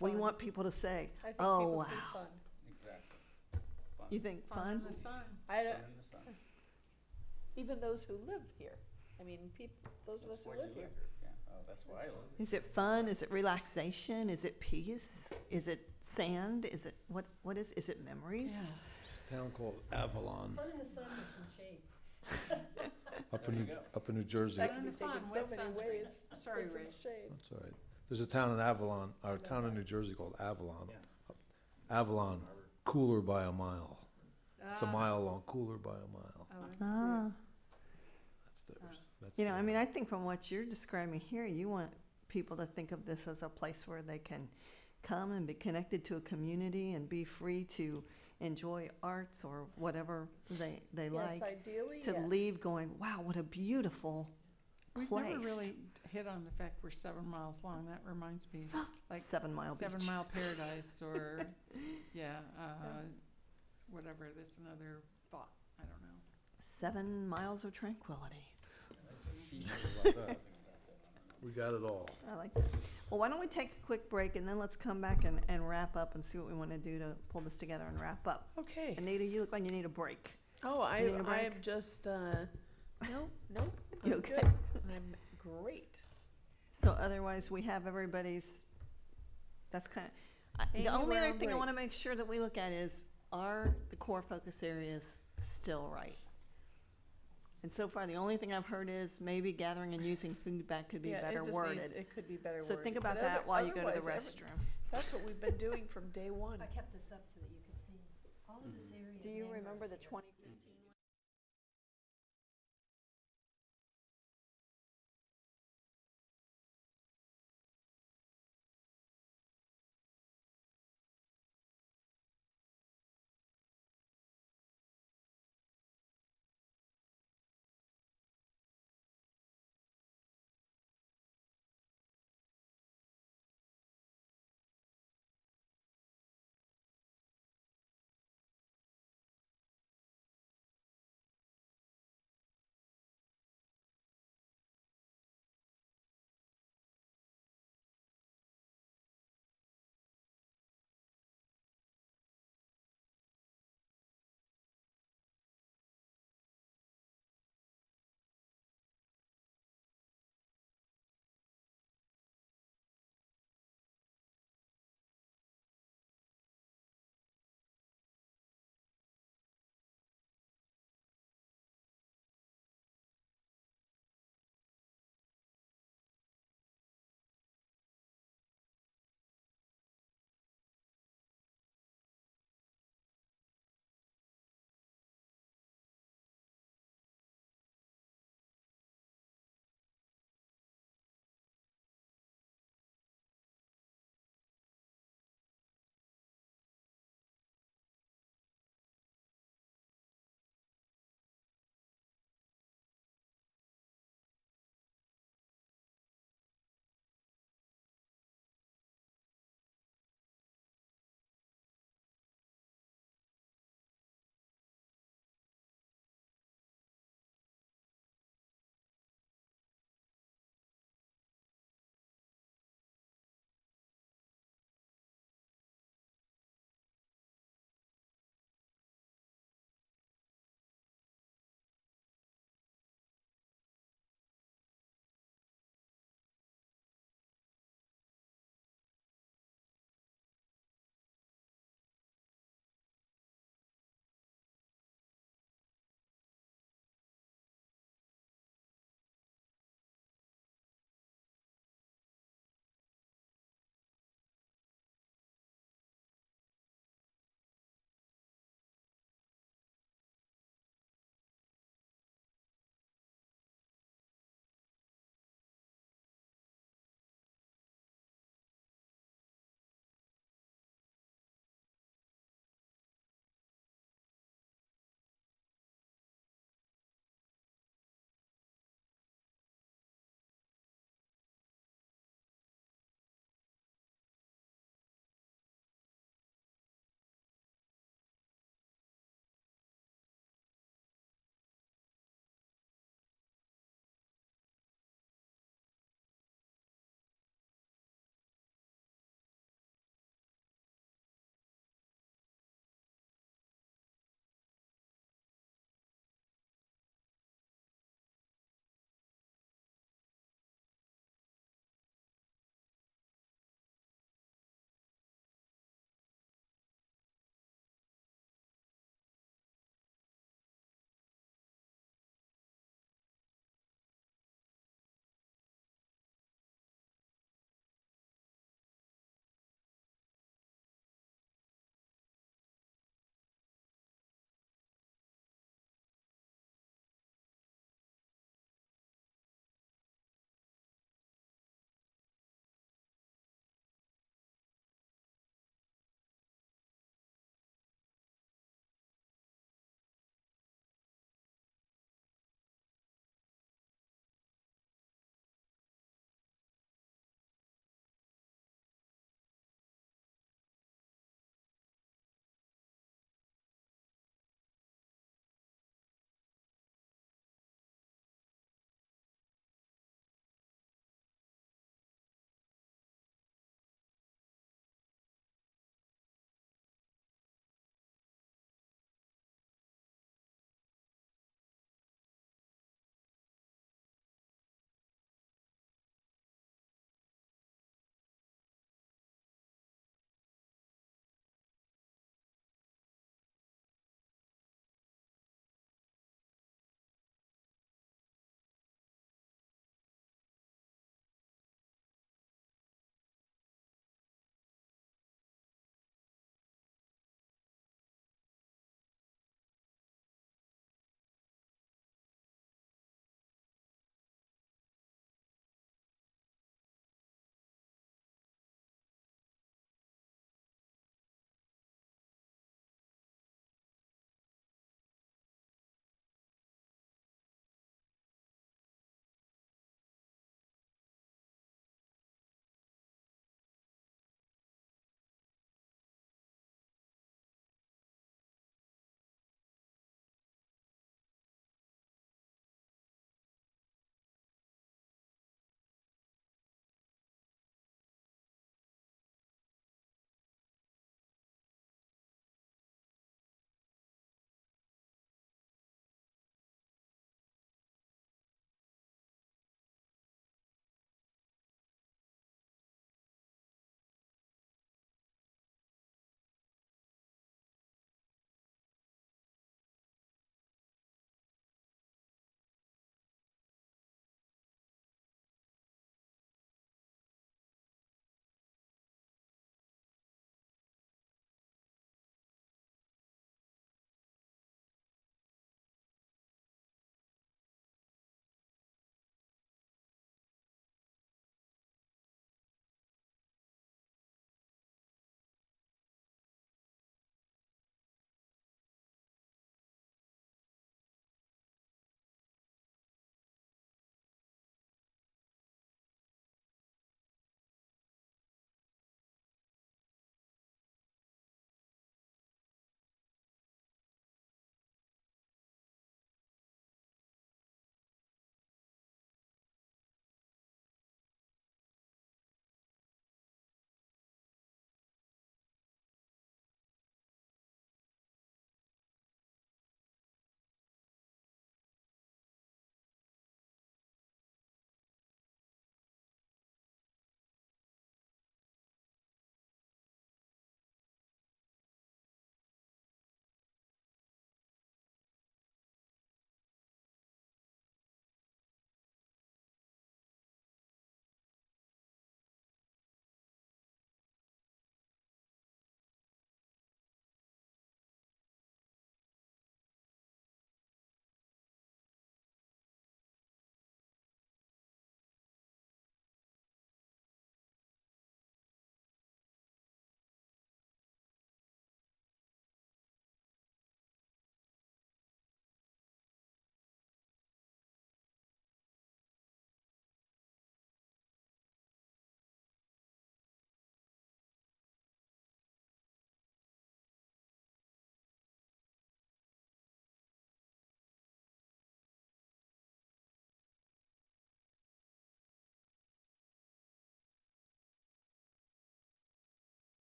do you Fun. want people to say? I think Oh, people wow. see fun. Exactly. Fun. You think Fun fun? in the sun. I Fun don't, in the sun. even those who live here. I mean, those of us That's who why live you here. Yeah, oh, that's why I live here. Is it fun? Is it relaxation? Is it peace? Is it sand? Is it, what is it memories? Yeah. A town called Avalon, Fun in the sun with some shade. up There you go. up in New Jersey. That Fun can be in the fun. taken so Wet many sunscreen. ways. Sorry, with some Ray. shade. That's all right. There's a town in Avalon, or a town in New Jersey called Avalon. Yeah. Avalon, cooler by a mile. It's a Ah. mile long, cooler by a mile. Oh, that's Ah. That's theirs. That's You know, I theirs. mean, I think from what you're describing here, you want people to think of this as a place where they can come and be connected to a community and be free to enjoy arts or whatever they Yes, like. ideally, To yes. leave going, wow, what a beautiful We've place. never really hit on the fact we're 7 miles long. That reminds me, like 7 Mile Seven Beach. Mile Paradise, or yeah, whatever. There's another thought. I don't know. 7 miles of tranquility. We got it all. I like that. Well, why don't we take a quick break and then let's come back and wrap up and see what we want to do to pull this together and wrap up. Okay. Anita, you look like you need a break. Oh, You need a I break? am just, nope. You I'm okay? good. I'm great. So otherwise, we have everybody's, that's kind of, Amy, the only we're other on thing I break. want to make sure that we look at is, are the core focus areas still right? And so far, the only thing I've heard is maybe gathering and using feedback could be Yeah, better it just worded. needs, it could be better So worded. think about But that while you go to the otherwise, restroom. That's what we've been doing from day one. I kept this up so that you could see all of this area. Do of you mangroves remember the here. 2015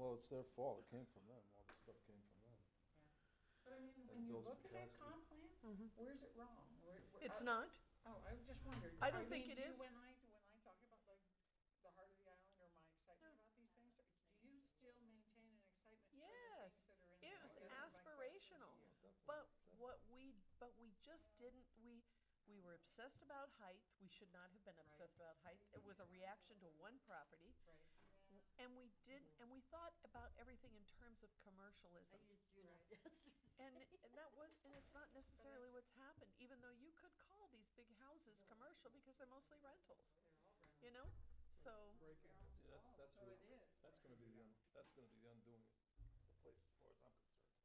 Well, it's their fault, it came from them, all the stuff came from them. But I mean, And when you Bill's look at that McCaskey. comp plan, Mhm. where's it wrong? It's not. Oh, I was just wondering. I don't think it mean, is. When I talk about like the heart of the island or my excitement about these things, do you still maintain an excitement for the Yes, things that are in it there? was This is my question to aspirational. you. But we just didn't, we were obsessed about height. We should not have been obsessed about height. It was a reaction to one property. Right. And we thought about everything in terms of commercialism. And that was, and it's not necessarily what's happened, even though you could call these big houses commercial because they're mostly rentals, you know? So, That's So what- it is. That's gonna be the, that's gonna be the undoing of the place as far as I'm concerned.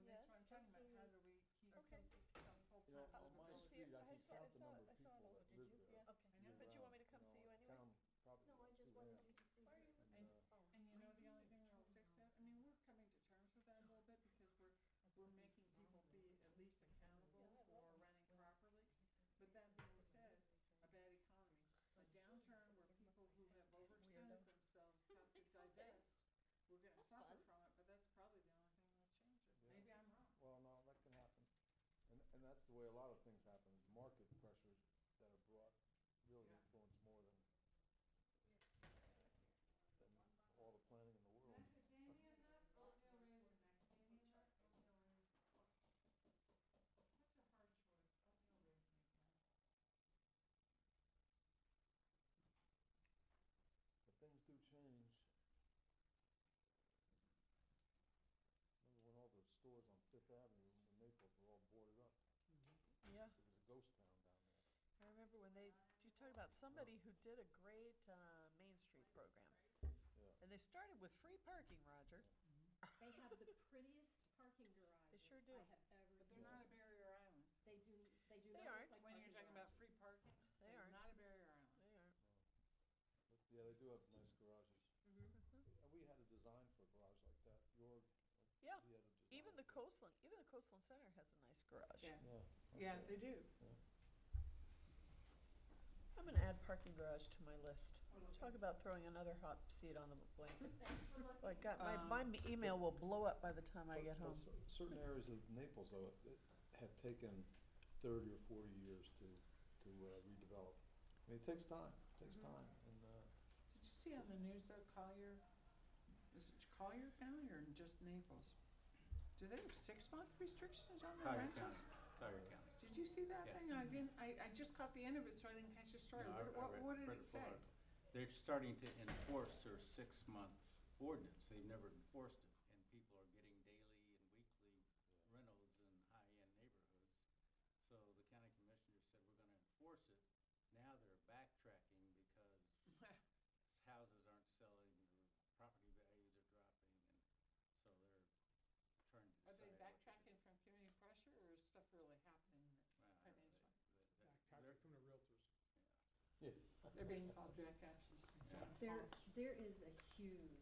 Well, that's what I'm talking about. How do we keep Okay. some You know, full-time? on my Did you see street, it? I can saw- count the saw- number of I saw people it. that Did live you? there. Yeah. Okay. But you want me to come see you anyway? Count probably No, I just two wanted hands. you to see. Why are you And, And you know, the only thing that'll fix that, I mean, we're coming to terms with that a little bit because we're making people be at least accountable for running properly. But that being said, a bad economy, a downturn where people who have overextended themselves have to divest, we're gonna suffer from it, but that's probably the only thing that'll change it. Yeah. Maybe I'm wrong. well, no, that can happen. And that's the way a lot of things happen, market pressures that are brought really Yeah. influence more than all the planning in the world. Macadamia nut, oatmeal raisin, macadamia nut, oatmeal raisin. Such a hard choice, oatmeal raisin again. But things do change. Remember when all the stores on Fifth Avenue in Naples were all boarded up? Yeah. It was a ghost town down there. I remember when you talk about somebody who did a great Main Street program. Yeah. And they started with free parking, Roger. They have the prettiest parking garages They sure do. I have ever But seen. they're not a barrier island. They do They not aren't. look like When you're parking talking about garages. free parking, They they're aren't. not a barrier island. They are. But yeah, they do have nice garages. And we had a design for a garage like that. Yeah. We had a design Even the for it. Coastland Center has a nice garage. Yeah. Yeah. Yeah, they do. I'm gonna add parking garage to my list. Talk about throwing another hot seat on the blanket. Like, God, my email will blow up by the time I get home. Certain areas of Naples, though, have taken 30 or 40 years to redevelop. I mean, it takes time, Mm-hmm. And, Did you see on the news though, Collier, is it Collier County or just Naples? Do they have 6-month restrictions on their Collier rentals? County, Collier County. Did you see that Yeah. thing? I just caught the end of it, so I didn't catch the story. No, I What did read it the say? part. They're starting to enforce their 6-month ordinance. They've never enforced it, and people are getting daily and weekly rentals in high-end neighborhoods. So the county commissioner said, we're gonna enforce it. Now they're backtracking because houses aren't selling, or property values are dropping, and so they're trying to Are decide. they what to do. backtracking from community pressure or is stuff really happening Well, financially? Backtracking from the realtors. They're being called jackasses. There is a huge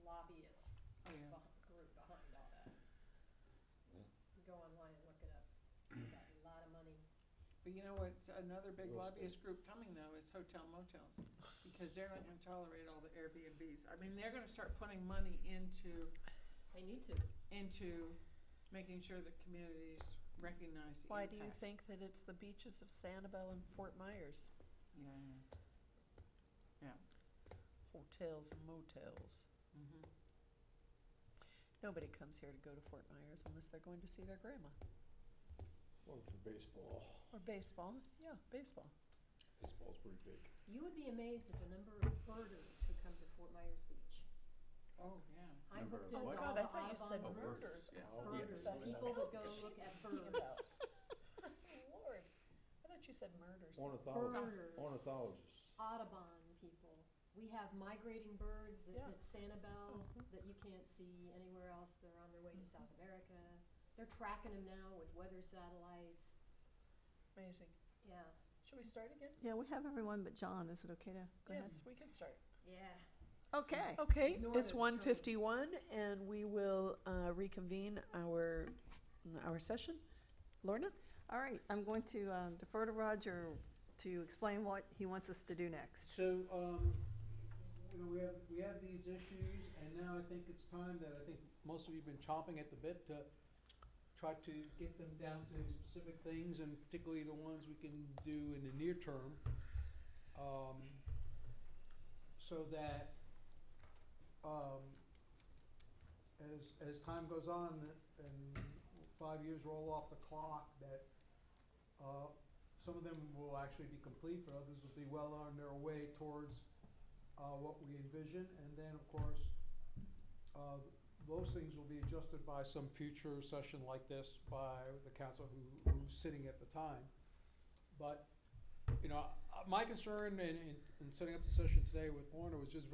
lobbyist Oh, yeah. group behind all that. Go online and look it up. They got a lot of money. But you know what's another big Real lobbyist group coming though is hotel motels, because they're not gonna tolerate all the Airbnbs. I mean, they're gonna start putting money into They need to. making sure that communities recognize the Why do you impact. think that it's the beaches of Sanibel and Fort Myers? Yeah. Yeah. Hotels and motels. Mm-hmm. Nobody comes here to go to Fort Myers unless they're going to see their grandma. or for baseball. Or baseball. Yeah, baseball. Baseball's pretty big. You would be amazed at the number of birders who come to Fort Myers Beach. Oh, yeah. I'm Number hooked of into what? all God, I the thought you said Audubon birds. murders. Yeah. Birders, Yes. people that go look at birds. Lord, I thought you said murders. Birders. Ornithologists. Audubon people. We have migrating birds Yeah. that Sanibel that you can't see anywhere else. They're on their way to South America. They're tracking them now with weather satellites. Amazing. Yeah. Should we start again? Yeah, we have everyone but John. Is it okay to go ahead? Yes, we can start. Yeah. Okay. Okay, Ignore it's those 1:51 and we will reconvene our session. Lorna? All right, I'm going to defer to Roger to explain what he wants us to do next. So, you know, we have these issues, and now I think it's time that I think most of you have been chomping at the bit to try to get them down to specific things, and particularly the ones we can do in the near term. So that, as time goes on and 5 years roll off the clock, that, some of them will actually be complete, but others will be well on their way towards what we envision. And then, of course, those things will be adjusted by some future session like this by the council who's sitting at the time. But, you know, my concern in setting up the session today with Lorna was just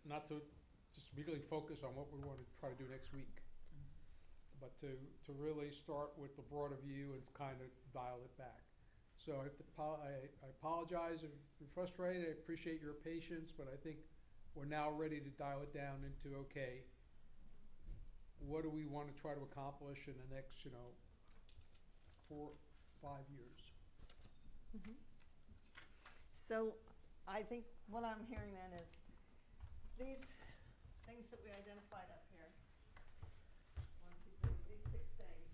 not to just immediately focus on what we want to try to do next week, but to really start with the broader view and kind of dial it back. So I apologize if you're frustrated. I appreciate your patience, but I think we're now ready to dial it down into, okay, what do we want to try to accomplish in the next, 4, 5 years? Mhm. So I think what I'm hearing then is these things that we identified up here, 1, 2, 3, these 6 things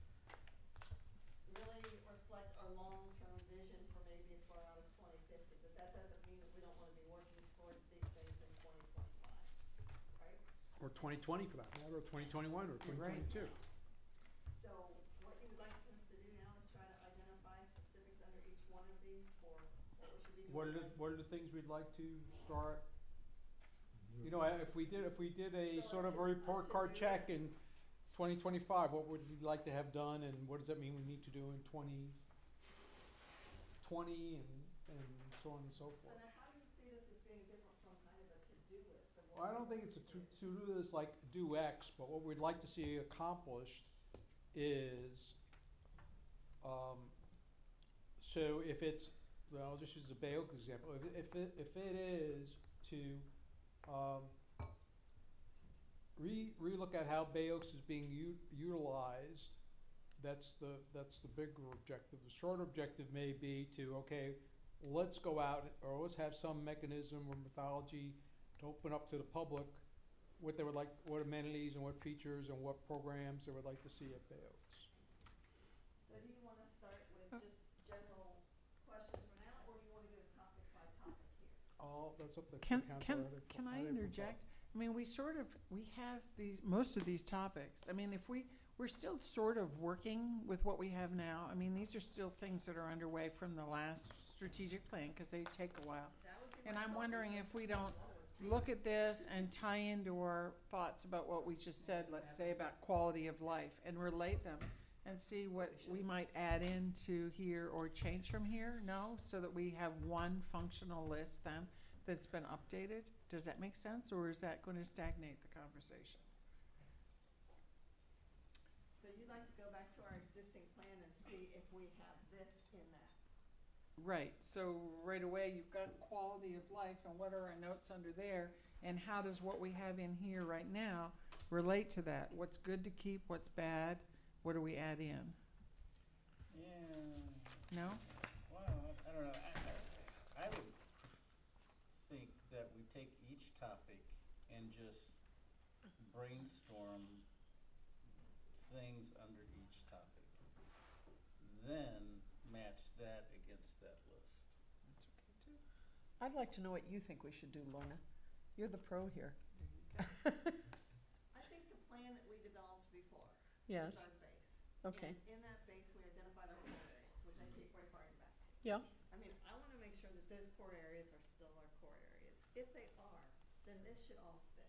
really reflect our long-term vision for maybe as far out as 2050, but that doesn't mean that we don't want to be working towards these things in 2025, right? Or 2020 for that matter, or 2021, or 2022. So what you would like us to do now is try to identify specifics under each one of these for what we should be doing. What are the things we'd like to start? You know, if we did a sort of a report card check in 2025, what would we like to have done, and what does that mean we need to do in 2020, and so on and so So forth? now how do you see this as being different from kind of a to-do list? Of Well, I don't think it's a to-do list like do X, but what we'd like to see accomplished is, so if it's, well, I'll just use the Bayok example. If it is to relook at how Bayok's is being utilized, that's the bigger objective. The shorter objective may be to, okay, let's go out, or let's have some mechanism or methodology to open up to the public what they would like, what amenities and what features and what programs they would like to see at Bayok's. So do you want to start with just general questions for now, or do you want to do it topic by topic here? Oh, that's up to the Can council. can I interject? I mean, we have most of these topics. I mean, we're still sort of working with what we have now. I mean, these are still things that are underway from the last strategic plan, because they take a while. That would be And my I'm hope, wondering is if that we don't one was big. look at this and tie into our thoughts about what we just said, let's say about quality of life, and relate them and see what we might add into here or change from here, no? So that we have one functional list then that's been updated? Does that make sense, or is that going to stagnate the conversation? So you'd like to go back to our existing plan and see if we have this in that? Right, so right away, you've got quality of life, and what are our notes under there? And how does what we have in here right now relate to that? What's good to keep, what's bad, what do we add in? Yeah, No? well, I don't know, I would think that we take each topic and just brainstorm things under each topic. Then match that against that list. That's okay too. I'd like to know what you think we should do, Lorna. You're the pro here. I think the plan that we developed before is Yes, our base. okay. And in that base, we identified our core areas, which I keep referring back to. Yeah, I mean, I want to make sure that those core areas are still our core areas. If they are, then this should all fit,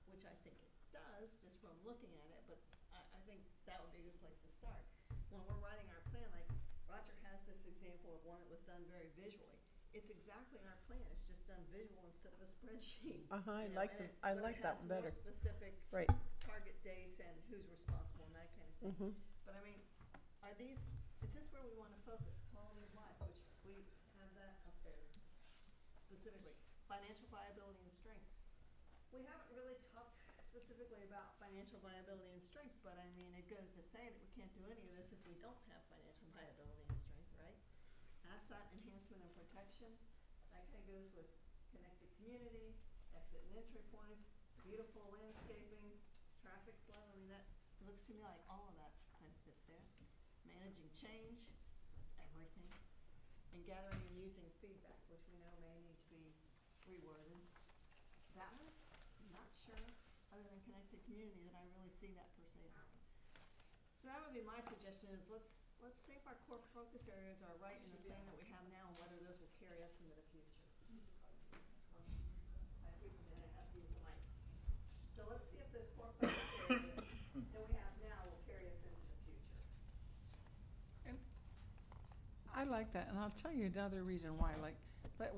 which I think it does, just from looking at it, but I think that would be a good place to start. When we're writing our plan, like Roger has this example of one that was done very visually. It's exactly our plan, it's just done visual instead of a spreadsheet. I You know, like and the, I but like that one better. It has more specific Right. target dates and who's responsible and that kind of thing. Mm-hmm. But I mean, is this where we want to focus, quality of life, which we have that up there specifically, financial viability and strength. We haven't really talked specifically about financial viability and strength, but I mean, it goes to say that we can't do any of this if we don't have financial viability and strength, right? Asset enhancement and protection, that kind of goes with connected community, exit and entry points, beautiful landscaping, traffic flow, I mean, that, it looks to me like all of that kind of fits there. Managing change, that's everything. And gathering and using feedback, which we know may need to be reworded. That one, I'm not sure, other than connected community, that I really see that per se. So that would be my suggestion, is let's see if our core focus areas are right in the plan that we have now, and whether those will carry us into the future. I have to use the mic. So let's see if those core focus areas that we have now will carry us into the future. And I like that, and I'll tell you another reason why. Like,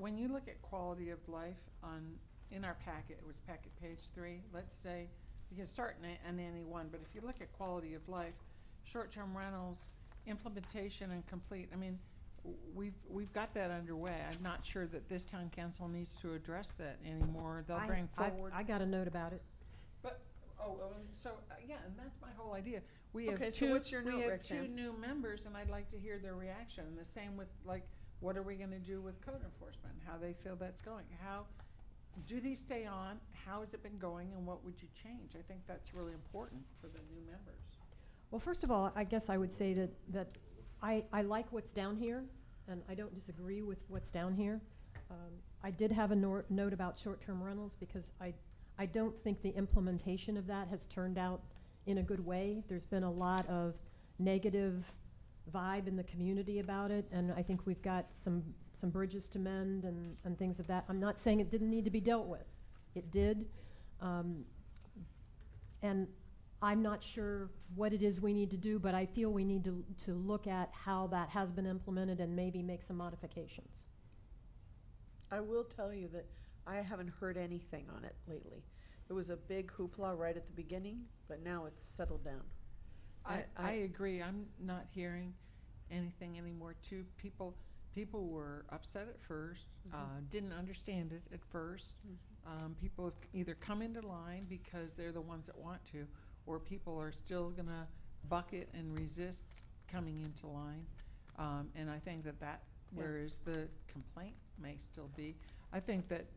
when you look at quality of life in our packet, it was packet page 3. Let's say you can start on any one, but if you look at quality of life, short-term rentals, implementation and complete. I mean, we've got that underway. I'm not sure that this town council needs to address that anymore. They'll bring forward. I got a note about it. But, yeah, and that's my whole idea. We have Okay, so what's your note, we have Roxanne? 2 new members, and I'd like to hear their reaction. And the same with, like, what are we gonna do with code enforcement? How they feel that's going? How, do these stay on? How has it been going, and what would you change? I think that's really important for the new members. Well, first of all, I guess I would say that I like what's down here, and I don't disagree with what's down here. I did have a note about short-term rentals, because I don't think the implementation of that has turned out in a good way. There's been a lot of negative vibe in the community about it, and I think we've got some bridges to mend and things of that. I'm not saying it didn't need to be dealt with. It did. And I'm not sure what it is we need to do, but I feel we need to look at how that has been implemented and maybe make some modifications. I will tell you that I haven't heard anything on it lately. It was a big hoopla right at the beginning, but now it's settled down. I agree. I'm not hearing anything anymore too. People were upset at first, didn't understand it at first. People have either come into line because they're the ones that want to, or people are still gonna bucket and resist coming into line. And I think that whereas the complaint may still be, I think that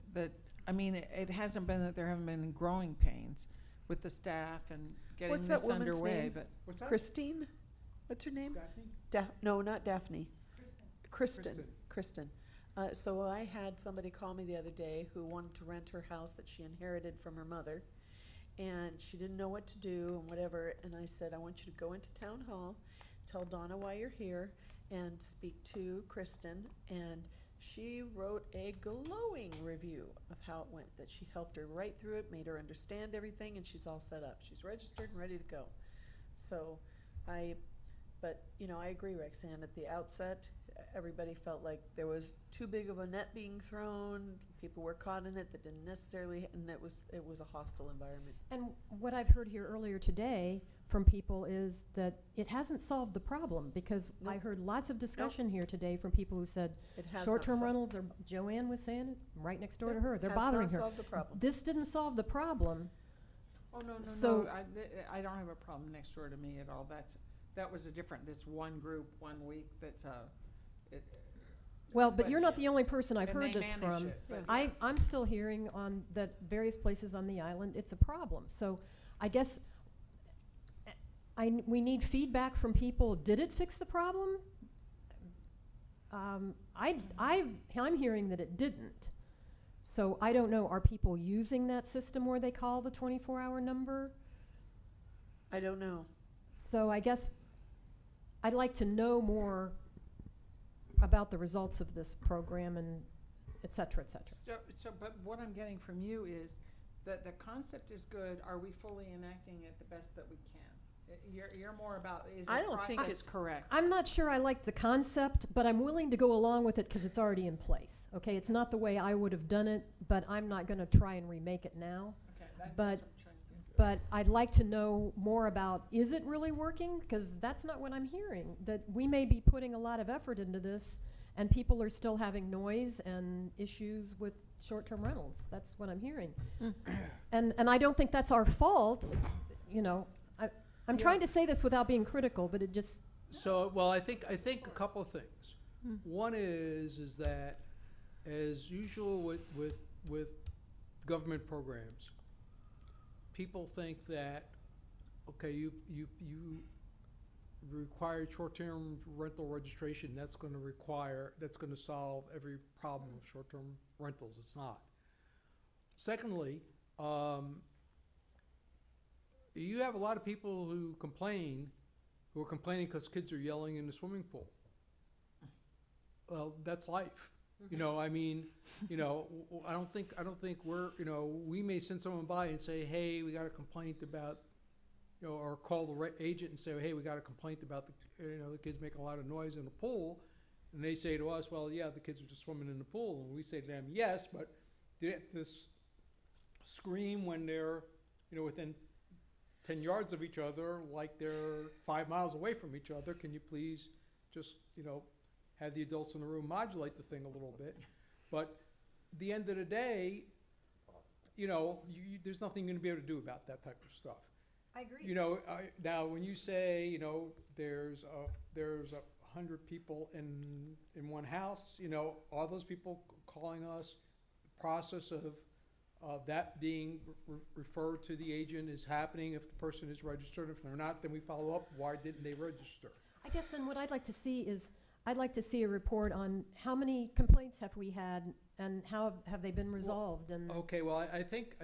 I mean, it hasn't been that there haven't been growing pains with the staff and getting What's this that woman's underway, name? but What's that? Christine? What's her name? Daphne? No, not Daphne. Kristen. Kristen. So I had somebody call me the other day who wanted to rent her house that she inherited from her mother, and she didn't know what to do and whatever, and I said, I want you to go into town hall, tell Donna why you're here, and speak to Kristen, and she wrote a glowing review of how it went, that she helped her right through it, made her understand everything, and she's all set up. She's registered and ready to go. So but you know, I agree, Roxanne, at the outset, everybody felt like there was too big of a net being thrown. People were caught in it that didn't necessarily, and it was a hostile environment. And what I've heard here earlier today from people is that it hasn't solved the problem, because I Nope. heard lots of discussion here today from people who said It has short-term not rentals are, Joanne was saying it, right next door to Yep, her, they're has bothering not her. solved the problem. This didn't solve the problem. oh, no, So- I don't have a problem next door to me at all. That was this one group, 1 week, that's, Well, but you're not the only person I've and heard they this manage from. it, but I'm still hearing on that various places on the island, it's a problem. So I guess we need feedback from people. Did it fix the problem? I'm hearing that it didn't. So I don't know, are people using that system where they call the 24-hour number? I don't know. So I guess I'd like to know more about the results of this program and et cetera, et cetera. but what I'm getting from you is that the concept is good. Are we fully enacting it the best that we can? You're more about, is I the don't think process it's- correct? I'm not sure I like the concept, but I'm willing to go along with it because it's already in place. Okay, it's not the way I would have done it, but I'm not going to try and remake it now. Okay, that's but- what I'm trying to do. But I'd like to know more about, is it really working? Because that's not what I'm hearing, that we may be putting a lot of effort into this, and people are still having noise and issues with short-term rentals. That's what I'm hearing. And I don't think that's our fault, you know. I'm trying to say this without being critical, but it just, So, well, I think a couple of things. One is that, as usual with government programs. People think that, okay, you require short-term rental registration, that's gonna solve every problem of short-term rentals. It's not. Secondly, you have a lot of people who are complaining because kids are yelling in the swimming pool. Well, that's life. You know, I mean, you know, I don't think we're, you know, we may send someone by and say, hey, we got a complaint about, you know, or call the agent and say, hey, we got a complaint about the kids making a lot of noise in the pool. And they say to us, well, yeah, the kids are just swimming in the pool. And we say to them, yes, but this scream when they're, you know, within 10 yards of each other, like they're 5 miles away from each other. Can you please just, you know, have the adults in the room modulate the thing a little bit? But at the end of the day, you know, there's nothing you're gonna be able to do about that type of stuff. I agree. You know, now when you say, you know, there's 100 people in one house, you know, are those people calling us? The process of that being referred to the agent is happening if the person is registered. If they're not, then we follow up. Why didn't they register? I guess then what I'd like to see is, I'd like to see a report on how many complaints have we had and how have they been resolved and. Okay, well, I think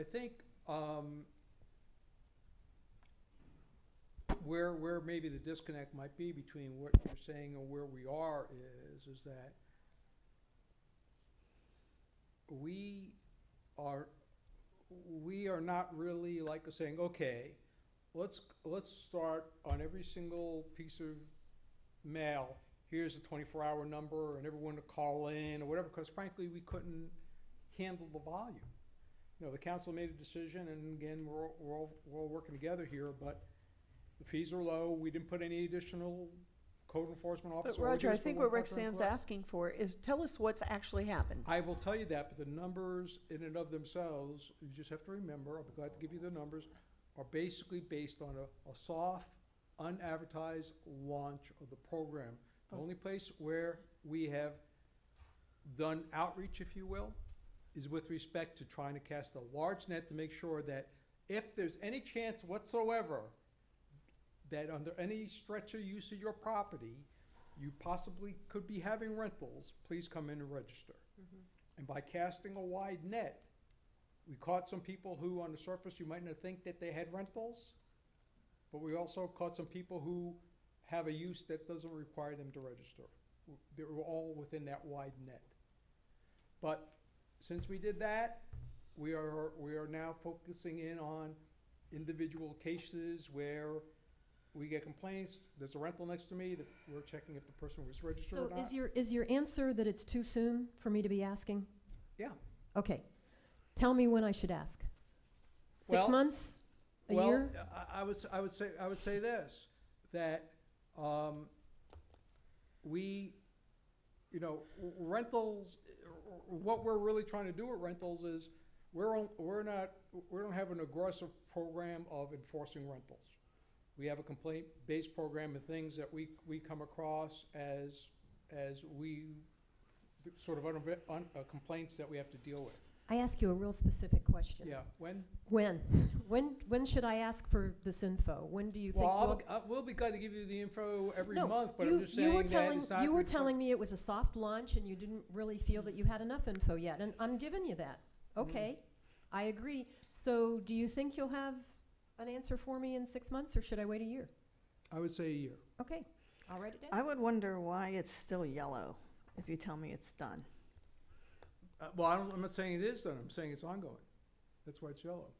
where maybe the disconnect might be between what you're saying and where we are is that we are not really like saying, okay, let's start on every single piece of mail. Here's a 24-hour number and everyone to call in or whatever, because frankly, we couldn't handle the volume. You know, the council made a decision, and again, we're all working together here, but the fees are low. We didn't put any additional code enforcement officer. But Roger, I orders for think one what Rick part-time Sand's clerk. asking for is tell us what's actually happened. I will tell you that, but the numbers in and of themselves, you just have to remember, I'll be glad to give you the numbers, are basically based on a soft, unadvertised launch of the program. The only place where we have done outreach, if you will, is with respect to trying to cast a large net to make sure that if there's any chance whatsoever that under any stretch of use of your property, you possibly could be having rentals, please come in and register. And by casting a wide net, we caught some people who on the surface you might not think that they had rentals, but we also caught some people who have a use that doesn't require them to register. They were all within that wide net. But since we did that, we are now focusing in on individual cases where we get complaints. There's a rental next to me that we're checking if the person was registered or So not. is your answer that it's too soon for me to be asking? Yeah. Okay. Tell me when I should ask. 6 Well- months? A Well, year? I would say this, that we, you know, rentals, what we're really trying to do with rentals is we don't have an aggressive program of enforcing rentals. We have a complaint-based program of things that we come across as we sort of complaints that we have to deal with. I ask you a real specific question. Yeah, when? When should I ask for this info? When do you think? Well, we'll be glad to give you the info every No, month, but you- I'm just you saying were that telling- it's not. You were telling me it was a soft launch and you didn't really feel that you had enough info yet, and I'm giving you that. Okay, I agree. So do you think you'll have an answer for me in 6 months, or should I wait a year? I would say a year. Okay, I'll write it down. I would wonder why it's still yellow if you tell me it's done. Well, I'm not saying it is done, I'm saying it's ongoing. That's why it's yellow.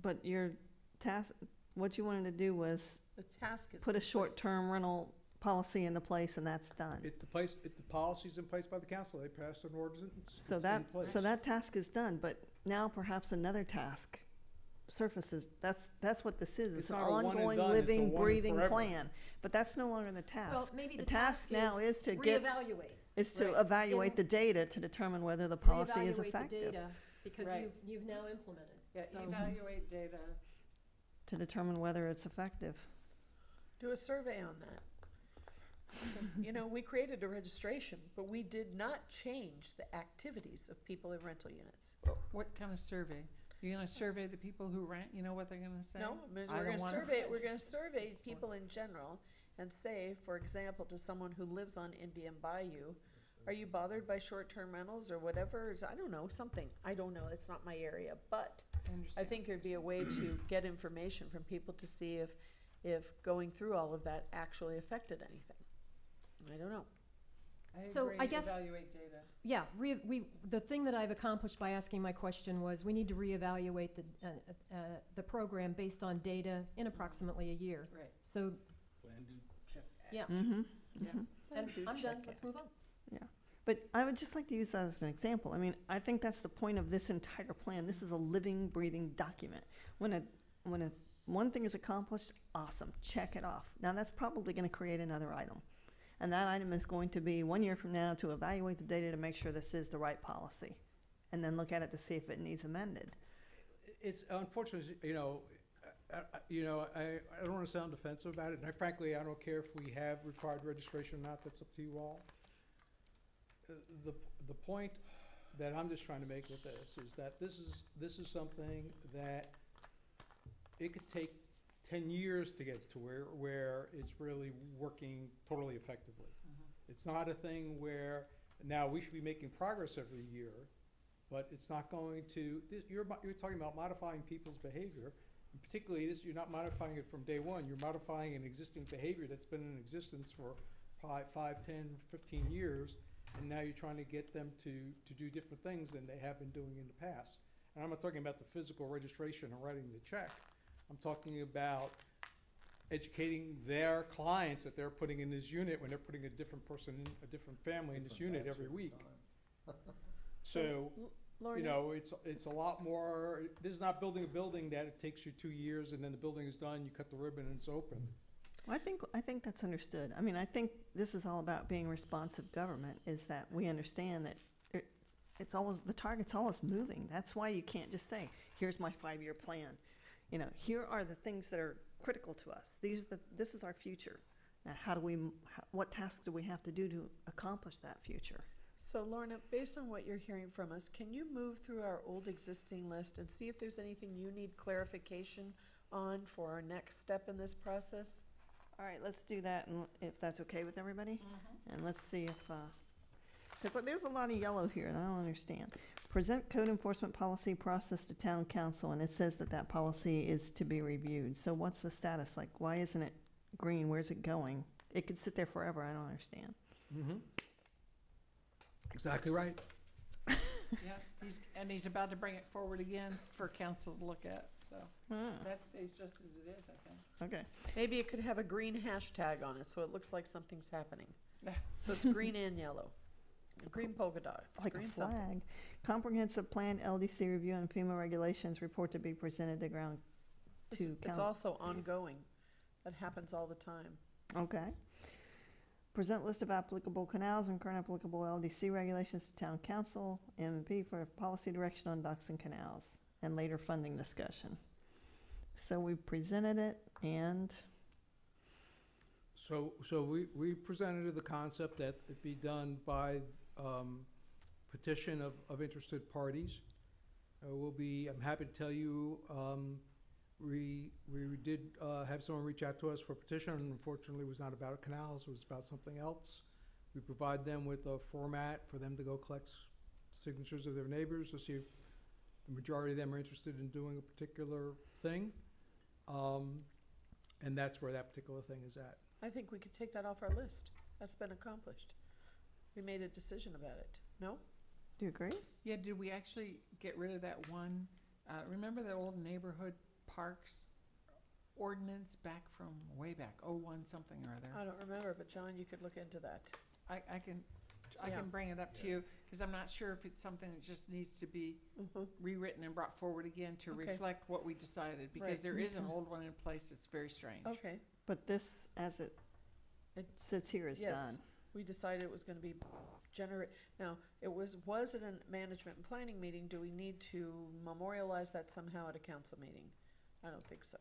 But your task, what you wanted to do was The task is. put a short-term rental policy into place and that's done. If the policy's in place by the council, they passed an ordinance, it's So in place. that task is done, but now perhaps another task surfaces. That's what this is. It's It's an not a one and ongoing, done, it's a living, one and breathing forever. plan. But that's no longer the task. Well, maybe The task now is to reevaluate. to right, evaluate in- the data to determine whether the policy is Reevaluate the effective. data, because Right. you've now implemented. Yeah, So- evaluate data. To determine whether it's effective. Do a survey on that. You know, we created a registration, but we did not change the activities of people in rental units. What kind of survey? You're gonna survey the people who rent, you know what they're gonna say? No, I mean, I we're don't gonna wanna- survey, we're gonna survey people in general and say, for example, to someone who lives on Indian Bayou, are you bothered by short-term rentals or whatever? I don't know, something. I don't know, it's not my area, but I understand think what there'd be you're a way to get information from people to see if going through all of that actually affected anything. I don't know. saying. So I guess- Evaluate data. Yeah, the thing that I've accomplished by asking my question was, we need to reevaluate the program based on data in approximately a year. Right. So, Plan, do, check. yeah, Mm-hmm. Yeah. and do I'm check done, it. let's move on. But I would just like to use that as an example. I mean, I think that's the point of this entire plan. This is a living, breathing document. One thing is accomplished, awesome, check it off. Now, that's probably gonna create another item. And that item is going to be 1 year from now to evaluate the data to make sure this is the right policy. And then look at it to see if it needs amended. It's unfortunate, you know, I don't wanna sound defensive about it, and frankly, I don't care if we have required registration or not, that's up to you all. The point that I'm just trying to make with this is that this is something that it could take 10 years to get to where it's really working totally effectively. It's not a thing where, now, we should be making progress every year, but it's not going to, you're talking about modifying people's behavior, and particularly this, you're not modifying it from day one, you're modifying an existing behavior that's been in existence for 5, 10, 15 years, and now you're trying to get them to do different things than they have been doing in the past. And I'm not talking about the physical registration or writing the check. I'm talking about educating their clients that they're putting in this unit when they're putting a different person in, a different family in this unit every week. So, Lorna? you know, it's a lot more, this is not building a building that it takes you 2 years and then the building is done, you cut the ribbon and it's open. I think that's understood. I mean, I think this is all about being responsive government, is that we understand that it's always, the target's always moving. That's why you can't just say, here's my 5-year plan. You know, here are the things that are critical to us. This is our future. Now, what tasks do we have to do to accomplish that future? So Lorna, based on what you're hearing from us, can you move through our old existing list and see if there's anything you need clarification on for our next step in this process? All right, let's do that, and if that's okay with everybody? And let's see if, because there's a lot of yellow here, and I don't understand. Present code enforcement policy process to town council, and it says that that policy is to be reviewed. So what's the status? Like, why isn't it green? Where's it going? It could sit there forever, I don't understand. Exactly right. Yeah, he's about to bring it forward again for council to look at, so Ah, that stays just as it is, I think. okay. Maybe it could have a green hashtag on it, so it looks like something's happening. So it's green and yellow. Green polka dots, Like a green something. flag. Comprehensive plan, LDC review, and FEMA regulations report to be presented to ground to It's council. also ongoing. That happens all the time. Okay. Present list of applicable canals and current applicable LDC regulations to town council, M&P for policy direction on docks and canals, and later funding discussion. So we presented it, and So we presented the concept that it be done by petition of interested parties. I'm happy to tell you, we did have someone reach out to us for a petition, and unfortunately it was not about canals, it was about something else. We provide them with a format for them to go collect signatures of their neighbors to see if the majority of them are interested in doing a particular thing. And that's where that particular thing is at. I think we could take that off our list. That's been accomplished. We made a decision about it. No? do you agree? Yeah, did we actually get rid of that one, remember the old neighborhood parks ordinance back from way back, 01 something or other? I don't remember, but John, you could look into that. I can Yeah. bring it up to you, because I'm not sure if it's something that just needs to be rewritten and brought forward again to Okay. reflect what we decided, because Right. there is an old one in place that's very strange. Okay. But this, as it sits here, is Yes. done. We decided it was gonna be now, it was at a management and planning meeting. Do we need to memorialize that somehow at a council meeting? I don't think so.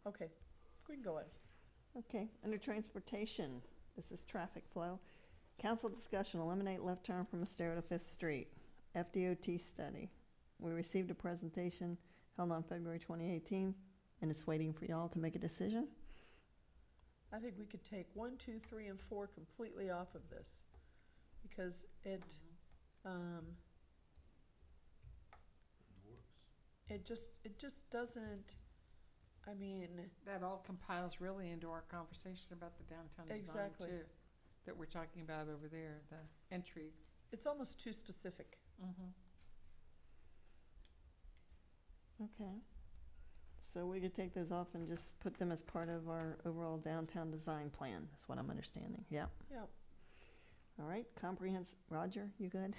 Okay, we can go ahead. Okay, under transportation, this is traffic flow. Council discussion, eliminate left turn from Estero to Fifth Street. FDOT study. We received a presentation held on February 2018, and it's waiting for y'all to make a decision. I think we could take 1, 2, 3, and 4 completely off of this, because it just doesn't, I mean, That all compiles really into our conversation about the downtown design Exactly. too, that we're talking about over there, the entry. it's almost too specific. Mm-hmm. Okay. So we could take those off and just put them as part of our overall downtown design plan, is what I'm understanding. Yep. Yep. All right, comprehensive, Roger, you good?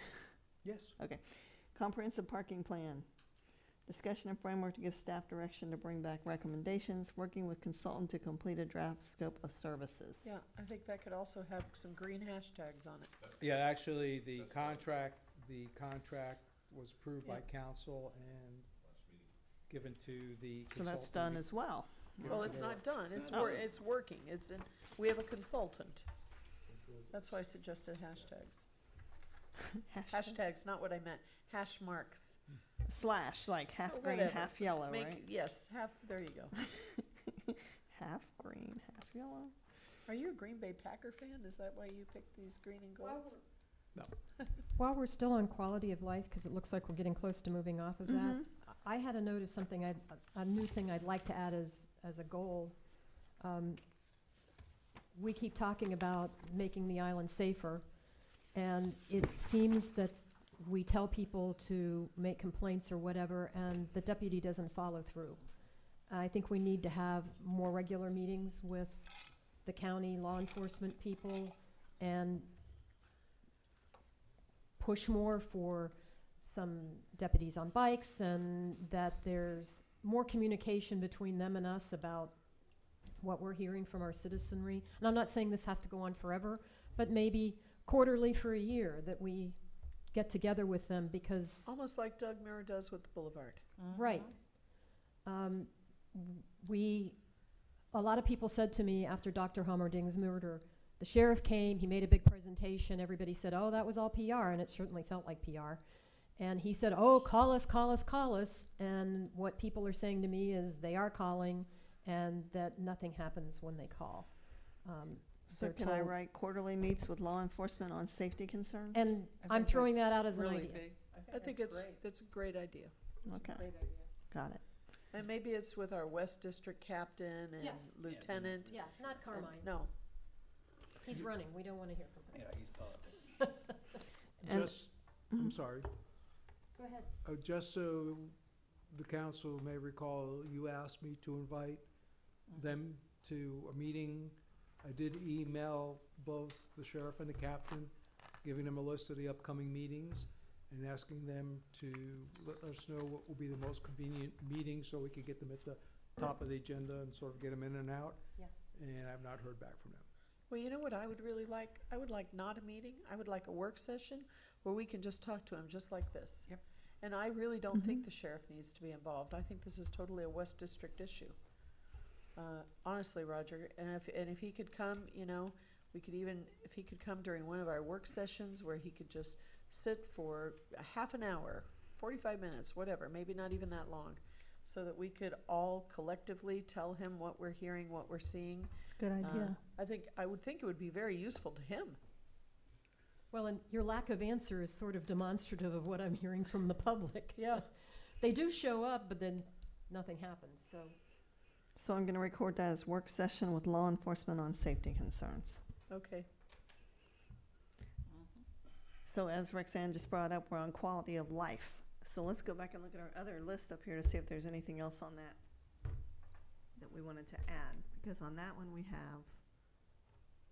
Yes. Okay. Comprehensive parking plan. Discussion and framework to give staff direction to bring back recommendations, working with consultant to complete a draft scope of services. Yeah, I think that could also have some green hashtags on it. Yeah, actually, the contract was approved by Yeah. council and given to the So consultant. that's done as well. Well, it's not done, it's Oh. it's working, we have a consultant. That's why I suggested hashtags. Hashtags, not what I meant, hash marks. Slash, like half So green, whatever. half yellow, right? Yes, there you go. Half green, half yellow. Are you a Green Bay Packer fan? Is that why you picked these green and golds? While we're still on quality of life, because it looks like we're getting close to moving off of that, Mhm. I had a note of something, a new thing I'd like to add as a goal. We keep talking about making the island safer, and it seems that we tell people to make complaints or whatever, and the deputy doesn't follow through. I think we need to have more regular meetings with the county law enforcement people and push more for some deputies on bikes, and that there's more communication between them and us about what we're hearing from our citizenry. And I'm not saying this has to go on forever, but maybe quarterly for a year that we get together with them, because, Almost like Doug Miller does with the Boulevard. right. A lot of people said to me after Dr. Hammerding's murder, the sheriff came, he made a big presentation, everybody said, oh, that was all PR, and it certainly felt like PR. And he said, oh, call us, call us, call us. And what people are saying to me is they are calling, and that nothing happens when they call. So They're can I told- write quarterly meets with law enforcement on safety concerns? And I I'm think throwing that that's out as an really idea. big. I think it's a great idea. Okay, Great idea. got it. And maybe it's with our West District captain and Yes. lieutenant. Yeah, not Carmine. No, He's running, we don't want to hear from him. Yeah, he's politics. And- Just, I'm sorry, Go ahead. just so the council may recall, you asked me to invite them to a meeting. I did email both the sheriff and the captain, giving them a list of the upcoming meetings and asking them to let us know what will be the most convenient meeting so we could get them at the top of the agenda and sort of get them in and out. Yeah. And I've not heard back from them. well, you know what I would really like? I would like not a meeting, I would like a work session where we can just talk to him, just like this. Yep. And I really don't think the sheriff needs to be involved. I think this is totally a West District issue. Honestly, Roger, and if he could come, we could even, if he could come during one of our work sessions where he could just sit for a half an hour, 45 minutes, whatever, maybe not even that long, so that we could all collectively tell him what we're hearing, what we're seeing. It's a good idea. I would think it would be very useful to him. Well, and your lack of answer is sort of demonstrative of what I'm hearing from the public. Yeah. They do show up, but then nothing happens, so. So I'm gonna record that as work session with law enforcement on safety concerns. Okay. So as Roxanne just brought up, we're on quality of life. So let's go back and look at our other list up here to see if there's anything else on that we wanted to add. Because on that one, we have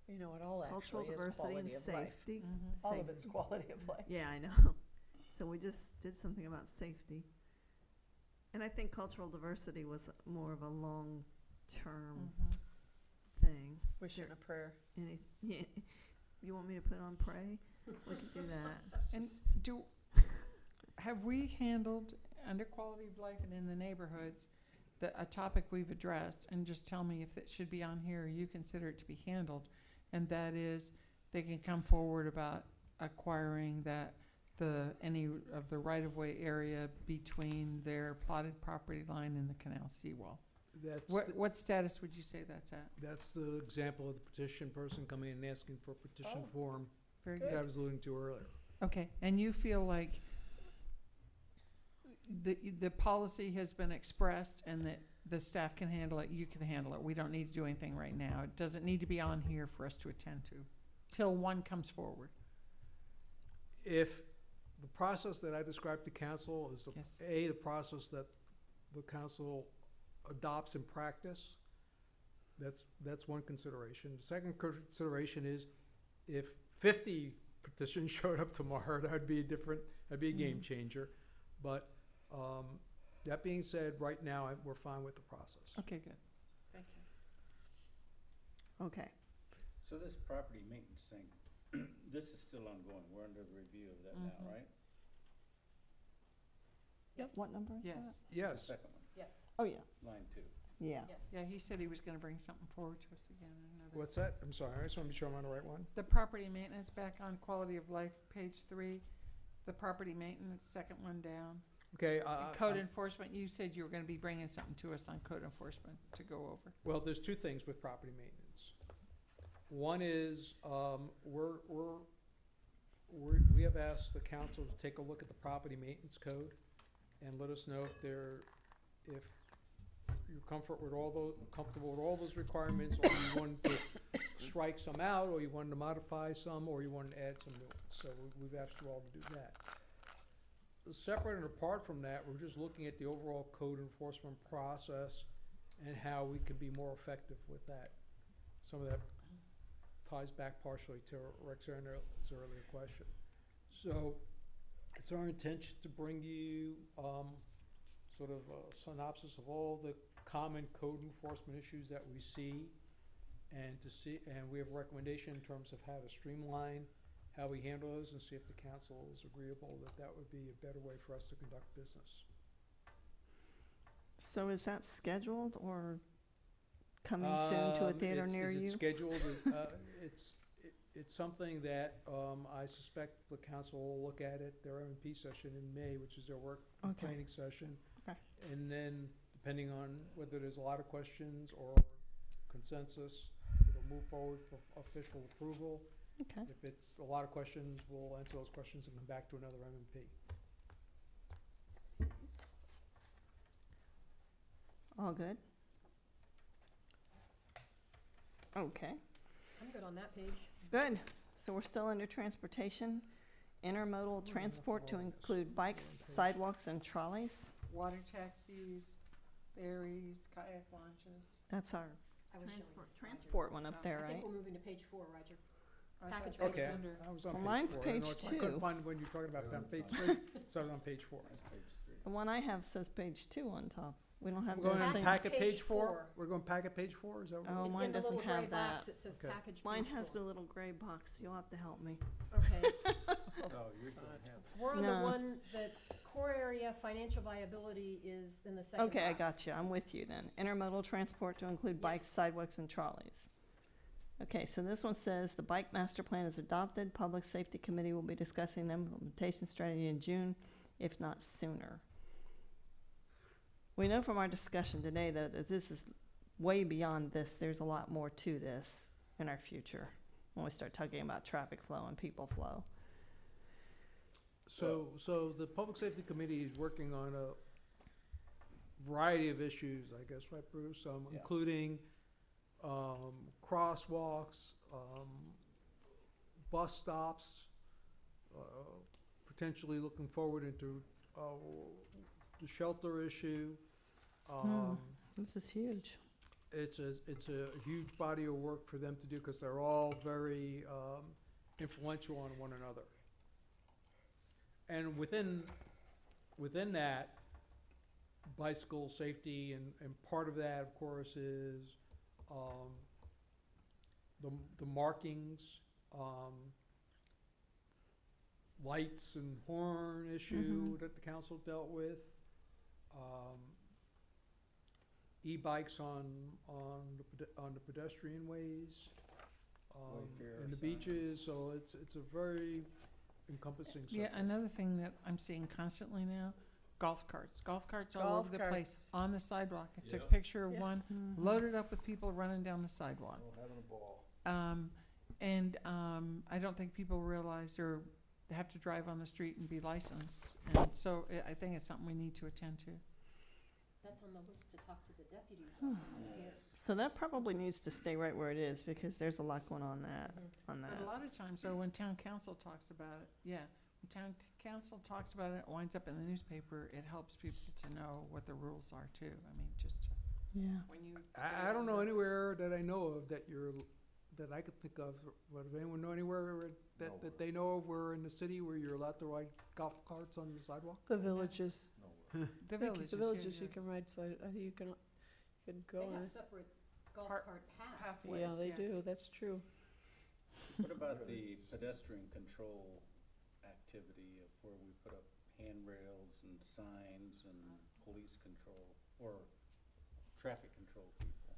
You know, it all cultural actually is diversity and quality of life. safety. All of Safe- it's quality of life. Yeah, I know. So we just did something about safety. And I think cultural diversity was more of a long-term thing. Wishing a prayer. Yeah. You want me to put on pray? We could do that. And have we handled, under quality of life and in the neighborhoods, a topic we've addressed, and just tell me if it should be on here or you consider it to be handled. And that is, they can come forward about acquiring any of the right-of-way area between their plotted property line and the canal seawall. That's, What status would you say that's at? that's the example of the petition person coming in and asking for a petition Oh. form Very that good. I was alluding to earlier. Okay, and you feel like the policy has been expressed and that the staff can handle it, you can handle it. We don't need to do anything right now. It doesn't need to be on here for us to attend to, till one comes forward. If the process that I described to council is, Yes. the process that the council adopts in practice, that's one consideration. The second consideration is if 50 petitions showed up tomorrow, that'd be a game changer. But that being said, right now, we're fine with the process. Okay, good. Thank you. Okay. So this property maintenance thing, this is still ongoing. We're under review of that now, right? Yes. What number is Yes. that? The Yes. second one, Yes, Oh, yeah, line 2. yeah. yes. Yeah, he said he was gonna bring something forward to us again in another. What's that? I'm sorry, I just want to be sure I'm on the right one. The property maintenance back on quality of life, page 3. The property maintenance, second one down. Okay. And code enforcement, you said you were gonna be bringing something to us on code enforcement to go over. Well, there's two things with property maintenance. One is, we have asked the council to take a look at the property maintenance code and let us know if you're comfortable with all those requirements, or you want to strike some out, or you wanted to modify some, or you wanted to add some new ones. So we've asked you all to do that. Separate and apart from that, we're just looking at the overall code enforcement process and how we can be more effective with that. Some of that ties back partially to Rex Arnold's earlier question. So it's our intention to bring you sort of a synopsis of all the common code enforcement issues that we see, and we have a recommendation in terms of how to streamline how we handle those, and see if the council is agreeable that would be a better way for us to conduct business. So is that scheduled or coming soon to a theater near Is you? it scheduled? It's something that I suspect the council will look at it, their M&P session in May, which is their work and Okay. planning session. Okay. And then, depending on whether there's a lot of questions or consensus, it'll move forward for official approval. Okay. If it's a lot of questions, we'll answer those questions and come back to another M&P. All good? Okay, I'm good on that page. good. So we're still under transportation, intermodal transport to include bikes, sidewalks, and trolleys. Water taxis, ferries, kayak launches. That's our I was showing transport one up Oh, there, I think right? we're moving to page 4, Roger. I thought Package that was Okay, under- I was on Well, page mine's 4. I don't know, page I couldn't 2. find when you're talking about on page 3, so I was on page 4. That's page 3. The one I have says page 2 on top. We don't have We're going the on same. packet page Page 4? four. We're going packet page 4, is that what? Oh, In- mine in the doesn't little gray have box, that. it says Okay. package Mine page has the 4. little gray box. You'll have to help me. Okay. Oh, you're going to have We're on No. the one that core area financial viability is in the second box. Okay, I got you. I'm with you then. Intermodal transport to include bikes, Yes. sidewalks, and trolleys. Okay, so this one says the bike master plan is adopted. Public Safety Committee will be discussing implementation strategy in June, if not sooner. We know from our discussion today, though, that this is way beyond this. There's a lot more to this in our future when we start talking about traffic flow and people flow. So the Public Safety Committee is working on a variety of issues, I guess, right, Bruce? Yeah. Including crosswalks, bus stops, potentially looking forward into the shelter issue. This is huge. It's a huge body of work for them to do, because they're all very influential on one another. And within that, bicycle safety, and part of that, of course, is the markings, lights and horn issue that the council dealt with. e-bikes on the pedestrian ways, Wayfair and the signs. beaches, so it's a very encompassing Yeah, subject. another thing that I'm seeing constantly now, golf carts. Golf carts all Golf over the place, carts. on the sidewalk. I took a Yep. picture of Yeah. one, loaded up with people running down the sidewalk. Oh, having a ball. I don't think people realize or have to drive on the street and be licensed. And so I think it's something we need to attend to. That's on the list to talk to the deputy. So that probably needs to stay right where it is, because there's a lot going on on But that. a lot of times, though, when town council talks about it, when town council talks about it, it winds up in the newspaper, it helps people to know what the rules are too. I mean, just to, Yeah. when you. I don't know anywhere that I know of that I could think of, but if anyone know anywhere that they know of where in the city where you're allowed to ride golf carts on the sidewalk? The villages. The I think villages. The villages, you yeah. can ride side, I think you can go They on have it. separate golf Part- cart paths. pathways. Yeah, they yes. do, that's true. What about the pedestrian control activity of where we put up handrails and signs and police control, or traffic control people?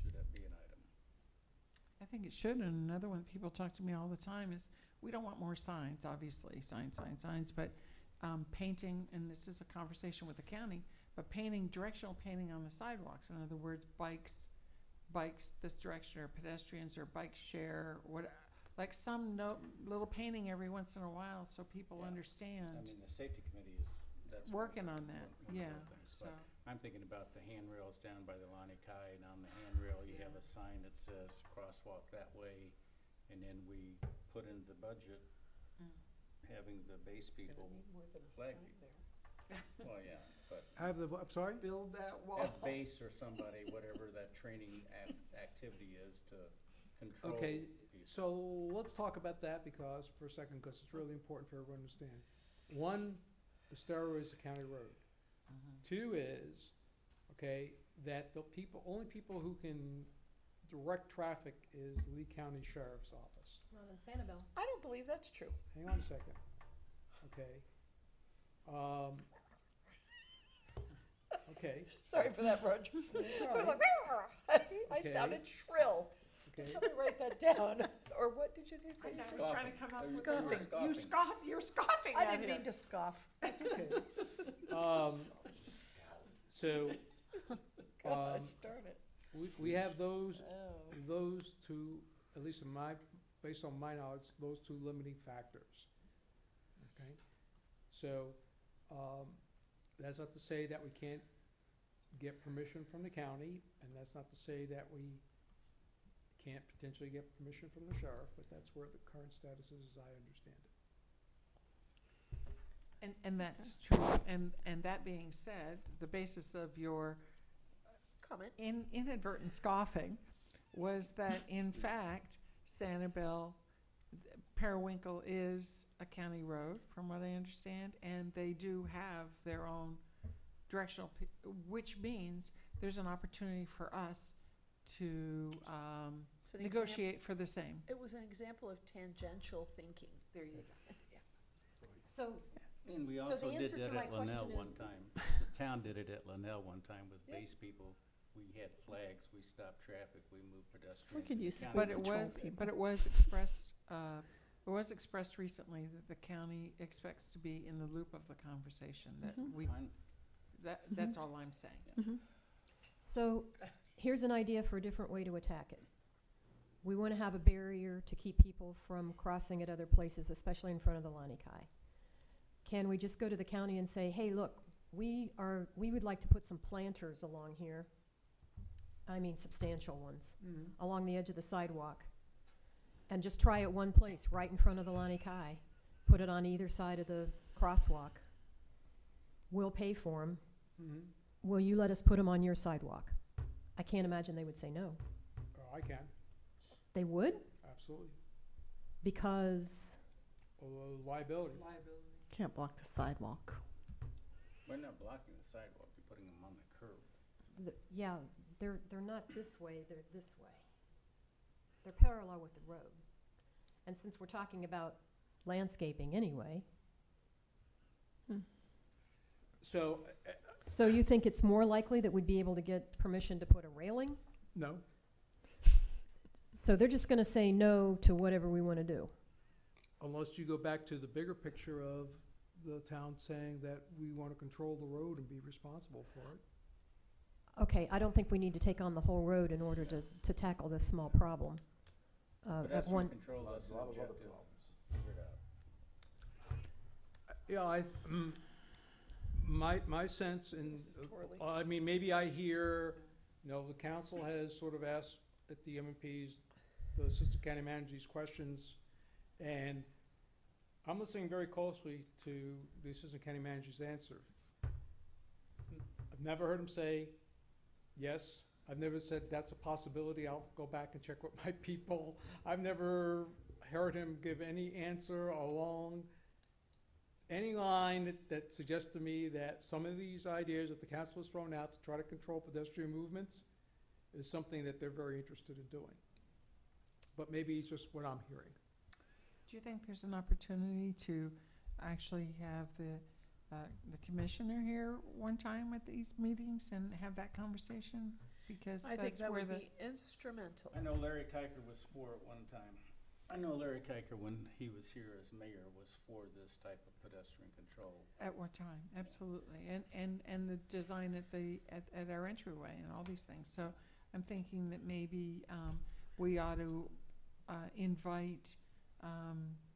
Should that be an item? I think it should, and another one people talk to me all the time is, we don't want more signs, obviously, signs, but painting, and this is a conversation with the county, but directional painting on the sidewalks, in other words, bikes this direction, or pedestrians, or bike share, like some little painting every once in a while, so people Yeah. understand. I mean, the safety committee that's. Working on that, one yeah, of the things, so, but I'm thinking about the handrails down by the Lani Kai, and on the handrail, you have a sign that says crosswalk that way, and then we put in the budget, having the base people flag people. Well, yeah, but I'm sorry? build that wall. have base or somebody, whatever that training activity is to control. Okay, these. so let's talk about that for a second, because it's really important for everyone to understand. One, Estero is a county road. Two is, okay, that the only people who can direct traffic is Lee County Sheriff's Office. Not in Sanibel. I don't believe that's true. Hang on a second, okay? Okay, Sorry for that, Roger. I was like, I Okay. sounded shrill. okay. Somebody write that down. Or what did you say? I know, I was Scoffing. trying to come up with. Scoffing. You scoff, you're scoffing I at didn't him. mean to scoff. That's okay. So, Gosh, darn it. we have those Oh. two, at least based on my knowledge, those two limiting factors. Okay? So, that's not to say that we can't get permission from the county, and that's not to say that we can't potentially get permission from the sheriff, but that's where the current status is, as I understand it. And that's true, and that being said, the basis of your Comment. inadvertent scoffing was that in fact, Sanibel, Periwinkle is a county road, from what I understand, and they do have their own directional, which means there's an opportunity for us to It's an negotiate for the same. It was an example of tangential thinking. There you go. So, And we So also the did answer to that my at Linnell question one is- time. The town did it at Linnell one time with Yeah. base people. We had flags, we stopped traffic, we moved pedestrians. We could and use county- But it was expressed recently that the county expects to be in the loop of the conversation, that Fine. that's all I'm saying. So here's an idea for a different way to attack it. We want to have a barrier to keep people from crossing at other places, especially in front of the Lani Kai. Can we just go to the county and say, hey, look, we would like to put some planters along here, I mean substantial ones, along the edge of the sidewalk, and just try it one place, right in front of the Lani Kai. Put it on either side of the crosswalk. We'll pay for them. Will you let us put them on your sidewalk? I can't imagine they would say no. Oh, I can, They would? absolutely. Because, Liability. Can't block the sidewalk. We're not blocking the sidewalk, you're putting them on the curb. yeah, they're not this way, they're this way. They're parallel with the road. And since we're talking about landscaping anyway, So, So you think it's more likely that we'd be able to get permission to put a railing? no, So they're just gonna say no to whatever we wanna do? unless you go back to the bigger picture of the town saying that we want to control the road and be responsible for it. Okay, I don't think we need to take on the whole road in order to tackle this small problem. At Pedestrian one, control, that's an Lots of other objective. problems. Figured out. Yeah, my sense in, Mrs. Torley. I mean, maybe I hear, the council has sort of asked at the MMPs, the assistant county managers, these questions, and I'm listening very closely to the assistant county manager's answer. I've never heard him say, yes. I've never said, that's a possibility, I'll go back and check with my people. I've never heard him give any answer along any line that suggests to me that some of these ideas that the council has thrown out to try to control pedestrian movements is something that they're very interested in doing. But maybe it's just what I'm hearing. Do you think there's an opportunity to actually have the commissioner here one time at these meetings and have that conversation? Because I think that's that where would the, be instrumental. I know Larry Kiker was for it one time. I know Larry Kiker, when he was here as mayor, was for this type of pedestrian control. at what time, absolutely. And the design at our entryway and all these things. So I'm thinking that maybe we ought to invite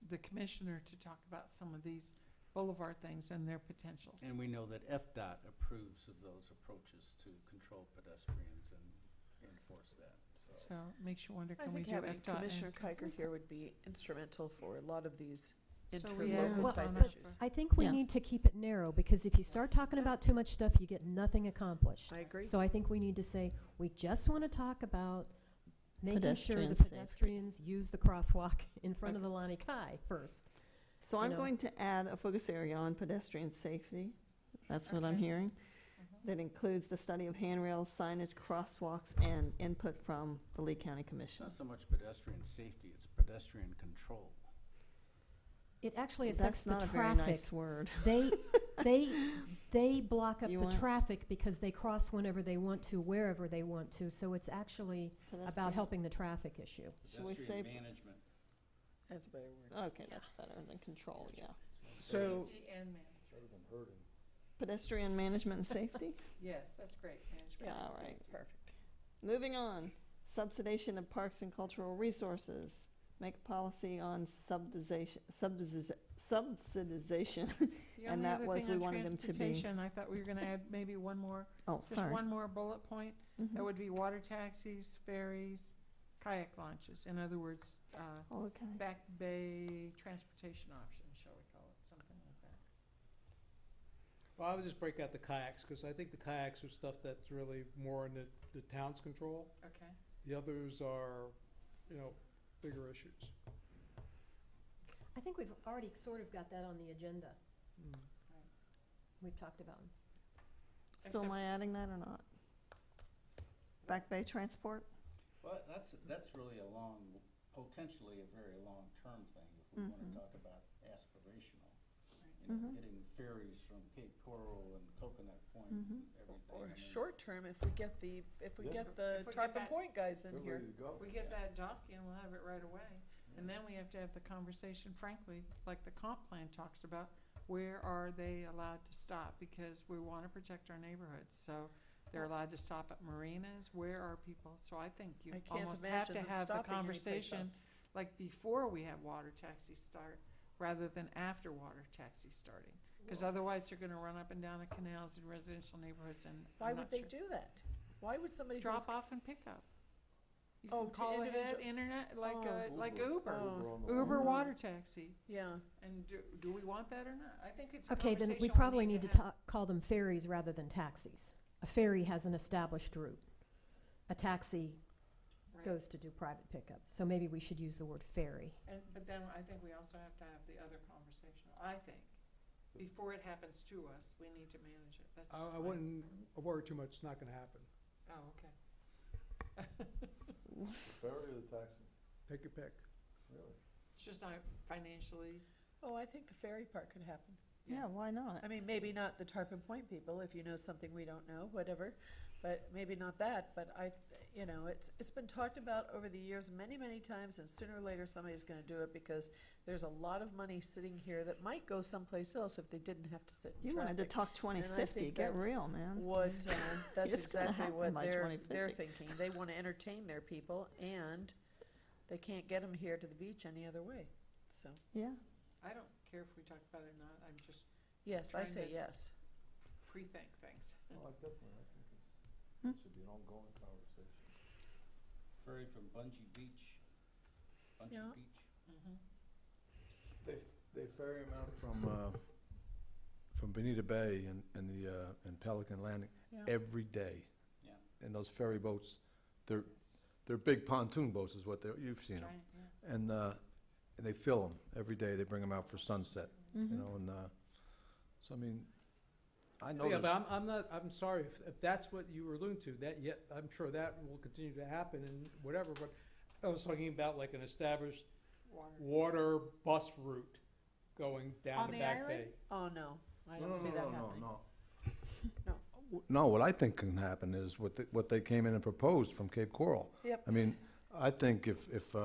the commissioner to talk about some of these boulevard things and their potential. And we know that FDOT approves of those approaches to control pedestrians and enforce that, so. So makes you wonder, I can we think do having FDOT? Commissioner Kiker here would be instrumental for a lot of these So we have interlocal this type on our- issues. I think we Yeah. need to keep it narrow, because if you start talking about too much stuff, you get nothing accomplished. I agree. So I think we need to say, we just want to talk about making sure Pedestrian the safety. pedestrians use the crosswalk in front of the Lani Kai first. So You I'm know. going to add a focus area on pedestrian safety. That's what I'm Okay. hearing. That includes the study of handrails, signage, crosswalks, and input from the Lee County It's Commission. not so much pedestrian safety, it's pedestrian control. It actually affects That's the not a very traffic. nice word. They block up You the want- traffic because they cross whenever they want to, wherever they want to. So it's actually about Pedestrian- helping the traffic issue. Should we say- Pedestrian management. That's a better word. Okay, that's better than control, yeah. So, Safety and management. Pedestrian management and safety? Yes, that's great, management. Yeah, and all right. safety. Perfect. Moving on, subsidization of parks and cultural resources. Make policy on subsidization. The And only that other was thing we on wanted them to be- transportation, I thought we were gonna add maybe one more, Oh, just sorry. one more bullet point. Mhm. That would be water taxis, ferries, kayak launches. In other words, Okay. back bay transportation options, shall we call it, something like that. well, I would just break out the kayaks, because I think the kayaks are stuff that's really more in the town's control. Okay. The others are, bigger issues. I think we've already sort of got that on the agenda. Mm. We've talked about. So am I adding that or not? Back bay transport? Well, that's really a potentially a very long-term thing, if we wanna Mhm. talk about aspirational. Mhm. Getting ferries from Cape Coral and Coconut Point Mhm. and everything. Or I mean, short term, if we get the If we get Tarpon that- Point guys in They're here. ready to go. We get that dock in, we'll have it right away. And then we have to have the conversation, frankly, like the comp plan talks about, where are they allowed to stop? Because we want to protect our neighborhoods, so they're allowed to stop at marinas, where are people? So I think you I can't almost have imagine to them have the stopping anyplace conversation, else. like before we have water taxis start, rather than after water taxis starting. Because otherwise they're gonna run up and down the canals in residential neighborhoods, and Why I'm would not they sure. do that? Why would somebody who's Drop off and pick up. You Oh, can to call ahead, individual- internet, like, Oh. like Uber. Uber. Oh. on the Uber line. water taxi. Yeah. And do we want that or not? I think it's a Okay, then we conversation probably need to have. call them ferries rather than taxis. A ferry has an established route. A taxi Right. goes to do private pickup. So maybe we should use the word ferry. But then I think we also have to have the other conversation, I think. Before it happens to us, we need to manage it. That's just I my- wouldn't worry too much, it's not gonna happen. Oh, okay. The ferry or the taxi? Take your pick. Really? It's just not financially, Oh, I think the ferry part could happen. Yeah, why not? I mean, maybe not the Tarpon Point people, if you know something we don't know, whatever, but maybe not that, but it's been talked about over the years many, many times, and sooner or later, somebody's gonna do it, because there's a lot of money sitting here that might go someplace else if they didn't have to sit in You wanted to traffic. talk 2050, think get that's real, man. That's It's gonna exactly happen what by they're 2050. thinking. They wanna entertain their people, and they can't get them here to the beach any other way, so, Yeah, I don't care if we talk about it or not, I'm just yes, I Trying say to- yes. pre-think things. Well, definitely, I think Hmm. it should be an ongoing conversation. Ferry from Bungee Beach, Yeah. Beach. Mhm. They ferry them out from Bonita Bay and Pelican Landing Yeah. every day. Yeah. And those ferry boats, they're big pontoon boats is what you've seen them. Giant, yeah. And they fill them every day. They bring them out for sunset, Mhm. so I mean, I know Yeah, there's- but I'm sorry, if that's what you were alluding to, I'm sure that will continue to happen and whatever, but I was talking about like an established water bus route going down On to the Back island? Bay. Oh, no, I don't see that happening. No, what I think can happen is what they came in and proposed from Cape Coral. Yep. I mean, I think if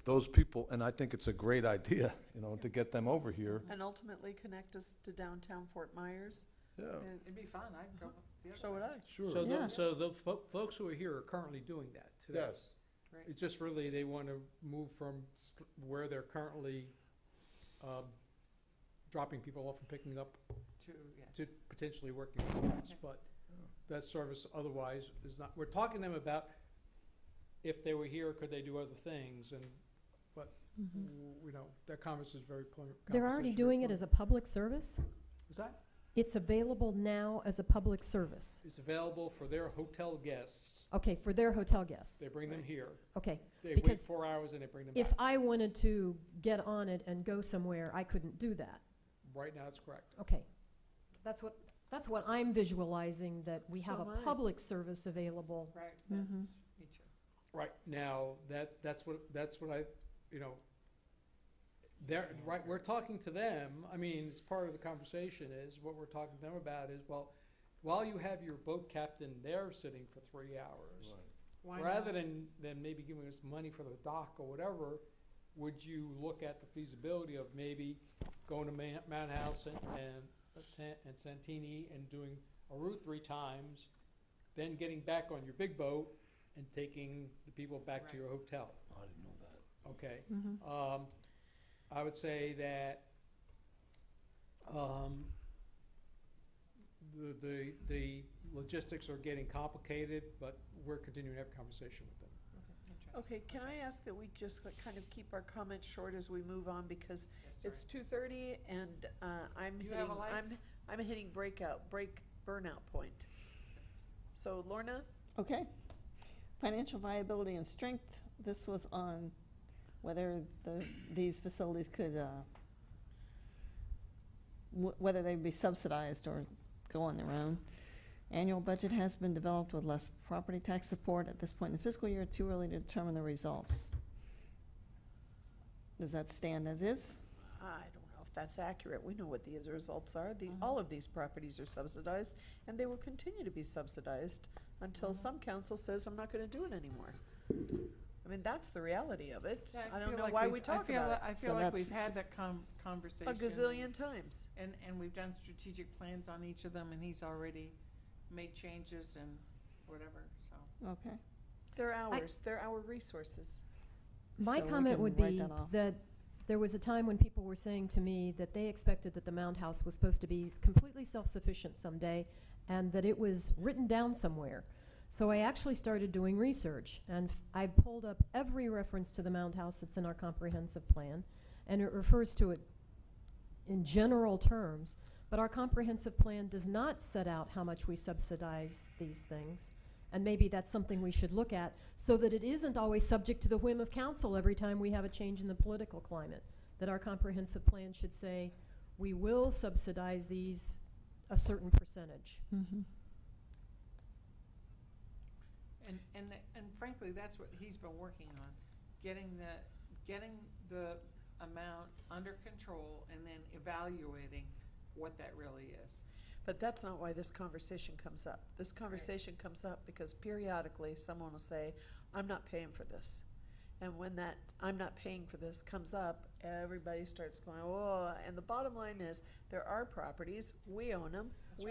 those people, and I think it's a great idea, to get them over here. And ultimately connect us to downtown Fort Myers. Yeah, It'd be fun, I'd go. the other So would way. I. sure. So Yeah. the folks who are here are currently doing that today. Yes. Great. It's just really, they want to move from where they're currently dropping people off and picking up Yeah. to potentially working for us, but that service otherwise is not, we're talking to them about if they were here, could they do other things, but, that conversation is very They're already doing it as a public service? Is that? It's available now as a public service? It's available for their hotel guests. Okay, for their hotel guests? They bring them here. Okay. They wait Because 4 hours and they bring them If back. I wanted to get on it and go somewhere, I couldn't do that. Right now, it's correct. Okay. That's what I'm visualizing, that we have So a am I. public service available. Right, Mhm. me too. Right, now, that's what I, we're talking to them, I mean, it's part of the conversation is, what we're talking to them about is, well, while you have your boat captain there sitting for 3 hours, Why rather not? than maybe giving us money for the dock or whatever, would you look at the feasibility of maybe going to Mount House and Santini and doing a route 3 times, then getting back on your big boat and taking the people back to your hotel? I didn't know that. Okay. Mhm. I would say that the logistics are getting complicated, but we're continuing to have a conversation with them. Okay, can I ask that we just kind of keep our comments short as we move on, because it's 2:30 and I'm You hitting, have a light? I'm hitting burnout point. So Lorna? Okay. Financial viability and strength, this was on whether these facilities could, whether they'd be subsidized or go on their own. Annual budget has been developed with less property tax support at this point in the fiscal year, too early to determine the results. Does that stand as is? I don't know if that's accurate. We know what the results are. All of these properties are subsidized, and they will continue to be subsidized until some council says, I'm not gonna do it anymore. I mean, that's the reality of it. Yeah, I don't feel know like why we've- we talk feel about li- it I So feel like that's we've the had that conversation. a gazillion times. And we've done strategic plans on each of them, and he's already made changes and whatever, so. Okay. They're ours. They're our resources. My So we comment can would write be that off. that there was a time when people were saying to me that they expected that the Mound House was supposed to be completely self-sufficient someday, and that it was written down somewhere. So I actually started doing research, and I pulled up every reference to the Mound House that's in our comprehensive plan, and it refers to it in general terms, but our comprehensive plan does not set out how much we subsidize these things. And maybe that's something we should look at, so that it isn't always subject to the whim of council every time we have a change in the political climate. That our comprehensive plan should say, we will subsidize these a certain percentage. Mm-hmm. And frankly, that's what he's been working on, getting the amount under control and then evaluating what that really is. But that's not why this conversation comes up. This conversation comes up because periodically someone will say, I'm not paying for this. And when that I'm not paying for this comes up, everybody starts going, oh, and the bottom line is there are properties, we own them.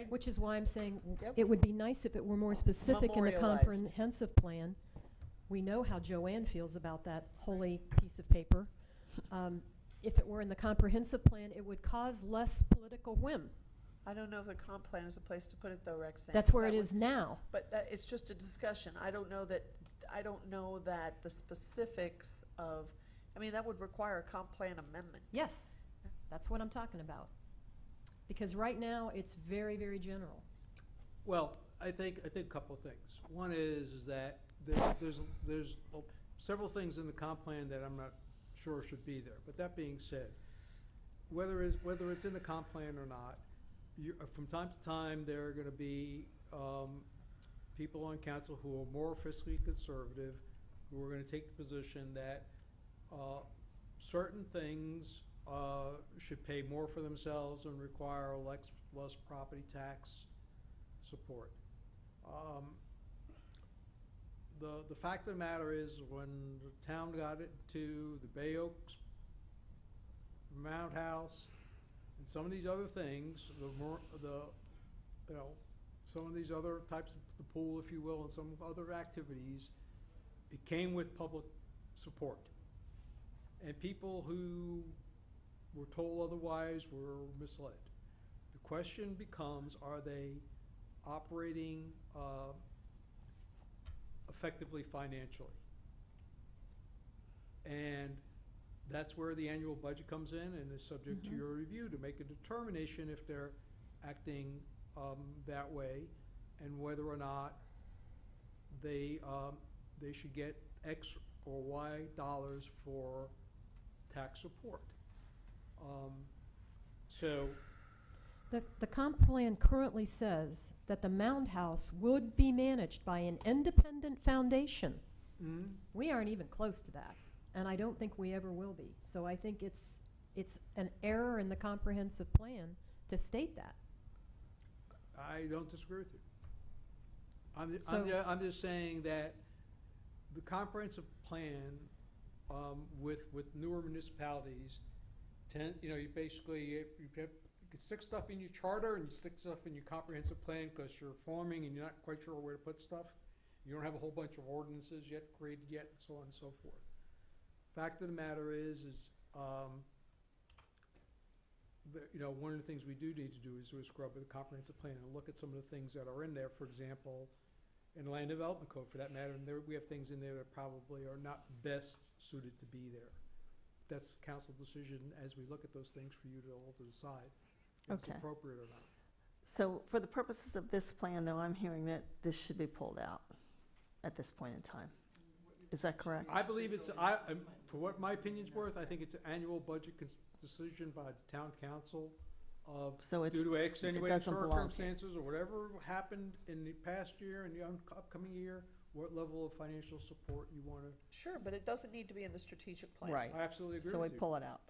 Which is why I'm saying Yep. it would be nice if it were more specific in the Memorialized. comprehensive plan. We know how Joanne feels about that holy piece of paper. If it were in the comprehensive plan, it would cause less political whim. I don't know if the comp plan is a place to put it though, Roxanne. That's where that it what- is now. But it's just a discussion. I don't know that the specifics of, I mean, that would require a comp plan amendment. Yes, that's what I'm talking about. Because right now, it's very, very general. Well, I think a couple of things. One is that there's several things in the comp plan that I'm not sure should be there. But that being said, whether it's in the comp plan or not, from time to time, there are gonna be, people on council who are more fiscally conservative, who are gonna take the position that, certain things, should pay more for themselves and require less property tax support. The fact of the matter is, when the town got it to the Bay Oaks, Mount House, and some of these other things, some of these other types of the pool, if you will, and some other activities, it came with public support. And people who were told otherwise were misled. The question becomes, are they operating effectively financially? And that's where the annual budget comes in and is subject to your review to make a determination if they're acting that way, and whether or not they should get X or Y dollars for tax support. So The comp plan currently says that the Mound House would be managed by an independent foundation. We aren't even close to that, and I don't think we ever will be. So I think it's an error in the comprehensive plan to state that. I don't disagree with you. So- I'm just saying that the comprehensive plan, with newer municipalities, you basically, you stick stuff in your charter and you stick stuff in your comprehensive plan because you're forming and you're not quite sure where to put stuff. You don't have a whole bunch of ordinances yet created yet, and so on and so forth. Fact of the matter is one of the things we do need to do is scrub the comprehensive plan and look at some of the things that are in there. For example, in the land development code, for that matter, and we have things in there that probably are not best suited to be there. That's the council decision as we look at those things for you to all to decide if it's Okay. appropriate or not. So for the purposes of this plan, though, I'm hearing that this should be pulled out at this point in time. Is that correct? I believe for what my opinion's worth, I think it's an annual budget decision by the town council of, So due to extenuating doesn't belong here. circumstances or whatever happened in the past year and the upcoming year, what level of financial support you want to. Sure, but it doesn't need to be in the strategic plan. Right. I absolutely agree So we with you. pull it out.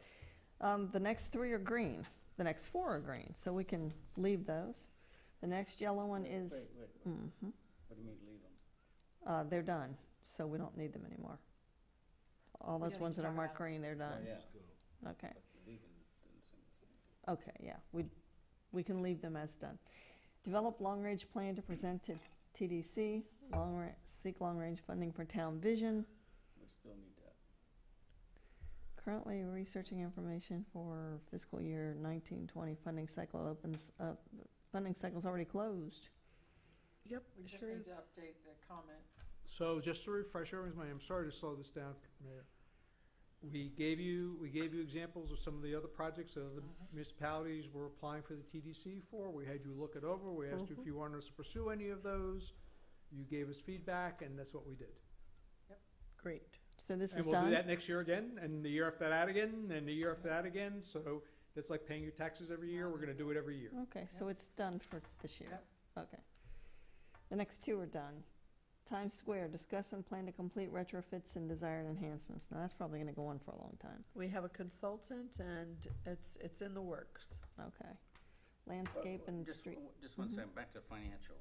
The next 3 are green. The next 4 are green, so we can leave those. The next yellow one is, Wait. mhm, What do you mean leave them? they're done, so we don't need them anymore. All We those gotta ones that are talk marked about- green, they're done. Yeah, Okay, but you're leaving didn't seem the same. okay, yeah, we can leave them as done. Develop long-range plan to present to TDC, seek long-range funding for town vision. We still need that. Currently researching information for fiscal year 19-20 funding cycle funding cycle's already closed. Yep, We it just sure need is. to update the comment. So just to refresh everyone's mind, I'm sorry to slow this down, Mayor. We gave you examples of some of the other projects that other municipalities were applying for the TDC for. We had you look it over. We asked you if you wanted us to pursue any of those. You gave us feedback, and that's what we did. Great. So this And is we'll do done? that next year again, and the year after that again, and the year after that again. So that's like paying your taxes every year. We're gonna do it every year. Okay, so it's done for this year? Yep. Okay. The next 2 are done. Times Square, discuss and plan to complete retrofits and desired enhancements. Now, that's probably gonna go on for a long time. We have a consultant and it's in the works. Okay. Landscape and Just- street. Just one Mhm. second, back to financial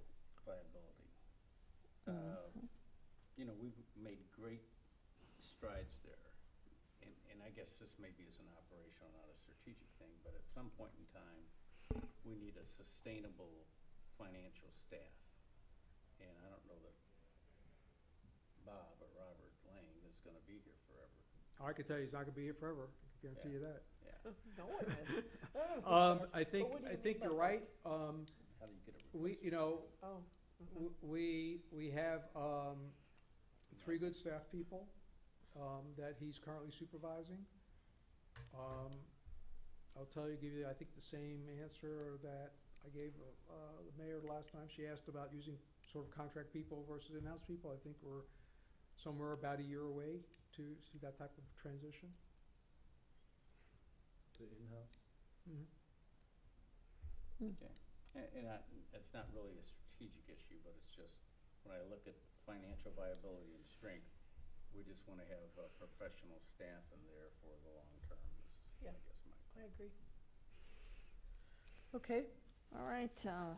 viability. Mhm. You know, we've made great strides there. And I guess this maybe is an operational, not a strategic thing, but at some point in time, we need a sustainable financial staff. And I don't know that Bob or Robert Lang is gonna be here forever. I can tell you, he's not gonna be here forever, I can guarantee you that. Yeah. No one is. I think, what do you I think mean you're by right. How do you get a We, you know, Oh. we have, 3 good staff people, that he's currently supervising. I'll give you, I think, the same answer that I gave, the mayor last time. She asked about using sort of contract people versus in-house people. I think we're somewhere about a year away to see that type of transition. The in-house? Okay, and it's not really a strategic issue, but it's just, when I look at financial viability and strength, we just wanna have professional staff in there for the long term, is, Yeah. I guess, my. I agree. Okay, All right,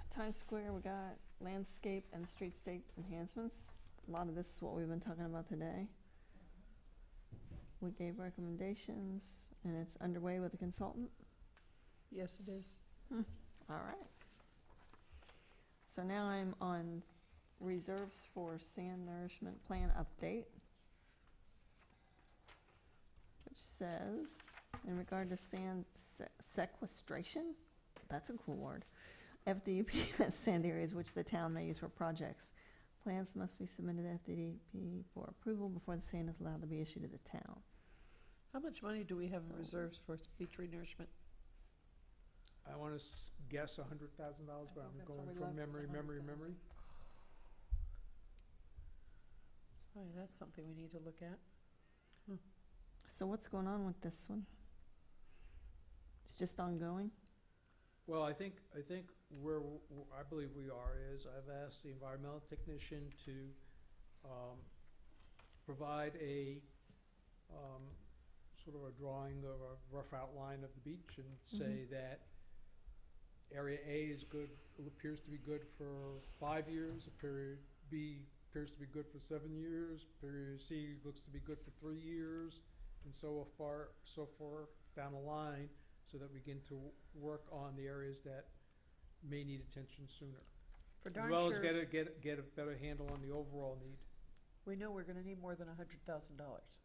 Times Square, we got landscape and streetscape enhancements. A lot of this is what we've been talking about today. We gave recommendations, and it's underway with a consultant. yes, it is. All right. So now I'm on reserves for sand nourishment plan update, which says, in regard to sand sequestration, that's a cool word, FDUP has sand areas which the town may use for projects. Plans must be submitted to FDUP for approval before the sand is allowed to be issued to the town. How much money do we have in So- reserves for beach renourishment? I wanna guess $100,000, but I'm That's going all we from left is memory. 100,000. Oh, yeah, that's something we need to look at. So what's going on with this one? It's just ongoing? Well, I think where I believe we are is, I've asked the environmental technician to provide a sort of a drawing of a rough outline of the beach and say that area A is good, appears to be good for 5 years, period B appears to be good for 7 years, period C looks to be good for 3 years, and so far down the line, so that we begin to work on the areas that may need attention sooner. For As darn well as sure, get a better handle on the overall need. we know we're gonna need more than $100,000.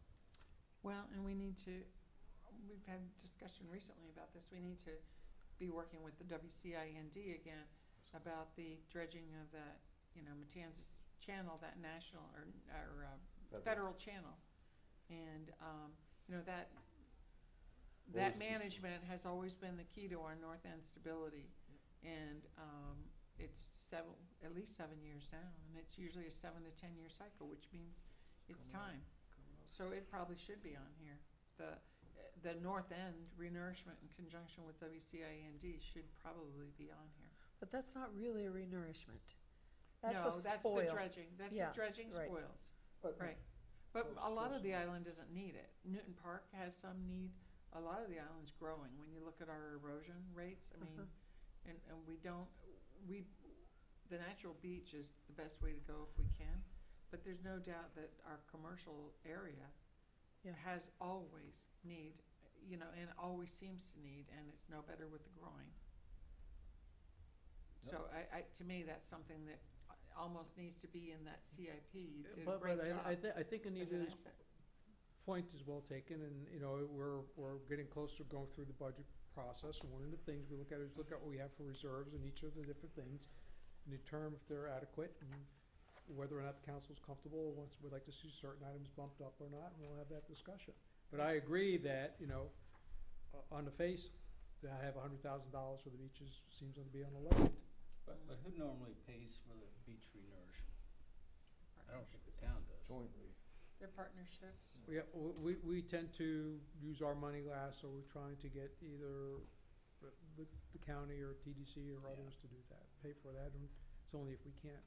Well, and we need to, we've had discussion recently about this, we need to be working with the WCIND again about the dredging of that, Matanzas Channel, that national or federal channel. And, that management has always been the key to our north end stability. And, it's at least 7 years now, and it's usually a 7 to 10 year cycle, which means it's time. So it probably should be on here. The north end renourishment in conjunction with WCIND should probably be on here. But that's not really a renourishment. That's No, a that's spoil. the dredging, that's the Yeah, dredging right. spoils, But right. But a lot of the island doesn't need it. Newton Park has some need, a lot of the island's growing, when you look at our erosion rates, I mean, and the natural beach is the best way to go if we can, but there's no doubt that our commercial area Yeah. has always need, and always seems to need, and it's no better with the growing. So to me, that's something that almost needs to be in that CIP. You did a But great job I think as an Anita's asset. point is well taken, and, we're getting closer going through the budget process, and one of the things we look at is look at what we have for reserves in each of the different things, and determine if they're adequate, and whether or not the council's comfortable, once we'd like to see certain items bumped up or not, and we'll have that discussion. But I agree that, on the face, to have $100,000 for the beaches seems to be on the low end. But who normally pays for the beach renourishment? I don't think the town does. Jointly. Their partnerships. We tend to use our money last, so we're trying to get either the county or TDC or others to do that, pay for that, and it's only if we can't.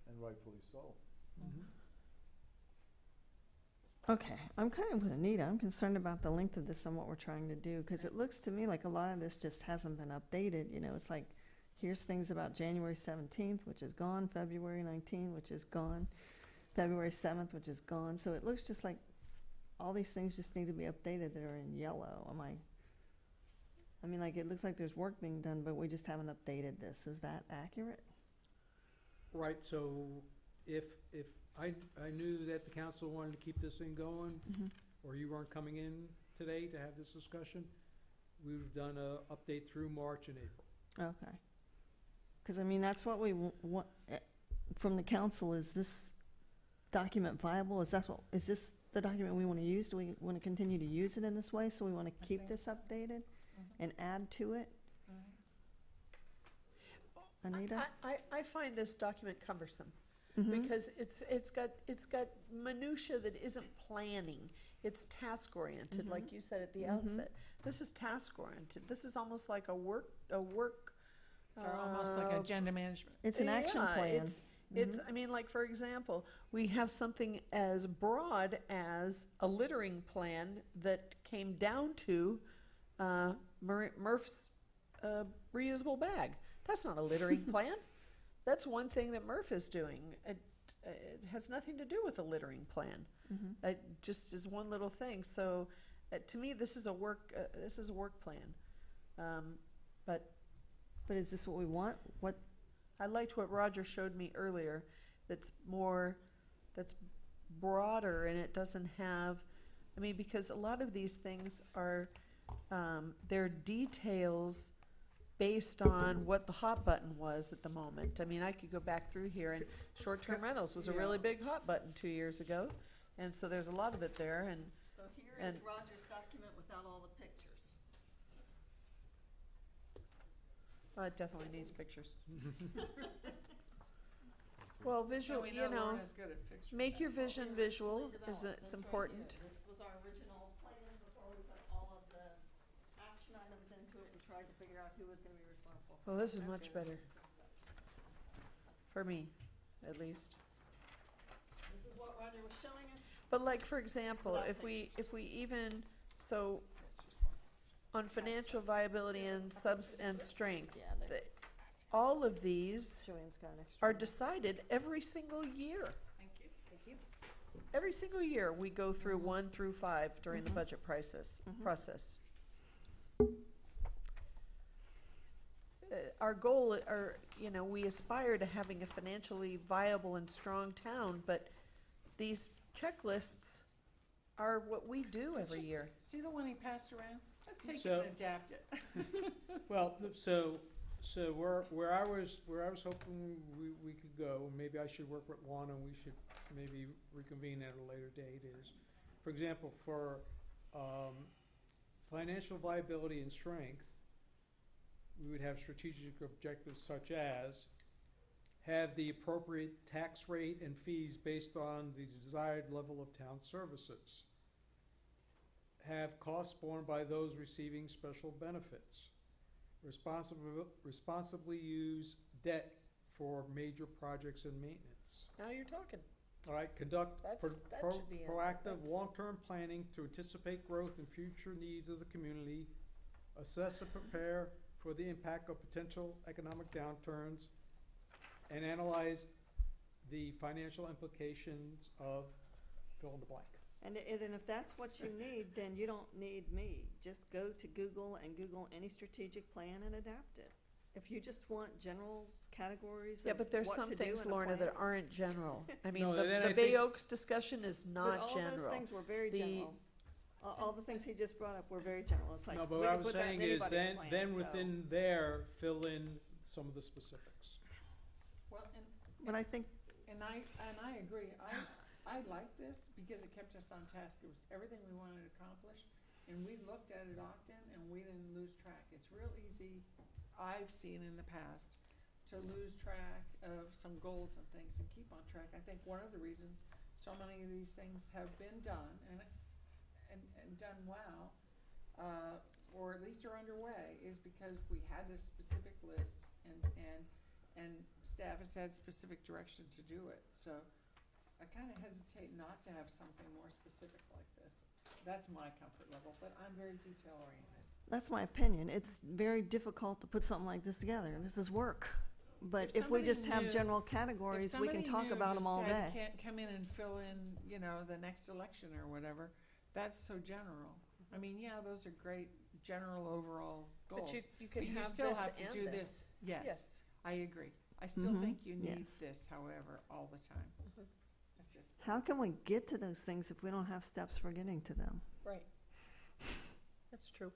and rightfully so. Okay, I'm kind of with Anita. I'm concerned about the length of this and what we're trying to do, because it looks to me like a lot of this just hasn't been updated. You know, it's like, here's things about January 17th, which is gone, February 19th, which is gone, February 7th, which is gone. So it looks just like all these things just need to be updated that are in yellow. I mean, like, it looks like there's work being done, but we just haven't updated this. Is that accurate? Right, so if I knew that the council wanted to keep this thing going, or you weren't coming in today to have this discussion, we've done a update through March and April. Okay. Because, I mean, that's what we want from the council. Is this document viable? Is this the document we want to use? Do we want to continue to use it in this way? So we want to keep this updated and add to it? Anita? I find this document cumbersome. Mhm. Because it's got minutia that isn't planning. It's task oriented, like you said at the outset. This is task oriented. This is almost like a work. So almost like agenda management. It's an action plan. It's I mean, like, for example, we have something as broad as a littering plan that came down to Murph's reusable bag. That's not a littering plan. That's one thing that Murph is doing. It has nothing to do with a littering plan. It just is one little thing. So, to me, this is a work plan. But is this what we want? What? I liked what Roger showed me earlier. That's broader, and it doesn't have. I mean, because a lot of these things are, they're details based on what the hot button was at the moment. I mean, I could go back through here, and short-term rentals was a really big hot button 2 years ago, and so there's a lot of it there. And So here is Roger's document without all the pictures. it definitely needs pictures. Well, visual, We you know, Lorna's good at pictures. make your vision visual. It's important. This was our original plan before we put all of the action items into it and tried to figure out who was going to be responsible. Well, this is much better for me, at least. This is what Roger was showing us. But like, for example, Without if we pictures. even, so on financial viability and strength, Yeah, all of these Joanne's got an extra. are decided every single year. Thank you. Thank you. Every single year, we go through 1 through 5 during the budget process. Our goal, we aspire to having a financially viable and strong town, but these checklists are what we do every year. See the one he passed around? Let's take So- it and adapt it. Well, so where I was hoping we could go, maybe I should work with Lana, and we should maybe reconvene at a later date, is, for example, for financial viability and strength, we would have strategic objectives such as have the appropriate tax rate and fees based on the desired level of town services. Have costs borne by those receiving special benefits. Responsibly use debt for major projects and maintenance. Now you're talking. All right, conduct That should be in there. proactive, That's- long-term planning to anticipate growth and future needs of the community, assess and prepare for the impact of potential economic downturns, and analyze the financial implications of fill in the blank. And if that's what you need, then you don't need me. Just go to Google and Google any strategic plan and adapt it. If you just want general categories Yeah, of but there's what some to do things, in a Lorna, that plan. aren't general. I mean, No, the then I Bay think- Oaks discussion is But not all general. those things were very The- general. All the things he just brought up were very general. It's like, No, but we what I can was put that saying in is anybody's plan, then so- within there, fill in some of the specifics. Well, But I think, and I agree. I like this because it kept us on task. It was everything we wanted to accomplish. And we looked at it often and we didn't lose track. It's real easy, I've seen in the past, to lose track of some goals and things and keep on track. I think one of the reasons so many of these things have been done and done well, or at least are underway, is because we had a specific list and staff has had specific direction to do it, so I kind of hesitate not to have something more specific like this. That's my comfort level, but I'm very detail oriented. That's my opinion. It's very difficult to put something like this together. This is work. But if we somebody just have knew- general categories, we can talk about them all day. Can't come in and fill in, you know, the next election or whatever, that's so general. I mean, yeah, those are great general overall goals. But you can have still this have to and do this. Yes, Yes. I agree. I still Mhm. think you need Yes. this, however, all the time. Mhm. That's just. How can we get to those things if we don't have steps for getting to them? Right. That's true.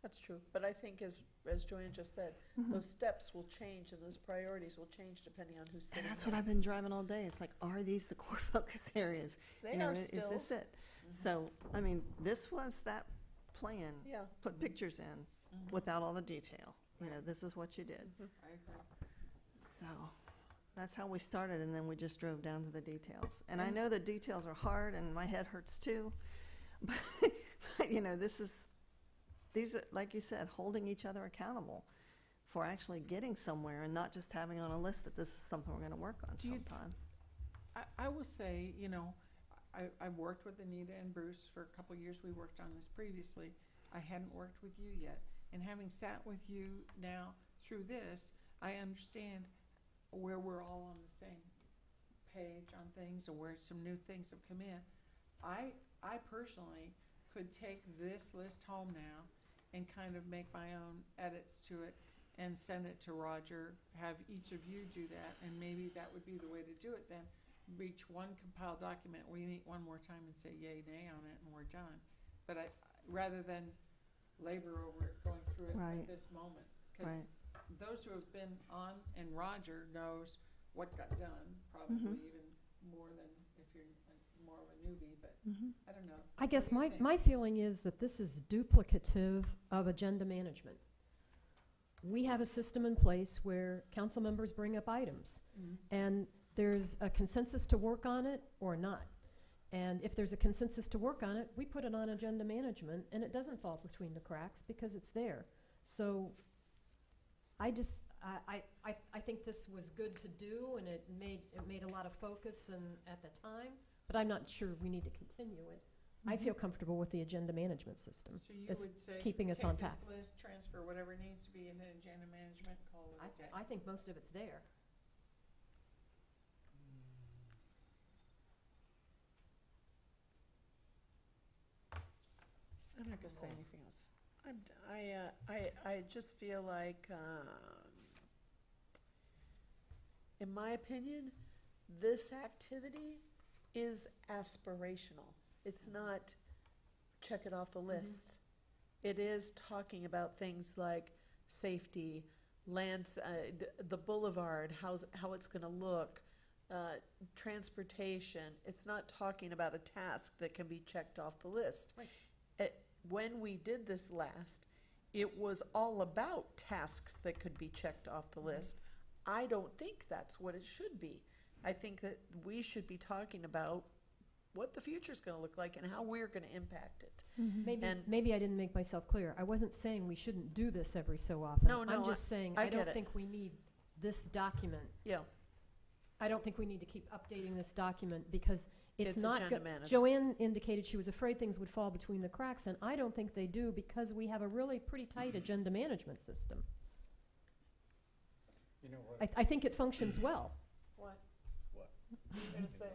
That's true. But I think as Joanne just said, Mhm. those steps will change and those priorities will change depending on who's sitting And that's there. what I've been driving all day. It's like, are these the core focus areas? They You know, are is still. this it? Mhm. So, I mean, this was that plan. Yeah. Put pictures in Mhm. without all the detail. You know, this is what you did. I agree. So, that's how we started, and then we just drove down to the details. And I know the details are hard, and my head hurts too. But, you know, these are, like you said, holding each other accountable for actually getting somewhere and not just having on a list that this is something we're gonna work on Do you- sometime. I will say, you know, I've worked with Anita and Bruce for a couple of years. We worked on this previously. I hadn't worked with you yet. And having sat with you now through this, I understand where we're all on the same page on things, or where some new things have come in. I personally could take this list home now and kind of make my own edits to it and send it to Roger, have each of you do that, and maybe that would be the way to do it then. Reach one compiled document, we meet one more time and say yay, nay on it, and we're done. But rather than labor over it, going through it Right. at this moment. 'Cause Right. those who have been on, and Roger knows what got done, probably Mhm. even more than if you're more of a newbie, but Mhm. I don't know. I guess What do you think? my feeling is that this is duplicative of agenda management. We have a system in place where council members bring up items, Mhm. and there's a consensus to work on it or not. And if there's a consensus to work on it, we put it on agenda management, and it doesn't fall between the cracks because it's there. So I think this was good to do, and it made a lot of focus and at the time, but I'm not sure we need to continue it. I feel comfortable with the agenda management system. So you as would say, keeping us on task. take this list, transfer whatever needs to be into agenda management, call it a day. I think most of it's there. I'm not gonna say anything else. I just feel like, in my opinion, this activity is aspirational. It's not check it off the list. It is talking about things like safety, the boulevard, how it's gonna look, transportation. It's not talking about a task that can be checked off the list. Right. When we did this last, it was all about tasks that could be checked off the list. I don't think that's what it should be. I think that we should be talking about what the future's gonna look like and how we're gonna impact it. And- Maybe I didn't make myself clear. I wasn't saying we shouldn't do this every so often. No, I'm just saying, I I don't get it. think we need this document. Yeah, I don't think we need to keep updating this document because it's It's not. agenda management. Joanne indicated she was afraid things would fall between the cracks, and I don't think they do because we have a really pretty tight agenda management system. You know what? I think it functions well. what? What? What are you gonna say?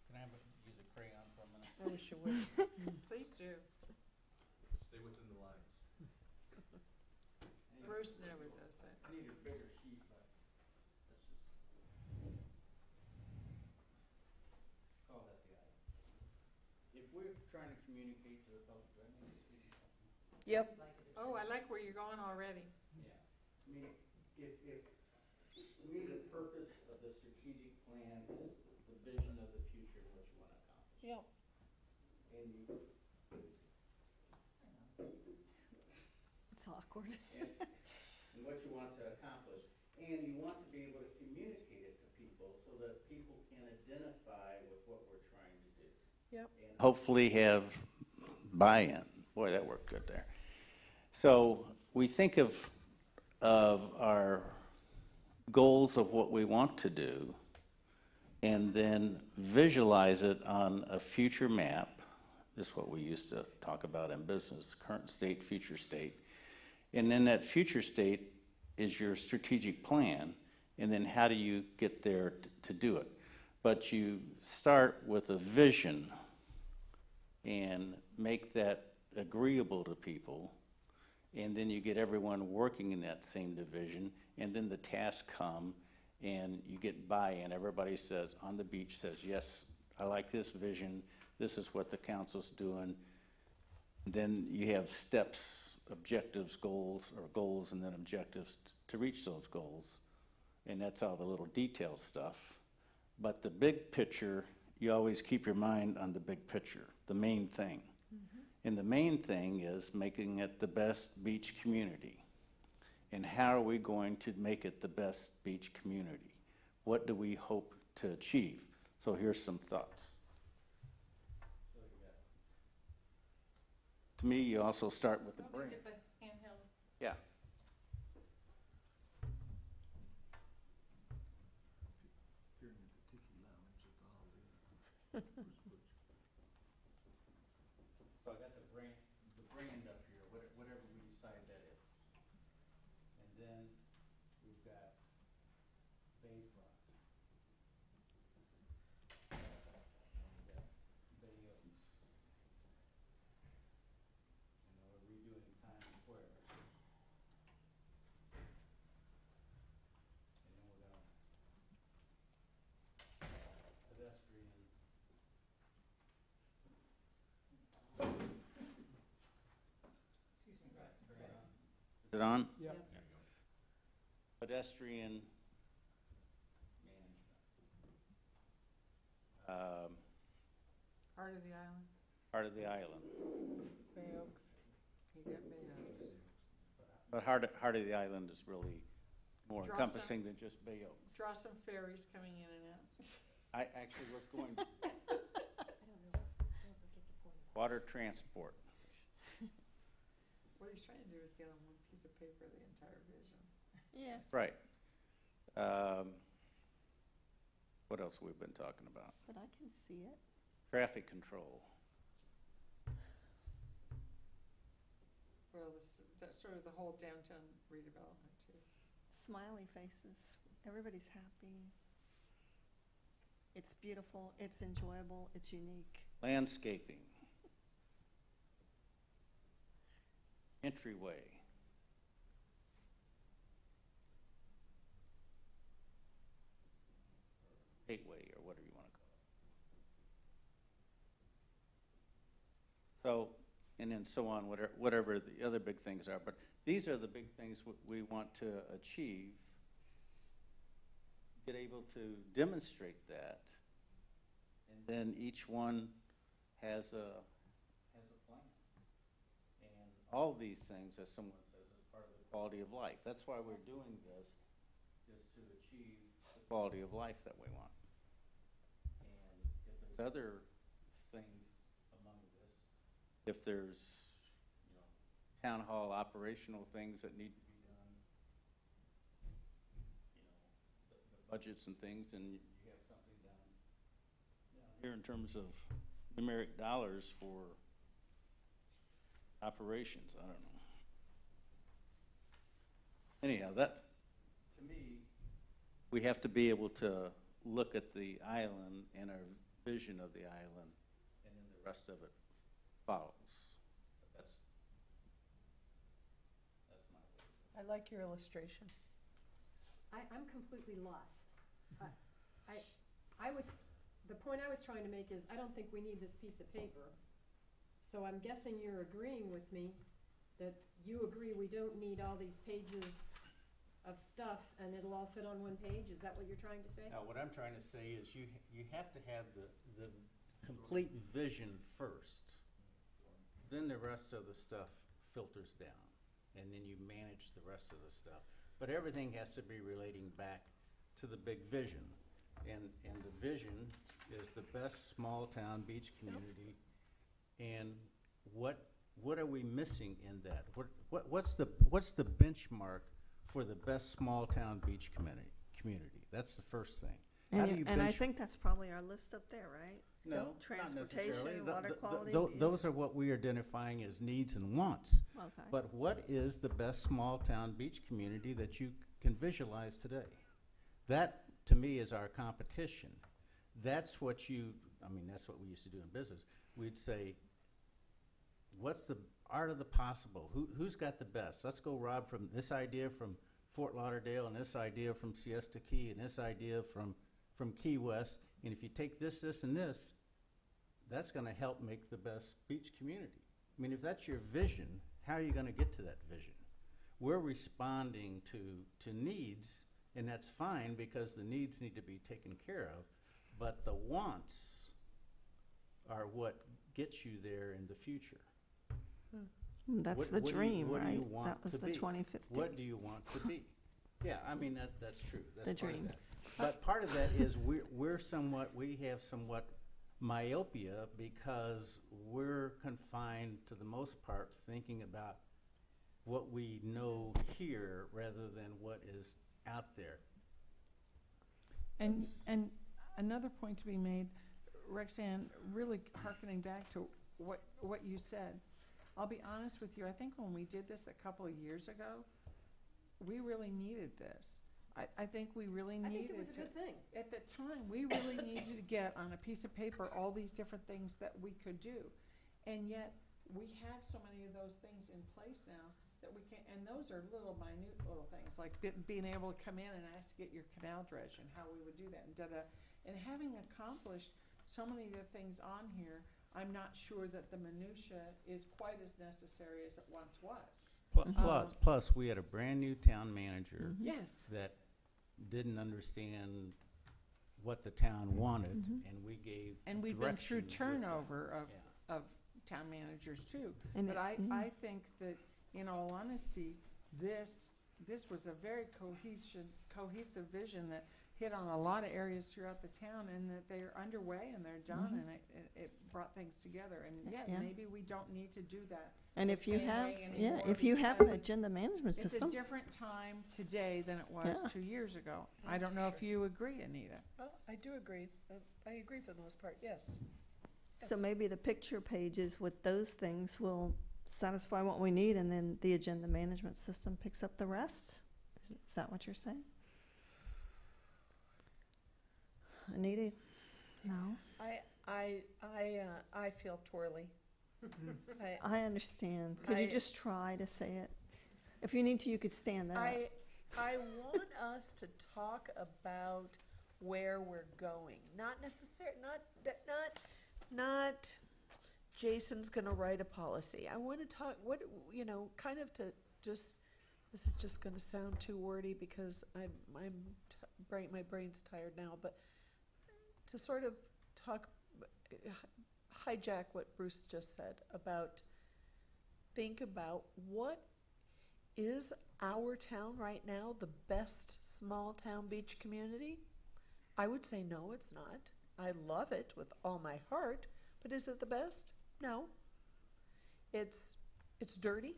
Can I use a crayon for a minute? I wish you would. Please do. Stay within the lines. Bruce never does that. I need a bigger sheet, but that's just. Call that the item. If we're trying to communicate to the public, do I need to speak something? Yep, Oh, I like where you're going already. Yeah, I mean, to me, the purpose of the strategic plan is the vision of the future, what you wanna accomplish. yep. And you, It's awkward. and what you want to accomplish. And you want to be able to communicate it to people so that people can identify with what we're trying to do. Yep. And hopefully have buy-in. Boy, that worked good there. So we think of of our goals of what we want to do, and then visualize it on a future map. This is what we used to talk about in business, current state, future state. And then that future state is your strategic plan, and then how do you get there to do it? But you start with a vision and make that agreeable to people, and then you get everyone working in that same division, and then the tasks come, and you get buy-in. Everybody says, on the beach says, yes, I like this vision, this is what the council's doing. Then you have steps, objectives, goals, or goals and then objectives to reach those goals. And that's all the little detail stuff. But the big picture, you always keep your mind on the big picture, the main thing. And the main thing is making it the best beach community. And how are we going to make it the best beach community? What do we hope to achieve? So here's some thoughts. To me, you also start with the brain. Get the handheld. Yeah. So I got the brand up here, whatever we decide that is. And then we've got Bayfront. And we got Bay Oaks. And we're redoing Times Square. And then we're gonna pedestrian. Excuse me, right. Is it on? Yep. Pedestrian management. Heart of the island, Heart of the island. Bay Oaks. You got Bay Oaks. But Heart of the Island is really more Draw encompassing than just Bay Oaks. Draw some ferries coming in and out. I actually was going, water transport. What he's trying to do is get on one piece of paper the entire vision. Yeah. Right. What else have we been talking about? But I can see it. Traffic control. Well, that's sort of the whole downtown redevelopment too. Smiley faces. Everybody's happy. It's beautiful. It's enjoyable. It's unique. Landscaping. Entryway. Gateway, or whatever you want to call it. So, and then so on, whatever the other big things are. But these are the big things we want to achieve. Get able to demonstrate that. And then each one has a plan. And all these things, as someone says, is part of the quality of life. That's why we're doing this, is to achieve the quality of life that we want. And if there's other things among this, if there's, town hall operational things that need to be done, the budgets and things, and you have something down here in terms of numeric dollars for operations, I don't know. Anyhow, that, to me, we have to be able to look at the island and our vision of the island, and then the rest of it follows. That's my way. I like your illustration. I'm completely lost. The point I was trying to make is, I don't think we need this piece of paper. So I'm guessing you're agreeing with me that you agree we don't need all these pages of stuff and it'll all fit on one page? Is that what you're trying to say? Now, what I'm trying to say is you have to have the complete vision first. Then the rest of the stuff filters down, and then you manage the rest of the stuff. But everything has to be relating back to the big vision. And the vision is the best small-town beach community. And what are we missing in that? What's the benchmark for the best small-town beach community. That's the first thing. How do you And I bench- think that's probably our list up there, right? No, not Transportation, necessarily. water quality. Those are what we are identifying as needs and wants. Okay. But what is the best small-town beach community that you can visualize today? That, to me, is our competition. That's what that's what we used to do in business. We'd say, what's the art of the possible? Who's got the best? Let's go, Rob, from this idea from Fort Lauderdale, and this idea from Siesta Key, and this idea from Key West. And if you take this, and this, that's going to help make the best beach community. I mean, if that's your vision, how are you going to get to that vision? We're responding to needs, and that's fine because the needs need to be taken care of, but the wants are what gets you there in the future. That's What- the what do you- dream, what do you right? want That was to the be? 2050. What do you want to be? Yeah, I mean, that's true. That's The part of dream. that. But part of that is we have somewhat myopia because we're confined, to the most part, thinking about what we know here rather than what is out there. And another point to be made, Rexanne, really hearkening back to what you said, I'll be honest with you, I think when we did this a couple of years ago, we really needed this. I think we really needed to. I think it was a good thing. At the time, we really needed to get on a piece of paper all these different things that we could do. And yet, we have so many of those things in place now that we can't, and those are minute little things, like being able to come in and ask to get your canal dredged and how we would do that and da-da. And having accomplished so many of the things on here, I'm not sure that the minutia is quite as necessary as it once was. Plus, we had a brand-new town manager Yes. that didn't understand what the town wanted, and we gave And we've been through direction with that. turnover Yeah. of town managers too. And But it- I think that, in all honesty, this was a very cohesive vision that hit on a lot of areas throughout the town, and that they're underway and they're done, and it brought things together. And Yeah. maybe we don't need to do that. And the if you same have, way anymore if you have an because agenda management It's a system, different time today than it was Yeah. 2 years ago. I That's don't for know if sure. you agree, Anita. Well, I do agree. I agree for the most part, yes. so Yes. maybe the picture pages with those things will satisfy what we need, and then the agenda management system picks up the rest? Is that what you're saying? Anita? No? I feel twirly. I understand. Could you I- just try to say it? If you need to, you could stand up. I want us to talk about where we're going, not Jason's gonna write a policy. I wanna talk, kind of to just, this is just gonna sound too wordy because my brain's tired now, but to sort of hijack what Bruce just said about, think about what is our town right now the best small town beach community? I would say no, it's not. I love it with all my heart, but is it the best? No. It's dirty.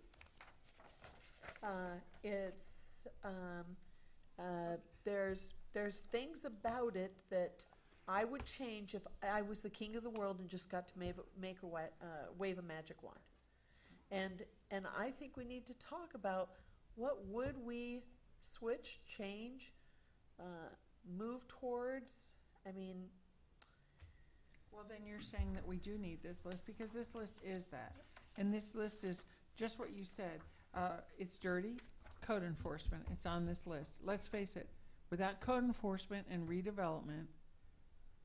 There's things about it that I would change if I was the king of the world and just got to wave a magic wand. And I think we need to talk about what would we switch, change, move towards. I mean, Well, then you're saying that we do need this list, because this list is that. And this list is just what you said. It's dirty, code enforcement, it's on this list. Let's face it, without code enforcement and redevelopment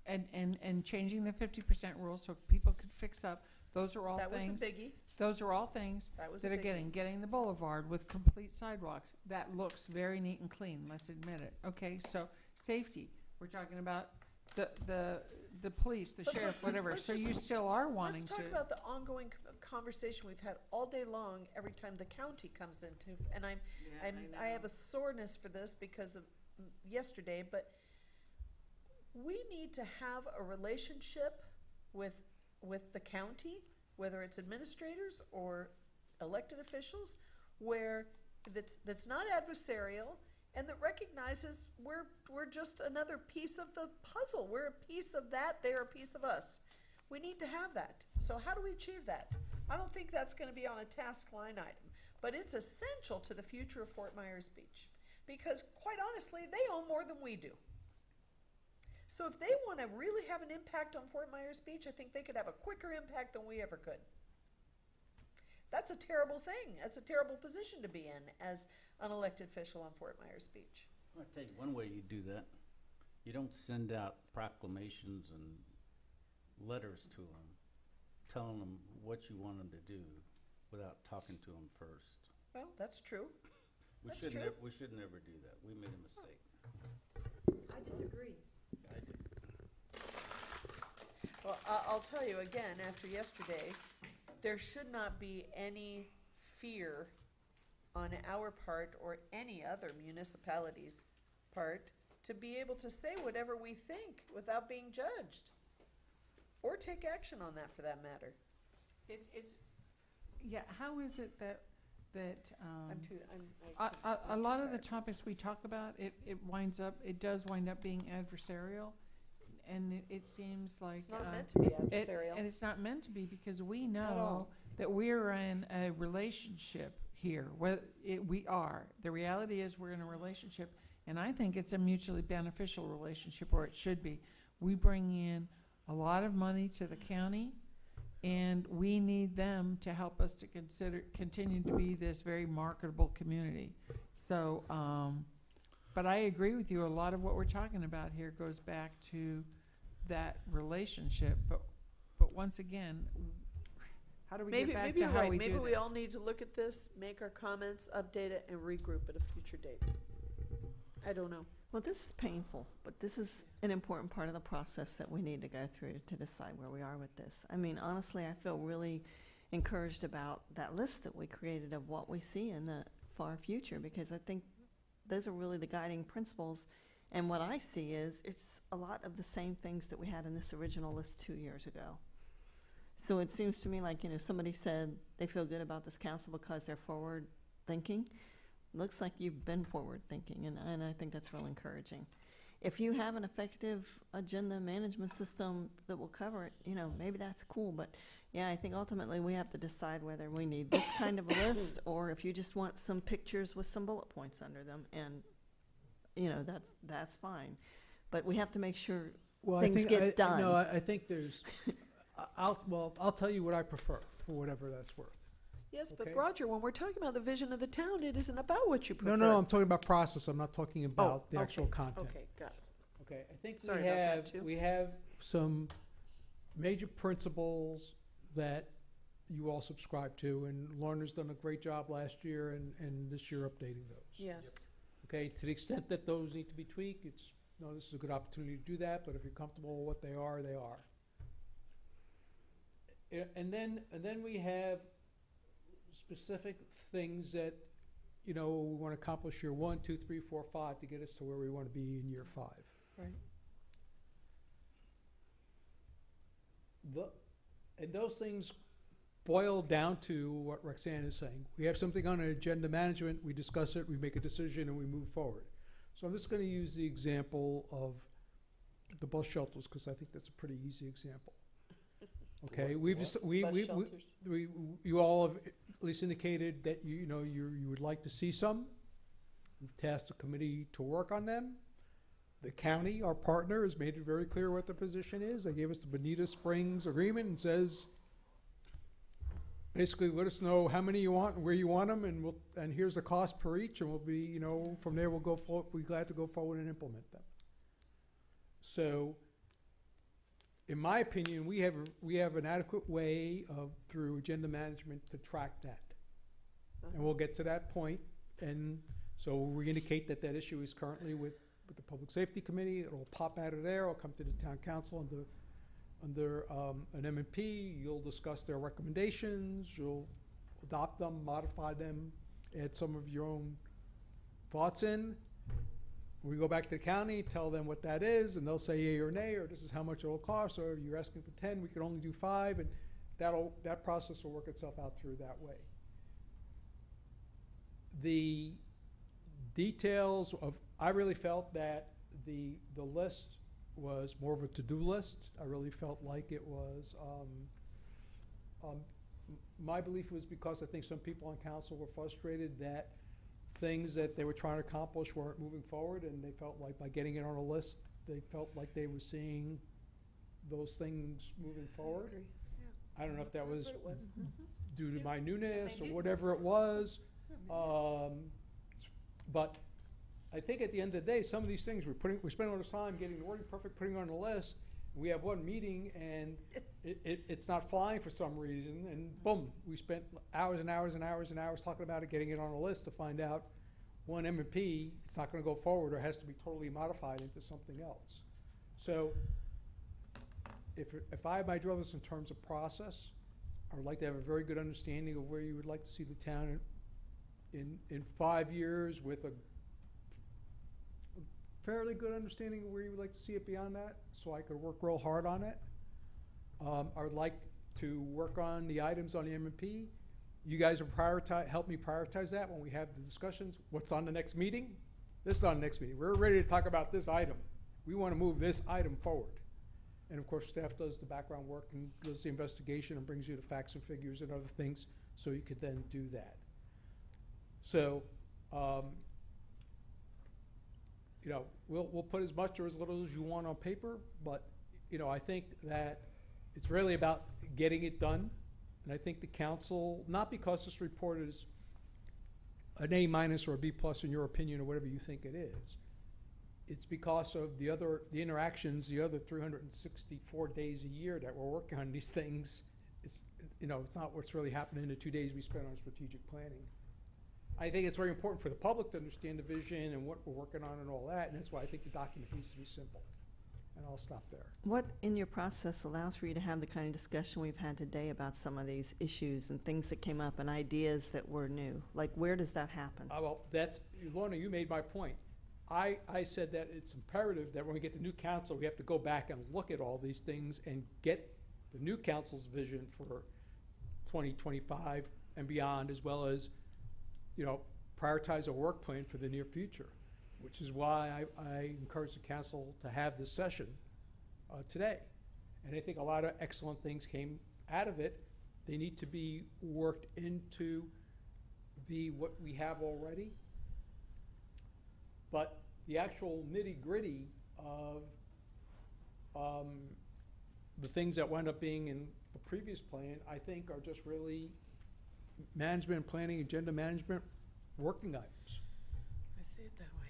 and changing the 50% rule so people could fix up, those are all that was a things. biggie. Those are all things That was a that are biggie. getting the boulevard with complete sidewalks. That looks very neat and clean, let's admit it. Okay, so safety, we're talking about the police, the But sheriff, let's whatever. So you just- still are wanting Let's to. talk about the ongoing conversation we've had all day long every time the county comes into, and I have a soreness for this because of yesterday, but we need to have a relationship with the county, whether it's administrators or elected officials, where that's not adversarial, and that recognizes we're just another piece of the puzzle. We're a piece of that, they're a piece of us. We need to have that. So how do we achieve that? I don't think that's gonna be on a task line item, but it's essential to the future of Fort Myers Beach. Because quite honestly, they own more than we do. So if they wanna really have an impact on Fort Myers Beach, I think they could have a quicker impact than we ever could. That's a terrible thing. That's a terrible position to be in as an elected official on Fort Myers Beach. I'll tell you one way you do that. You don't send out proclamations and letters to them, telling them what you want them to do without talking to them first. Well, that's true. We should never do that. We made a mistake. I disagree. I did. Well, I'll tell you again, after yesterday, there should not be any fear on our part or any other municipality's part to be able to say whatever we think without being judged. Or take action on that for that matter. Yeah, how is it that, I'm a lot of the tired. topics we talk about, it does wind up being adversarial, and it seems like. It's not meant to be adversarial. And it's not meant to be, because we all. know that we're in a relationship here, we are. The reality is we're in a relationship, and I think it's a mutually beneficial relationship, or it should be. We bring in a lot of money to the county, and we need them to help us to continue to be this very marketable community. So, but I agree with you, a lot of what we're talking about here goes back to that relationship, but once again, how do we get back to how we do this? Maybe we all need to look at this, make our comments, update it, and regroup at a future date. I don't know. Well, this is painful, but this is an important part of the process that we need to go through to decide where we are with this. I mean, honestly, I feel really encouraged about that list that we created of what we see in the far future, because I think those are really the guiding principles. And what I see is it's a lot of the same things that we had in this original list 2 years ago. So it seems to me like, somebody said they feel good about this council because they're forward thinking. Looks like you've been forward thinking, and I think that's real encouraging. If you have an effective agenda management system that will cover it, maybe that's cool. But yeah, I think ultimately we have to decide whether we need this kind of a list, or if you just want some pictures with some bullet points under them, and that's fine. But we have to make sure things get done. No, I think there's. I'll tell you what I prefer for whatever that's worth. Yes, Okay. but Roger, when we're talking about the vision of the town, it isn't about what you prefer. No, I'm talking about process. I'm not talking about the actual content. Okay, got it. Okay, I think Sorry about that, too. we have some major principles that you all subscribe to, and Lorna's done a great job last year and this year updating those. Yes. Okay, to the extent that those need to be tweaked, this is a good opportunity to do that, but if you're comfortable with what they are, they are. And then we have specific things that, we want to accomplish year 1, 2, 3, 4, 5 to get us to where we want to be in year 5. Right. And those things boil down to what Roxanne is saying. We have something on an agenda management, we discuss it, we make a decision, and we move forward. So I'm just going to use the example of the bus shelters, because I think that's a pretty easy example. Okay, you all have at least indicated that you would like to see some. We've tasked a committee to work on them. The county, our partner, has made it very clear what the position is. They gave us the Bonita Springs agreement and says, basically, let us know how many you want and where you want them, and here's the cost per each, and we'll be, from there we'll be glad to go forward and implement them. So, in my opinion, we have an adequate way through agenda management to track that. And we'll get to that point. And so we indicate that issue is currently with the Public Safety Committee. It'll pop out of there. It'll come to the Town Council under an M&P. You'll discuss their recommendations. You'll adopt them, modify them, add some of your own thoughts in. We go back to the county, tell them what that is, and they'll say yea or nay, or this is how much it'll cost, or you're asking for 10, we can only do 5, and that process will work itself out through that way. the details of, I really felt that the list was more of a to-do list. I really felt like it was, my belief was because I think some people on council were frustrated that things that they were trying to accomplish weren't moving forward, and they felt like by getting it on a list, they felt like they were seeing those things moving forward. Agree. I don't know if that was That's what it was. due to my newness they or did. whatever it was. But I think at the end of the day, some of these things we're spending all this time getting the wording perfect, putting it on the list. We have one meeting and it's not flying for some reason, and boom, we spent hours and hours and hours and hours talking about it, getting it on a list to find out one M&P, it's not gonna go forward or has to be totally modified into something else. So if I have my druthers in terms of process, I would like to have a very good understanding of where you would like to see the town in 5 years, with a fairly good understanding of where you would like to see it beyond that, so I could work real hard on it. I would like to work on the items on the M&P. You guys will help me prioritize that when we have the discussions. What's on the next meeting? This is on the next meeting. We're ready to talk about this item. We want to move this item forward. And of course, staff does the background work and does the investigation and brings you the facts and figures and other things, so you could then do that. So, you know, we'll put as much or as little as you want on paper, but, you know, I think that it's really about getting it done. And I think the council, not because this report is an A- or a B+ in your opinion, or whatever you think it is, it's because of the interactions, the other 364 days a year that we're working on these things. It's, you know, it's not what's really happening in the 2 days we spent on strategic planning. I think it's very important for the public to understand the vision and what we're working on and all that, and that's why I think the document needs to be simple. And I'll stop there. What in your process allows for you to have the kind of discussion we've had today about some of these issues and things that came up and ideas that were new? Like, where does that happen? Well, Lorna, you made my point. I said that it's imperative that when we get the new council, we have to go back and look at all these things and get the new council's vision for 2025 and beyond, as well as, you know, prioritize a work plan for the near future, which is why I encourage the council to have this session today. And I think a lot of excellent things came out of it. They need to be worked into what we have already. But the actual nitty-gritty of the things that wound up being in the previous plan, I think are just really management, planning, agenda management, working items. I see it that way.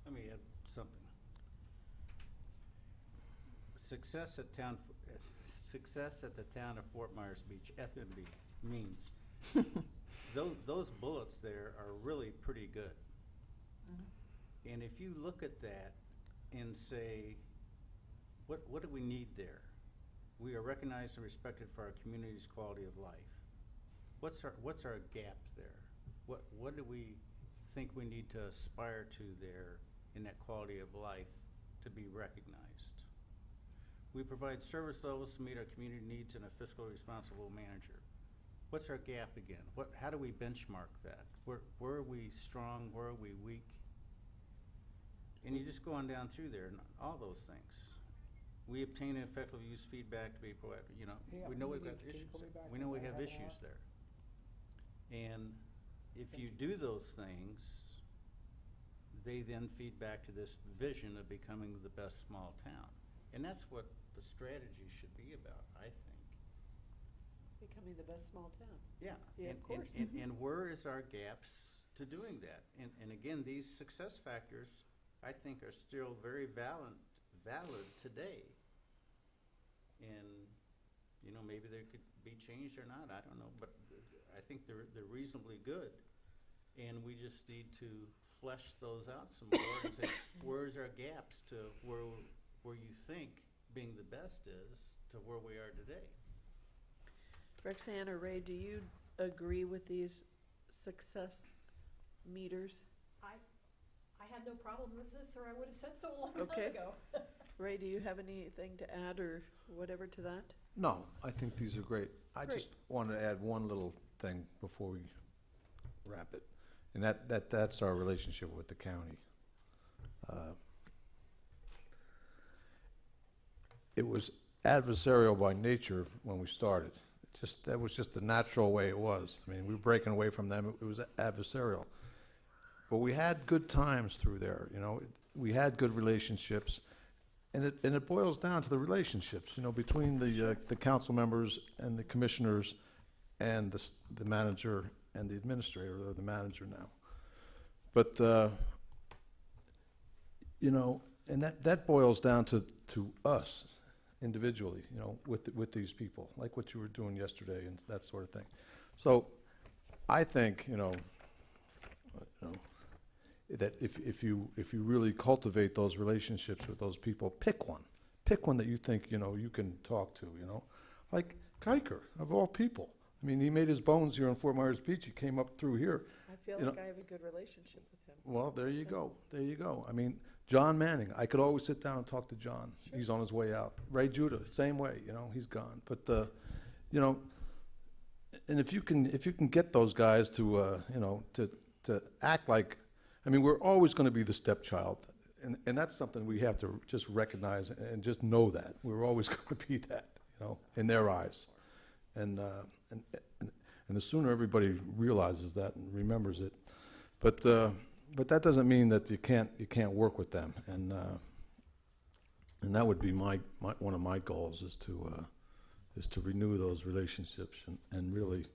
Let me add something. Success at the town of Fort Myers Beach, FMB, means those bullets there are really pretty good. And if you look at that and say, what do we need there? We are recognized and respected for our community's quality of life. What's our gap there? What do we think we need to aspire to there in that quality of life to be recognized? We provide service levels to meet our community needs in a fiscally responsible manner. What's our gap again? How do we benchmark that? Where are we strong? Where are we weak? And you just go on down through there and all those things. We obtain effective use feedback to be proactive, you know, Yeah, we know we've can got you issues pull me there. back We on know we that? have I have a issues lot. there. And if you do those things, they then feed back to this vision of becoming the best small town. And that's what the strategy should be about, I think. Becoming the best small town. Yeah. Yeah, of course. And where is our gaps to doing that? And again, these success factors, I think, are still very valid today. And, you know, maybe they could be changed or not, I don't know, but I think they're reasonably good. And we just need to flesh those out some more and say, where's our gaps to where you think being the best is to where we are today? Roxanne or Ray, do you agree with these success meters? I had no problem with this, or I would have said so a long Okay. time ago. Ray, do you have anything to add or whatever to that? No, I think these are great. I Great. just wanted to add one little thing before we wrap it, and that's our relationship with the county. It was adversarial by nature when we started. That was just the natural way it was. I mean, we were breaking away from them. It was adversarial. But we had good times through there, you know. We had good relationships, and it boils down to the relationships, you know, between the council members and the commissioners and the manager and the administrator, or the manager now. But, you know, and that boils down to us individually, you know, with these people, like what you were doing yesterday and that sort of thing. So I think, you know, that if you really cultivate those relationships with those people, pick one that you think, you know, you can talk to, you know, like Kiker, of all people. I mean, he made his bones here in Fort Myers Beach. He came up through here. I feel You like know- I have a good relationship with him. Well, there you go. There you go. I mean, John Manning, I could always sit down and talk to John. Sure. He's on his way out. Ray Judah, same way, you know, he's gone. But, you know, and if you can get those guys to, you know, to act like, I mean, we're always going to be the stepchild. And that's something we have to just recognize and just know that. We're always going to be that, you know, in their eyes. And the sooner everybody realizes that and remembers it. But that doesn't mean that you can't work with them. And that would be one of my goals is to renew those relationships and really,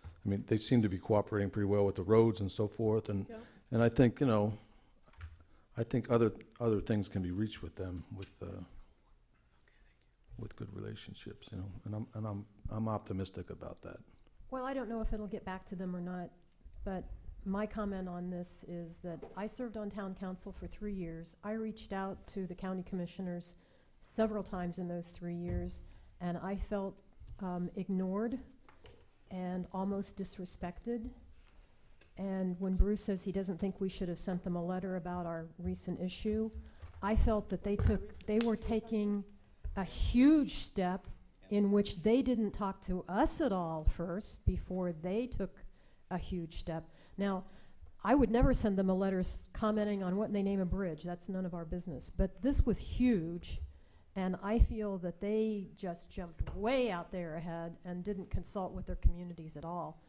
I mean, they seem to be cooperating pretty well with the roads and so forth. And Yeah. and I think, you know, other things can be reached with them with good relationships, you know. And I'm optimistic about that. Well, I don't know if it'll get back to them or not, but my comment on this is that I served on town council for 3 years. I reached out to the county commissioners several times in those 3 years, and I felt ignored and almost disrespected. And when Bruce says he doesn't think we should have sent them a letter about our recent issue, I felt that they were taking a huge step in which they didn't talk to us at all first before they took a huge step. Now, I would never send them a letter commenting on what they name a bridge. That's none of our business. But this was huge, and I feel that they just jumped way out there ahead and didn't consult with their communities at all.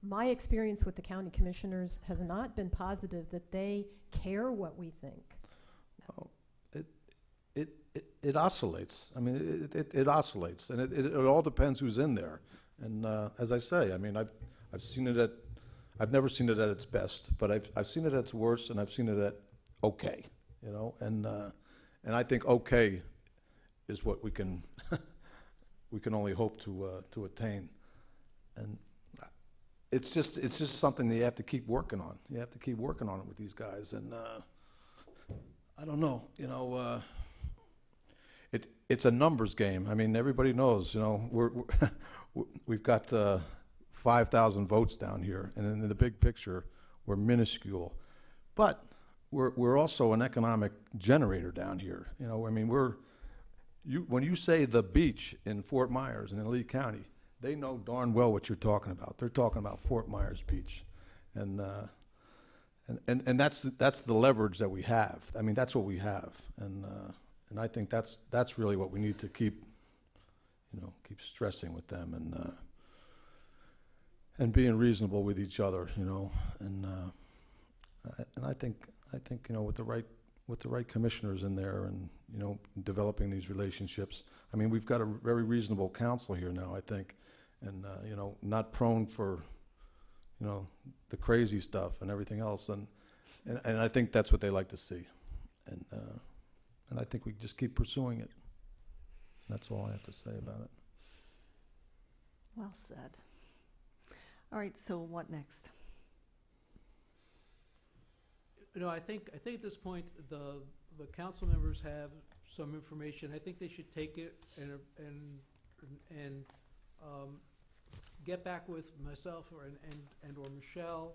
My experience with the county commissioners has not been positive that they care what we think. Well, it oscillates. I mean, it oscillates, and it all depends who's in there. And as I say, I mean, I've seen it I've never seen it at its best, but I've seen it at its worst, and I've seen it at okay, you know. And I think okay is what we can we can only hope to attain. And it's just something that you have to keep working on. You have to keep working on it with these guys. And I don't know, you know. It's a numbers game. I mean, everybody knows, you know, we've got 5,000 votes down here, and in the big picture, we're minuscule. But we're also an economic generator down here. You know, I mean, when you say the beach in Fort Myers and in Lee County, they know darn well what you're talking about. They're talking about Fort Myers Beach, and that's the leverage that we have. I mean, that's what we have, and I think that's really what we need to keep stressing with them, and being reasonable with each other, you know, and I think you know, with the right commissioners in there, and you know, developing these relationships. I mean, we've got a very reasonable council here now, I think, and you know, not prone for, you know, the crazy stuff and everything else, and I think that's what they like to see, and I think we just keep pursuing it. That's all I have to say about it. Well said. All right, so what next? You know, I think at this point, the council members have some information. I think they should take it and get back with myself or Michelle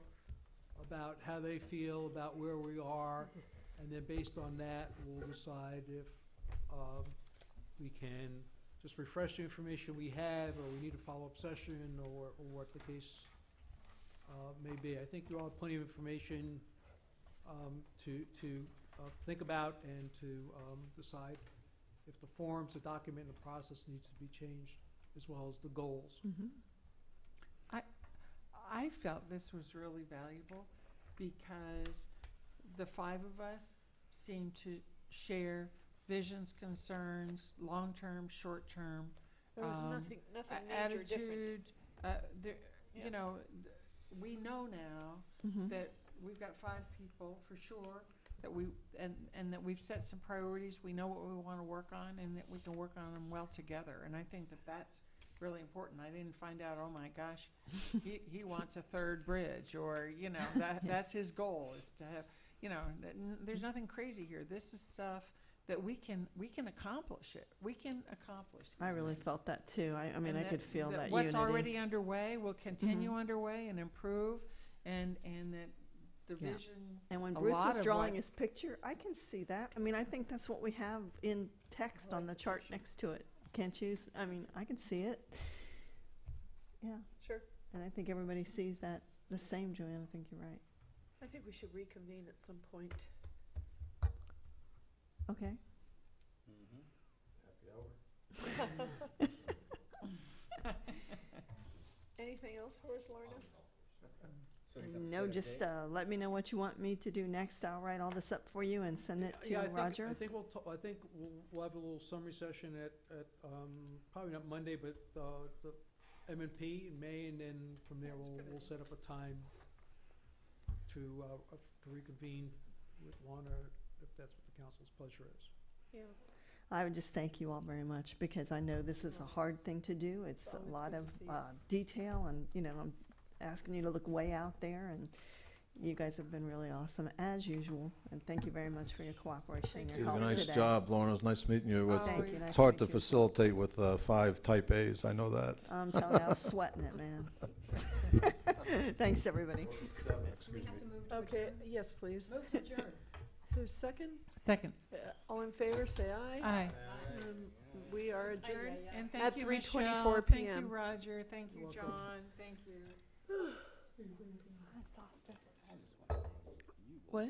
about how they feel about where we are, and then based on that, we'll decide if we can just refresh the information we have, or we need a follow-up session, or what the case may be. I think you all have plenty of information to think about and to decide if the forms, the document, and the process needs to be changed, as well as the goals. I felt this was really valuable because the five of us seem to share visions, concerns, long-term, short-term. There was nothing major different. There, Yeah. you know, we know now that we've got 5 people for sure, that and that we've set some priorities, we know what we want to work on, and that we can work on them well together. And I think that that's really important. I didn't find out, oh my gosh, he wants a 3rd bridge, or, you know, that's his goal, is to have, you know, there's nothing crazy here. This is stuff that we can accomplish it. We can accomplish these I really things. felt that too. I mean, And I could feel that what's unity. already underway will continue underway and improve, and that the Yeah. vision. And when a Bruce lot was of drawing what- his picture, I can see that. I mean, I think that's what we have in text on the chart next to it. Can't you? I mean, I can see it. Yeah. Sure. And I think everybody sees that the same, Joanne. I think you're right. I think we should reconvene at some point. Okay. Mm-hmm. Happy hour. Anything else for us, Lorna? So you're gonna No, set a just date? let me know what you want me to do next. I'll write all this up for you and send it to Yeah, Roger. I think we'll have a little summary session at probably not Monday, but the M&P in May, and then from there we'll set up a time to reconvene with Lana, if that's what the council's pleasure is. Yeah. I would just thank you all very much, because I know this is a hard thing to do. It's a always lot good of to see. detail, and, you know, I'm asking you to look way out there, and you guys have been really awesome, as usual. And thank you very much for your cooperation and Thank your You help did a today. nice job, Lorna. It was nice meeting you. Oh, Thank you. Nice It's to hard meet to you. facilitate with 5 type As, I know that. I'm telling you, I was sweating it, man. Thanks, everybody. Okay, yes, please. Move to adjourn. Who's second? Second. All in favor, say aye. Aye. We are adjourned. And At thank you, 3:24 Michelle. Thank PM. you, Roger. Thank you, You're welcome. John. Thank you. I'm exhausted. What?